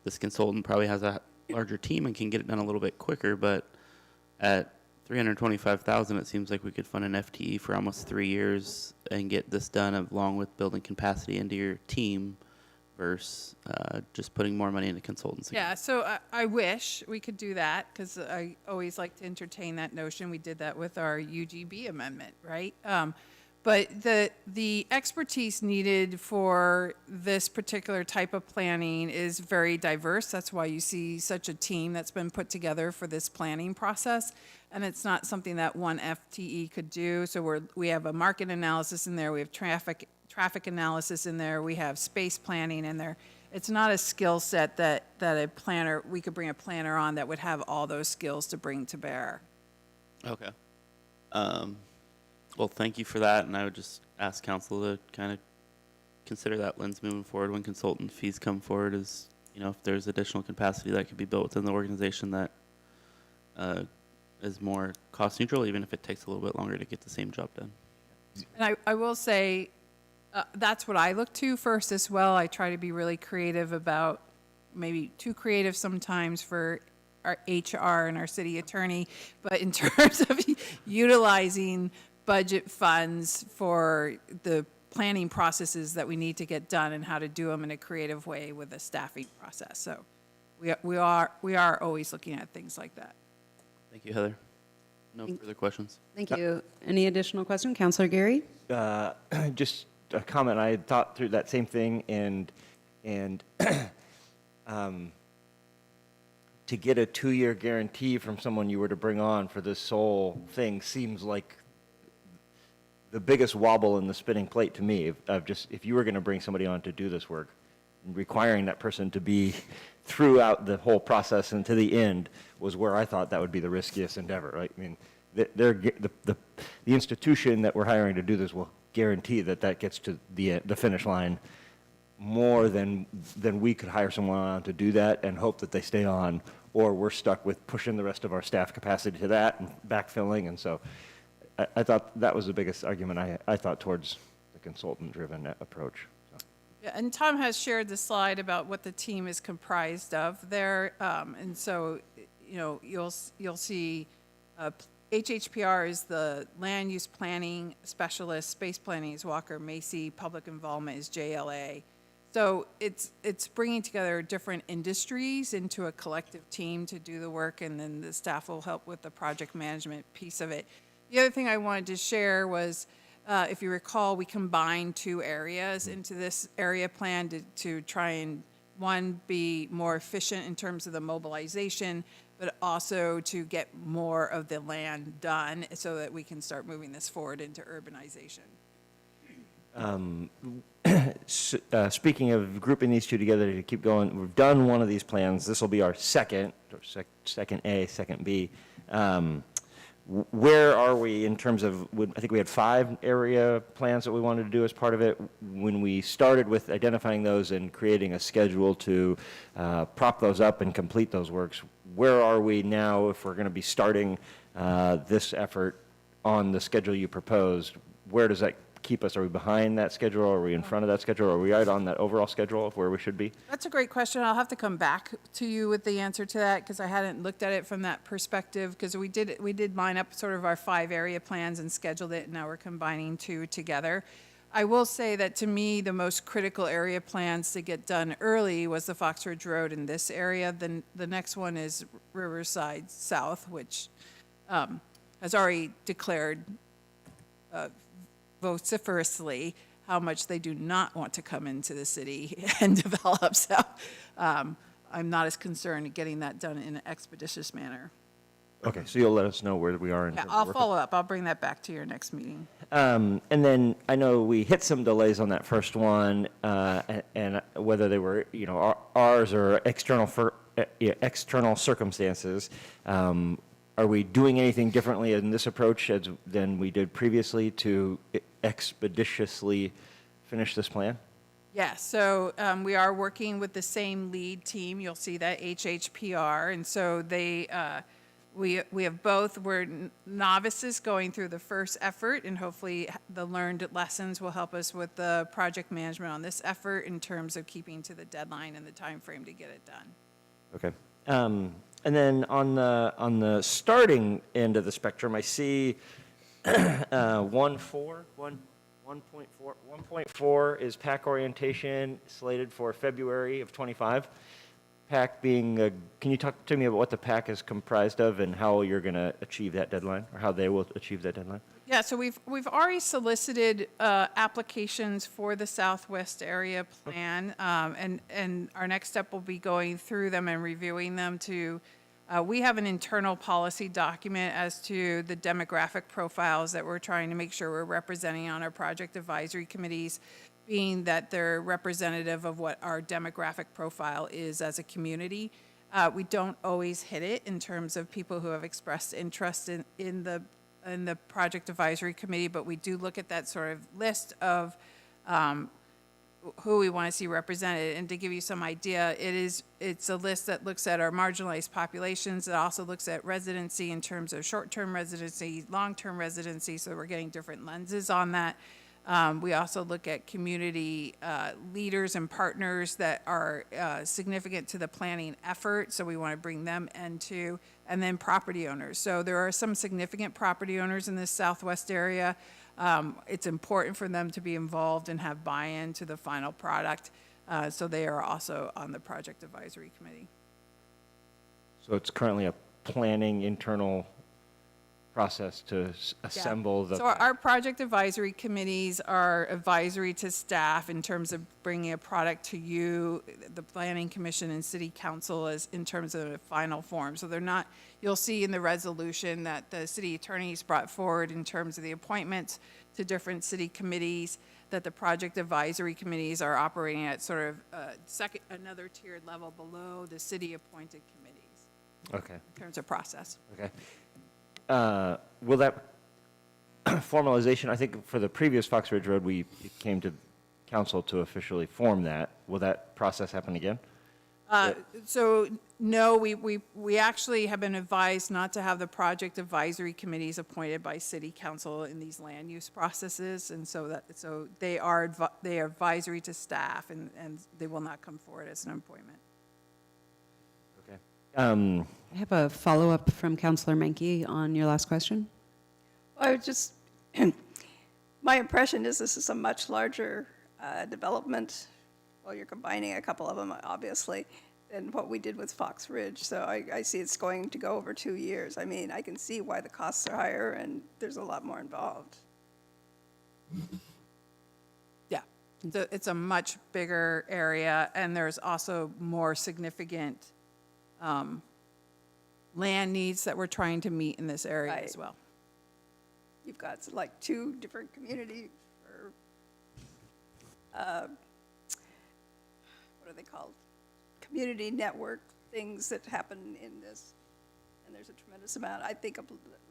Speaker 12: this consultant probably has a larger team and can get it done a little bit quicker, but at $325,000, it seems like we could fund an FTE for almost 3 years and get this done along with building capacity into your team versus just putting more money into consultancy.
Speaker 3: Yeah, so I wish we could do that because I always like to entertain that notion. We did that with our UGB amendment, right? But the expertise needed for this particular type of planning is very diverse. That's why you see such a team that's been put together for this planning process. And it's not something that one FTE could do. So we have a market analysis in there. We have traffic analysis in there. We have space planning in there. It's not a skill set that a planner, we could bring a planner on that would have all those skills to bring to bear.
Speaker 12: Okay. Well, thank you for that, and I would just ask council to kind of consider that lens moving forward when consultant fees come forward, is, if there's additional capacity that could be built within the organization that is more cost neutral, even if it takes a little bit longer to get the same job done.
Speaker 3: And I will say, that's what I look to first as well. I try to be really creative about, maybe too creative sometimes for our HR and our city attorney, but in terms of utilizing budget funds for the planning processes that we need to get done and how to do them in a creative way with a staffing process. So we are always looking at things like that.
Speaker 12: Thank you, Heather. No further questions.
Speaker 2: Thank you. Any additional question? Counselor Gary?
Speaker 10: Just a comment. I had thought through that same thing, and to get a 2-year guarantee from someone you were to bring on for this whole thing seems like the biggest wobble in the spinning plate to me. If you were going to bring somebody on to do this work, requiring that person to be throughout the whole process and to the end was where I thought that would be the riskiest endeavor, right? I mean, the institution that we're hiring to do this will guarantee that that gets to the finish line more than we could hire someone on to do that and hope that they stay on, or we're stuck with pushing the rest of our staff capacity to that and backfilling. And so I thought that was the biggest argument I thought towards the consultant-driven approach.
Speaker 3: Yeah, and Tom has shared the slide about what the team is comprised of there. And so, you know, you'll see HHPR is the land use planning specialist, space planning is Walker Macy, public involvement is JLA. So it's bringing together different industries into a collective team to do the work, and then the staff will help with the project management piece of it. The other thing I wanted to share was, if you recall, we combined 2 areas into this area plan to try and, one, be more efficient in terms of the mobilization, but also to get more of the land done so that we can start moving this forward into urbanization.
Speaker 10: Speaking of grouping these two together to keep going, we've done one of these plans. This will be our second A, second B. Where are we in terms of, I think we had 5 area plans that we wanted to do as part of it. When we started with identifying those and creating a schedule to prop those up and complete those works, where are we now if we're going to be starting this effort on the schedule you proposed? Where does that keep us? Are we behind that schedule? Are we in front of that schedule? Are we right on that overall schedule of where we should be?
Speaker 3: That's a great question. I'll have to come back to you with the answer to that because I hadn't looked at it from that perspective, because we did line up sort of our 5 area plans and scheduled it, and now we're combining 2 together. I will say that to me, the most critical area plans to get done early was the Fox Ridge Road in this area. Then the next one is Riverside South, which has already declared vociferously how much they do not want to come into the city and develop. So I'm not as concerned getting that done in an expeditious manner.
Speaker 10: Okay, so you'll let us know where we are in
Speaker 3: Yeah,
Speaker 10: terms of
Speaker 3: I'll
Speaker 10: work.
Speaker 3: follow up. I'll bring that back to your next meeting.
Speaker 10: And then I know we hit some delays on that first one, and whether they were, you know, ours or external circumstances. Are we doing anything differently in this approach than we did previously to expeditiously finish this plan?
Speaker 3: Yeah, so we are working with the same lead team. You'll see that HHPR, and so they, we have both. We're novices going through the first effort, and hopefully the learned lessons will help us with the project management on this effort in terms of keeping to the deadline and the time frame to get it done.
Speaker 10: Okay. And then on the starting end of the spectrum, I see 1.4 is PAC orientation slated for February of 25. PAC being, can you talk to me about what the PAC is comprised of and how you're going to achieve that deadline, or how they will achieve that deadline?
Speaker 3: Yeah, so we've already solicited applications for the Southwest area plan, and our next step will be going through them and reviewing them to. We have an internal policy document as to the demographic profiles that we're trying to make sure we're representing on our project advisory committees, being that they're representative of what our demographic profile is as a community. We don't always hit it in terms of people who have expressed interest in the project advisory committee, but we do look at that sort of list of who we want to see represented. And to give you some idea, it's a list that looks at our marginalized populations. It also looks at residency in terms of short-term residency, long-term residency, so we're getting different lenses on that. We also look at community leaders and partners that are significant to the planning effort, so we want to bring them into, and then property owners. So there are some significant property owners in this southwest area. It's important for them to be involved and have buy-in to the final product, so they are also on the project advisory committee.
Speaker 10: So it's currently a planning internal process to assemble the.
Speaker 3: So our project advisory committees are advisory to staff in terms of bringing a product to you, the planning commission and city council, as in terms of the final form. So they're not, you'll see in the resolution that the city attorneys brought forward in terms of the appointments to different city committees, that the project advisory committees are operating at sort of another tiered level below the city appointed committees.
Speaker 10: Okay.
Speaker 3: In terms of process.
Speaker 10: Okay. Will that formalization, I think for the previous Fox Ridge Road, we came to council to officially form that. Will that process happen again?
Speaker 3: So, no, we actually have been advised not to have the project advisory committees appointed by city council in these land use processes. And so they are advisory to staff, and they will not come forward as an appointment.
Speaker 10: Okay.
Speaker 2: I have a follow-up from Councilor Menke on your last question.
Speaker 8: I would just, my impression is this is a much larger development. Well, you're combining a couple of them, obviously, than what we did with Fox Ridge. So I see it's going to go over 2 years. I mean, I can see why the costs are higher, and there's a lot more involved.
Speaker 3: Yeah, it's a much bigger area, and there's also more significant land needs that we're trying to meet in this area as well.
Speaker 8: You've got like 2 different community, or what are they called? Community network things that happen in this. And there's a tremendous amount, I think, of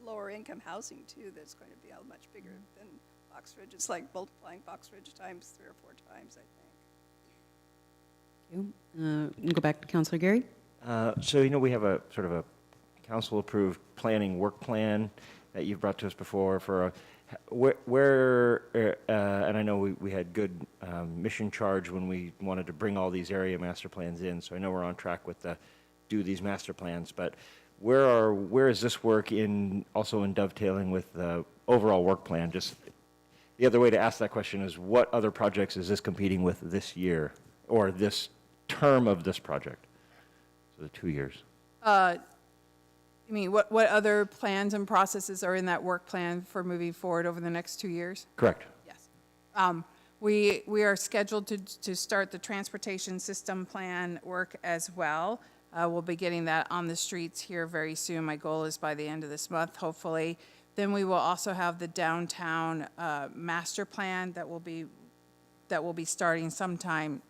Speaker 8: lower income housing too that's going to be much bigger than Fox Ridge. It's like multiplying Fox Ridge times 3 or 4 times, I think.
Speaker 2: Thank you. Go back to Councilor Gary.
Speaker 10: So, we have a sort of a council-approved planning work plan that you've brought to us before for and I know we had good mission charge when we wanted to bring all these area master plans in, so I know we're on track with do these master plans, but where is this work also in dovetailing with the overall work plan? Just the other way to ask that question is, what other projects is this competing with this year, or this term of this project? So the 2 years.
Speaker 3: You mean what other plans and processes are in that work plan for moving forward over the next 2 years?
Speaker 10: Correct.
Speaker 3: Yes. We are scheduled to start the transportation system plan work as well. We'll be getting that on the streets here very soon. My goal is by the end of this month, hopefully. Then we will also have the downtown master plan that will be starting sometime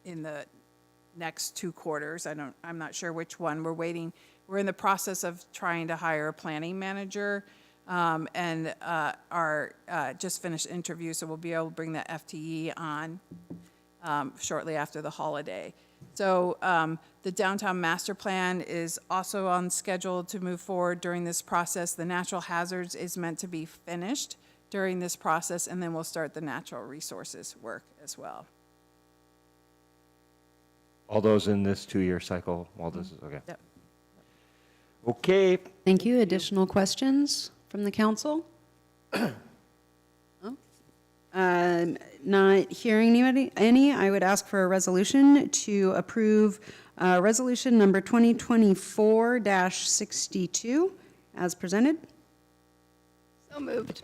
Speaker 3: in the next 2 quarters. I'm not sure which one. We're in the process of trying to hire a planning manager, and just finished interview, so we'll be able to bring the FTE on shortly after the holiday. So the downtown master plan is also on schedule to move forward during this process. The natural hazards is meant to be finished during this process, and then we'll start the natural resources work as well.
Speaker 10: All those in this 2-year cycle, all this is, okay.
Speaker 3: Yep.
Speaker 10: Okay.
Speaker 2: Thank you. Additional questions from the council? Not hearing any, I would ask for a resolution to approve resolution number 2024-62 as presented.
Speaker 8: So moved.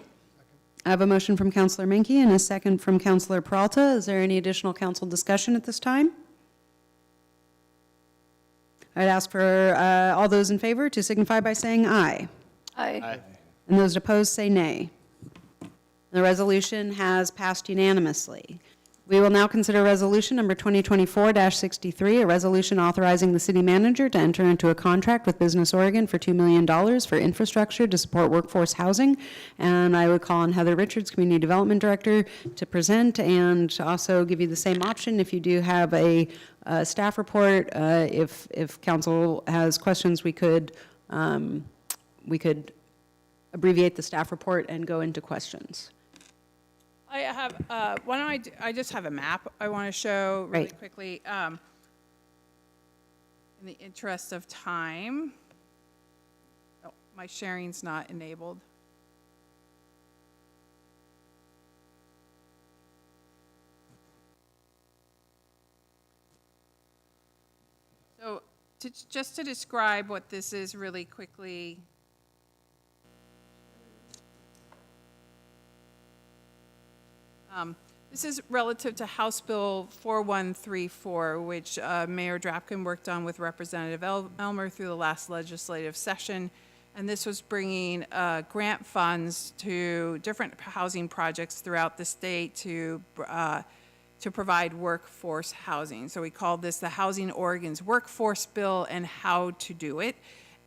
Speaker 2: I have a motion from Councilor Menke and a second from Councilor Peralta. Is there any additional council discussion at this time? I'd ask for all those in favor to signify by saying aye.
Speaker 8: Aye.
Speaker 2: And those opposed say nay. The resolution has passed unanimously. We will now consider resolution number 2024-63, a resolution authorizing the city manager to enter into a contract with Business Oregon for $2 million for infrastructure to support workforce housing. And I would call on Heather Richards, Community Development Director, to present and to also give you the same option if you do have a staff report. If council has questions, we could abbreviate the staff report and go into questions.
Speaker 3: I have, why don't I just have a map I want to show really quickly. In the interest of time. Oh, my sharing's not enabled. So just to describe what this is really quickly. This is relative to House Bill 4134, which Mayor Drapkin worked on with Representative Elmer through the last legislative session. And this was bringing grant funds to different housing projects throughout the state to provide workforce housing. So we called this the Housing Oregon's Workforce Bill and How to Do It.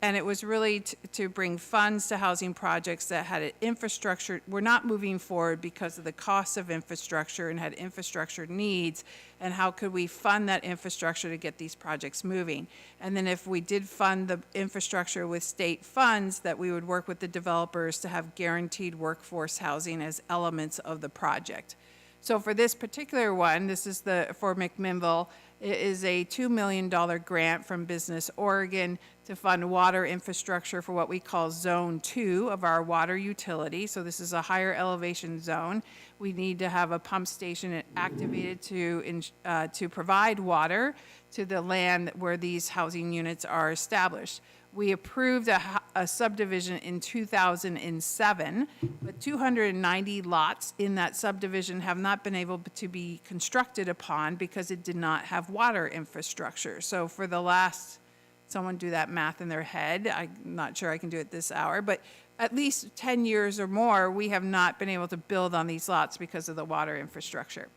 Speaker 3: And it was really to bring funds to housing projects that had an infrastructure, were not moving forward because of the cost of infrastructure and had infrastructure needs, and how could we fund that infrastructure to get these projects moving. And then if we did fund the infrastructure with state funds, that we would work with the developers to have guaranteed workforce housing as elements of the project. So for this particular one, this is for McMinnville, it is a $2 million grant from Business Oregon to fund water infrastructure for what we call Zone 2 of our water utility. So this is a higher elevation zone. We need to have a pump station activated to provide water to the land where these housing units are established. We approved a subdivision in 2007, but 290 lots in that subdivision have not been able to be constructed upon because it did not have water infrastructure. So for the last, someone do that math in their head, I'm not sure I can do it this hour, but at least 10 years or more, we have not been able to build on these lots because of the water infrastructure.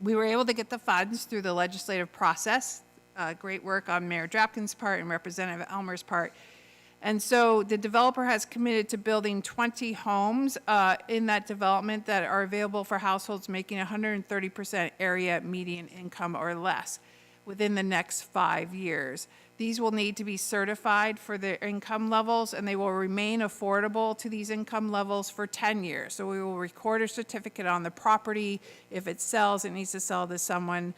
Speaker 3: We were able to get the funds through the legislative process. Great work on Mayor Drapkin's part and Representative Elmer's part. And so the developer has committed to building 20 homes in that development that are available for households making 130% area median income or less within the next 5 years. These will need to be certified for their income levels, and they will remain affordable to these income levels for 10 years. So we will record a certificate on the property. If it sells, it needs to sell to someone,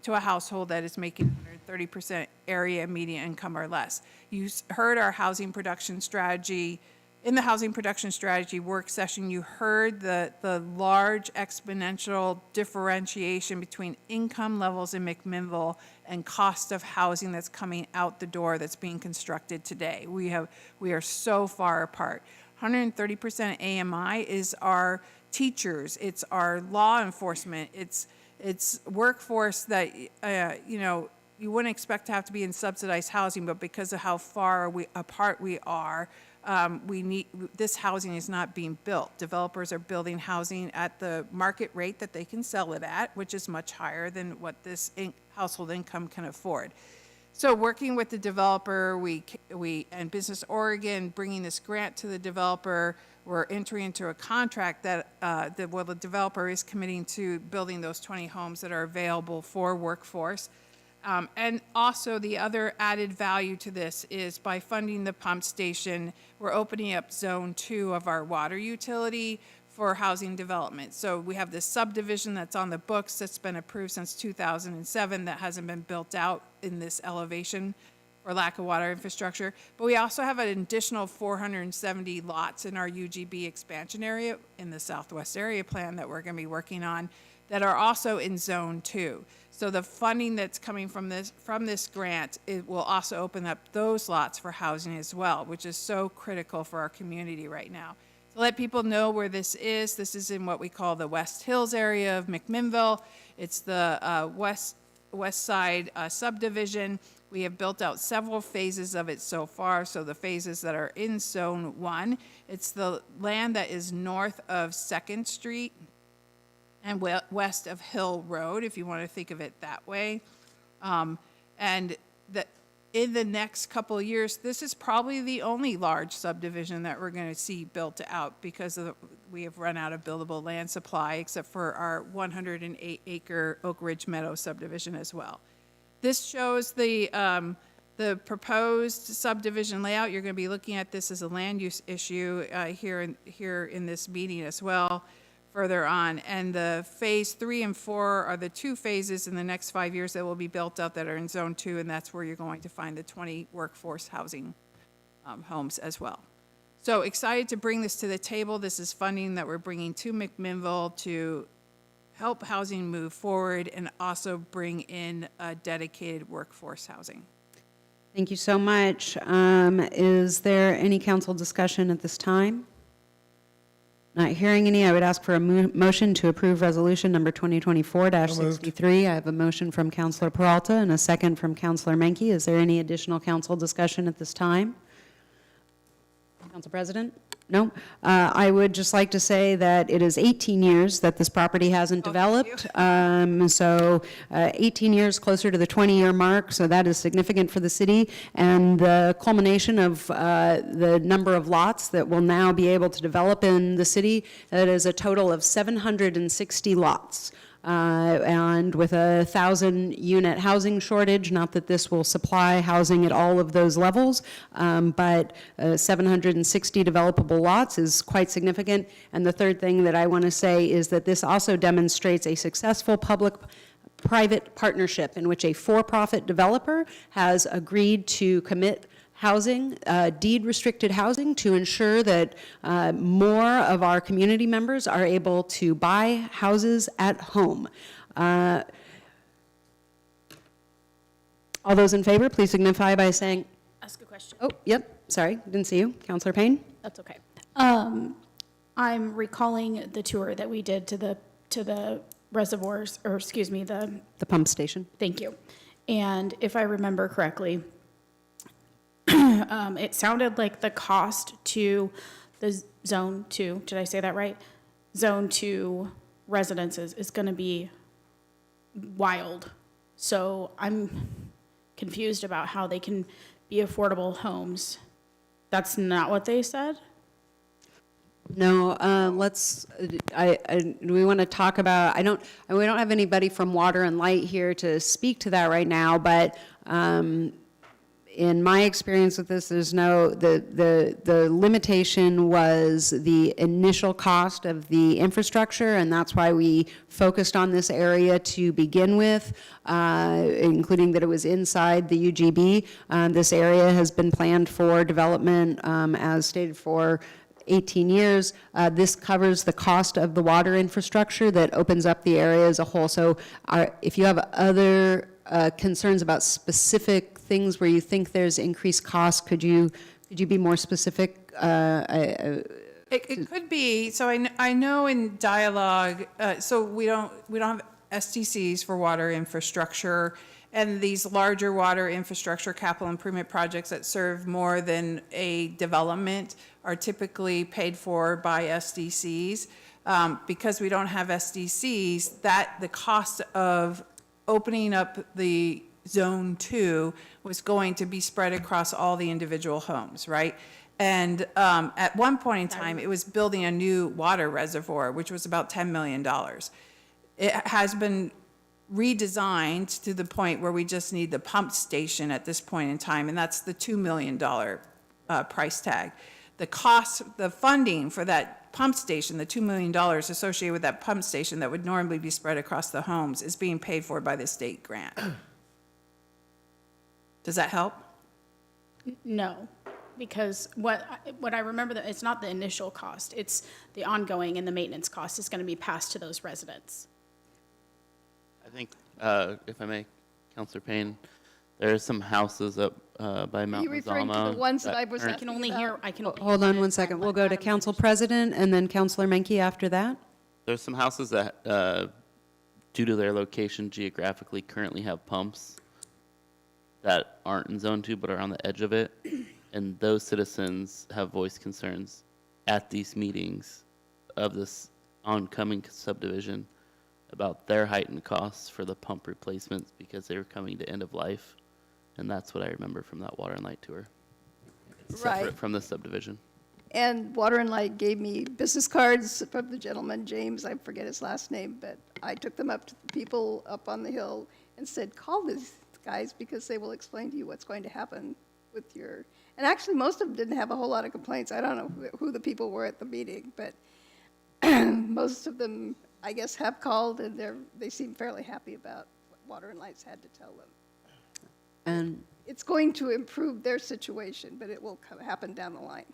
Speaker 3: to a household that is making 130% area median income or less. You heard our housing production strategy. In the housing production strategy work session, you heard the large exponential differentiation between income levels in McMinnville and cost of housing that's coming out the door that's being constructed today. We are so far apart. 130% AMI is our teachers, it's our law enforcement, it's workforce that, you wouldn't expect to have to be in subsidized housing, but because of how far apart we are, this housing is not being built. Developers are building housing at the market rate that they can sell it at, which is much higher than what this household income can afford. So working with the developer, we and Business Oregon, bringing this grant to the developer, we're entering into a contract that the developer is committing to building those 20 homes that are available for workforce. And also the other added value to this is by funding the pump station, we're opening up Zone 2 of our water utility for housing development. So we have this subdivision that's on the books that's been approved since 2007 that hasn't been built out in this elevation or lack of water infrastructure. But we also have an additional 470 lots in our UGB expansion area in the Southwest Area Plan that we're going to be working on that are also in Zone 2. So the funding that's coming from this grant, it will also open up those lots for housing as well, which is so critical for our community right now. To let people know where this is in what we call the West Hills area of McMinnville. It's the west side subdivision. We have built out several phases of it so far. So the phases that are in Zone 1, it's the land that is north of 2nd Street and west of Hill Road, if you want to think of it that way. And in the next couple of years, this is probably the only large subdivision that we're going to see built out because we have run out of buildable land supply, except for our 108-acre Oak Ridge Meadow subdivision as well. This shows the proposed subdivision layout. You're going to be looking at this as a land use issue here in this meeting as well, further on. And the phase 3 and 4 are the two phases in the next 5 years that will be built out that are in zone 2, and that's where you're going to find the 20 workforce housing homes as well. So excited to bring this to the table. This is funding that we're bringing to McMinnville to help housing move forward and also bring in a dedicated workforce housing.
Speaker 2: Thank you so much. Is there any council discussion at this time? Not hearing any, I would ask for a motion to approve resolution number 2024-63. I have a motion from Councilor Peralta and a second from Councilor Menke. Is there any additional council discussion at this time? Council President? No. I would just like to say that it is 18 years that this property hasn't developed. 18 years closer to the 20-year mark, so that is significant for the city. And the culmination of the number of lots that will now be able to develop in the city, that is a total of 760 lots. And with a 1,000-unit housing shortage, not that this will supply housing at all of those levels, but 760 developable lots is quite significant. And the third thing that I want to say is that this also demonstrates a successful public-private partnership in which a for-profit developer has agreed to commit housing, deed-restricted housing, to ensure that more of our community members are able to buy houses at home. All those in favor, please signify by saying...
Speaker 22: Ask a question.
Speaker 2: Oh, yep, sorry, didn't see you. Councilor Payne?
Speaker 22: That's okay. I'm recalling the tour that we did to the reservoirs, or excuse me, the
Speaker 2: pump station.
Speaker 22: Thank you. And if I remember correctly, it sounded like the cost to the zone 2, did I say that right? Zone 2 residences is going to be wild. So I'm confused about how they can be affordable homes. That's not what they said?
Speaker 2: No, we want to talk about, we don't have anybody from Water and Light here to speak to that right now, but in my experience with this, there's the limitation was the initial cost of the infrastructure, and that's why we focused on this area to begin with, including that it was inside the UGB. This area has been planned for development, as stated, for 18 years. This covers the cost of the water infrastructure that opens up the area as a whole. So if you have other concerns about specific things where you think there's increased cost, could you be more specific?
Speaker 3: It could be. So I know in dialogue, so we don't have SDCs for water infrastructure, and these larger water infrastructure capital improvement projects that serve more than a development are typically paid for by SDCs. Because we don't have SDCs, the cost of opening up the Zone 2 was going to be spread across all the individual homes, right? And at one point in time, it was building a new water reservoir, which was about $10 million. It has been redesigned to the point where we just need the pump station at this point in time, and that's the $2 million price tag. The cost, the funding for that pump station, the $2 million associated with that pump station that would normally be spread across the homes, is being paid for by the state grant. Does that help?
Speaker 22: No, because what I remember, that it's not the initial cost, it's the ongoing and the maintenance cost is going to be passed to those residents.
Speaker 12: I think, if I may, Councilor Payne, there are some houses up by Mount
Speaker 8: Are you referring to the
Speaker 12: Mazama
Speaker 8: ones that I was
Speaker 22: I
Speaker 8: thinking
Speaker 22: can only
Speaker 8: about?
Speaker 22: hear, I can only
Speaker 2: Hold on one second. We'll go to Council President and then Councilor Menke after that.
Speaker 12: There's some houses that, due to their location geographically, currently have pumps that aren't in Zone 2 but are on the edge of it. And those citizens have voiced concerns at these meetings of this oncoming subdivision about their heightened costs for the pump replacements because they were coming to end of life. And that's what I remember from that Water and Light tour. Separate
Speaker 8: Right.
Speaker 12: from the subdivision.
Speaker 8: And Water and Light gave me business cards from the gentleman, James, I forget his last name, but I took them up to the people up on the hill and said, call these guys because they will explain to you what's going to happen with your, and actually most of them didn't have a whole lot of complaints. I don't know who the people were at the meeting, but most of them, I guess, have called and they seem fairly happy about what Water and Light's had to tell them.
Speaker 2: And
Speaker 8: It's going to improve their situation, but it will happen down the line.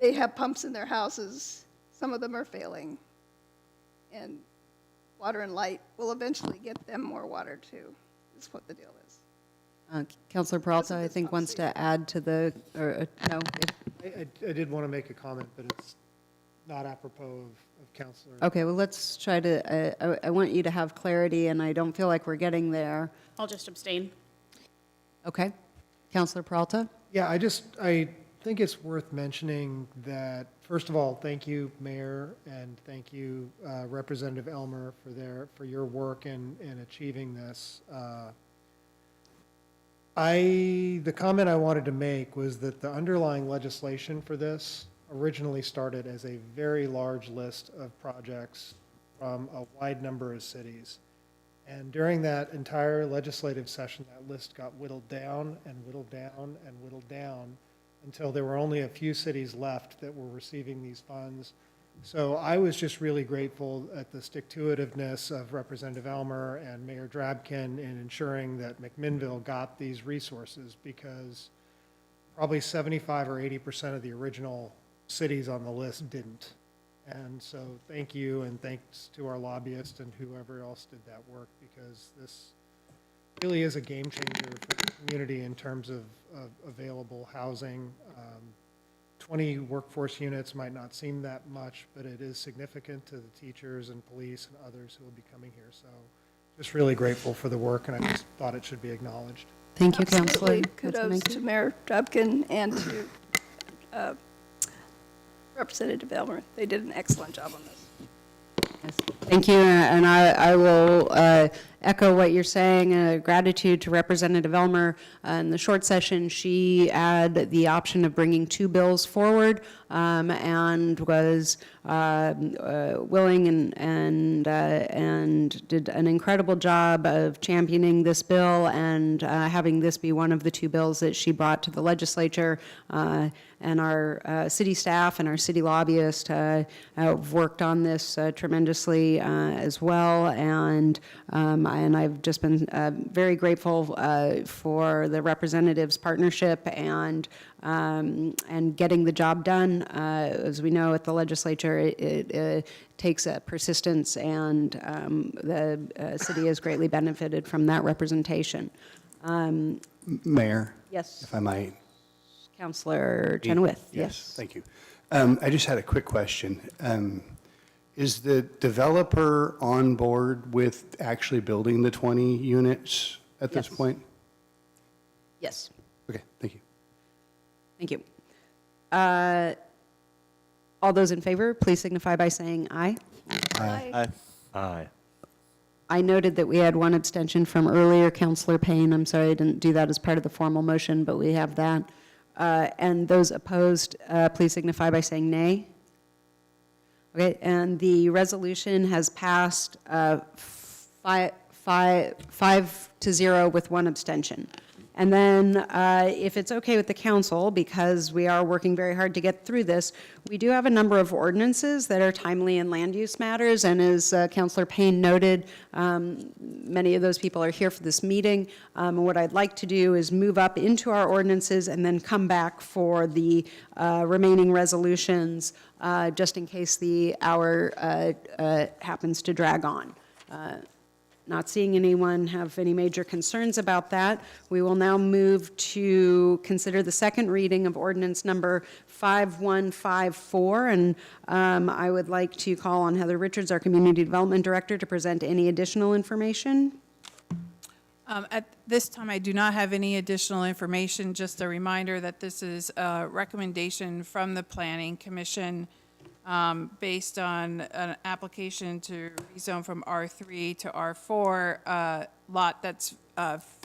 Speaker 8: They have pumps in their houses. Some of them are failing. And Water and Light will eventually get them more water too, is what the deal is.
Speaker 2: Counselor Peralta, I think, wants to add to the, or, no?
Speaker 1: I did want to make a comment, but it's not apropos of Counselor.
Speaker 2: Okay, well, let's try to, I want you to have clarity, and I don't feel like we're getting there.
Speaker 9: I'll just abstain.
Speaker 2: Okay. Counselor Peralta?
Speaker 1: Yeah, I think it's worth mentioning that, first of all, thank you, Mayor, and thank you, Representative Elmer, for your work in achieving this. The comment I wanted to make was that the underlying legislation for this originally started as a very large list of projects from a wide number of cities. And during that entire legislative session, that list got whittled down and whittled down and whittled down until there were only a few cities left that were receiving these funds. So I was just really grateful at the stick-to-itiveness of Representative Elmer and Mayor Drabkin in ensuring that McMinnville got these resources, because probably 75 or 80% of the original cities on the list didn't. And so thank you, and thanks to our lobbyists and whoever else did that work, because this really is a game changer for the community in terms of available housing. 20 workforce units might not seem that much, but it is significant to the teachers and police and others who will be coming here. So just really grateful for the work, and I just thought it should be acknowledged.
Speaker 2: Thank you, Counselor.
Speaker 8: Absolutely. Kudos to Mayor Drabkin and to Representative Elmer. They did an excellent job on this.
Speaker 2: Thank you, and I will echo what you're saying. Gratitude to Representative Elmer. In the short session, she had the option of bringing 2 bills forward, and was willing and did an incredible job of championing this bill and having this be one of the 2 bills that she brought to the legislature. And our city staff and our city lobbyists have worked on this tremendously as well, and I've just been very grateful for the representatives' partnership and getting the job done. As we know at the legislature, it takes persistence, and the city has greatly benefited from that representation.
Speaker 7: Mayor?
Speaker 2: Yes.
Speaker 7: If I might.
Speaker 2: Councillor Chenoweth, yes.
Speaker 7: Thank you. I just had a quick question. Is the developer on board with actually building the 20 units at this point?
Speaker 2: Yes.
Speaker 7: Okay, thank you.
Speaker 2: Thank you. All those in favor, please signify by saying aye.
Speaker 7: Aye.
Speaker 10: Aye.
Speaker 2: I noted that we had 1 abstention from earlier, Councillor Payne. I'm sorry I didn't do that as part of the formal motion, but we have that. And those opposed, please signify by saying nay. Okay, and the resolution has passed 5-0 with 1 abstention. And then, if it's okay with the council, because we are working very hard to get through this, we do have a number of ordinances that are timely in land use matters, and as Councillor Payne noted, many of those people are here for this meeting. What I'd like to do is move up into our ordinances and then come back for the remaining resolutions, just in case the hour happens to drag on. Not seeing anyone have any major concerns about that, we will now move to consider the second reading of ordinance number 5154, and I would like to call on Heather Richards, our Community Development Director, to present any additional information.
Speaker 3: At this time, I do not have any additional information, just a reminder that this is a recommendation from the Planning Commission based on an application to rezone from R3 to R4, lot that's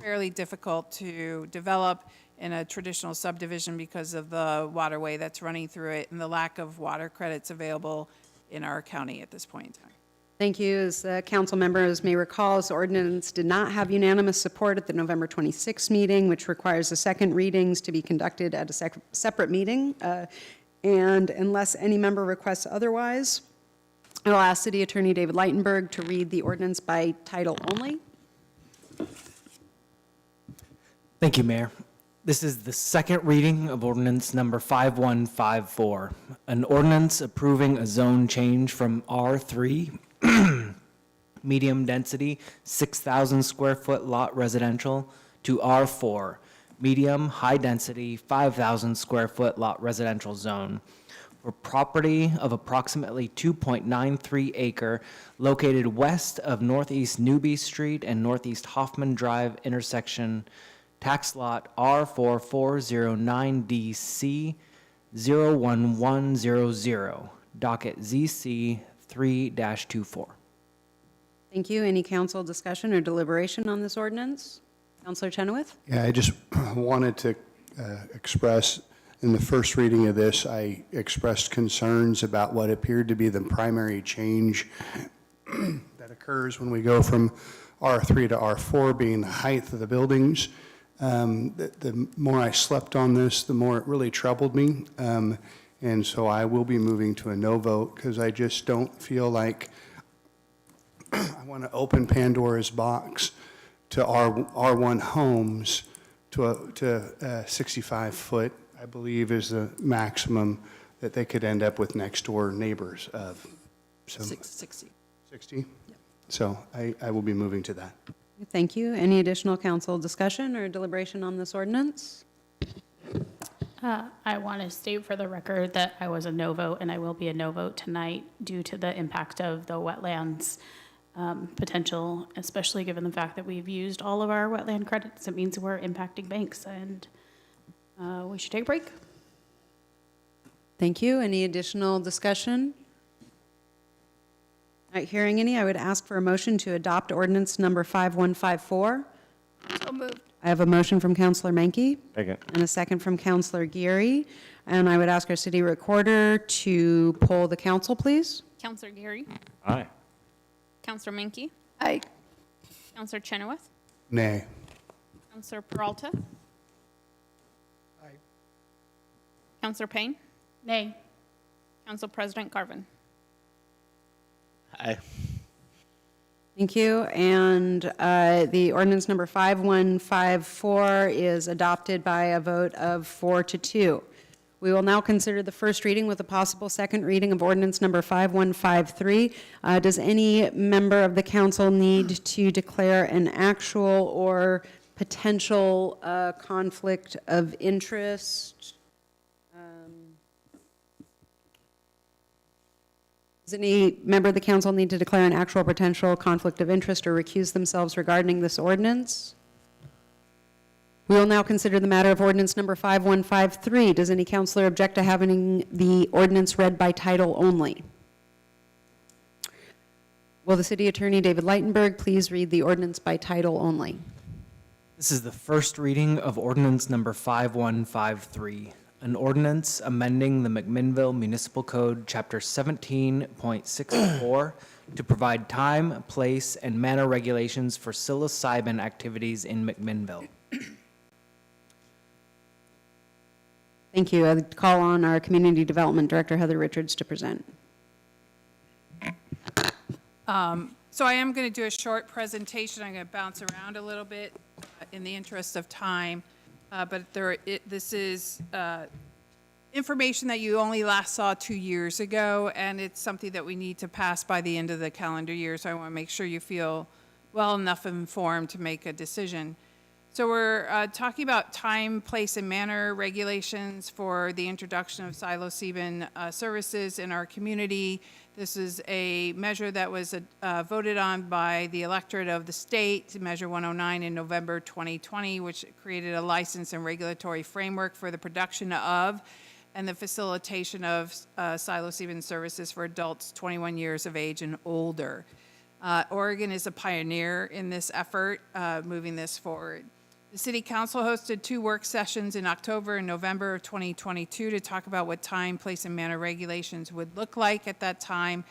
Speaker 3: fairly difficult to develop in a traditional subdivision because of the waterway that's running through it and the lack of water credits available in our county at this point in time.
Speaker 2: Thank you. As the council members may recall, this ordinance did not have unanimous support at the November 26th meeting, which requires the second readings to be conducted at a separate meeting. And unless any member requests otherwise, I will ask City Attorney David Leitenberg to read the ordinance by title only.
Speaker 18: Thank you, Mayor. This is the second reading of ordinance number 5154, an ordinance approving a zone change from R3, medium density, 6,000 square foot lot residential, to R4, medium high density, 5,000 square foot lot residential zone for property of approximately 2.93 acre located west of Northeast Newby Street and Northeast Hoffman Drive intersection, tax lot R4409DC 01100, docket ZC 3-24.
Speaker 2: Thank you. Any council discussion or deliberation on this ordinance? Councilor Chenoweth?
Speaker 7: Yeah, I just wanted to express, in the first reading of this, I expressed concerns about what appeared to be the primary change that occurs when we go from R3 to R4, being the height of the buildings. The more I slept on this, the more it really troubled me. And so I will be moving to a no vote because I just don't feel like I want to open Pandora's box to R1 homes to 65 foot, I believe, is the maximum that they could end up with next door neighbors of. So
Speaker 3: 60.
Speaker 7: 60? Yep. So I will be moving to that.
Speaker 2: Thank you. Any additional council discussion or deliberation on this ordinance?
Speaker 9: I want to state for the record that I was a no vote, and I will be a no vote tonight due to the impact of the wetlands potential, especially given the fact that we've used all of our wetland credits. It means we're impacting banks, and we should take a break.
Speaker 2: Thank you. Any additional discussion? Not hearing any, I would ask for a motion to adopt ordinance number 5154.
Speaker 8: So moved.
Speaker 2: I have a motion from Councilor Menke.
Speaker 10: Second.
Speaker 2: And a second from Councilor Geary. And I would ask our city recorder to poll the council, please.
Speaker 6: Councilor Geary,
Speaker 10: Aye.
Speaker 6: Councilor Menke,
Speaker 8: Aye.
Speaker 6: Councilor Chenoweth,
Speaker 7: Nay.
Speaker 6: Councilor Peralta.
Speaker 1: Aye.
Speaker 6: Councilor Payne,
Speaker 9: Nay.
Speaker 6: Council President Garvin.
Speaker 12: Aye.
Speaker 2: Thank you. And the ordinance number 5154 is adopted by a vote of 4-2. We will now consider the first reading with a possible second reading of ordinance number 5153. Does any member of the council need to declare an actual or potential conflict of interest? Does any member of the council need to declare an actual or potential conflict of interest or recuse themselves regarding this ordinance? We will now consider the matter of ordinance number 5153. Does any councilor object to having the ordinance read by title only? Will the city attorney, David Leitenberg, please read the ordinance by title only?
Speaker 18: This is the first reading of ordinance number 5153, an ordinance amending the McMinnville Municipal Code, Chapter 17.64, to provide time, place, and manner regulations for psilocybin activities in McMinnville.
Speaker 2: Thank you. I call on our Community Development Director, Heather Richards, to present.
Speaker 3: So I am going to do a short presentation. I'm going to bounce around a little bit in the interest of time. But this is information that you only last saw 2 years ago, and it's something that we need to pass by the end of the calendar year. So I want to make sure you feel well enough informed to make a decision. So we're talking about time, place, and manner regulations for the introduction of psilocybin services in our community. This is a measure that was voted on by the electorate of the state, Measure 109, in November 2020, which created a license and regulatory framework for the production of and the facilitation of psilocybin services for adults 21 years of age and older. Oregon is a pioneer in this effort, moving this forward. The City Council hosted 2 work sessions in October and November of 2022 to talk about what time, place, and manner regulations would look like at that time,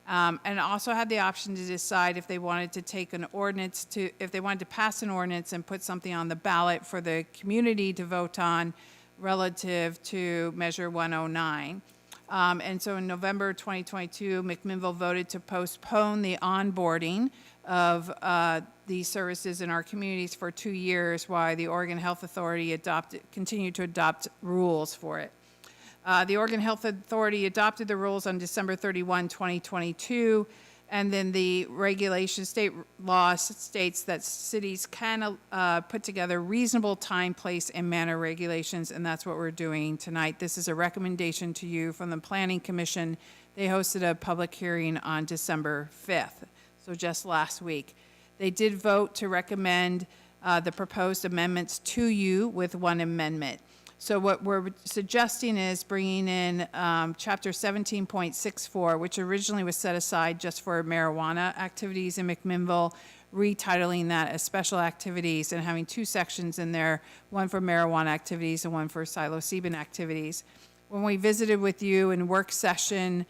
Speaker 3: and also had the option to decide if they wanted to take an ordinance if they wanted to pass an ordinance and put something on the ballot for the community to vote on relative to Measure 109. And so in November 2022, McMinnville voted to postpone the onboarding of these services in our communities for 2 years while the Oregon Health Authority continued to adopt rules for it. The Oregon Health Authority adopted the rules on December 31, 2022, and then the regulation, state law states that cities can put together reasonable time, place, and manner regulations, and that's what we're doing tonight. This is a recommendation to you from the Planning Commission. They hosted a public hearing on December 5th, so just last week. They did vote to recommend the proposed amendments to you with one amendment. So what we're suggesting is bringing in Chapter 17.64, which originally was set aside just for marijuana activities in McMinnville, retitling that as special activities and having 2 sections in there, one for marijuana activities and one for psilocybin activities. When we visited with you in work session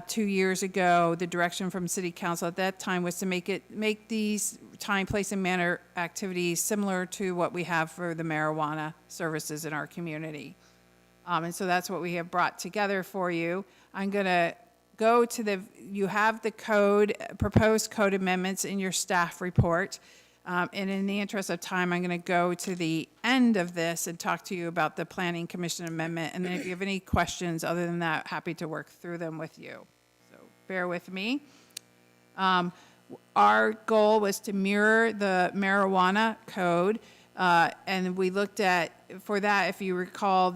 Speaker 3: 2 years ago, the direction from City Council at that time was to make these time, place, and manner activities similar to what we have for the marijuana services in our community. And so that's what we have brought together for you. I'm going to go to you have the proposed code amendments in your staff report. And in the interest of time, I'm going to go to the end of this and talk to you about the Planning Commission amendment. And then if you have any questions other than that, happy to work through them with you. So bear with me. Our goal was to mirror the marijuana code. And we looked at, for that, if you recall,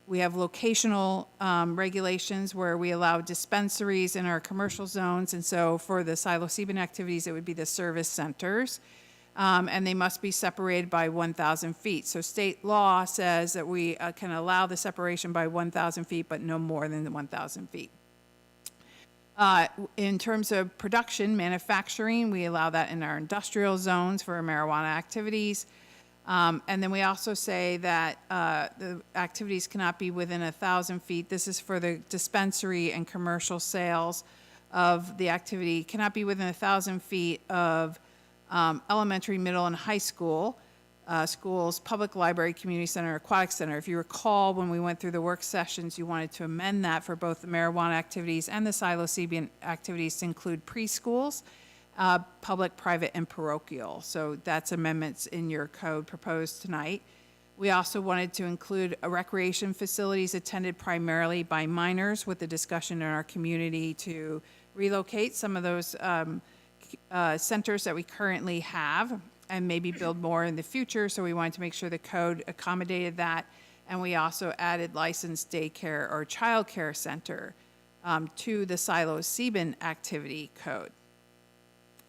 Speaker 3: we have locational regulations where we allow dispensaries in our commercial zones. And so for the psilocybin activities, it would be the service centers. And they must be separated by 1,000 feet. So state law says that we can allow the separation by 1,000 feet, but no more than 1,000 feet. In terms of production, manufacturing, we allow that in our industrial zones for marijuana activities. And then we also say that the activities cannot be within 1,000 feet. This is for the dispensary and commercial sales of the activity. Cannot be within 1,000 feet of elementary, middle, and high school, schools, public library, community center, aquatic center. If you recall, when we went through the work sessions, you wanted to amend that for both the marijuana activities and the psilocybin activities to include preschools, public, private, and parochial. So that's amendments in your code proposed tonight. We also wanted to include recreation facilities attended primarily by minors, with the discussion in our community to relocate some of those centers that we currently have and maybe build more in the future. So we wanted to make sure the code accommodated that. And we also added licensed daycare or childcare center to the psilocybin activity code.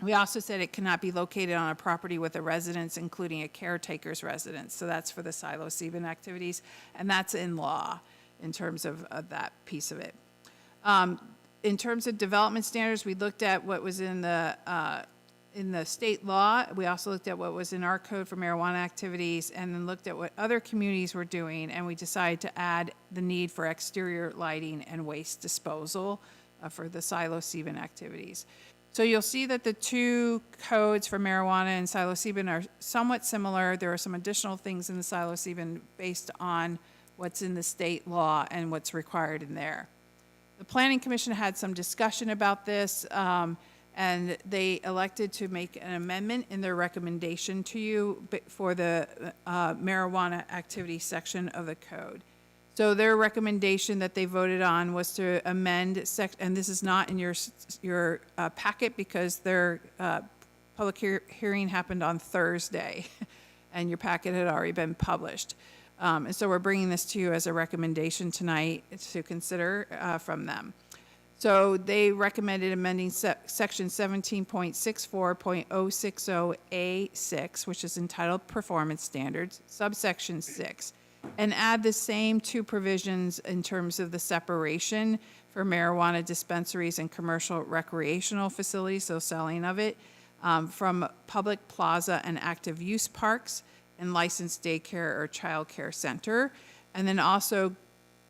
Speaker 3: We also said it cannot be located on a property with a residence, including a caretaker's residence. So that's for the psilocybin activities, and that's in law in terms of that piece of it. In terms of development standards, we looked at what was in the state law. We also looked at what was in our code for marijuana activities, and then looked at what other communities were doing, and we decided to add the need for exterior lighting and waste disposal for the psilocybin activities. So you'll see that the 2 codes for marijuana and psilocybin are somewhat similar. There are some additional things in the psilocybin based on what's in the state law and what's required in there. The Planning Commission had some discussion about this, and they elected to make an amendment in their recommendation to you for the marijuana activity section of the code. So their recommendation that they voted on was to amend, and this is not in your packet because their public hearing happened on Thursday, and your packet had already been published. And so we're bringing this to you as a recommendation tonight to consider from them. So they recommended amending section 17.64.060A6, which is entitled Performance Standards, subsection 6, and add the same two provisions in terms of the separation for marijuana dispensaries and commercial recreational facilities, so selling of it, from public plaza and active use parks and licensed daycare or childcare center. And then also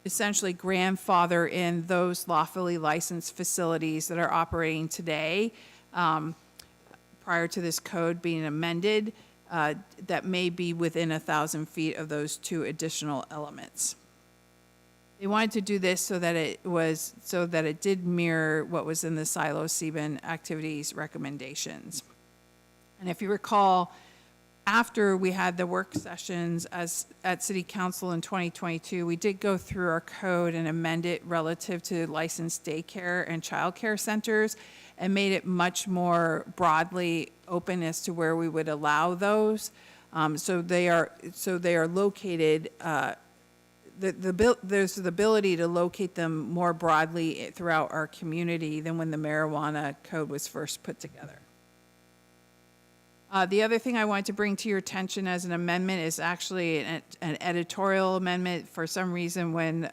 Speaker 3: essentially grandfather in those lawfully licensed facilities that are operating today prior to this code being amended that may be within 1,000 feet of those two additional elements. They wanted to do this so that it did mirror what was in the psilocybin activities recommendations. And if you recall, after we had the work sessions at City Council in 2022, we did go through our code and amend it relative to licensed daycare and childcare centers and made it much more broadly open as to where we would allow those. So they are located, there's the ability to locate them more broadly throughout our community than when the marijuana code was first put together. The other thing I wanted to bring to your attention as an amendment is actually an editorial amendment. For some reason, when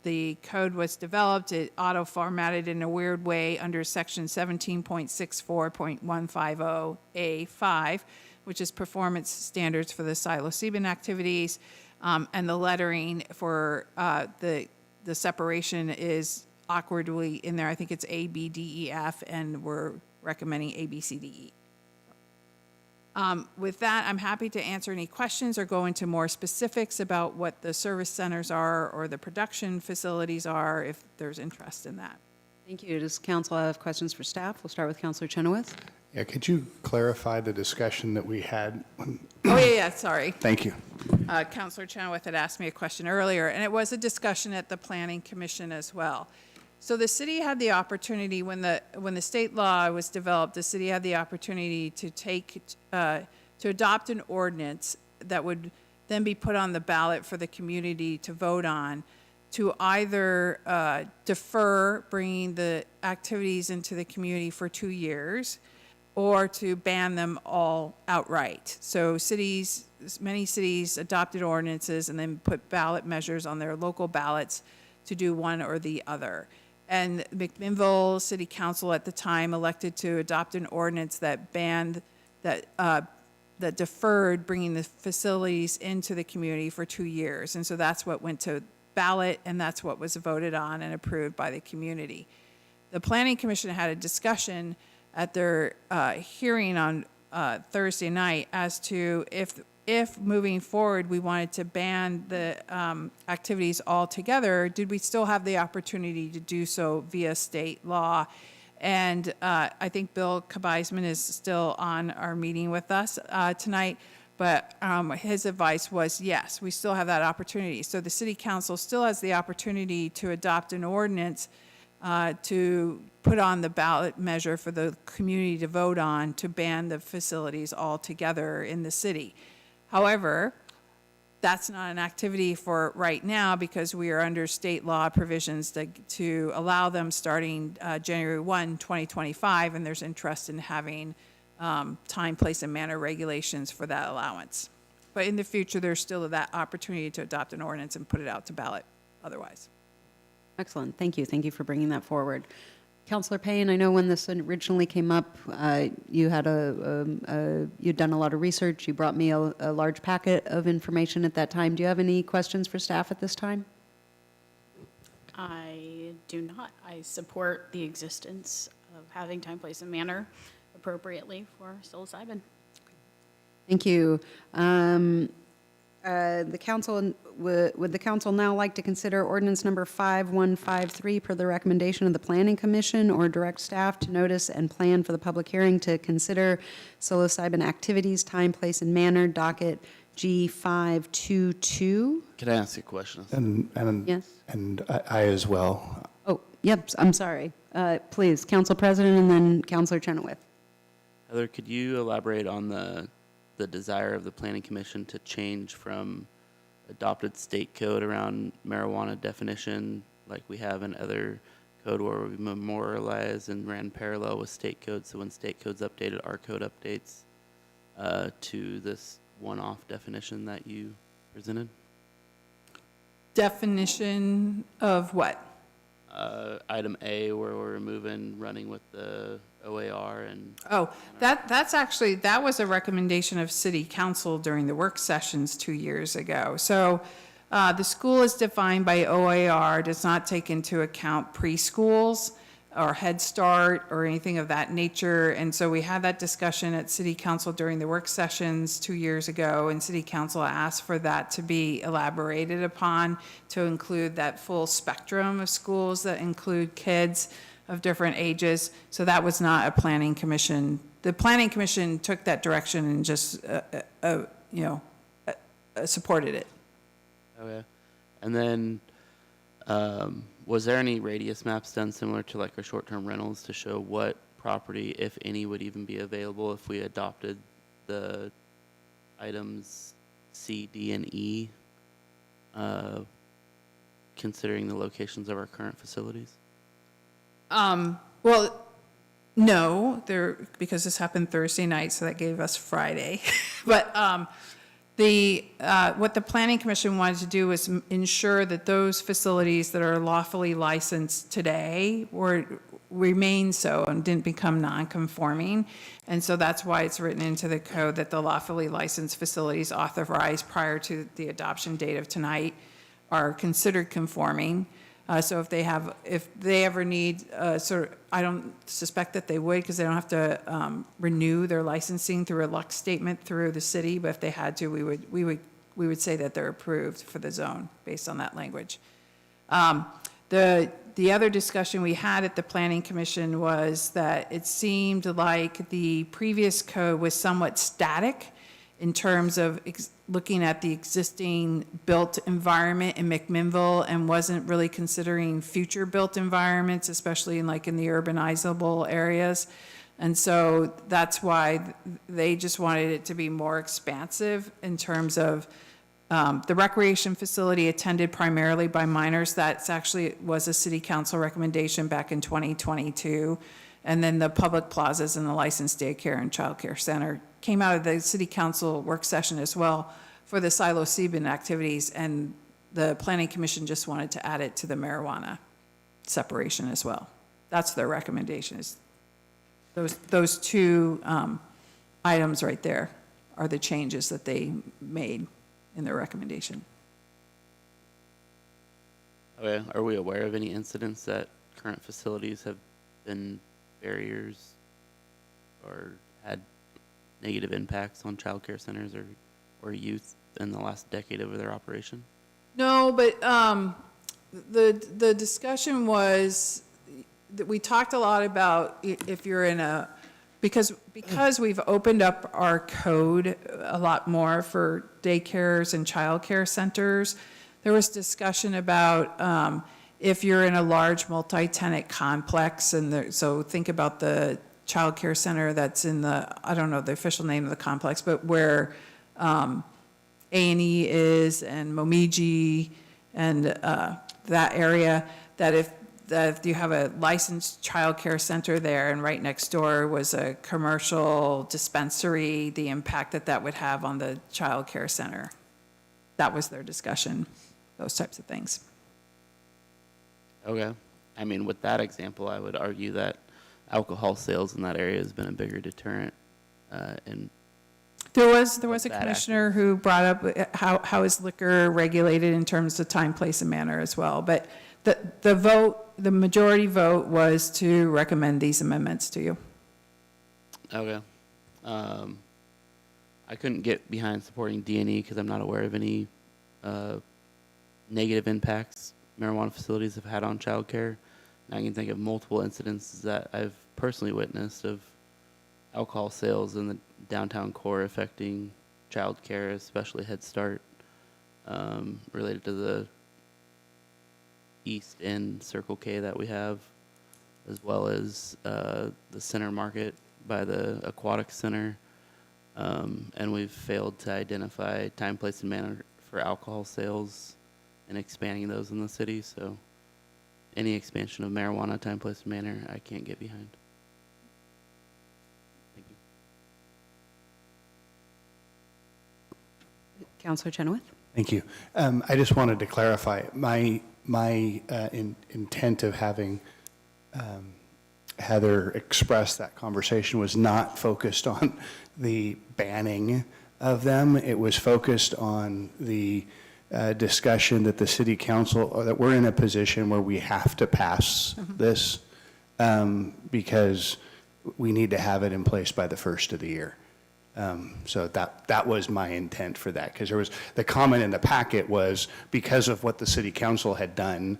Speaker 3: the code was developed, it auto-formatted in a weird way under section 17.64.150A5, which is performance standards for the psilocybin activities. And the lettering for the separation is awkwardly in there. I think it's A, B, D, E, F, and we're recommending A, B, C, D, E. With that, I'm happy to answer any questions or go into more specifics about what the service centers are or the production facilities are, if there's interest in that.
Speaker 2: Thank you. Does council have questions for staff? We'll start with Councilor Chenoweth.
Speaker 7: Yeah, could you clarify the discussion that we had?
Speaker 3: Oh, yeah, sorry.
Speaker 7: Thank you.
Speaker 3: Councilor Chenoweth had asked me a question earlier, and it was a discussion at the Planning Commission as well. So the city had the opportunity, when the state law was developed, the city had the opportunity to to adopt an ordinance that would then be put on the ballot for the community to vote on, to either defer bringing the activities into the community for 2 years, or to ban them all outright. So many cities adopted ordinances and then put ballot measures on their local ballots to do one or the other. And McMinnville City Council at the time elected to adopt an ordinance that banned, that deferred bringing the facilities into the community for 2 years. And so that's what went to ballot, and that's what was voted on and approved by the community. The Planning Commission had a discussion at their hearing on Thursday night as to if moving forward we wanted to ban the activities altogether, did we still have the opportunity to do so via state law? And I think Bill Kabaisman is still on our meeting with us tonight, but his advice was, yes, we still have that opportunity. So the City Council still has the opportunity to adopt an ordinance to put on the ballot measure for the community to vote on to ban the facilities altogether in the city. However, that's not an activity for right now because we are under state law provisions to allow them starting January 1, 2025, and there's interest in having time, place, and manner regulations for that allowance. But in the future, there's still that opportunity to adopt an ordinance and put it out to ballot otherwise.
Speaker 2: Excellent. Thank you. Thank you for bringing that forward. Councilor Payne, I know when this originally came up, you had you'd done a lot of research. You brought me a large packet of information at that time. Do you have any questions for staff at this time?
Speaker 22: I do not. I support the existence of having time, place, and manner appropriately for psilocybin.
Speaker 2: Thank you. The council, would the council now like to consider ordinance number 5153 per the recommendation of the Planning Commission, or direct staff to notice and plan for the public hearing to consider psilocybin activities, time, place, and manner, docket G522?
Speaker 12: Can I ask you a question?
Speaker 2: Yes.
Speaker 7: And I as well.
Speaker 2: Oh, yep, I'm sorry. Please, Council President and then Councilor Chenoweth.
Speaker 12: Heather, could you elaborate on the desire of the Planning Commission to change from adopted state code around marijuana definition, like we have in other code where we memorialized and ran parallel with state code, so when state code's updated, our code updates, to this one-off definition that you presented?
Speaker 3: Definition of what?
Speaker 12: Item A, where we're removing running with the OAR and.
Speaker 3: Oh, that's actually, that was a recommendation of city council during the work sessions 2 years ago. So the school is defined by OAR, does not take into account preschools or Head Start or anything of that nature. And so we had that discussion at city council during the work sessions 2 years ago, and city council asked for that to be elaborated upon to include that full spectrum of schools that include kids of different ages. So that was not a planning commission. The planning commission took that direction and just, supported it.
Speaker 12: Okay. And then, was there any radius maps done similar to like our short-term rentals to show what property, if any, would even be available if we adopted the items C, D, and E, considering the locations of our current facilities?
Speaker 3: Well, no, because this happened Thursday night, so that gave us Friday. But what the Planning Commission wanted to do was ensure that those facilities that are lawfully licensed today remain so and didn't become non-conforming. And so that's why it's written into the code that the lawfully licensed facilities authorized prior to the adoption date of tonight are considered conforming. So if they ever need, I don't suspect that they would, because they don't have to renew their licensing through a Lux statement through the city, but if they had to, we would say that they're approved for the zone based on that language. The other discussion we had at the Planning Commission was that it seemed like the previous code was somewhat static in terms of looking at the existing built environment in McMinnville and wasn't really considering future built environments, especially in the urbanizable areas. And so that's why they just wanted it to be more expansive in terms of the recreation facility attended primarily by minors. That's actually was a city council recommendation back in 2022. And then the public plazas and the licensed daycare and childcare center came out of the city council work session as well for the psilocybin activities, and the planning commission just wanted to add it to the marijuana separation as well. That's their recommendation, is those two items right there are the changes that they made in their recommendation.
Speaker 12: Okay. Are we aware of any incidents that current facilities have been barriers or had negative impacts on child care centers or youth in the last decade of their operation?
Speaker 3: No, but the discussion was that we talked a lot about if you're in because we've opened up our code a lot more for daycares and child care centers, there was discussion about if you're in a large multi-tenant complex, and so think about the child care center that's in I don't know the official name of the complex, but where A&E is and Momiji and that area, that if you have a licensed child care center there and right next door was a commercial dispensary, the impact that would have on the child care center. That was their discussion, those types of things.
Speaker 12: Okay. I mean, with that example, I would argue that alcohol sales in that area has been a bigger deterrent.
Speaker 3: There was a commissioner who brought up how is liquor regulated in terms of time, place, and manner as well. But the majority vote was to recommend these amendments to you.
Speaker 12: Okay. I couldn't get behind supporting D&E because I'm not aware of any negative impacts marijuana facilities have had on childcare. And I can think of multiple incidences that I've personally witnessed of alcohol sales in the downtown core affecting childcare, especially Head Start, related to the East End Circle K that we have, as well as the center market by the aquatic center. And we've failed to identify time, place, and manner for alcohol sales and expanding those in the city. So any expansion of marijuana, time, place, and manner, I can't get behind. Thank you.
Speaker 2: Councilor Chenoweth?
Speaker 7: Thank you. I just wanted to clarify, my intent of having Heather express that conversation was not focused on the banning of them. It was focused on the discussion that the city council, or that we're in a position where we have to pass this because we need to have it in place by the first of the year. So that was my intent for that, because there was, the comment in the packet was, because of what the city council had done,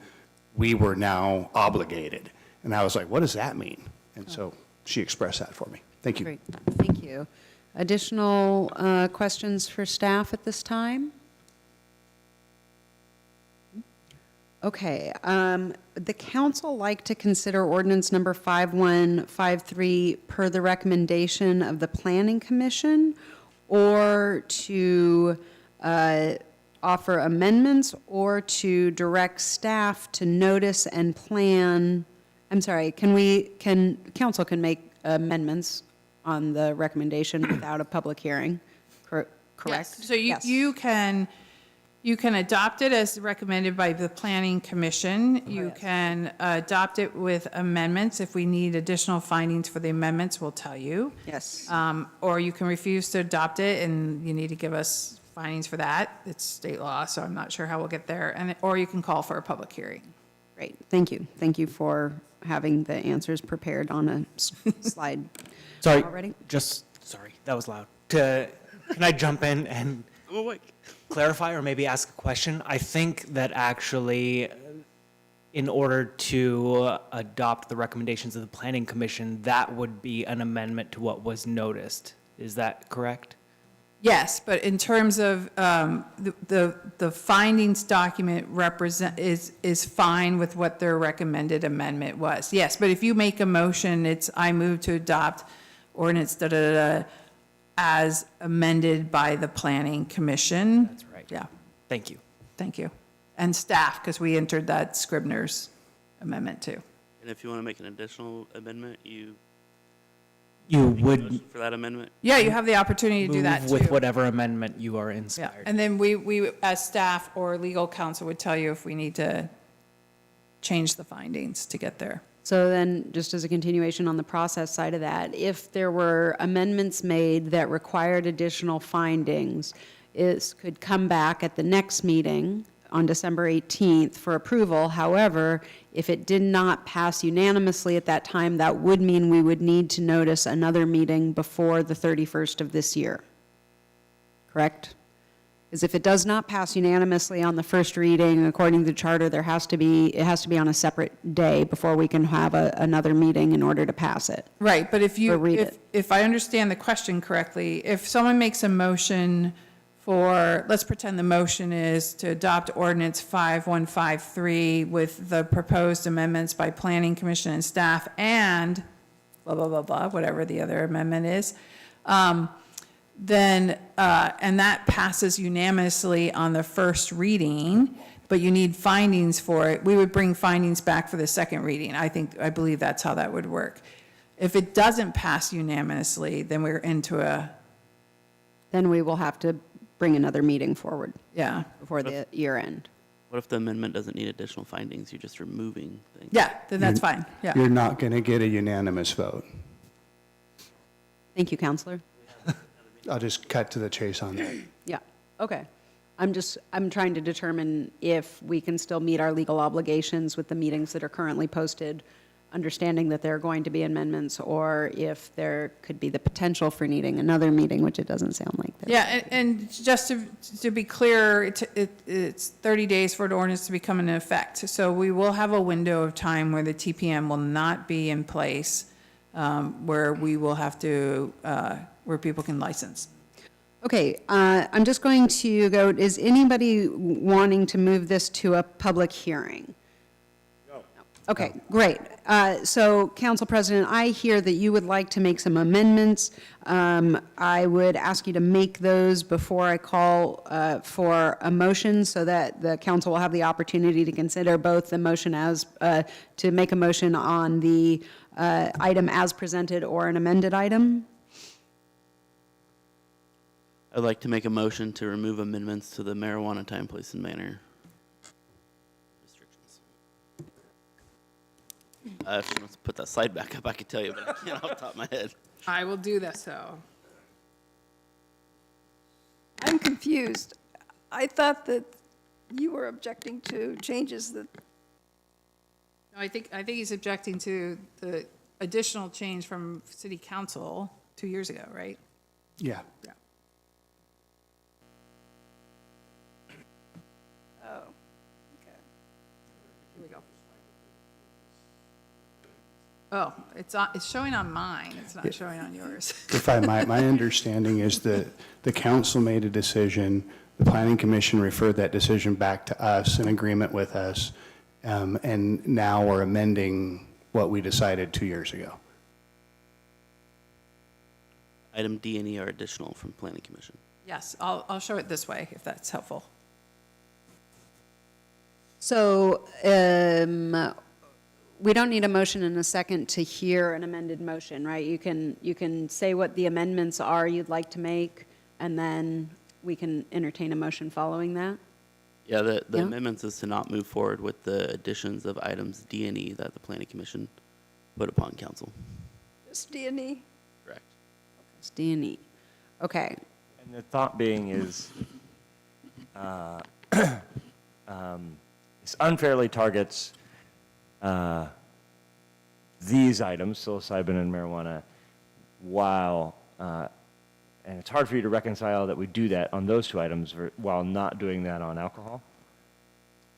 Speaker 7: we were now obligated. And I was like, what does that mean? And so she expressed that for me. Thank you.
Speaker 2: Great, thank you. Additional questions for staff at this time? Okay, the council like to consider ordinance number 5153 per the recommendation of the Planning Commission, or to offer amendments, or to direct staff to notice and plan. I'm sorry, council can make amendments on the recommendation without a public hearing, correct?
Speaker 3: Yes. So you can adopt it as recommended by the Planning Commission. You can adopt it with amendments. If we need additional findings for the amendments, we'll tell you.
Speaker 2: Yes.
Speaker 3: Or you can refuse to adopt it, and you need to give us findings for that. It's state law, so I'm not sure how we'll get there. Or you can call for a public hearing.
Speaker 2: Great, thank you. Thank you for having the answers prepared on a slide
Speaker 18: Sorry,
Speaker 2: already.
Speaker 18: sorry, that was loud. Can I jump in and clarify or maybe ask a question? I think that actually, in order to adopt the recommendations of the Planning Commission, that would be an amendment to what was noticed. Is that correct?
Speaker 3: Yes, but in terms of the findings document is fine with what their recommended amendment was. Yes, but if you make a motion, it's I move to adopt ordinance as amended by the Planning Commission.
Speaker 18: That's right.
Speaker 3: Yeah.
Speaker 18: Thank you.
Speaker 3: Thank you. And staff, because we entered that Scribner's amendment too.
Speaker 12: And if you want to make an additional amendment, you
Speaker 18: would
Speaker 12: for that amendment?
Speaker 3: Yeah, you have the opportunity to do that too.
Speaker 18: with whatever amendment you are
Speaker 3: Yeah,
Speaker 18: inspired.
Speaker 3: and then we as staff or legal counsel would tell you if we need to change the findings to get there.
Speaker 2: So then, just as a continuation on the process side of that, if there were amendments made that required additional findings, it could come back at the next meeting on December 18th for approval. However, if it did not pass unanimously at that time, that would mean we would need to notice another meeting before the 31st of this year. Correct? Because if it does not pass unanimously on the first reading, according to the charter, it has to be on a separate day before we can have another meeting in order to pass it.
Speaker 3: Right, but
Speaker 2: it.
Speaker 3: if I understand the question correctly, if someone makes a motion for, let's pretend the motion is to adopt ordinance 5153 with the proposed amendments by Planning Commission and staff and blah, blah, blah, blah, whatever the other amendment is, then, and that passes unanimously on the first reading, but you need findings for it, we would bring findings back for the second reading. I believe that's how that would work. If it doesn't pass unanimously, then we're into
Speaker 2: Then we will have to bring another meeting forward.
Speaker 3: Yeah.
Speaker 2: Before the year end.
Speaker 12: What if the amendment doesn't need additional findings? You're just removing things.
Speaker 3: Yeah, then that's fine. Yeah.
Speaker 7: You're not going to get a unanimous vote.
Speaker 2: Thank you, Counselor.
Speaker 7: I'll just cut to the chase on that.
Speaker 2: Yeah, okay. I'm trying to determine if we can still meet our legal obligations with the meetings that are currently posted, understanding that there are going to be amendments, or if there could be the potential for needing another meeting, which it doesn't sound like there.
Speaker 3: Yeah, and just to be clear, it's 30 days for an ordinance to become in effect. So we will have a window of time where the TPM will not be in place, where we will have to, where people can license.
Speaker 2: Okay, I'm just going to go, is anybody wanting to move this to a public hearing? No. Okay, great. So, Council President, I hear that you would like to make some amendments. I would ask you to make those before I call for a motion, so that the council will have the opportunity to consider both the motion as, to make a motion on the item as presented or an amended item.
Speaker 12: I'd like to make a motion to remove amendments to the marijuana time, place, and manner restrictions. If she wants to put that slide back up, I could tell you, but I can't off the top of my head.
Speaker 3: I will do that, so.
Speaker 8: I'm confused. I thought that you were objecting to changes that,
Speaker 3: I think he's objecting to the additional change from city council 2 years ago, right?
Speaker 7: Yeah.
Speaker 3: Yeah.
Speaker 8: oh,
Speaker 3: Here we go. Oh, it's showing on mine. It's not showing on yours.
Speaker 7: If I might, my understanding is that the council made a decision, the planning commission referred that decision back to us in agreement with us, and now we're amending what we decided 2 years ago.
Speaker 12: Item D and E are additional from planning commission.
Speaker 3: Yes, I'll show it this way if that's helpful.
Speaker 2: So we don't need a motion and a second to hear an amended motion, right? You can say what the amendments are you'd like to make, and then we can entertain a motion following that.
Speaker 12: Yeah, the
Speaker 2: Yeah.
Speaker 12: amendments is to not move forward with the additions of items D and E that the planning commission put upon council.
Speaker 8: just D&E.
Speaker 12: Correct.
Speaker 2: It's D&E. Okay.
Speaker 10: And the thought being is, this unfairly targets these items, psilocybin and marijuana, while, and it's hard for you to reconcile that we do that on those two items while not doing that on alcohol?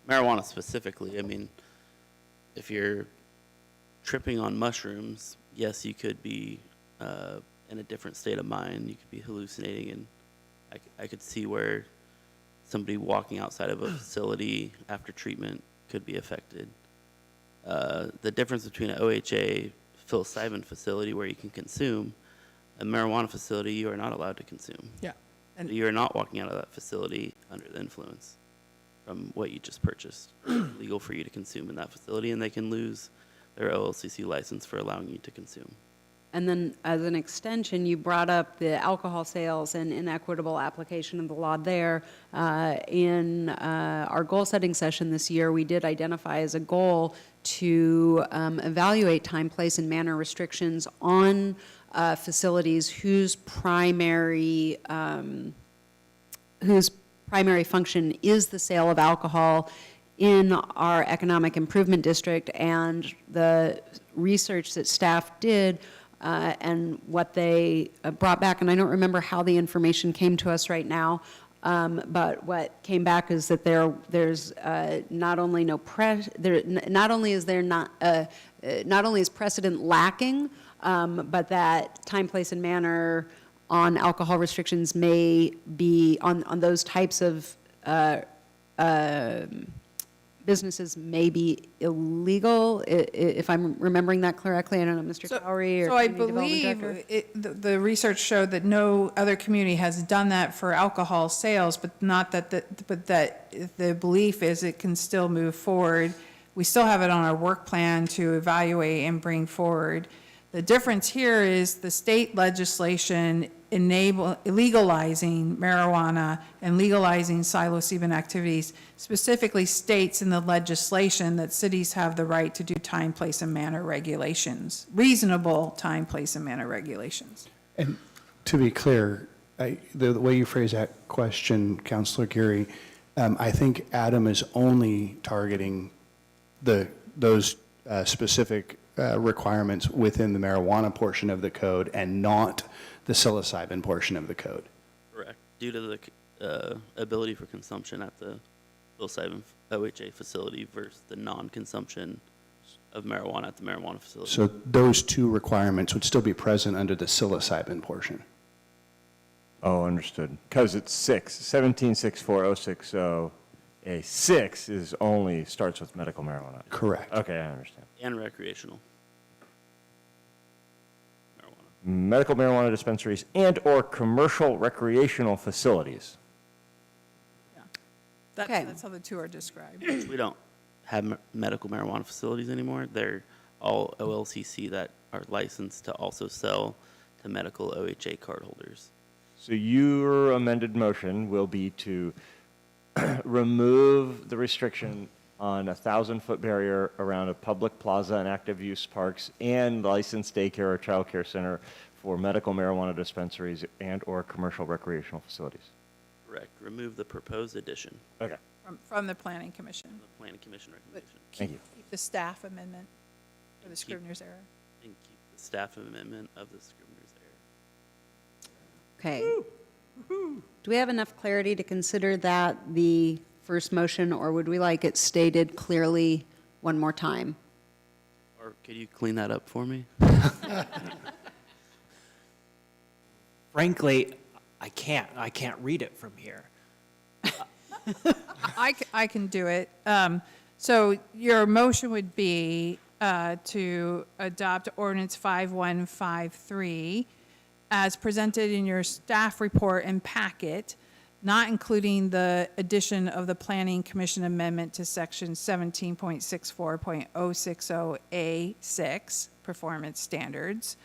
Speaker 12: Marijuana specifically, I mean, if you're tripping on mushrooms, yes, you could be in a different state of mind. You could be hallucinating, and I could see where somebody walking outside of a facility after treatment could be affected. The difference between an OHA psilocybin facility where you can consume, a marijuana facility you are not allowed to consume.
Speaker 3: Yeah.
Speaker 12: And you are not walking out of that facility under the influence from what you just purchased. Legal for you to consume in that facility, and they can lose their OLCC license for allowing you to consume.
Speaker 2: And then as an extension, you brought up the alcohol sales and inequitable application of the law there. In our goal-setting session this year, we did identify as a goal to evaluate time, place, and manner restrictions on facilities whose primary function is the sale of alcohol in our economic improvement district. And the research that staff did and what they brought back, and I don't remember how the information came to us right now, but what came back is that there's not only not only is precedent lacking, but that time, place, and manner on alcohol restrictions may be on those types of businesses may be illegal, if I'm remembering that correctly. I don't know, Mr. Towery or
Speaker 3: So I
Speaker 2: Community Development
Speaker 3: believe
Speaker 2: Director?
Speaker 3: the research showed that no other community has done that for alcohol sales, but not that, but that the belief is it can still move forward. We still have it on our work plan to evaluate and bring forward. The difference here is the state legislation legalizing marijuana and legalizing psilocybin activities specifically states in the legislation that cities have the right to do time, place, and manner regulations, reasonable time, place, and manner regulations.
Speaker 7: And to be clear, the way you phrase that question, Councilor Geary, I think Adam is only targeting those specific requirements within the marijuana portion of the code and not the psilocybin portion of the code.
Speaker 12: Correct. Due to the ability for consumption at the psilocybin OHA facility versus the non-consumption of marijuana at the marijuana facility.
Speaker 7: So those two requirements would still be present under the psilocybin portion.
Speaker 10: Oh, understood. Because it's 1764-060, a 6 is only starts with medical marijuana.
Speaker 7: Correct.
Speaker 10: Okay, I understand.
Speaker 12: And recreational.
Speaker 10: Medical marijuana dispensaries and/or commercial recreational facilities.
Speaker 3: That's how the two are described.
Speaker 12: We don't have medical marijuana facilities anymore. They're all OLCC that are licensed to also sell to medical OHA cardholders.
Speaker 10: So your amended motion will be to remove the restriction on a 1,000-foot barrier around a public plaza and active use parks and licensed daycare or childcare center for medical marijuana dispensaries and/or commercial recreational facilities.
Speaker 12: Correct. Remove the proposed addition.
Speaker 10: Okay.
Speaker 11: From the Planning Commission.
Speaker 12: The Planning Commission recommendation.
Speaker 10: Thank you.
Speaker 11: Keep the staff amendment for the Scrivener's error.
Speaker 12: And keep the staff amendment of the Scrivener's error.
Speaker 2: Okay. Do we have enough clarity to consider that the first motion, or would we like it stated clearly one more time?
Speaker 12: Or could you clean that up for me?
Speaker 18: Frankly, I can't read it from here.
Speaker 11: I can do it. So your motion would be to adopt ordinance 5153 as presented in your staff report and packet, not including the addition of the Planning Commission amendment to section 17.64.060A6, performance standards,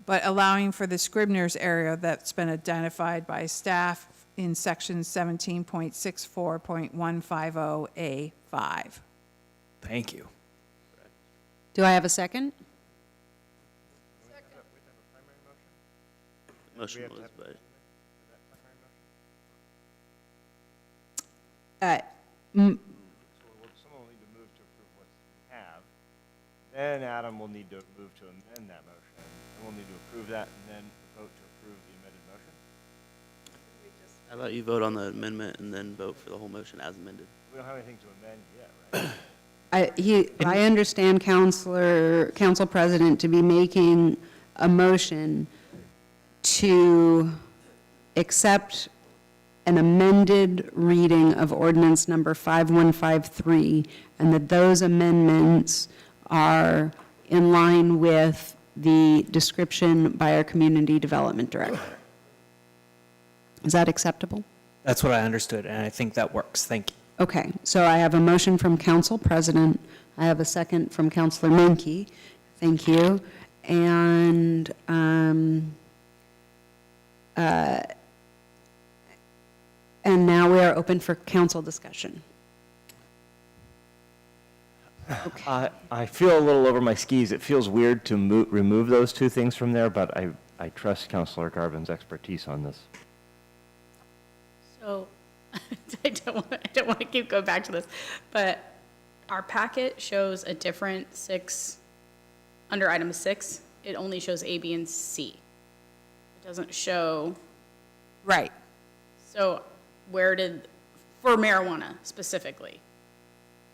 Speaker 11: but allowing for the Scrivener's area that's been identified by staff in section 17.64.150A5.
Speaker 18: Thank you.
Speaker 2: Do I have a second?
Speaker 12: Motion was, but
Speaker 10: Someone will need to move to approve what we have. Then Adam will need to move to amend that motion. And we'll need to approve that and then vote to approve the amended motion.
Speaker 12: how about you vote on the amendment and then vote for the whole motion as amended?
Speaker 10: We don't have anything to amend yet, right?
Speaker 2: I understand Council President to be making a motion to accept an amended reading of ordinance number 5153, and that those amendments are in line with the description by our Community Development Director. Is that acceptable?
Speaker 18: That's what I understood, and I think that works. Thank you.
Speaker 2: Okay, so I have a motion from Council President. I have a second from Councilor Menke. Thank you. And now we are open for council discussion. Okay.
Speaker 10: I feel a little over my skis. It feels weird to remove those two things from there, but I trust Councilor Garvin's expertise on this.
Speaker 9: So, I don't want to keep going back to this, but our packet shows a different 6, under item 6, it only shows A, B, and C. It doesn't show.
Speaker 11: Right.
Speaker 9: So for marijuana specifically?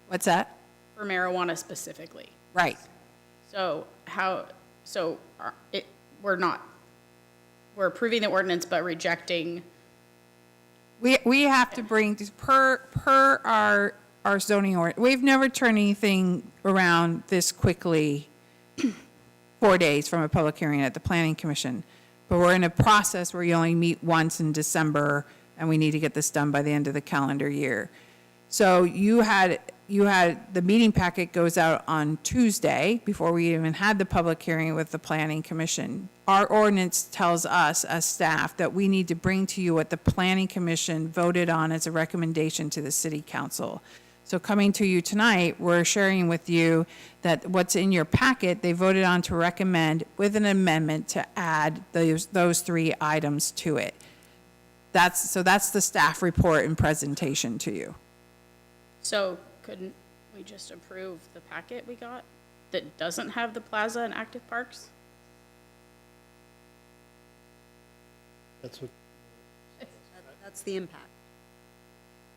Speaker 11: What's that?
Speaker 9: For marijuana specifically.
Speaker 11: Right.
Speaker 9: So we're approving the ordinance but rejecting.
Speaker 11: We have to bring, per our zoning ordinance, we've never turned anything around this quickly 4 days from a public hearing at the Planning Commission. But we're in a process where you only meet once in December, and we need to get this done by the end of the calendar year. So you had the meeting packet goes out on Tuesday before we even had the public hearing with the Planning Commission. Our ordinance tells us as staff that we need to bring to you what the Planning Commission voted on as a recommendation to the City Council. So coming to you tonight, we're sharing with you that what's in your packet, they voted on to recommend with an amendment to add those 3 items to it. That's the staff report and presentation to you.
Speaker 9: So couldn't we just approve the packet we got that doesn't have the plaza and active parks?
Speaker 1: That's
Speaker 2: the impact.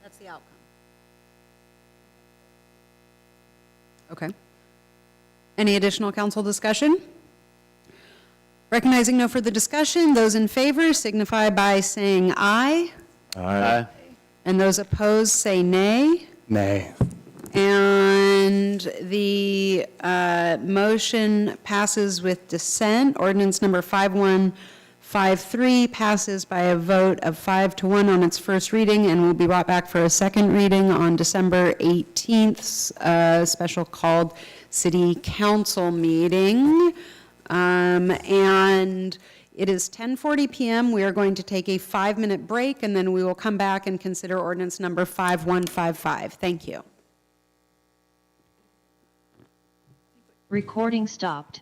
Speaker 2: That's the outcome. Okay. Any additional council discussion? Recognizing no further discussion, those in favor signify by saying aye.
Speaker 7: Aye.
Speaker 2: And those opposed say nay.
Speaker 7: Nay.
Speaker 2: And the motion passes with dissent. Ordinance number 5153 passes by a vote of 5-1 on its first reading and will be brought back for a second reading on December 18th, special called City Council meeting. And It is 10:40 PM. We are going to take a 5-minute break, and then we will come back and consider ordinance number 5155. Thank you.
Speaker 4: Recording stopped.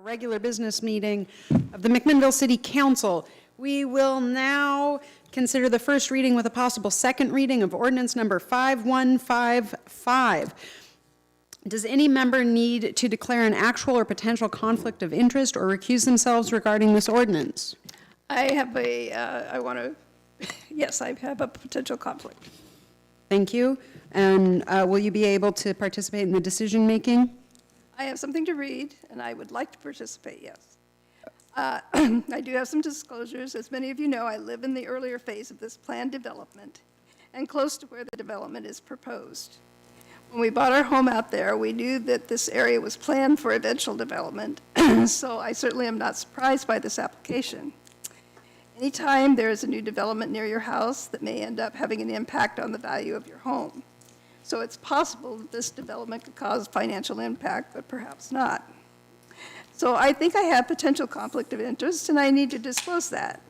Speaker 2: Regular business meeting of the McMinnville City Council. We will now consider the first reading with a possible second reading of ordinance number 5155. Does any member need to declare an actual or potential conflict of interest or recuse themselves regarding this ordinance?
Speaker 8: I have yes, I have a potential conflict.
Speaker 2: Thank you. And will you be able to participate in the decision-making?
Speaker 8: I have something to read, and I would like to participate, yes. I do have some disclosures. As many of you know, I live in the earlier phase of this planned development and close to where the development is proposed. When we bought our home out there, we knew that this area was planned for eventual development, so I certainly am not surprised by this application. Anytime there is a new development near your house that may end up having an impact on the value of your home. So it's possible that this development could cause financial impact, but perhaps not. So I think I have potential conflict of interest, and I need to disclose that,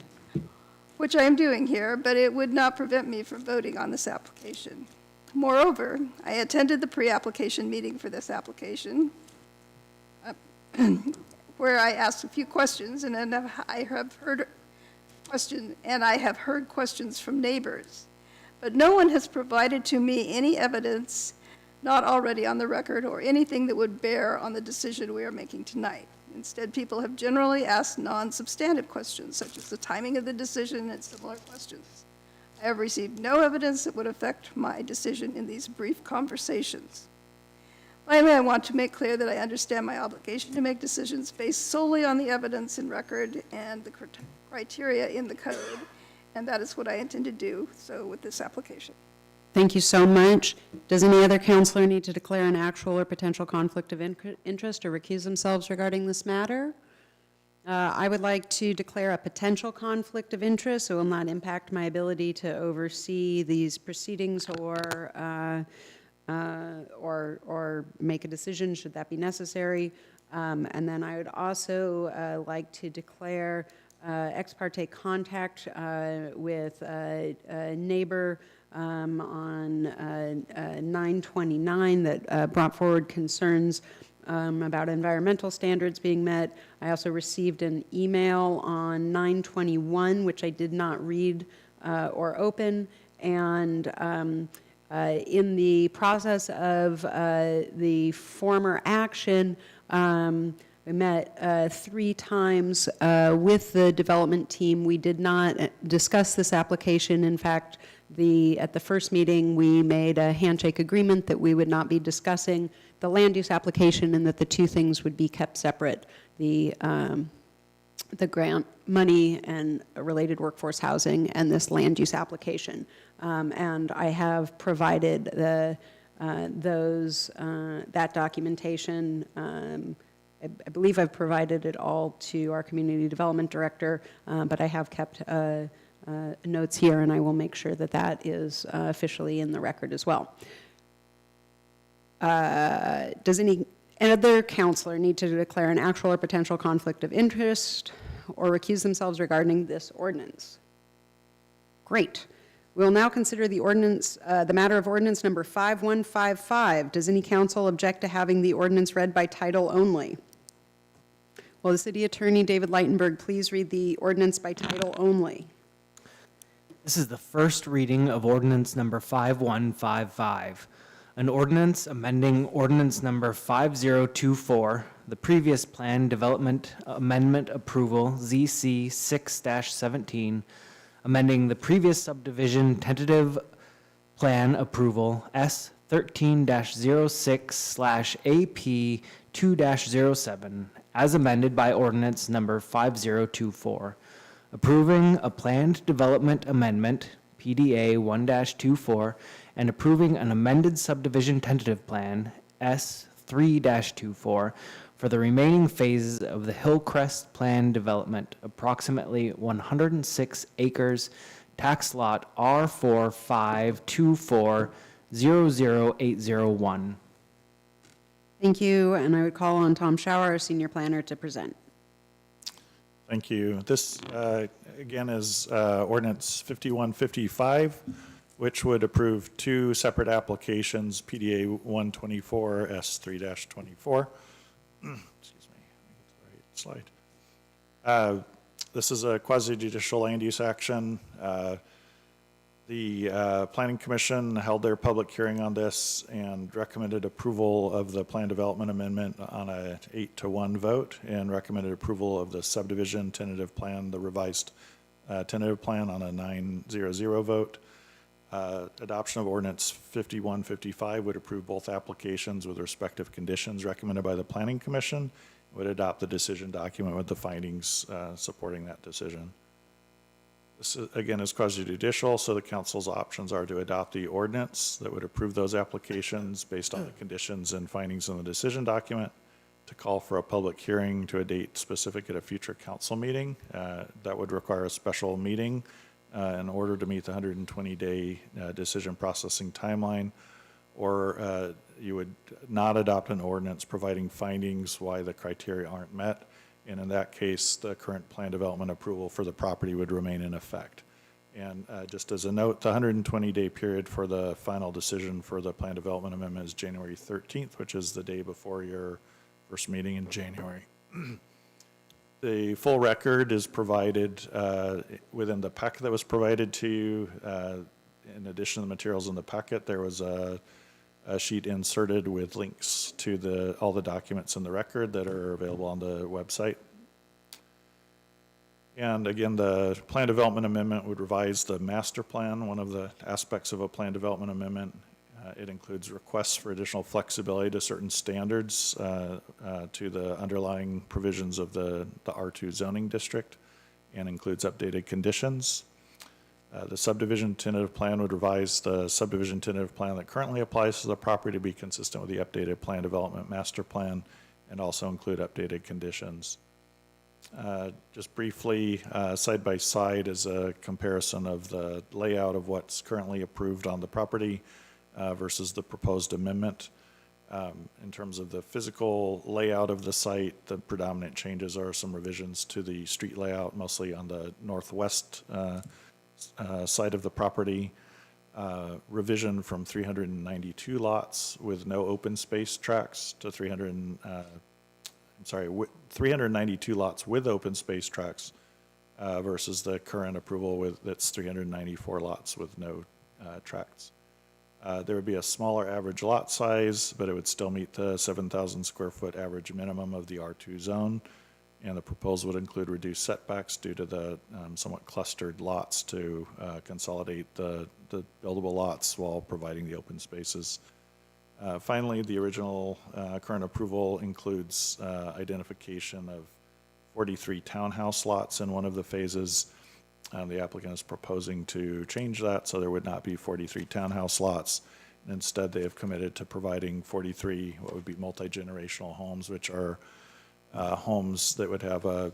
Speaker 8: which I am doing here, but it would not prevent me from voting on this application. Moreover, I attended the pre-application meeting for this application, where I asked a few questions, and then I have heard questions from neighbors. But no one has provided to me any evidence not already on the record or anything that would bear on the decision we are making tonight. Instead, people have generally asked non-substantive questions, such as the timing of the decision and similar questions. I have received no evidence that would affect my decision in these brief conversations. Finally, I want to make clear that I understand my obligation to make decisions based solely on the evidence in record and the criteria in the code, and that is what I intend to do, so with this application.
Speaker 2: Thank you so much. Does any other counselor need to declare an actual or potential conflict of interest or recuse themselves regarding this matter? I would like to declare a potential conflict of interest, so it will not impact my ability to oversee these proceedings or make a decision should that be necessary. And then I would also like to declare ex parte contact with a neighbor on 929 that brought forward concerns about environmental standards being met. I also received an email on 921, which I did not read or open, and in the process of the former action, we met 3 times with the development team. We did not discuss this application. In fact, at the first meeting, we made a handshake agreement that we would not be discussing the land use application and that the 2 things would be kept separate, the grant money and related workforce housing and this land use application. And I have provided that documentation. I believe I've provided it all to our community development director, but I have kept notes here, and I will make sure that that is officially in the record as well. Does any other counselor need to declare an actual or potential conflict of interest or recuse themselves regarding this ordinance? Great. We'll now consider the ordinance, the matter of ordinance number 5155. Does any council object to having the ordinance read by title only? Will the city attorney, David Leitenberg, please read the ordinance by title only?
Speaker 18: This is the first reading of ordinance number 5155, an ordinance amending ordinance number 5024, the previous plan development amendment approval, ZC 6-17, amending the previous subdivision tentative plan approval, S 13-06/AP 2-07, as amended by ordinance number 5024, approving a planned development amendment, PDA 1-24, and approving an amended subdivision tentative plan, S 3-24, for the remaining phases of the Hillcrest Plan development, approximately 106 acres, tax lot R452400801.
Speaker 2: Thank you, and I would call on Tom Schauer, our senior planner, to present.
Speaker 5: Thank you. This, again, is ordinance 5155, which would approve 2 separate applications, PDA 124, S 3-24. Excuse me. Next slide. This is a quasi-judicial land use action. The Planning Commission held their public hearing on this and recommended approval of the plan development amendment on a 8-1 vote, and recommended approval of the subdivision tentative plan, the revised tentative plan, on a 9-0 vote. Adoption of ordinance 5155 would approve both applications with respective conditions recommended by the Planning Commission, would adopt the decision document with the findings supporting that decision. This, again, is quasi-judicial, so the council's options are to adopt the ordinance that would approve those applications based on the conditions and findings in the decision document, to call for a public hearing to a date specific at a future council meeting. That would require a special meeting in order to meet the 120-day decision processing timeline, or you would not adopt an ordinance providing findings why the criteria aren't met. And in that case, the current plan development approval for the property would remain in effect. And just as a note, the 120-day period for the final decision for the plan development amendment is January 13th, which is the day before your first meeting in January. The full record is provided within the packet that was provided to you. In addition to the materials in the packet, there was a sheet inserted with links to all the documents in the record that are available on the website. And again, the plan development amendment would revise the master plan, one of the aspects of a plan development amendment. It includes requests for additional flexibility to certain standards to the underlying provisions of the R2 zoning district, and includes updated conditions. The subdivision tentative plan would revise the subdivision tentative plan that currently applies to the property to be consistent with the updated plan development master plan, and also include updated conditions. Just briefly, side by side is a comparison of the layout of what's currently approved on the property versus the proposed amendment. In terms of the physical layout of the site, the predominant changes are some revisions to the street layout, mostly on the northwest side of the property. Revision from 392 lots with no open space tracts to 392 lots with open space tracts versus the current approval that's 394 lots with no tracts. There would be a smaller average lot size, but it would still meet the 7,000 square foot average minimum of the R2 zone. And the proposal would include reduced setbacks due to the somewhat clustered lots to consolidate the buildable lots while providing the open spaces. Finally, the original current approval includes identification of 43 townhouse lots in one of the phases. The applicant is proposing to change that, so there would not be 43 townhouse lots. Instead, they have committed to providing 43 what would be multi-generational homes, which are homes that would have a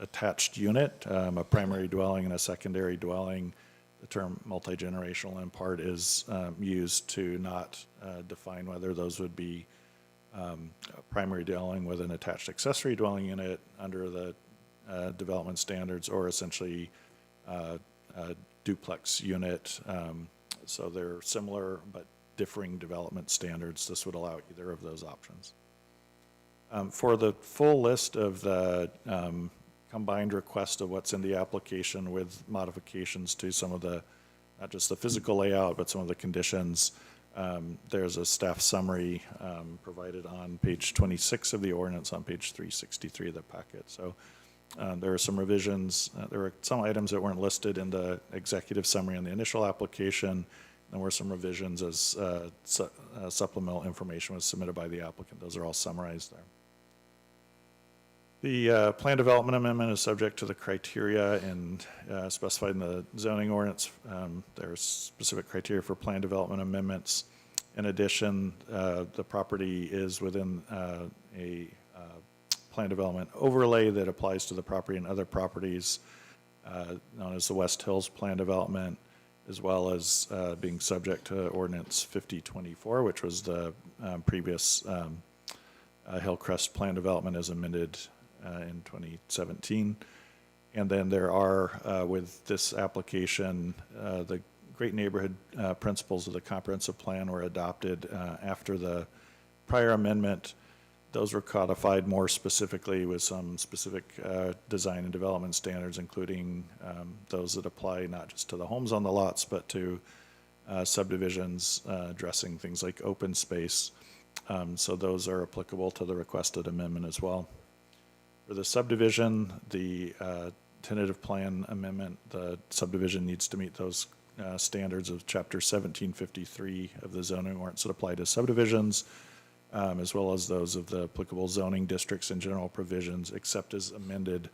Speaker 5: attached unit, a primary dwelling and a secondary dwelling. The term multi-generational in part is used to not define whether those would be a primary dwelling with an attached accessory dwelling unit under the development standards, or essentially a duplex unit. So they're similar but differing development standards. This would allow either of those options. For the full list of the combined request of what's in the application with modifications to some of the, not just the physical layout, but some of the conditions, there's a staff summary provided on page 26 of the ordinance, on page 363 of the packet. So there are some revisions. There were some items that weren't listed in the executive summary in the initial application. There were some revisions as supplemental information was submitted by the applicant. Those are all summarized there. The plan development amendment is subject to the criteria and specified in the zoning ordinance. There's specific criteria for plan development amendments. In addition, the property is within a plan development overlay that applies to the property and other properties, known as the West Hills Plan Development, as well as being subject to Ordinance 5024, which was the previous Hillcrest Plan Development as amended in 2017. And then there are, with this application, the Great Neighborhood Principles of the Comprehensive Plan were adopted after the prior amendment. Those were codified more specifically with some specific design and development standards, including those that apply not just to the homes on the lots, but to subdivisions addressing things like open space. So those are applicable to the requested amendment as well. For the subdivision, the tentative plan amendment, the subdivision needs to meet those standards of Chapter 1753 of the zoning ordinance that apply to subdivisions, as well as those of the applicable zoning districts and general provisions, except as amended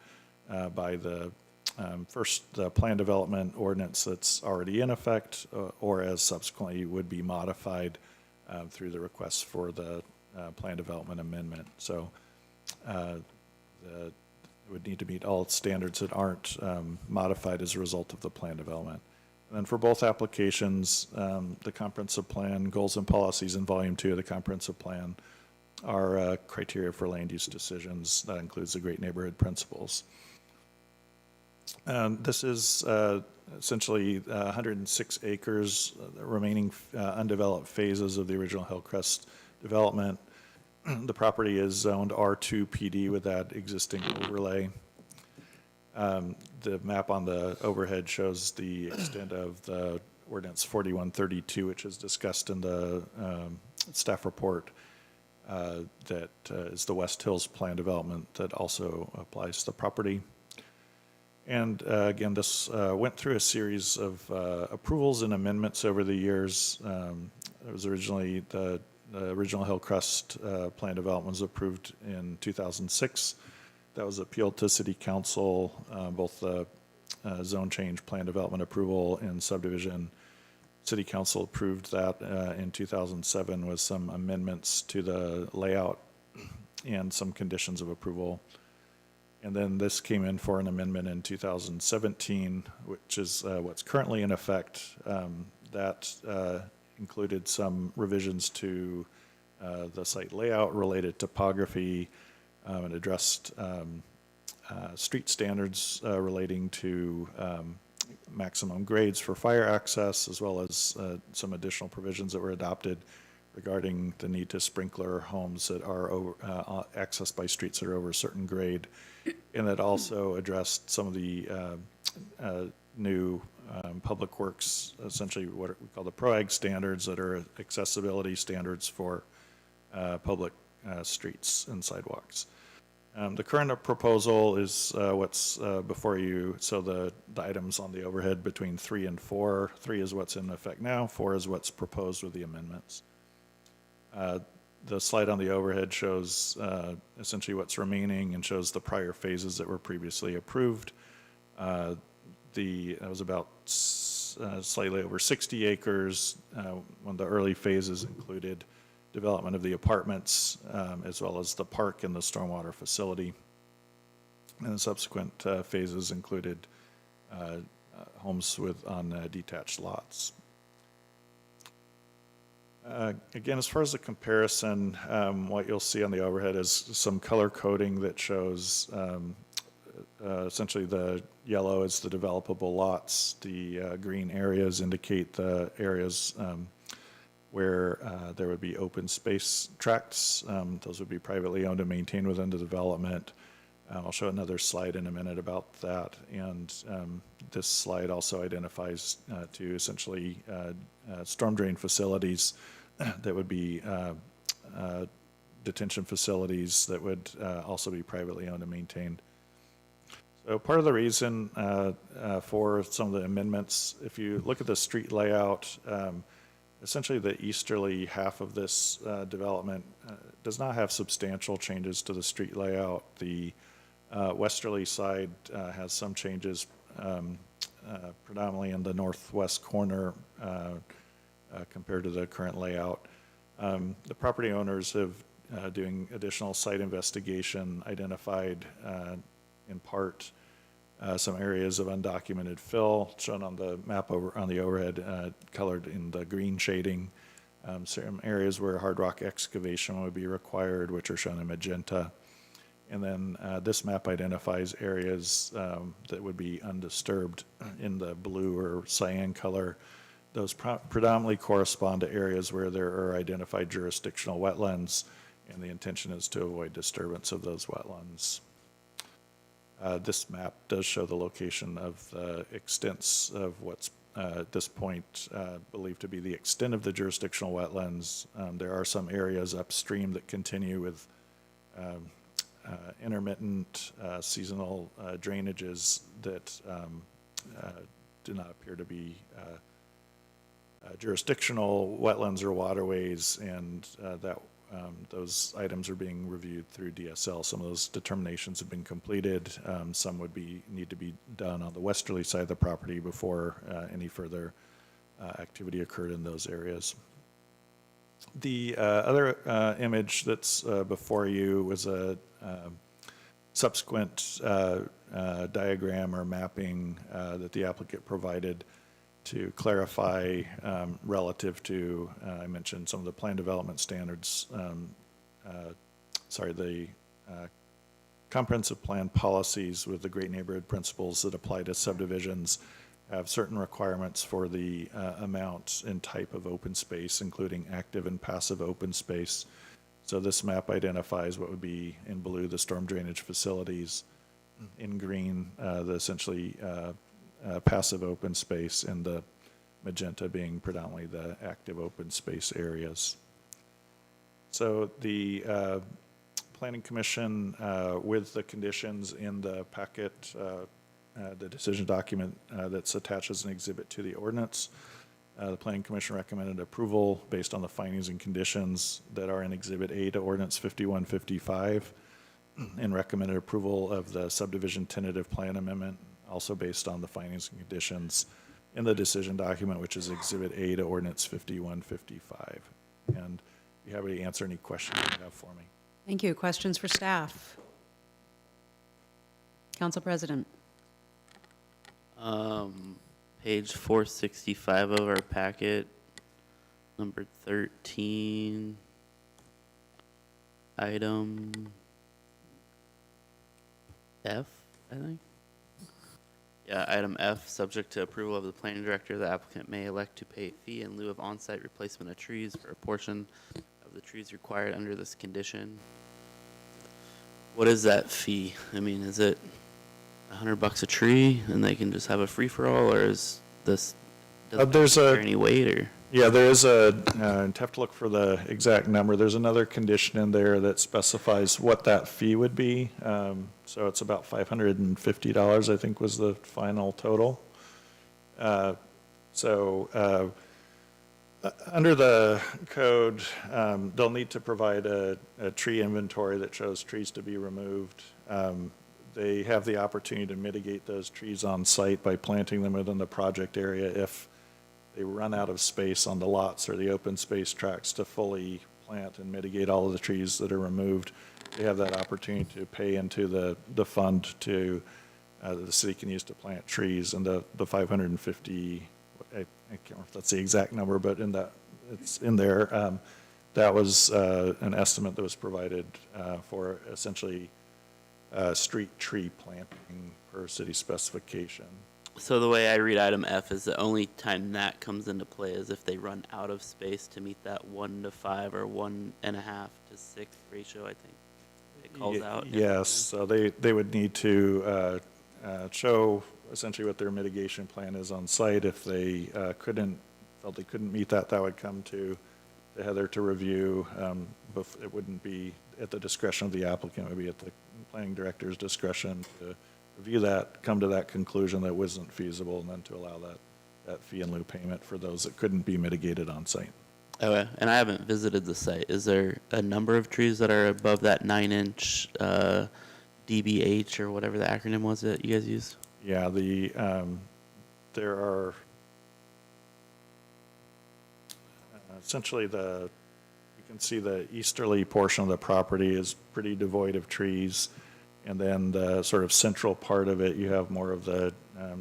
Speaker 5: by the the plan development ordinance that's already in effect, or as subsequently would be modified through the request for the plan development amendment. So it would need to meet all standards that aren't modified as a result of the plan development. And then for both applications, the comprehensive plan, goals and policies in volume 2 of the comprehensive plan are criteria for land use decisions. That includes the Great Neighborhood Principles. This is essentially 106 acres, the remaining undeveloped phases of the original Hillcrest development. The property is zoned R2 PD with that existing overlay. The map on the overhead shows the extent of the ordinance 4132, which is discussed in the staff report. That is the West Hills plan development that also applies to the property. And again, this went through a series of approvals and amendments over the years. It was originally the original Hillcrest plan development was approved in 2006. That was appealed to City Council, both the zone change plan development approval and subdivision. City Council approved that in 2007 with some amendments to the layout and some conditions of approval. And then this came in for an amendment in 2017, which is what's currently in effect. That included some revisions to the site layout, related topography, and addressed street standards relating to maximum grades for fire access, as well as some additional provisions that were adopted regarding the need to sprinkler homes that are accessed by streets that are over a certain grade. And that also addressed some of the new public works, essentially what we call the PROAG standards, that are accessibility standards for public streets and sidewalks. The current proposal is what's before you. So the items on the overhead between 3 and 4. 3 is what's in effect now. 4 is what's proposed with the amendments. The slide on the overhead shows essentially what's remaining and shows the prior phases that were previously approved. That was about slightly over 60 acres. One of the early phases included development of the apartments, as well as the park and the stormwater facility. And the subsequent phases included homes on detached lots. Again, as far as the comparison, what you'll see on the overhead is some color coding that shows essentially the yellow is the developable lots. The green areas indicate the areas where there would be open space tracts. Those would be privately owned and maintained within the development. I'll show another slide in a minute about that. And this slide also identifies to essentially storm drain facilities that would be detention facilities that would also be privately owned and maintained. So part of the reason for some of the amendments, if you look at the street layout, essentially the easterly half of this development does not have substantial changes to the street layout. The westerly side has some changes, predominantly in the northwest corner compared to the current layout. The property owners have, doing additional site investigation, identified in part some areas of undocumented fill, shown on the map on the overhead, colored in the green shading. Some areas where hard rock excavation would be required, which are shown in magenta. And then this map identifies areas that would be undisturbed in the blue or cyan color. Those predominantly correspond to areas where there are identified jurisdictional wetlands and the intention is to avoid disturbance of those wetlands. This map does show the location of the extents of what's at this point believed to be the extent of the jurisdictional wetlands. There are some areas upstream that continue with intermittent seasonal drainages that do not appear to be jurisdictional wetlands or waterways, and those items are being reviewed through DSL. Some of those determinations have been completed. Some would need to be done on the westerly side of the property before any further activity occurred in those areas. The other image that's before you was a subsequent diagram or mapping that the applicant provided to clarify relative to, I mentioned some of the plan development standards, the comprehensive plan policies with the Great Neighborhood Principles that apply to subdivisions have certain requirements for the amount and type of open space, including active and passive open space. So this map identifies what would be in blue the storm drainage facilities, in green the essentially passive open space, and the magenta being predominantly the active open space areas. So the Planning Commission, with the conditions in the packet, the decision document that's attached as an exhibit to the ordinance, the Planning Commission recommended approval based on the findings and conditions that are in Exhibit A to Ordinance 5155, and recommended approval of the subdivision tentative plan amendment, also based on the findings and conditions in the decision document, which is Exhibit A to Ordinance 5155. And if you have any answer any questions you have for me.
Speaker 2: Thank you. Questions for staff? Council President.
Speaker 12: Page 465 of our packet, number 13, item F, I think. Yeah, item F, subject to approval of the planning director, the applicant may elect to pay a fee in lieu of on-site replacement of trees for a portion of the trees required under this condition. What is that fee? I mean, is it $100 a tree and they can just have a free-for-all, or is this, does there any weight, or?
Speaker 5: Yeah, there is you'd have to look for the exact number. There's another condition in there that specifies what that fee would be. So it's about $550, I think, was the final total. Under the code, they'll need to provide a tree inventory that shows trees to be removed. They have the opportunity to mitigate those trees on site by planting them within the project area if they run out of space on the lots or the open space tracts to fully plant and mitigate all of the trees that are removed. They have that opportunity to pay into the fund to the city can use to plant trees, and the 550, I can't remember if that's the exact number, but it's in there. That was an estimate that was provided for essentially street tree planting per city specification.
Speaker 12: So the way I read item F is the only time that comes into play is if they run out of space to meet that 1:5 or 1.5 to 6 ratio, I think it calls out.
Speaker 5: Yes, so they would need to show essentially what their mitigation plan is on site. If they felt they couldn't meet that, that would come to the Heather to review. It wouldn't be at the discretion of the applicant, it would be at the planning director's discretion to review that, come to that conclusion that it wasn't feasible, and then to allow that fee in lieu payment for those that couldn't be mitigated on site.
Speaker 12: Okay, and I haven't visited the site. Is there a number of trees that are above that 9-inch DBH or whatever the acronym was that you guys used?
Speaker 5: Yeah, there are essentially you can see the easterly portion of the property is pretty devoid of trees, and then the sort of central part of it, you have more of the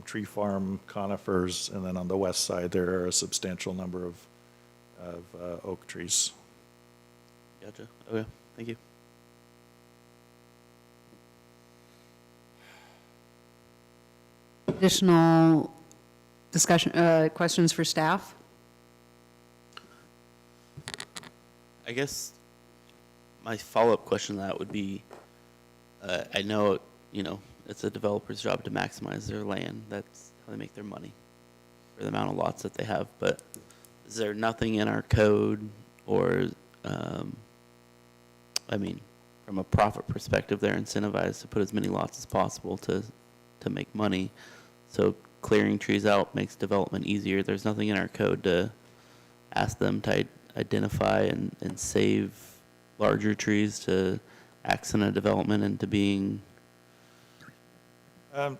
Speaker 5: tree farm conifers, and then on the west side there are a substantial number of oak trees.
Speaker 12: Gotcha. Okay, thank you.
Speaker 2: Additional discussion, questions for staff?
Speaker 12: I guess my follow-up question to that would be, I know, it's a developer's job to maximize their land. That's how they make their money, for the amount of lots that they have. But is there nothing in our code or, from a profit perspective, they're incentivized to put as many lots as possible to make money. So clearing trees out makes development easier. There's nothing in our code to ask them to identify and save larger trees to accent a development into being. I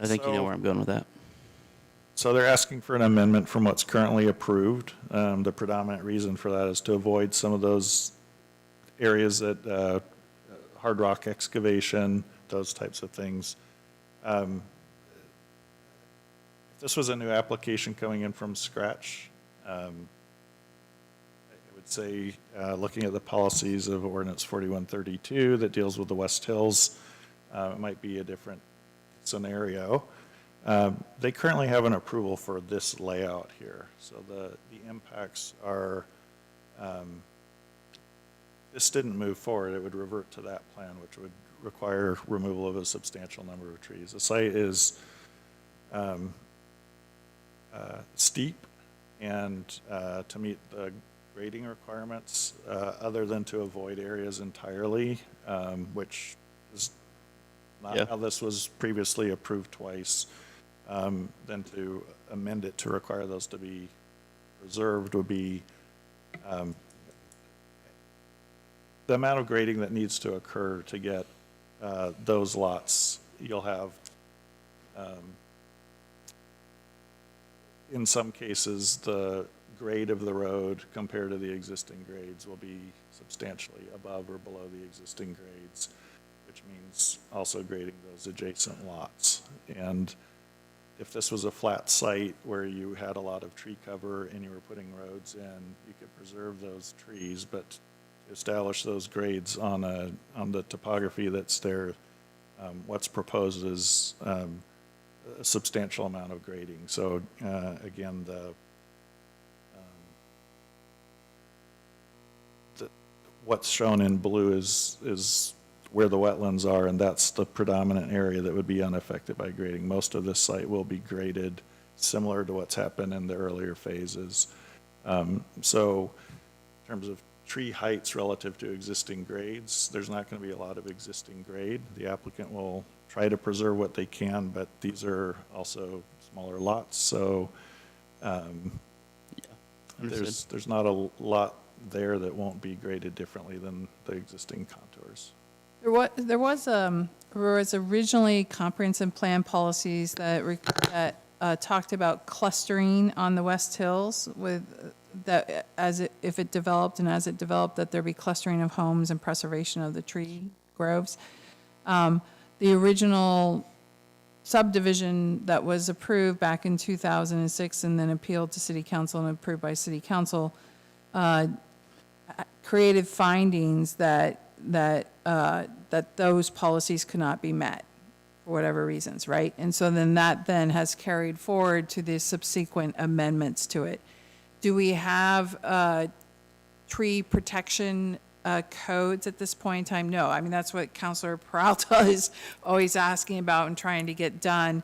Speaker 12: think you know where I'm going with that.
Speaker 5: So they're asking for an amendment from what's currently approved. The predominant reason for that is to avoid some of those areas that hard rock excavation, those types of things. If this was a new application coming in from scratch, I would say, looking at the policies of Ordinance 4132 that deals with the West Hills, it might be a different scenario. They currently have an approval for this layout here. So the impacts are, this didn't move forward, it would revert to that plan, which would require removal of a substantial number of trees. The site is steep, and to meet the grading requirements, other than to avoid areas entirely, which is not how this was previously approved twice, then to amend it to require those to be preserved would be the amount of grading that needs to occur to get those lots. You'll have, in some cases, the grade of the road compared to the existing grades will be substantially above or below the existing grades, which means also grading those adjacent lots. And if this was a flat site where you had a lot of tree cover and you were putting roads in, you could preserve those trees, but to establish those grades on the topography that's there, what's proposed is a substantial amount of grading. So again, what's shown in blue is where the wetlands are, and that's the predominant area that would be unaffected by grading. Most of this site will be graded similar to what's happened in the earlier phases. So in terms of tree heights relative to existing grades, there's not going to be a lot of existing grade. The applicant will try to preserve what they can, but these are also smaller lots, so there's not a lot there that won't be graded differently than the existing contours.
Speaker 3: There was originally comprehensive plan policies that talked about clustering on the West Hills with that if it developed and as it developed, that there be clustering of homes and preservation of the tree groves. The original subdivision that was approved back in 2006 and then appealed to City Council and approved by City Council created findings that those policies could not be met for whatever reasons, right? And so then that has carried forward to the subsequent amendments to it. Do we have tree protection codes at this point in time? No. I mean, that's what Councilor Peralta is always asking about and trying to get done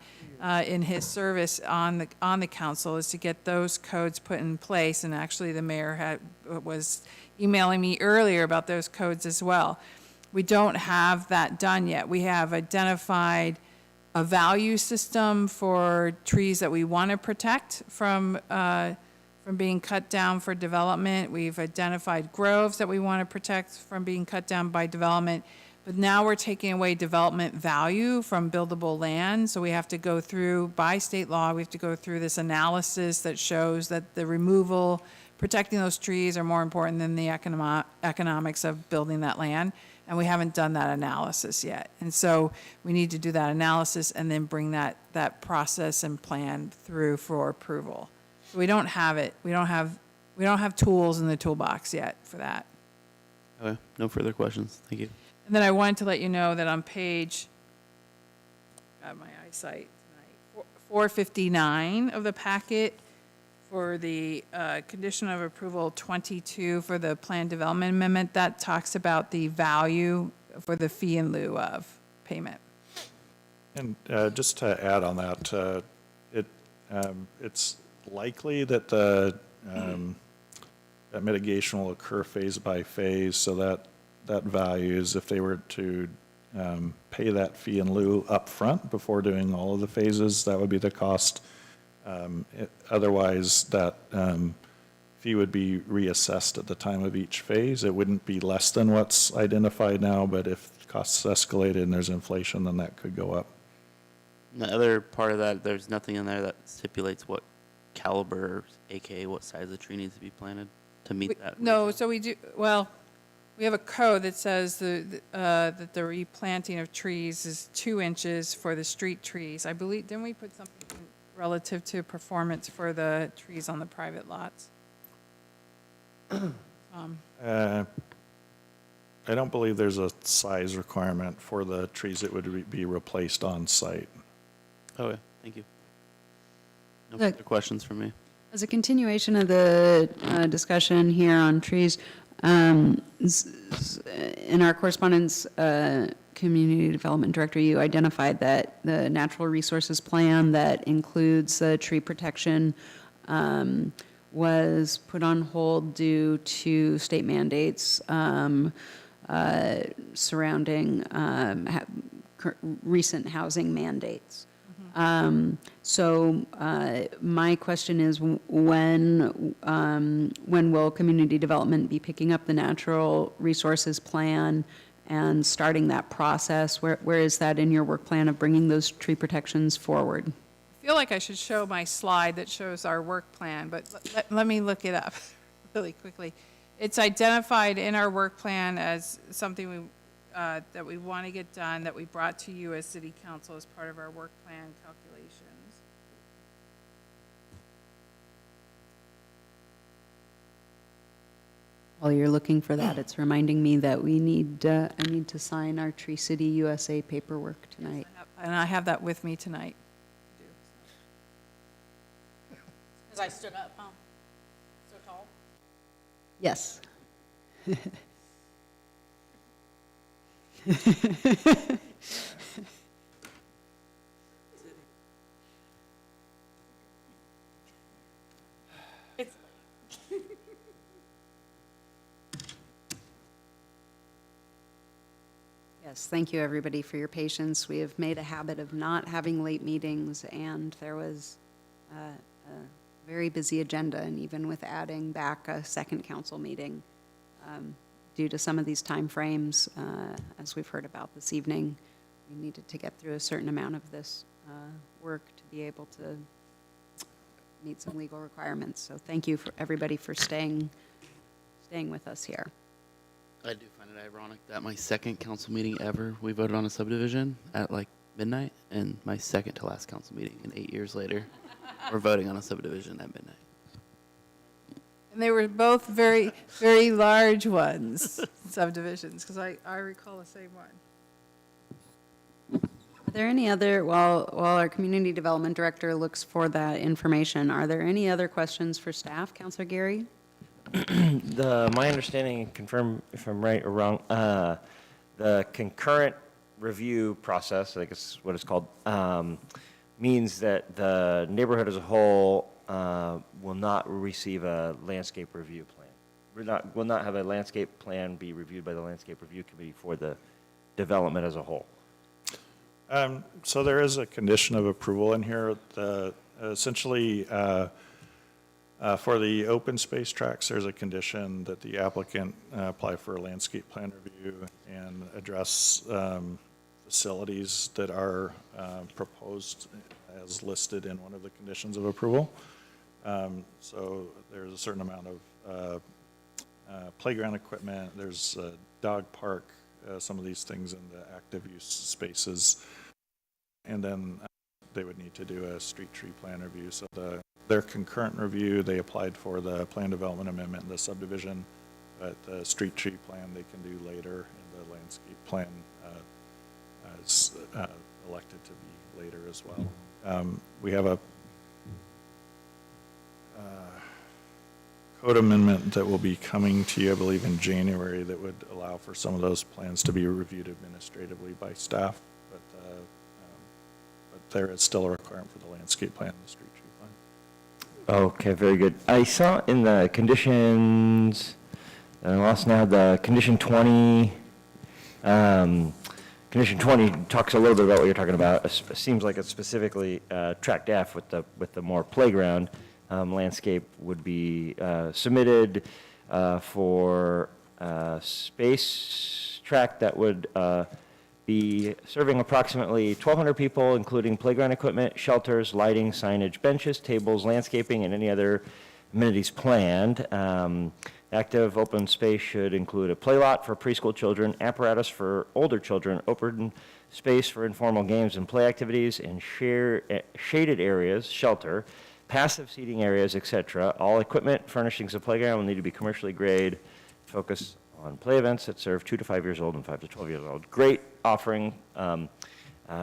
Speaker 3: in his service on the council, is to get those codes put in place. And actually, the mayor was emailing me earlier about those codes as well. We don't have that done yet. We have identified a value system for trees that we want to protect from being cut down for development. We've identified groves that we want to protect from being cut down by development. But now we're taking away development value from buildable land. So we have to go through, by state law, we have to go through this analysis that shows that the removal, protecting those trees are more important than the economics of building that land. And we haven't done that analysis yet. And so we need to do that analysis and then bring that process and plan through for approval. So we don't have it. We don't have tools in the toolbox yet for that.
Speaker 12: Okay, no further questions. Thank you.
Speaker 3: And then I wanted to let you know that on page, got my eyesight tonight, 459 of the packet
Speaker 11: for the condition of approval 22 for the plan development amendment, that talks about the value for the fee in lieu of payment.
Speaker 5: And just to add on that, it's likely that that mitigation will occur phase by phase, so that value is if they were to pay that fee in lieu upfront before doing all of the phases, that would be the cost. Otherwise, that fee would be reassessed at the time of each phase. It wouldn't be less than what's identified now, but if costs escalated and there's inflation, then that could go up.
Speaker 12: And the other part of that, there's nothing in there that stipulates what caliber, aka what size the tree needs to be planted to meet that.
Speaker 11: No, so we do, well, we have a code that says that the replanting of trees is 2 inches for the street trees. I believe, didn't we put something relative to performance for the trees on the private lots?
Speaker 5: I don't believe there's a size requirement for the trees that would be replaced on site.
Speaker 12: Okay, thank you. No further questions from me.
Speaker 2: As a continuation of the discussion here on trees, in our correspondence, Community Development Director, you identified that the natural resources plan that includes tree protection was put on hold due to state mandates surrounding recent housing mandates. So my question is, when will community development be picking up the natural resources plan and starting that process? Where is that in your work plan of bringing those tree protections forward?
Speaker 11: I feel like I should show my slide that shows our work plan, but let me look it up really quickly. It's identified in our work plan as something that we want to get done, that we brought to you as City Council as part of our work plan calculations.
Speaker 2: While you're looking for that, it's reminding me that I need to sign our Tree City USA paperwork tonight.
Speaker 11: And I have that with me tonight.
Speaker 9: Because I stood up, huh? So tall?
Speaker 2: Yes. Yes, thank you, everybody, for your patience. We have made a habit of not having late meetings, and there was a very busy agenda, and even with adding back a second council meeting, due to some of these timeframes, as we've heard about this evening, we needed to get through a certain amount of this work to be able to meet some legal requirements. So thank you for everybody for staying with us here.
Speaker 12: I do find it ironic that my second council meeting ever, we voted on a subdivision at like midnight, and my second to last council meeting, and 8 years later, we're voting on a subdivision at midnight.
Speaker 11: And they were both very, very large ones, subdivisions, because I recall the same one.
Speaker 2: Are there any other, while our community development director looks for that information, are there any other questions for staff? Councilor Gary?
Speaker 10: My understanding, confirm if I'm right or wrong, the concurrent review process, I think is what it's called, means that the neighborhood as a whole will not receive a landscape review plan. Will not have a landscape plan be reviewed by the landscape review committee for the development as a whole.
Speaker 5: So there is a condition of approval in here. Essentially, for the open space tracts, there's a condition that the applicant apply for a landscape plan review and address facilities that are proposed as listed in one of the conditions of approval. So there's a certain amount of playground equipment, there's a dog park, some of these things in the active use spaces. And then they would need to do a street tree plan review. So their concurrent review, they applied for the plan development amendment in the subdivision, but the street tree plan they can do later, and the landscape plan is elected to be later as well. We have code amendment that will be coming to you, I believe, in January that would allow for some of those plans to be reviewed administratively by staff. But there is still a requirement for the landscape plan and the street tree plan.
Speaker 10: Okay, very good. I saw in the conditions, I lost now, the condition 20, condition 20 talks a little bit about what you're talking about. It seems like it's specifically tract F with the more playground. Landscape would be submitted for space tract that would be serving approximately 1,200 people, including playground equipment, shelters, lighting, signage, benches, tables, landscaping, and any other amenities planned. Active open space should include a play lot for preschool children, apparatus for older children, open space for informal games and play activities, and shaded areas, shelter, passive seating areas, etc. All equipment, furnishings of playground will need to be commercially grade. Focus on play events that serve 2 to 5 years old and 5 to 12 years old. Great offering. I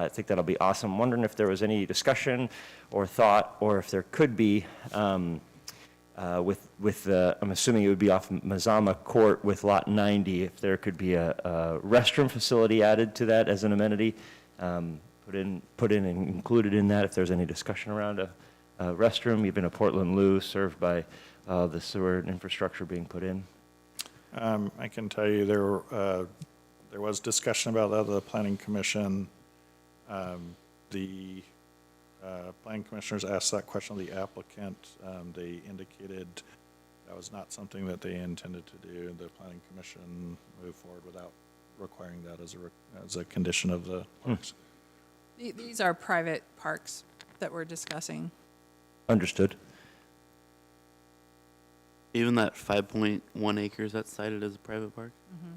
Speaker 10: think that'll be awesome. Wondering if there was any discussion or thought, or if there could be, I'm assuming it would be off Mazama Court with Lot 90, if there could be a restroom facility added to that as an amenity, put in and included in that, if there's any discussion around a restroom, even a Portland Loo served by the sewer infrastructure being put in.
Speaker 5: I can tell you there was discussion about that at the Planning Commission. The planning commissioners asked that question of the applicant. They indicated that was not something that they intended to do. The Planning Commission moved forward without requiring that as a condition of the parks.
Speaker 11: These are private parks that we're discussing.
Speaker 10: Understood.
Speaker 12: Even that 5.1 acres that's cited as a private park?
Speaker 11: Mm-hmm.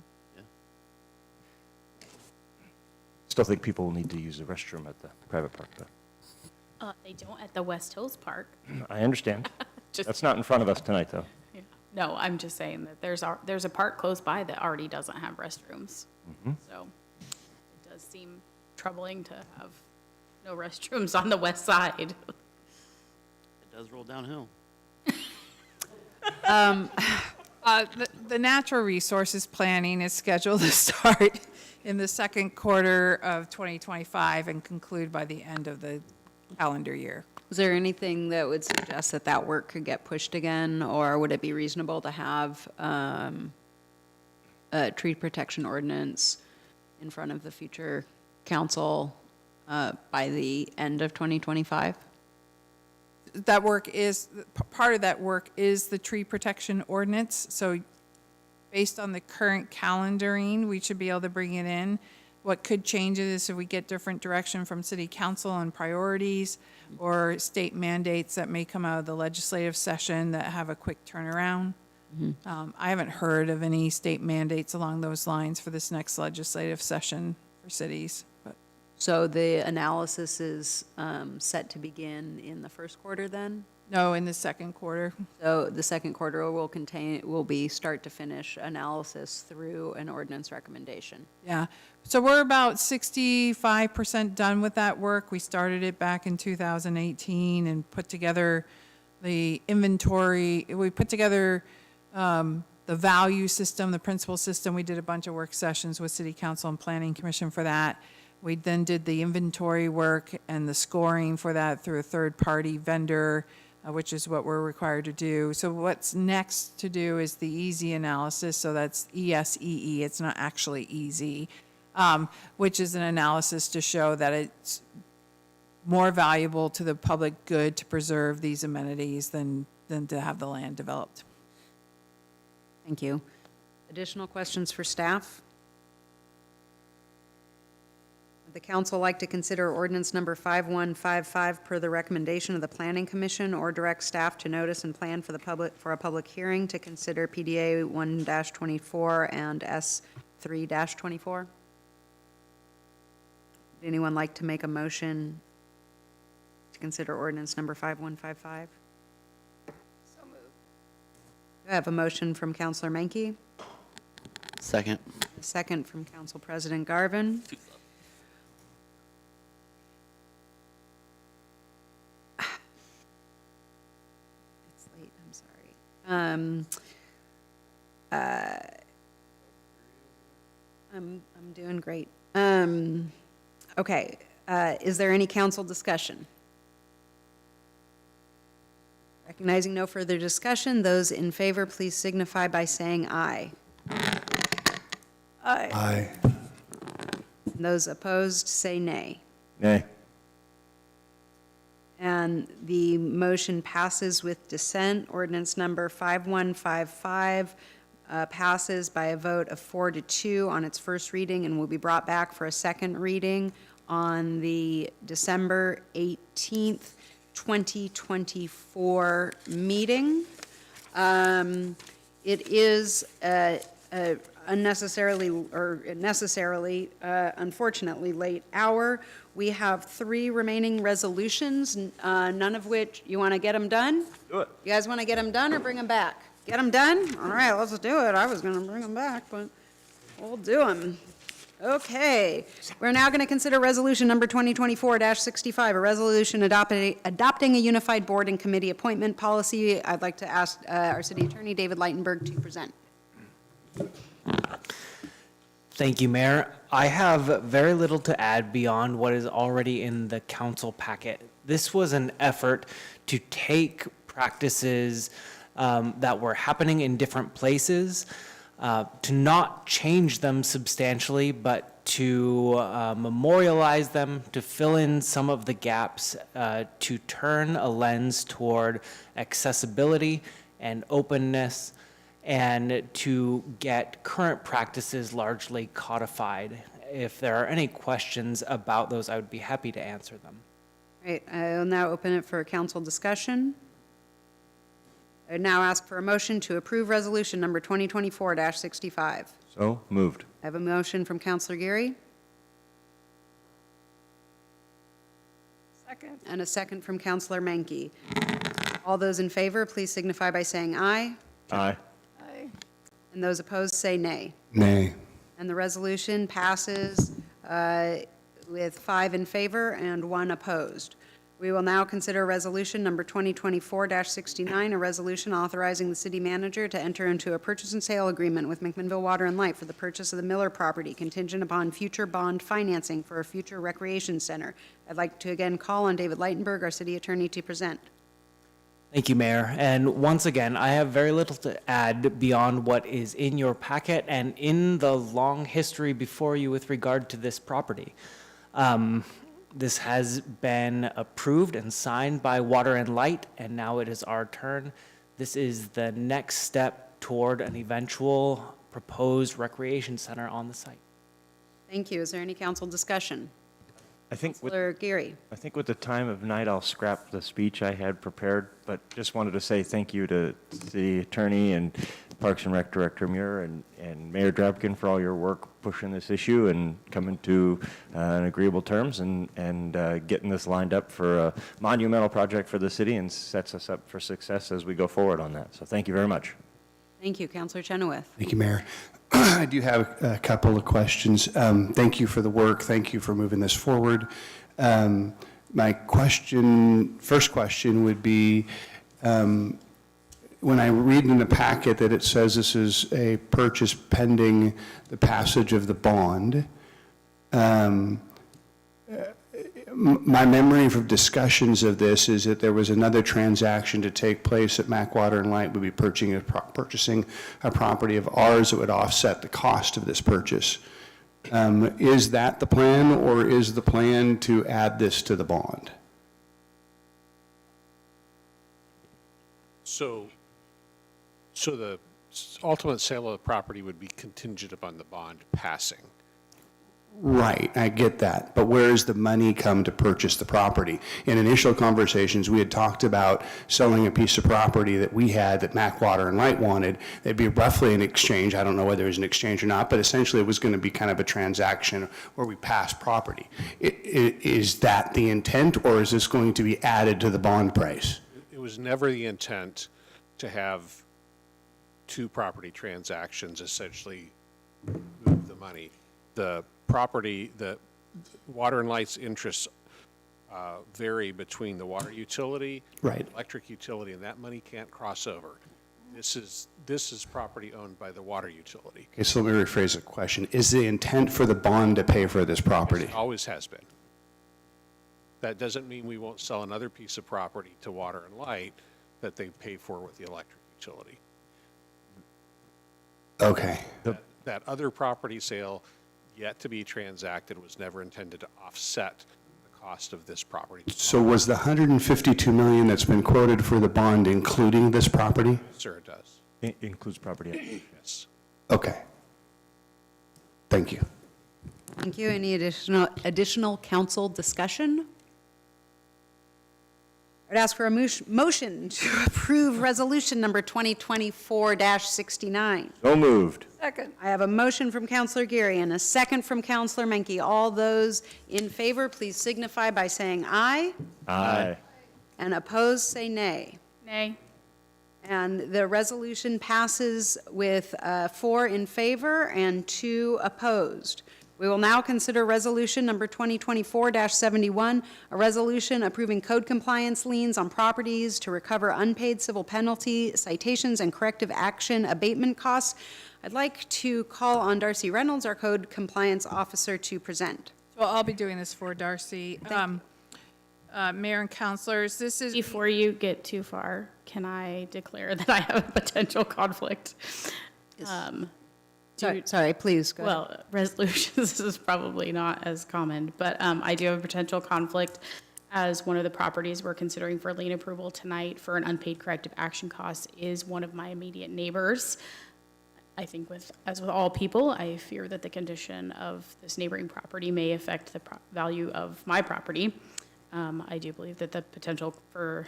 Speaker 10: Still think people will need to use the restroom at the private park, though.
Speaker 9: They don't at the West Hills Park.
Speaker 10: I understand.
Speaker 9: Just-
Speaker 10: That's not in front of us tonight, though.
Speaker 9: Yeah. No, I'm just saying that there's a park close by that already doesn't have restrooms. So it does seem troubling to have no restrooms on the west side.
Speaker 12: It does roll downhill.
Speaker 11: The natural resources planning is scheduled to start in the second quarter of 2025 and conclude by the end of the calendar year.
Speaker 2: Is there anything that would suggest that that work could get pushed again, or would it be reasonable to have a tree protection ordinance in front of the future council by the end of 2025?
Speaker 11: That work is, part of that work is the tree protection ordinance. So based on the current calendaring, we should be able to bring it in. What could change it is if we get different direction from city council on priorities or state mandates that may come out of the legislative session that have a quick turnaround. I haven't heard of any state mandates along those lines for this next legislative session for cities. But
Speaker 2: So the analysis is set to begin in the first quarter then?
Speaker 11: no, in the second quarter.
Speaker 2: So the second quarter will be start to finish analysis through an ordinance recommendation.
Speaker 11: Yeah, so we're about 65% done with that work. We started it back in 2018 and put together the inventory. We put together the value system, the principal system. We did a bunch of work sessions with City Council and Planning Commission for that. We then did the inventory work and the scoring for that through a third-party vendor, which is what we're required to do. So what's next to do is the easy analysis. So that's ESEE. It's not actually easy, which is an analysis to show that it's more valuable to the public good to preserve these amenities than to have the land developed.
Speaker 2: Thank you. Additional questions for staff? Would the council like to consider ordinance number 5155 per the recommendation of the Planning Commission, or direct staff to notice and plan for a public hearing to consider PDA 1-24 and S3-24? Would anyone like to make a motion to consider ordinance number 5155?
Speaker 8: So moved.
Speaker 2: I have a motion from Councilor Menke,
Speaker 12: Second.
Speaker 2: a second from Council President Garvin. I'm doing great. Okay, is there any council discussion? Recognizing no further discussion, those in favor, please signify by saying aye.
Speaker 8: Aye.
Speaker 7: Aye.
Speaker 2: And those opposed, say nay.
Speaker 10: Nay.
Speaker 2: And the motion passes with dissent. Ordinance number 5155 passes by a vote of 4-2 on its first reading and will be brought back for a second reading on the December 18th, 2024 meeting. It is necessarily, unfortunately, late hour. We have 3 remaining resolutions, none of which, you want to get them done?
Speaker 10: Do it.
Speaker 2: You guys want to get them done or bring them back? Get them done? All right, let's do it. I was going to bring them back, but we'll do them. Okay. We're now going to consider resolution number 2024-65, a resolution adopting a unified board and committee appointment policy. I'd like to ask our city attorney, David Leitenberg, to present.
Speaker 18: Thank you, Mayor. I have very little to add beyond what is already in the council packet. This was an effort to take practices that were happening in different places, to not change them substantially, but to memorialize them, to fill in some of the gaps, to turn a lens toward accessibility and openness, and to get current practices largely codified. If there are any questions about those, I would be happy to answer them.
Speaker 2: Right, I will now open it for council discussion. I now ask for a motion to approve resolution number 2024-65.
Speaker 10: So moved.
Speaker 2: I have a motion from Councilor Geary
Speaker 8: Second.
Speaker 2: and a second from Councilor Menke. All those in favor, please signify by saying aye.
Speaker 10: Aye.
Speaker 8: Aye.
Speaker 2: And those opposed, say nay.
Speaker 7: Nay.
Speaker 2: And the resolution passes with 5 in favor and 1 opposed. We will now consider resolution number 2024-69, a resolution authorizing the city manager to enter into a purchase and sale agreement with McMinnville Water and Light for the purchase of the Miller property contingent upon future bond financing for a future recreation center. I'd like to again call on David Leitenberg, our city attorney, to present.
Speaker 18: Thank you, Mayor. And once again, I have very little to add beyond what is in your packet and in the long history before you with regard to this property. This has been approved and signed by Water and Light, and now it is our turn. This is the next step toward an eventual proposed recreation center on the site.
Speaker 2: Thank you. Is there any council discussion?
Speaker 10: I think
Speaker 2: Councilor Geary.
Speaker 10: I think with the time of night, I'll scrap the speech I had prepared, but just wanted to say thank you to the attorney and Parks and Rec Director Muir and Mayor Drabkin for all your work pushing this issue and coming to an agreeable terms and getting this lined up for a monumental project for the city and sets us up for success as we go forward on that. So thank you very much.
Speaker 2: Thank you. Councilor Chenoweth.
Speaker 7: Thank you, Mayor. I do have a couple of questions. Thank you for the work. Thank you for moving this forward. My first question would be, when I read in the packet that it says this is a purchase pending the passage of the bond, my memory from discussions of this is that there was another transaction to take place that Mac Water and Light would be purchasing a property of ours that would offset the cost of this purchase. Is that the plan, or is the plan to add this to the bond?
Speaker 15: So the ultimate sale of the property would be contingent upon the bond passing.
Speaker 7: Right, I get that. But where does the money come to purchase the property? In initial conversations, we had talked about selling a piece of property that we had that Mac Water and Light wanted. It'd be roughly an exchange. I don't know whether it was an exchange or not, but essentially it was going to be kind of a transaction where we pass property. Is that the intent, or is this going to be added to the bond price?
Speaker 15: It was never the intent to have two property transactions essentially move the money. The property, the Water and Light's interests vary between the water utility,
Speaker 7: right,
Speaker 15: electric utility, and that money can't cross over. This is property owned by the water utility.
Speaker 7: Okay, so let me rephrase the question. Is the intent for the bond to pay for this property?
Speaker 15: It always has been. That doesn't mean we won't sell another piece of property to Water and Light that they pay for with the electric utility.
Speaker 7: Okay.
Speaker 15: That other property sale yet to be transacted was never intended to offset the cost of this property.
Speaker 7: So was the $152 million that's been quoted for the bond including this property?
Speaker 15: Sir, it does.
Speaker 10: It includes property.
Speaker 15: Yes.
Speaker 7: Okay. Thank you.
Speaker 2: Thank you. Any additional council discussion? I'd ask for a motion to approve resolution number 2024-69.
Speaker 10: So moved.
Speaker 8: Second.
Speaker 2: I have a motion from Councilor Geary and a second from Councilor Menke. All those in favor, please signify by saying aye.
Speaker 10: Aye.
Speaker 2: And opposed, say nay.
Speaker 22: Nay.
Speaker 2: And the resolution passes with 4 in favor and 2 opposed. We will now consider resolution number 2024-71, a resolution approving code compliance liens on properties to recover unpaid civil penalty, citations, and corrective action abatement costs. I'd like to call on Darcy Reynolds, our code compliance officer, to present.
Speaker 3: Well, I'll be doing this for Darcy. Mayor and councilors, this is...
Speaker 22: Before you get too far, can I declare that I have a potential conflict?
Speaker 2: Sorry, please, go ahead.
Speaker 22: Well, resolutions, this is probably not as common, but I do have a potential conflict as one of the properties we're considering for lien approval tonight for an unpaid corrective action cost is one of my immediate neighbors. I think as with all people, I fear that the condition of this neighboring property may affect the value of my property. I do believe that the potential for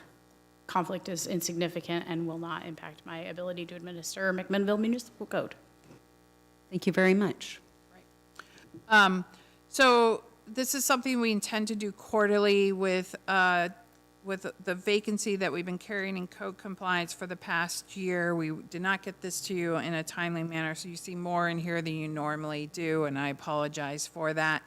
Speaker 22: conflict is insignificant and will not impact my ability to administer McMinnville Municipal Code.
Speaker 2: Thank you very much.
Speaker 3: So this is something we intend to do quarterly with the vacancy that we've been carrying in code compliance for the past year. We did not get this to you in a timely manner, so you see more in here than you normally do, and I apologize for that.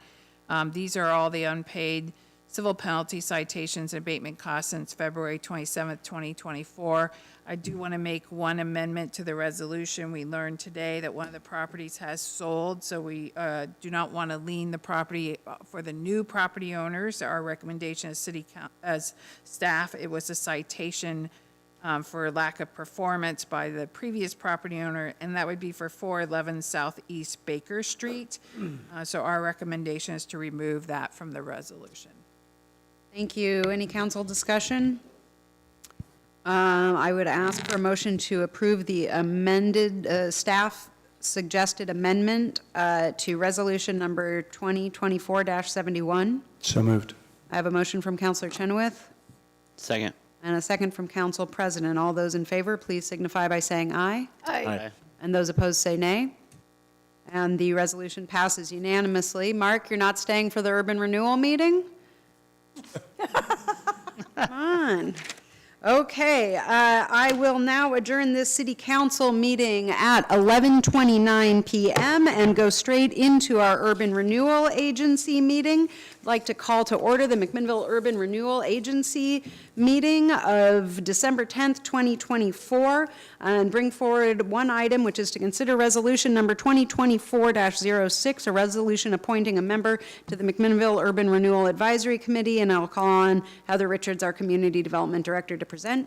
Speaker 3: These are all the unpaid civil penalty citations and abatement costs since February 27th, 2024. I do want to make one amendment to the resolution. We learned today that one of the properties has sold, so we do not want to lien the property for the new property owners. Our recommendation as staff, it was a citation for lack of performance by the previous property owner, and that would be for 411 Southeast Baker Street. So our recommendation is to remove that from the resolution.
Speaker 2: Thank you. Any council discussion? I would ask for a motion to approve the amended staff suggested amendment to resolution number 2024-71.
Speaker 7: So moved.
Speaker 2: I have a motion from Councilor Chenoweth
Speaker 12: Second.
Speaker 2: and a second from Council President. All those in favor, please signify by saying aye.
Speaker 12: Aye.
Speaker 2: And those opposed say nay. And the resolution passes unanimously. Mark, you're not staying for the urban renewal meeting? Come on. Okay, I will now adjourn this city council meeting at 11:29 p.m. and go straight into our urban renewal agency meeting. I'd like to call to order the McMinnville Urban Renewal Agency meeting of December 10th, 2024, and bring forward one item, which is to consider resolution number 2024-06, a resolution appointing a member to the McMinnville Urban Renewal Advisory Committee, and I'll call on Heather Richards, our Community Development Director, to present.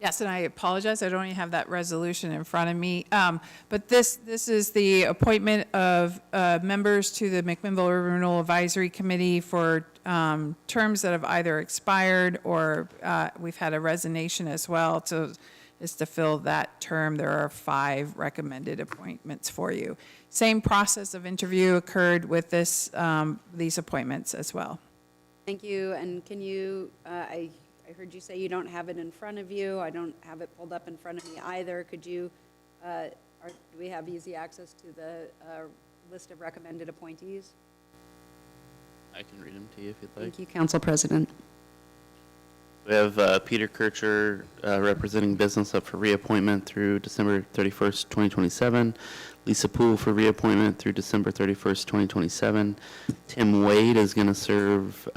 Speaker 3: Yes, and I apologize, I don't even have that resolution in front of me. But this is the appointment of members to the McMinnville Urban Renewal Advisory Committee for terms that have either expired or we've had a resignation as well. So is to fill that term. There are 5 recommended appointments for you. Same process of interview occurred with these appointments as well.
Speaker 2: Thank you, and can you, I heard you say you don't have it in front of you. I don't have it pulled up in front of me either. Could you, do we have easy access to the list of recommended appointees?
Speaker 12: I can read them to you if you'd like.
Speaker 2: Thank you, Council President.
Speaker 12: We have Peter Kircher representing business up for reappointment through December 31st, 2027. Lisa Poole for reappointment through December 31st, 2027. Tim Wade is going to serve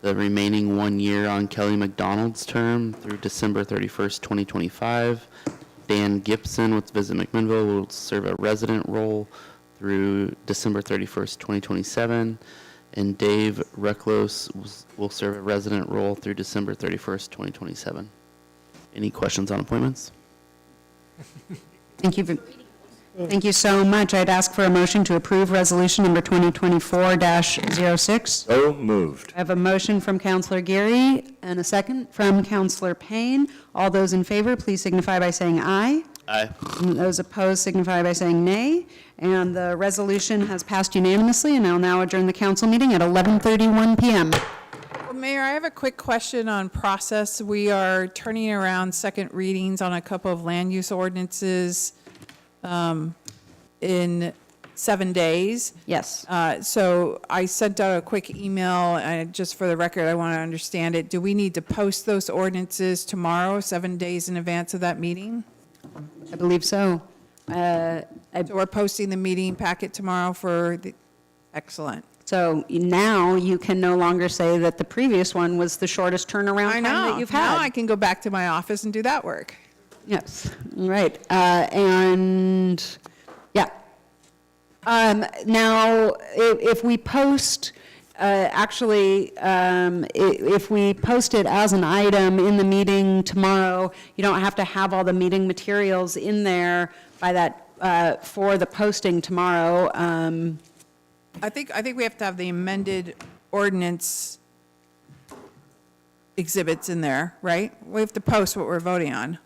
Speaker 12: the remaining 1 year on Kelly McDonald's term through December 31st, 2025. Dan Gibson with Visit McMinnville will serve a resident role through December 31st, 2027. And Dave Reclos will serve a resident role through December 31st, 2027. Any questions on appointments?
Speaker 2: Thank you. Thank you so much. I'd ask for a motion to approve resolution number 2024-06.
Speaker 10: So moved.
Speaker 2: I have a motion from Counselor Geary and a second from Counselor Payne. All those in favor, please signify by saying aye.
Speaker 12: Aye.
Speaker 2: And those opposed signify by saying nay. And the resolution has passed unanimously, and I'll now adjourn the council meeting at 11:31 PM.
Speaker 11: Well, Mayor, I have a quick question on process. We are turning around second readings on a couple of land use ordinances in 7 days.
Speaker 2: Yes.
Speaker 11: So I sent out a quick email, and just for the record, I want to understand it. Do we need to post those ordinances tomorrow, 7 days in advance of that meeting?
Speaker 2: I believe so.
Speaker 11: So we're posting the meeting packet tomorrow for the, excellent.
Speaker 2: So now you can no longer say that the previous one was the shortest turnaround
Speaker 11: I
Speaker 2: time
Speaker 11: know.
Speaker 2: that you've
Speaker 11: Now
Speaker 2: had.
Speaker 11: I can go back to my office and do that work.
Speaker 2: Yes, right. And, yeah. Now, if we post, if we post it as an item in the meeting tomorrow, you don't have to have all the meeting materials in there by that, for the posting tomorrow.
Speaker 11: I think we have to have the amended ordinance exhibits in there, right? We have to post what we're voting on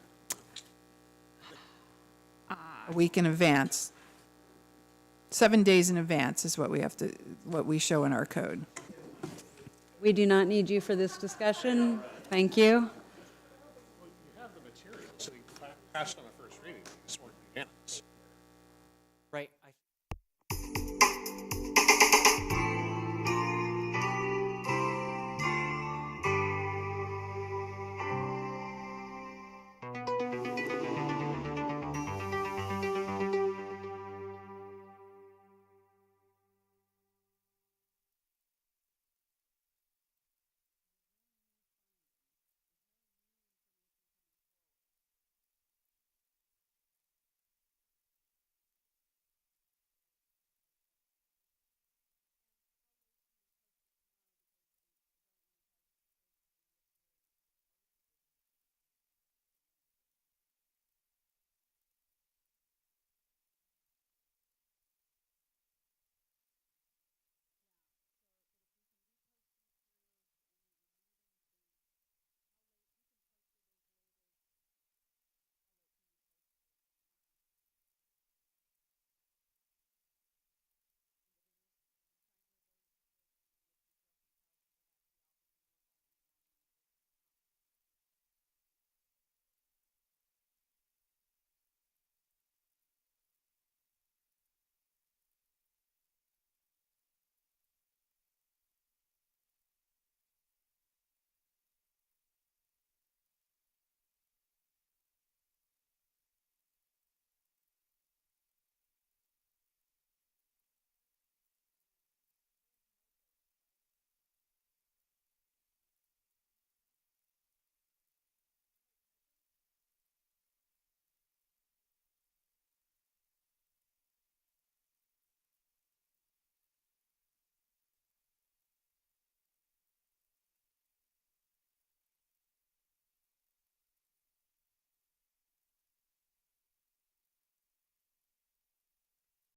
Speaker 11: a week in advance. 7 days in advance is what we have to, what we show in our code.
Speaker 2: We do not need you for this discussion. Thank you.
Speaker 15: You have the material, so you passed on the first reading. You just weren't unanimous.
Speaker 18: Right.